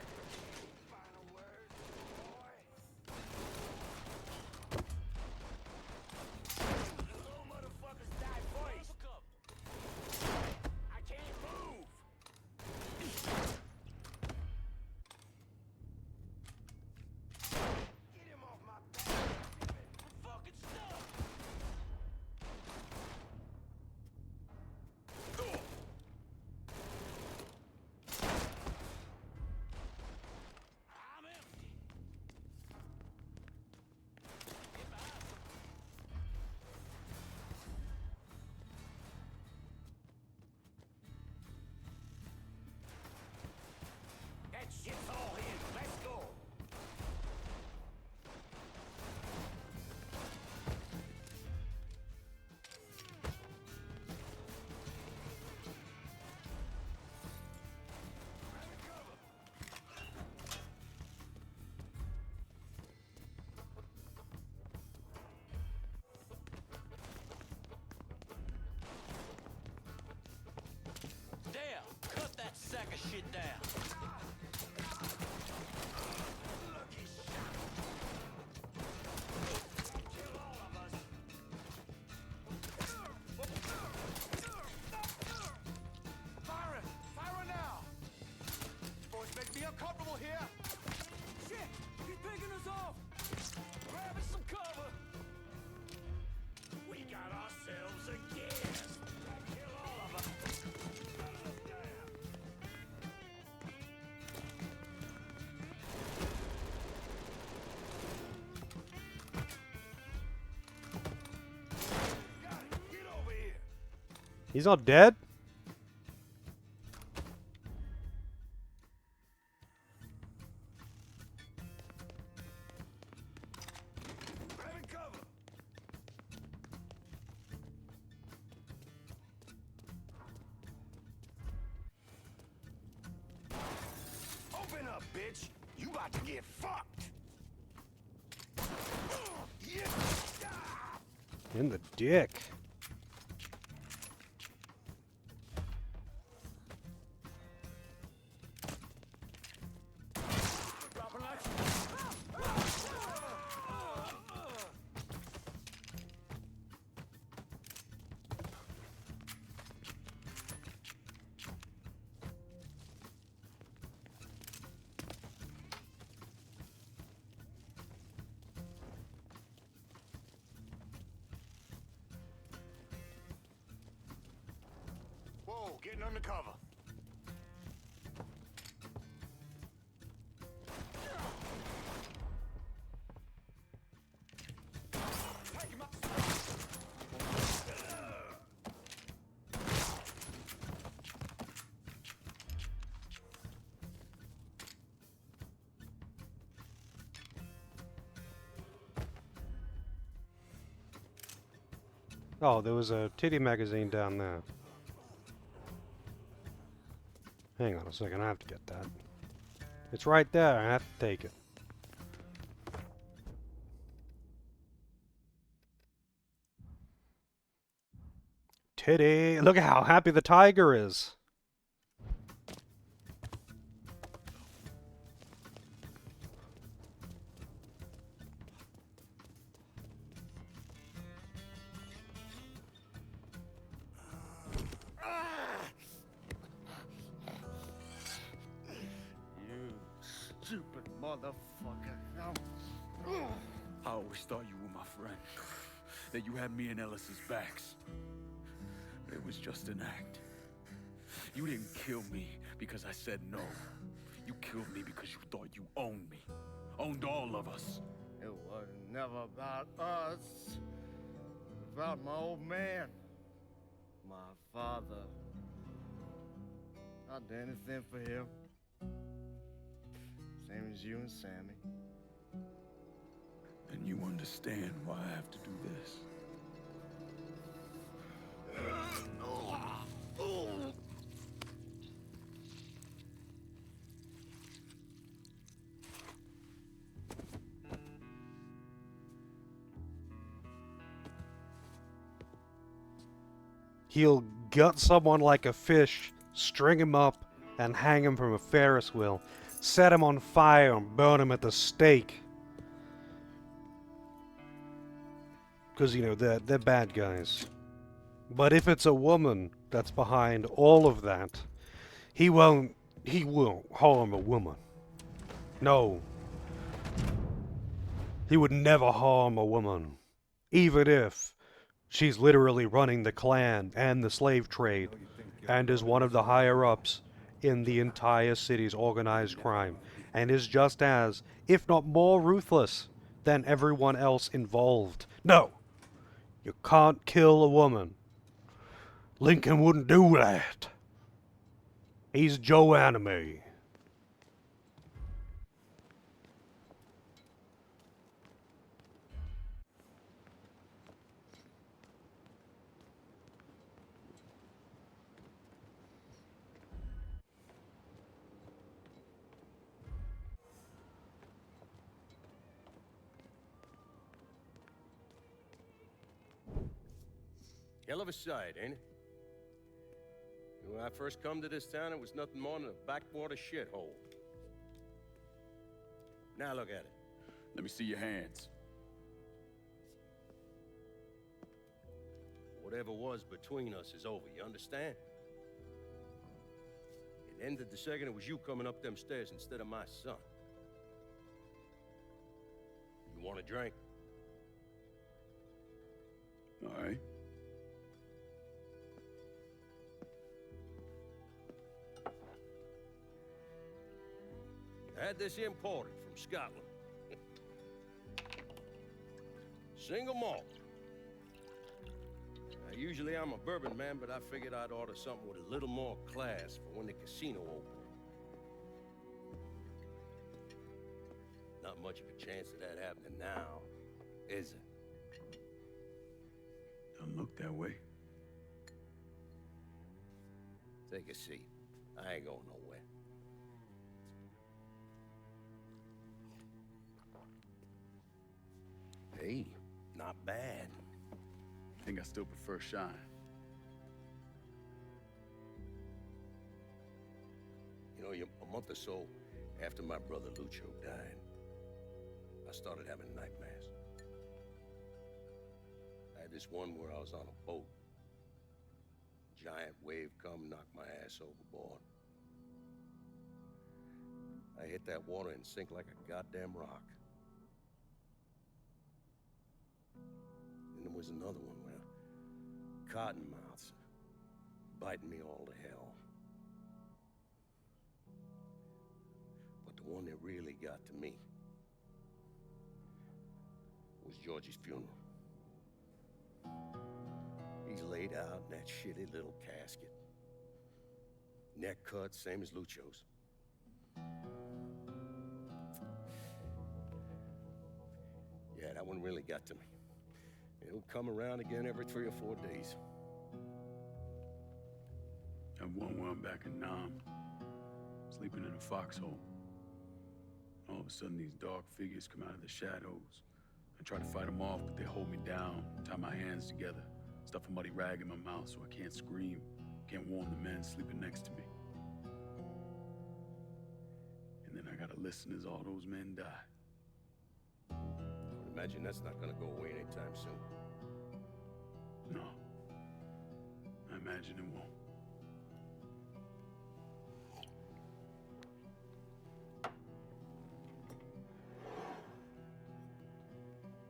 Shit's all in. Let's go. Damn, cut that sack of shit down. Uncomfortable here. Shit, he's picking us off. Grabbing some cover. We got ourselves a guest. Kill all of us. Get over here. He's not dead? Open up, bitch. You about to get fucked. In the dick. Whoa, getting under cover. Oh, there was a titty magazine down there. Hang on a second, I have to get that. It's right there, I have to take it. Titty! Look at how happy the tiger is! Stupid motherfucker. I always thought you were my friend. That you had me and Ellis's backs. It was just an act. You didn't kill me because I said no. You killed me because you thought you owned me. Owned all of us. It was never about us. It was about my old man. My father. I'd do anything for him. Same as you and Sammy. And you understand why I have to do this. He'll gut someone like a fish, string him up, and hang him from a Ferris wheel. Set him on fire and burn him at the stake. Because, you know, they're bad guys. But if it's a woman that's behind all of that, he won't harm a woman. No. He would never harm a woman. Even if she's literally running the clan and the slave trade and is one of the higher-ups in the entire city's organized crime and is just as, if not more ruthless than everyone else involved. No! You can't kill a woman. Lincoln wouldn't do that. He's Joe Anime. Hell of a sight, ain't it? When I first come to this town, it was nothing more than a backwater shithole. Now look at it. Let me see your hands. Whatever was between us is over, you understand? It ended the second it was you coming up them stairs instead of my son. You want a drink? All right. I had this imported from Scotland. Single malt. Now, usually I'm a bourbon man, but I figured I'd order something with a little more class for when the casino opened. Not much of a chance of that happening now, is it? Don't look that way. Take a seat. I ain't going nowhere. Hey, not bad. I think I still prefer Shine. You know, a month or so after my brother Lucho died, I started having nightmares. I had this one where I was on a boat. Giant wave come, knock my ass overboard. I hit that water and sink like a goddamn rock. And there was another one where cottonmouths biting me all to hell. But the one that really got to me was Georgie's funeral. He's laid out in that shitty little casket. Neck cut, same as Lucho's. Yeah, that one really got to me. It'll come around again every 3 or 4 days. I have one where I'm back in Nam, sleeping in a foxhole. All of a sudden, these dark figures come out of the shadows. I try to fight them off, but they hold me down, tie my hands together, stuff a muddy rag in my mouth so I can't scream, can't warn the men sleeping next to me. And then I gotta listen as all those men die. I would imagine that's not gonna go away anytime soon. No. I imagine it won't.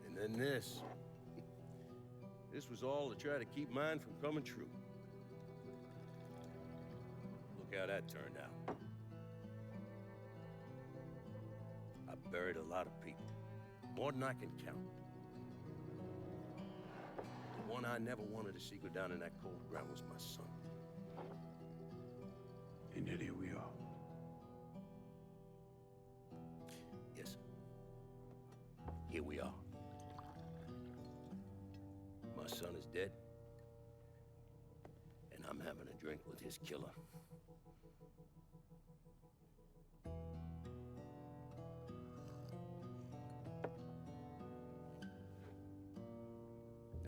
And then this. This was all to try to keep mine from coming true. Look how that turned out. I buried a lot of people. More than I can count. The one I never wanted to see go down in that cold ground was my son. And yet here we are. Yes, sir. Here we are. My son is dead. And I'm having a drink with his killer.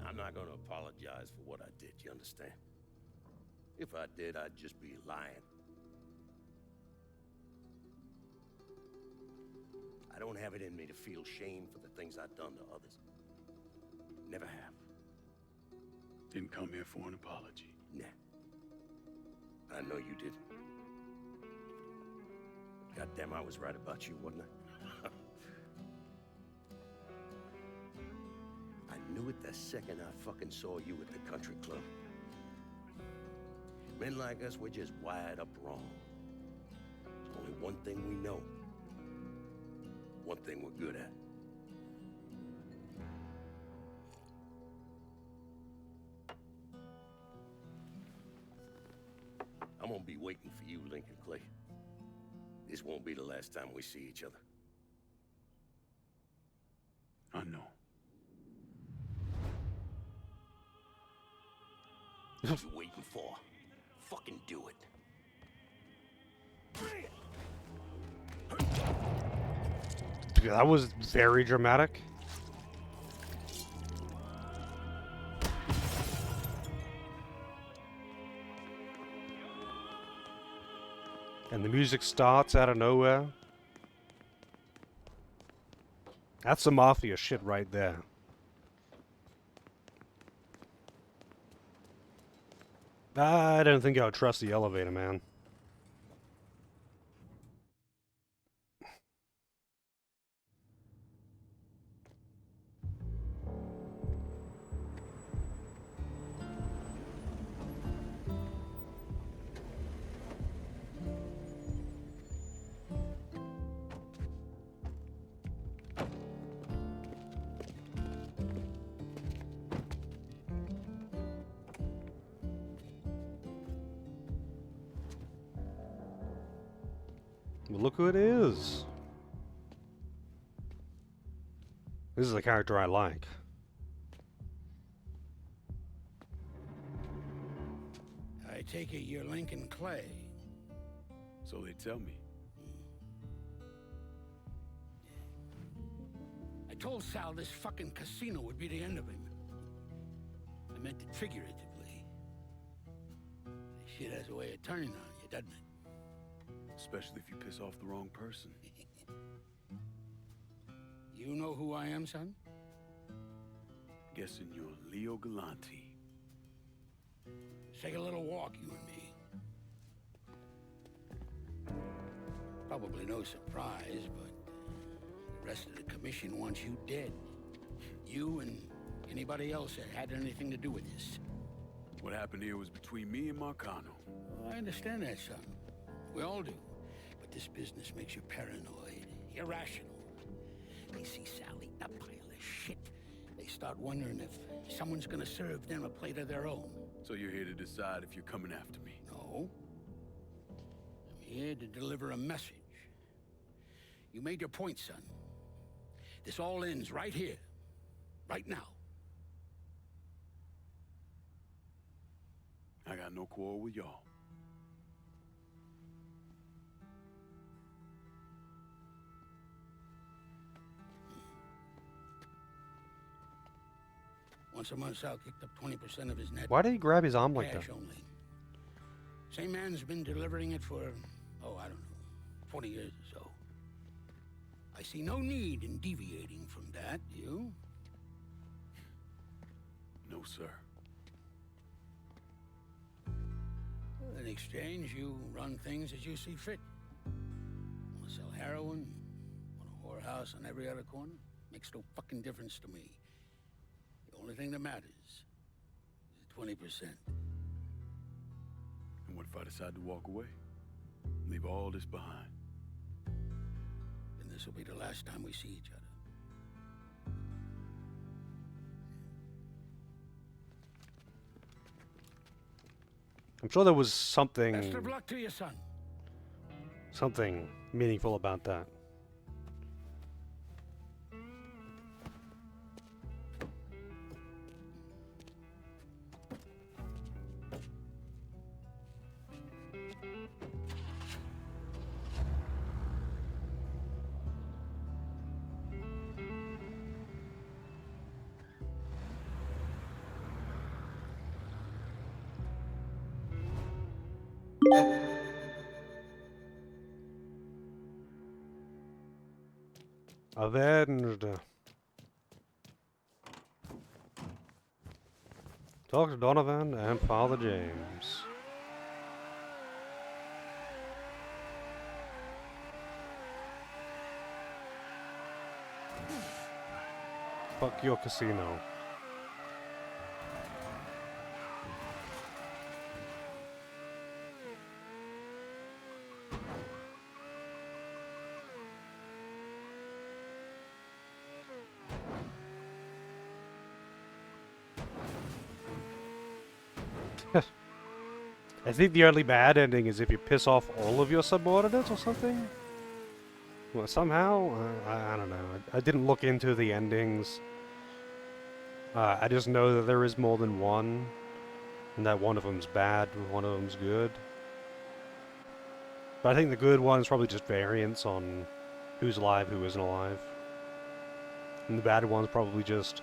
I'm not gonna apologize for what I did, you understand? If I did, I'd just be lying. I don't have it in me to feel shame for the things I've done to others. Never have. Didn't come here for an apology. Nah. I know you did. Goddamn, I was right about you, wasn't I? I knew it the second I fucking saw you at the country club. Men like us, we're just wired up wrong. There's only one thing we know. One thing we're good at. I'm gonna be waiting for you, Lincoln Clay. This won't be the last time we see each other. I know. What you waiting for? Fucking do it. That was very dramatic. And the music starts out of nowhere. That's some Mafia shit right there. I don't think I would trust the elevator, man. Well, look who it is. This is the character I like. I take it you're Lincoln Clay. So they tell me. I told Sal this fucking casino would be the end of him. I meant it figuratively. Shit has a way of turning on you, doesn't it? Especially if you piss off the wrong person. You know who I am, son? Guessing you're Leo Galante. Let's take a little walk, you and me. Probably no surprise, but the rest of the commission wants you dead. You and anybody else that had anything to do with this. What happened here was between me and Marcano. I understand that, son. We all do. But this business makes you paranoid, irrational. They see Sally, a pile of shit. They start wondering if someone's gonna serve them a plate of their own. So you're here to decide if you're coming after me? No. I'm here to deliver a message. You made your point, son. This all ends right here. Right now. I got no quarrel with y'all. Once a month, Sal kicked up 20% of his net. Why did he grab his arm like cash that? only. Same man's been delivering it for, oh, I don't know, 20 years or so. I see no need in deviating from that, you? No, sir. In exchange, you run things as you see fit. Want to sell heroin? Want a whorehouse on every other corner? Makes no fucking difference to me. The only thing that matters is 20%. And what if I decide to walk away? Leave all this behind? Then this will be the last time we see each other. I'm sure there was something... Best of luck to you, son. Something meaningful about that. Avenged. Talk to Donovan and Father James. Fuck your casino. I think the only bad ending is if you piss off all of your subordinates or something. Well, somehow, I don't know. I didn't look into the endings. I just know that there is more than one, and that one of them's bad, and one of them's good. But I think the good one is probably just variants on who's alive, who isn't alive. And the bad one's probably just,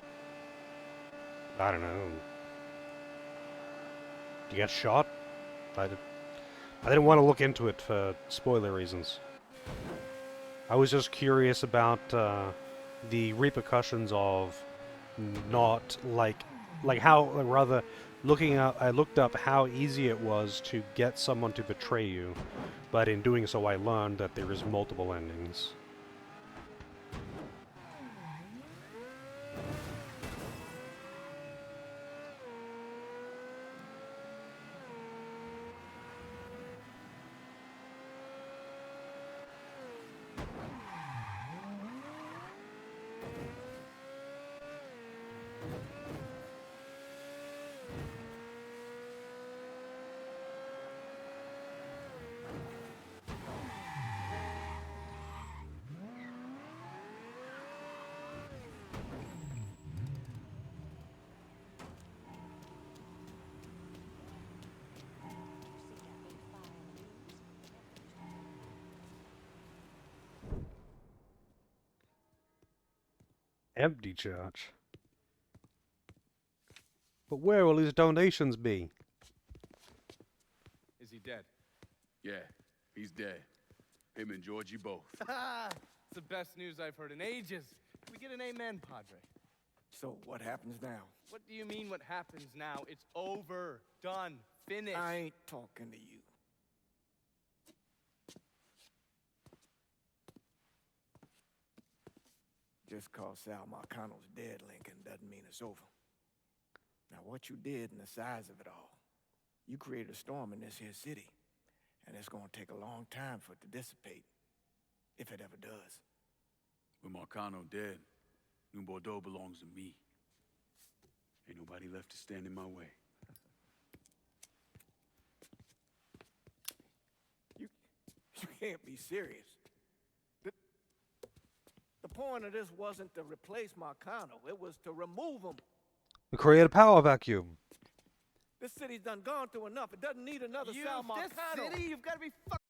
I don't know. You get shot? I didn't want to look into it for spoiler reasons. I was just curious about the repercussions of not like how rather looking up. I looked up how easy it was to get someone to betray you, but in doing so, I learned that there is multiple endings. Empty church. But where will his donations be? Is he dead? Yeah, he's dead. Him and Georgie both. It's the best news I've heard in ages. Can we get an amen, Padre? So what happens now? What do you mean what happens now? It's over. Done. Finished. I ain't talking to you. Just cause Sal Marcano's dead, Lincoln, doesn't mean it's over. Now, what you did and the size of it all, you created a storm in this here city, and it's gonna take a long time for it to dissipate, if it ever does. With Marcano dead, New Bordeaux belongs to me. Ain't nobody left to stand in my way. You can't be serious. The point of this wasn't to replace Marcano. It was to remove him. We create a power vacuum. This city's done gone through enough. It doesn't need another Sal Marcano. This city? You've got to be fucking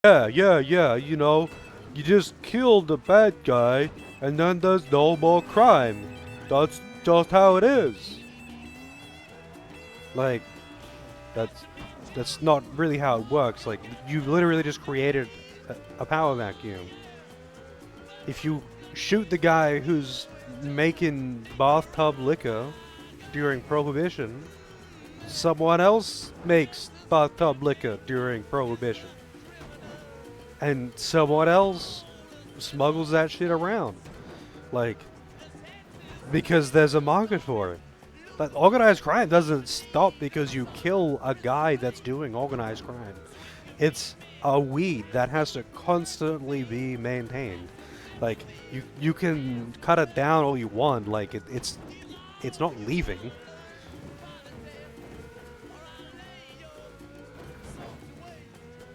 Yeah, you know, you just killed the bad guy, and then there's no more crime. That's just how it is. Like, that's not really how it works. Like, you literally just created a power vacuum. If you shoot the guy who's making bathtub liquor during Prohibition, someone else makes bathtub liquor during Prohibition. And someone else smuggles that shit around. Like, because there's a market for it. But organized crime doesn't stop because you kill a guy that's doing organized crime. It's a weed that has to constantly be maintained. Like, you can cut it down all you want. Like, it's not leaving.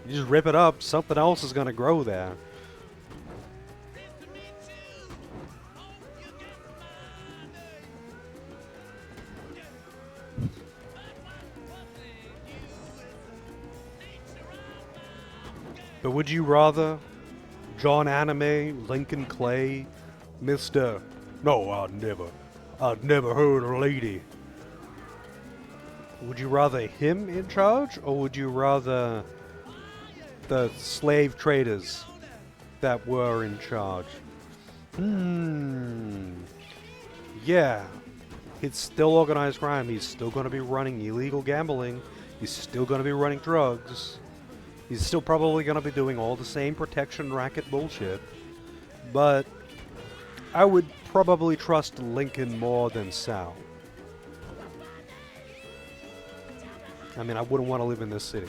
You just rip it up, something else is gonna grow there. But would you rather John Anime, Lincoln Clay, Mr. No, I'd never hurt a lady. Would you rather him in charge, or would you rather the slave traders that were in charge? Yeah. It's still organized crime. He's still going to be running illegal gambling. He's still going to be running drugs. He's still probably going to be doing all the same protection racket bullshit. But I would probably trust Lincoln more than Sal. I mean, I wouldn't want to live in this city.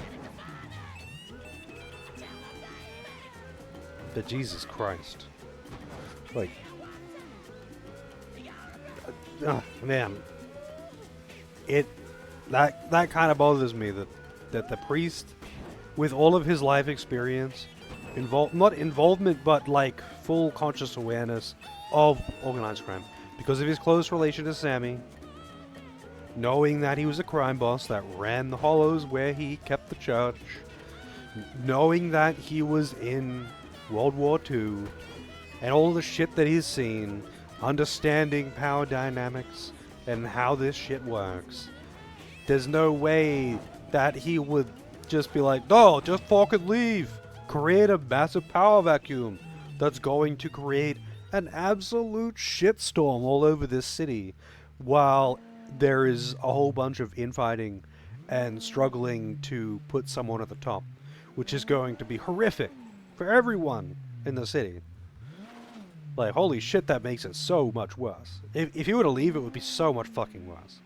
But Jesus Christ. Like, man. That kind of bothers me that the priest, with all of his life experience, not involvement, but like full conscious awareness of organized crime, because of his close relation to Sammy, knowing that he was a crime boss that ran the hollows where he kept the church, knowing that he was in World War II, and all the shit that he's seen, understanding power dynamics and how this shit works, there's no way that he would just be like, no, just fucking leave. Create a massive power vacuum that's going to create an absolute shitstorm all over this city while there is a whole bunch of infighting and struggling to put someone at the top, which is going to be horrific for everyone in the city. Like, holy shit, that makes it so much worse. If you were to leave, it would be so much fucking worse.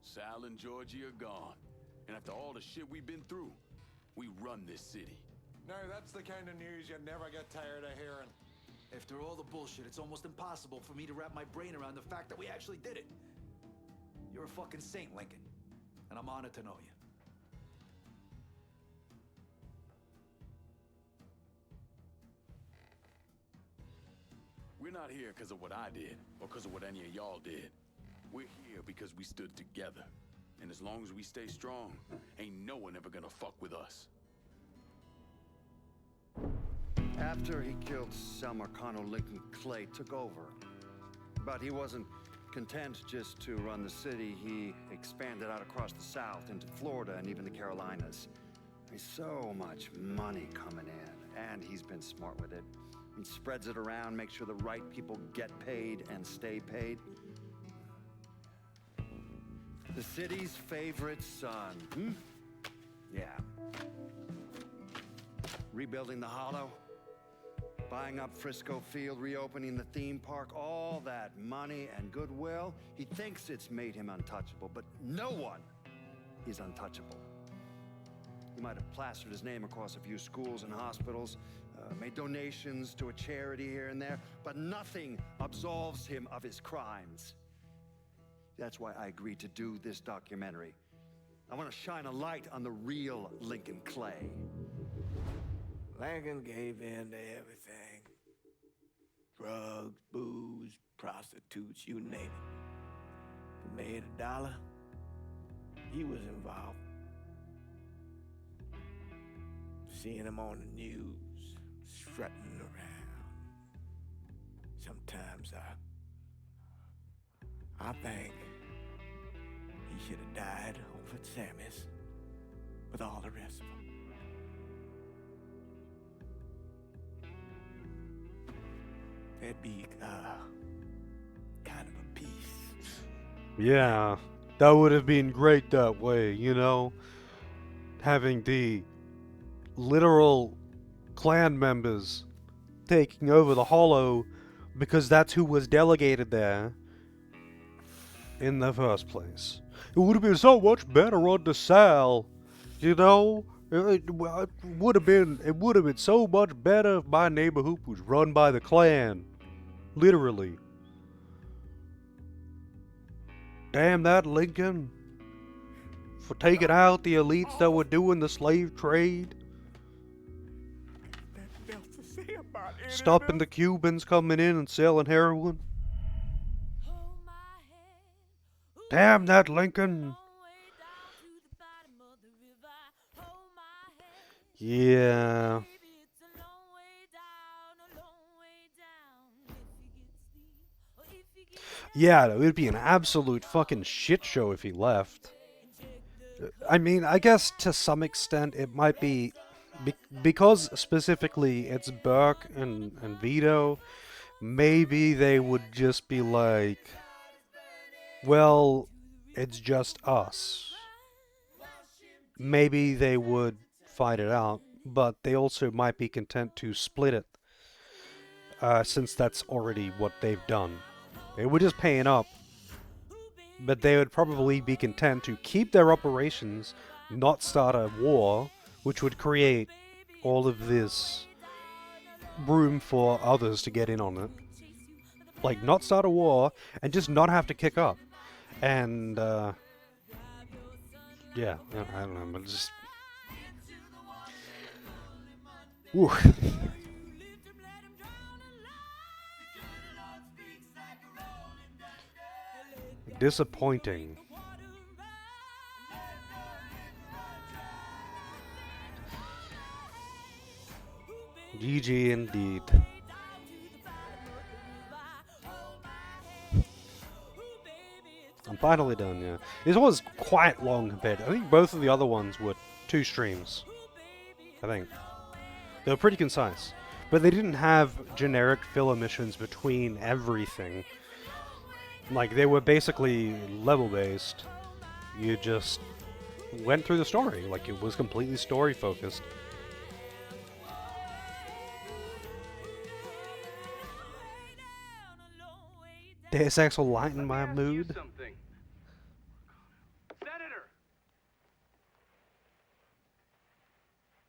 Sal and Georgie are gone. And after all the shit we've been through, we run this city. Now that's the kind of news you never get tired of hearing. After all the bullshit, it's almost impossible for me to wrap my brain around the fact that we actually did it. You're a fucking saint, Lincoln. And I'm honored to know you. We're not here because of what I did, or because of what any of y'all did. We're here because we stood together. And as long as we stay strong, ain't no one ever gonna fuck with us. After he killed Sal Marcano, Lincoln Clay took over. But he wasn't content just to run the city. He expanded out across the South into Florida and even the Carolinas. There's so much money coming in, and he's been smart with it. He spreads it around, makes sure the right people get paid and stay paid. The city's favorite son, Yeah. Rebuilding the Hollow, buying up Frisco Field, reopening the theme park, all that money and goodwill. He thinks it's made him untouchable, but no one is untouchable. He might have plastered his name across a few schools and hospitals, made donations to a charity here and there, but nothing absolves him of his crimes. That's why I agreed to do this documentary. I want to shine a light on the real Lincoln Clay. Lincoln gave in to everything. Drugs, booze, prostitutes, you name it. If he made $1, he was involved. Seeing him on the news, strutting around. Sometimes I think he should have died over at Sammy's with all the rest of them. That'd be kind of a peace. Yeah, that would have been great that way, you know? Having the literal clan members taking over the Hollow because that's who was delegated there in the first place. It would have been so much better under Sal, you know? It would have been so much better if my neighborhood was run by the clan. Literally. Damn that Lincoln. For taking out the elites that were doing the slave trade. Stopping the Cubans coming in and selling heroin. Damn that Lincoln. Yeah. Yeah, it would be an absolute fucking shit show if he left. I mean, I guess to some extent it might be because specifically it's Burke and Vito. Maybe they would just be like, well, it's just us. Maybe they would fight it out, but they also might be content to split it, since that's already what they've done. They were just paying up, but they would probably be content to keep their operations, not start a war, which would create all of this room for others to get in on it. Like, not start a war, and just not have to kick up. And, yeah, I don't know, but just... Whew. Disappointing. GG indeed. I'm finally done, yeah. This was quite long compared. I think both of the other ones were 2 streams. I think. They were pretty concise. But they didn't have generic filler missions between everything. Like, they were basically level-based. You just went through the story. Like, it was completely story-focused. Deus Ex will lighten my mood. Senator!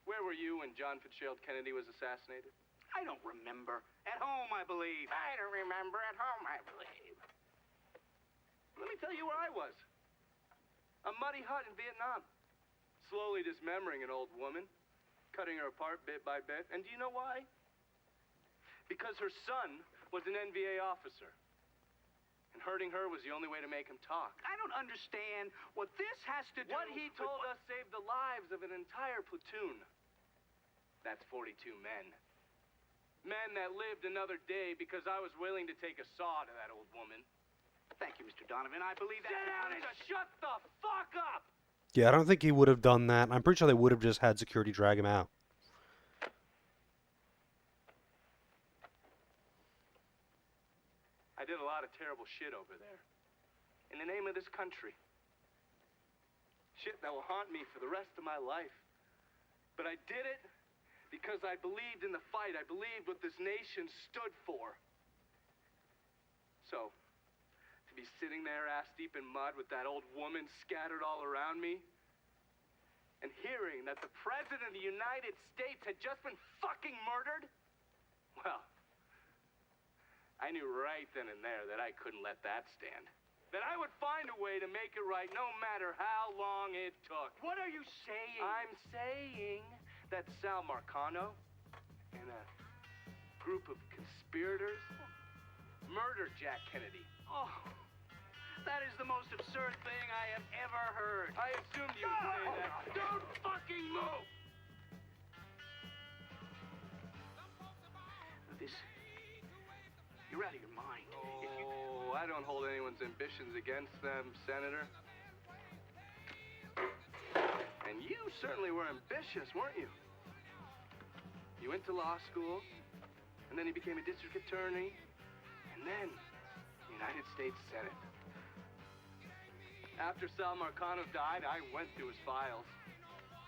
Where were you when John Fitzgerald Kennedy was assassinated? I don't remember. At home, I believe. I don't remember. At home, I believe. Let me tell you where I was. A muddy hut in Vietnam. Slowly dismembering an old woman. Cutting her apart bit by bit. And do you know why? Because her son was an NVA officer. And hurting her was the only way to make him talk. I don't understand what this has to do What he with told us saved the lives of an entire platoon. That's 42 men. Men that lived another day because I was willing to take a saw to that old woman. Thank you, Mr. Donovan. I believe that. Sit down and shut the fuck up! Yeah, I don't think he would have done that. I'm pretty sure they would have just had security drag him out. I did a lot of terrible shit over there. In the name of this country. Shit that will haunt me for the rest of my life. But I did it because I believed in the fight. I believed what this nation stood for. So, to be sitting there ass deep in mud with that old woman scattered all around me, and hearing that the President of the United States had just been fucking murdered, well, I knew right then and there that I couldn't let that stand. That I would find a way to make it right no matter how long it took. What are you saying? I'm saying that Sal Marcano in a group of conspirators murdered Jack Kennedy. Oh, that is the most absurd thing I have ever heard. I assumed you would say that. Don't fucking move! This... You're out of your mind. If you... Oh, I don't hold anyone's ambitions against them, Senator. And you certainly were ambitious, weren't you? You went to law school, and then you became a district attorney, and then United States Senate. After Sal Marcano died, I went through his files.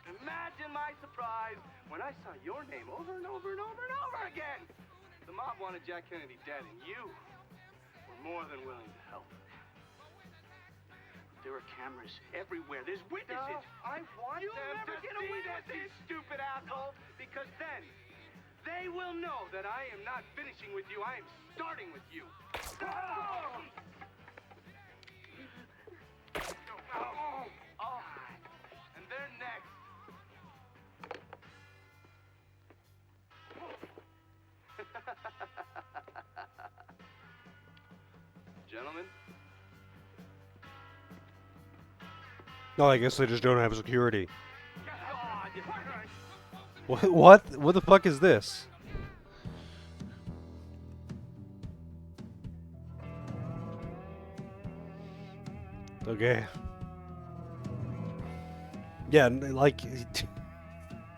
Imagine my surprise when I saw your name over and over and over and over again. The mob wanted Jack Kennedy dead, and you were more than willing to help. There are cameras everywhere. There's witnesses. I want You'll them never to get see away this, with you this. stupid asshole, because then they will know that I am not finishing with you. I am starting with you. Oh, and they're next. Gentlemen, No, I guess they just don't have security. What? What the fuck is this? Okay. Yeah, like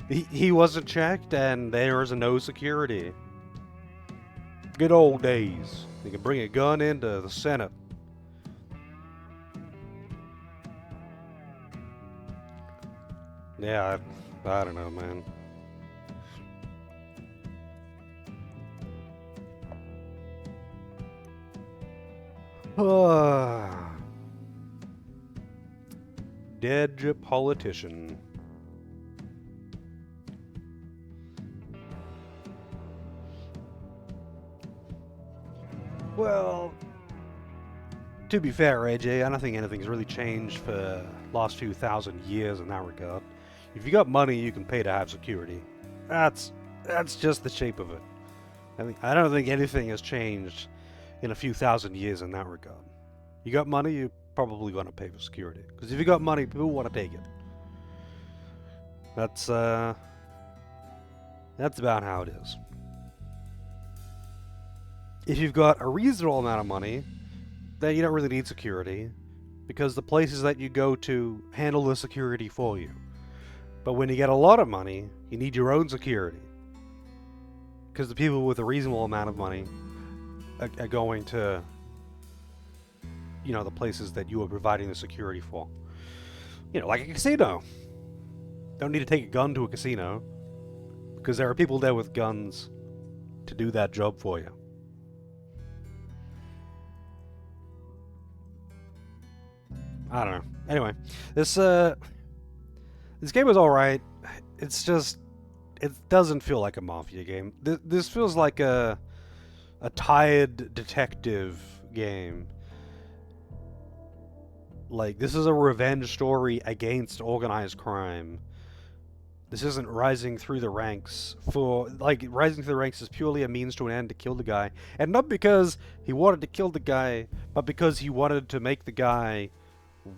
he wasn't checked, and there's no security. Good old days. You can bring a gun into the Senate. Yeah, I don't know, man. Dead politician. Well, to be fair, AJ, I don't think anything's really changed for the last few thousand years in that regard. If you got money, you can pay to have security. That's just the shape of it. I don't think anything has changed in a few thousand years in that regard. You got money, you're probably going to pay for security. Because if you got money, people want to take it. That's about how it is. If you've got a reasonable amount of money, then you don't really need security, because the places that you go to handle the security for you. But when you get a lot of money, you need your own security, because the people with a reasonable amount of money are going to, you know, the places that you are providing the security for. You know, like a casino. Don't need to take a gun to a casino, because there are people there with guns to do that job for you. I don't know. Anyway, this game was alright. It's just, it doesn't feel like a Mafia game. This feels like a tired detective game. Like, this is a revenge story against organized crime. This isn't rising through the ranks for, like, rising through the ranks is purely a means to an end to kill the guy. And not because he wanted to kill the guy, but because he wanted to make the guy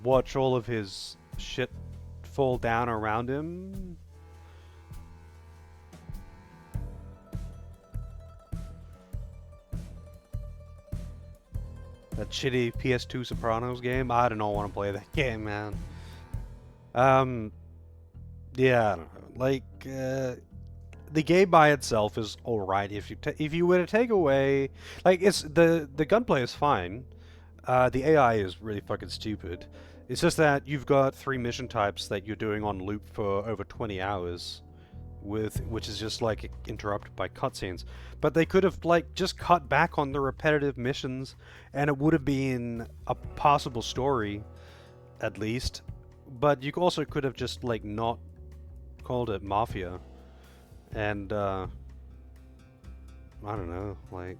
watch all of his shit fall down around him. That shitty PS2 Sopranos game. I don't want to play that game, man. Yeah, I don't know. Like, the game by itself is alright. If you were to take away, like, it's the gunplay is fine. The AI is really fucking stupid. It's just that you've got 3 mission types that you're doing on loop for over 20 hours, which is just like interrupted by cutscenes. But they could have like just cut back on the repetitive missions, and it would have been a possible story, at least. But you also could have just like not called it Mafia, and I don't know, like.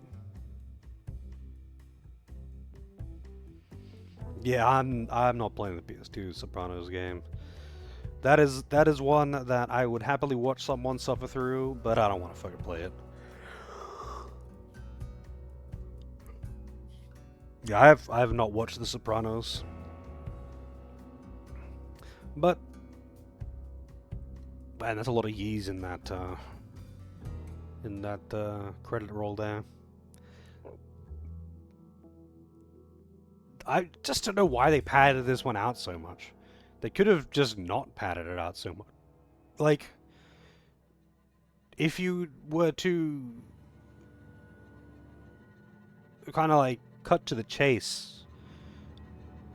Yeah, I'm not playing the PS2 Sopranos game. That is one that I would happily watch someone suffer through, but I don't want to fucking play it. Yeah, I have not watched The Sopranos, but man, there's a lot of yees in that credit roll there. I just don't know why they padded this one out so much. They could have just not padded it out so much. Like, if you were to kind of like cut to the chase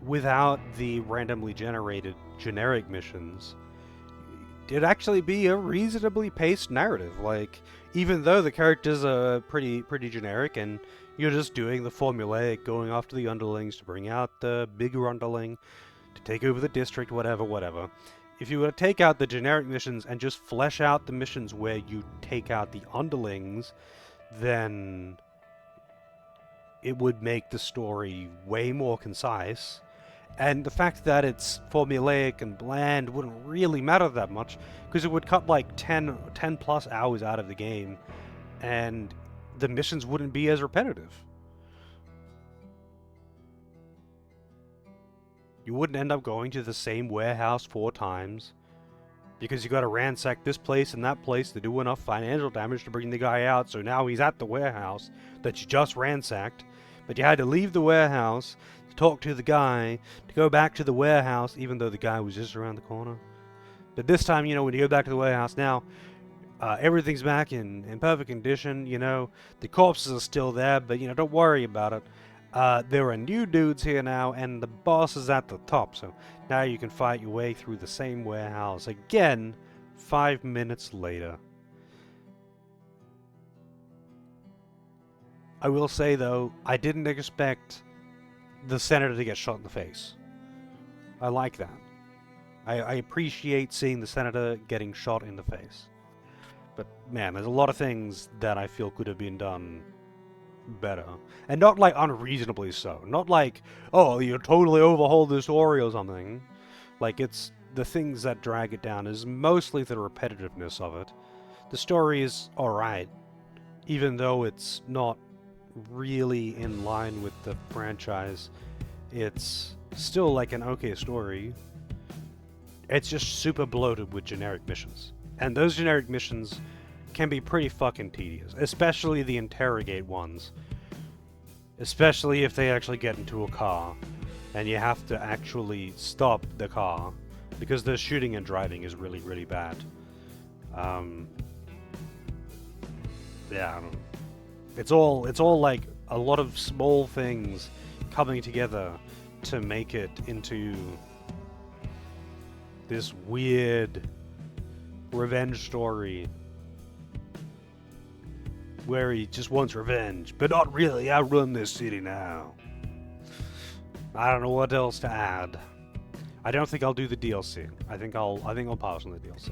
without the randomly generated generic missions, it'd actually be a reasonably paced narrative. Like, even though the characters are pretty generic and you're just doing the formulaic going after the underlings to bring out the bigger underling to take over the district, whatever. If you were to take out the generic missions and just flesh out the missions where you take out the underlings, then it would make the story way more concise. And the fact that it's formulaic and bland wouldn't really matter that much, because it would cut like 10 plus hours out of the game, and the missions wouldn't be as repetitive. You wouldn't end up going to the same warehouse 4 times, because you gotta ransack this place and that place to do enough financial damage to bring the guy out, so now he's at the warehouse that you just ransacked, but you had to leave the warehouse to talk to the guy, to go back to the warehouse, even though the guy was just around the corner. But this time, when you go back to the warehouse now, everything's back in perfect condition, the corpses are still there, but, don't worry about it. There are new dudes here now, and the boss is at the top, so now you can fight your way through the same warehouse again 5 minutes later. I will say, though, I didn't expect the senator to get shot in the face. I like that. I appreciate seeing the senator getting shot in the face. But, man, there's a lot of things that I feel could have been done better. And not, like, unreasonably so. Not like, oh, you totally overhaul the story or something. Like, it's the things that drag it down is mostly the repetitiveness of it. The story is alright, even though it's not really in line with the franchise. It's still, like, an okay story. It's just super bloated with generic missions. And those generic missions can be pretty fucking tedious, especially the interrogate ones. Especially if they actually get into a car, and you have to actually stop the car, because the shooting and driving is really, really bad. Yeah, I don't know. It's all like a lot of small things coming together to make it into this weird revenge story where he just wants revenge, but not really. I run this city now. I don't know what else to add. I don't think I'll do the DLC. I think I'll pass on the DLC.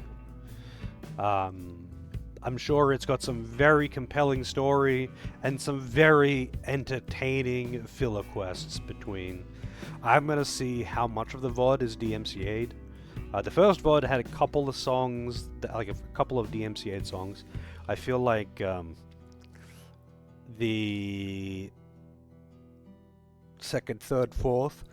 I'm sure it's got some very compelling story and some very entertaining filler quests between. I'm gonna see how much of the VOD is DMCA'd. The first VOD had a couple of songs, like a couple of DMCA'd songs. I feel like the second, third, fourth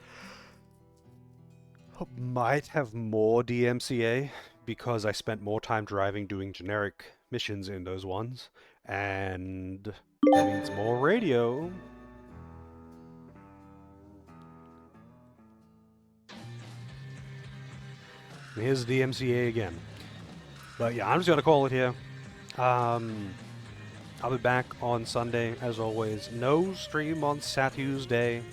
might have more DMCA because I spent more time driving doing generic missions in those ones, and that means more radio. And here's DMCA again. But yeah, I'm just gonna call it here. I'll be back on Sunday, as always. No stream on Saturday.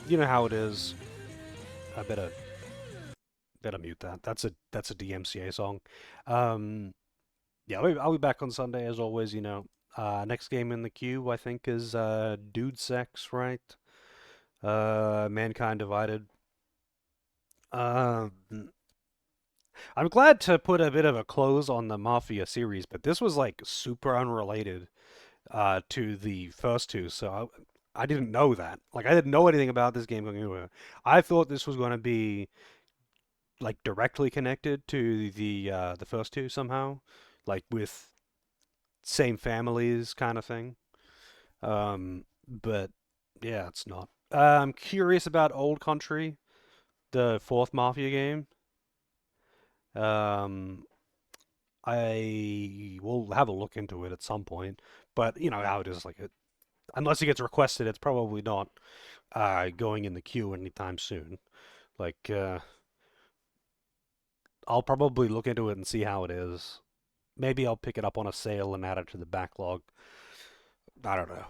You know how it is. I better mute that. That's a DMCA song. Yeah, I'll be back on Sunday, as always. Next game in the queue, I think, is Dude Sex, right? Mankind Divided. I'm glad to put a bit of a close on the Mafia series, but this was like super unrelated to the first two, so I didn't know that. Like, I didn't know anything about this game going into it. I thought this was going to be like directly connected to the first two somehow, like with same families kind of thing. But yeah, it's not. I'm curious about Old Country, the fourth Mafia game. Um, I will have a look into it at some point, but you know how it is. Like, unless it gets requested, it's probably not going in the queue anytime soon. Like, I'll probably look into it and see how it is. Maybe I'll pick it up on a sale and add it to the backlog. I don't know.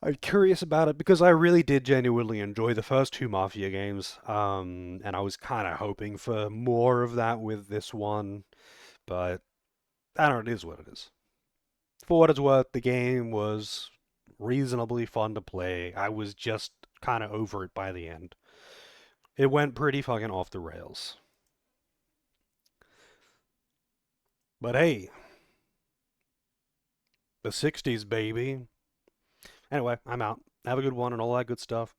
I'm curious about it because I really did genuinely enjoy the first two Mafia games, and I was kind of hoping for more of that with this one, but I don't know, it is what it is. For what it's worth, the game was reasonably fun to play. I was just kind of over it by the end. It went pretty fucking off the rails. But hey, the 60s, baby. Anyway, I'm out. Have a good one and all that good stuff.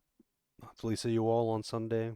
Hopefully see you all on Sunday.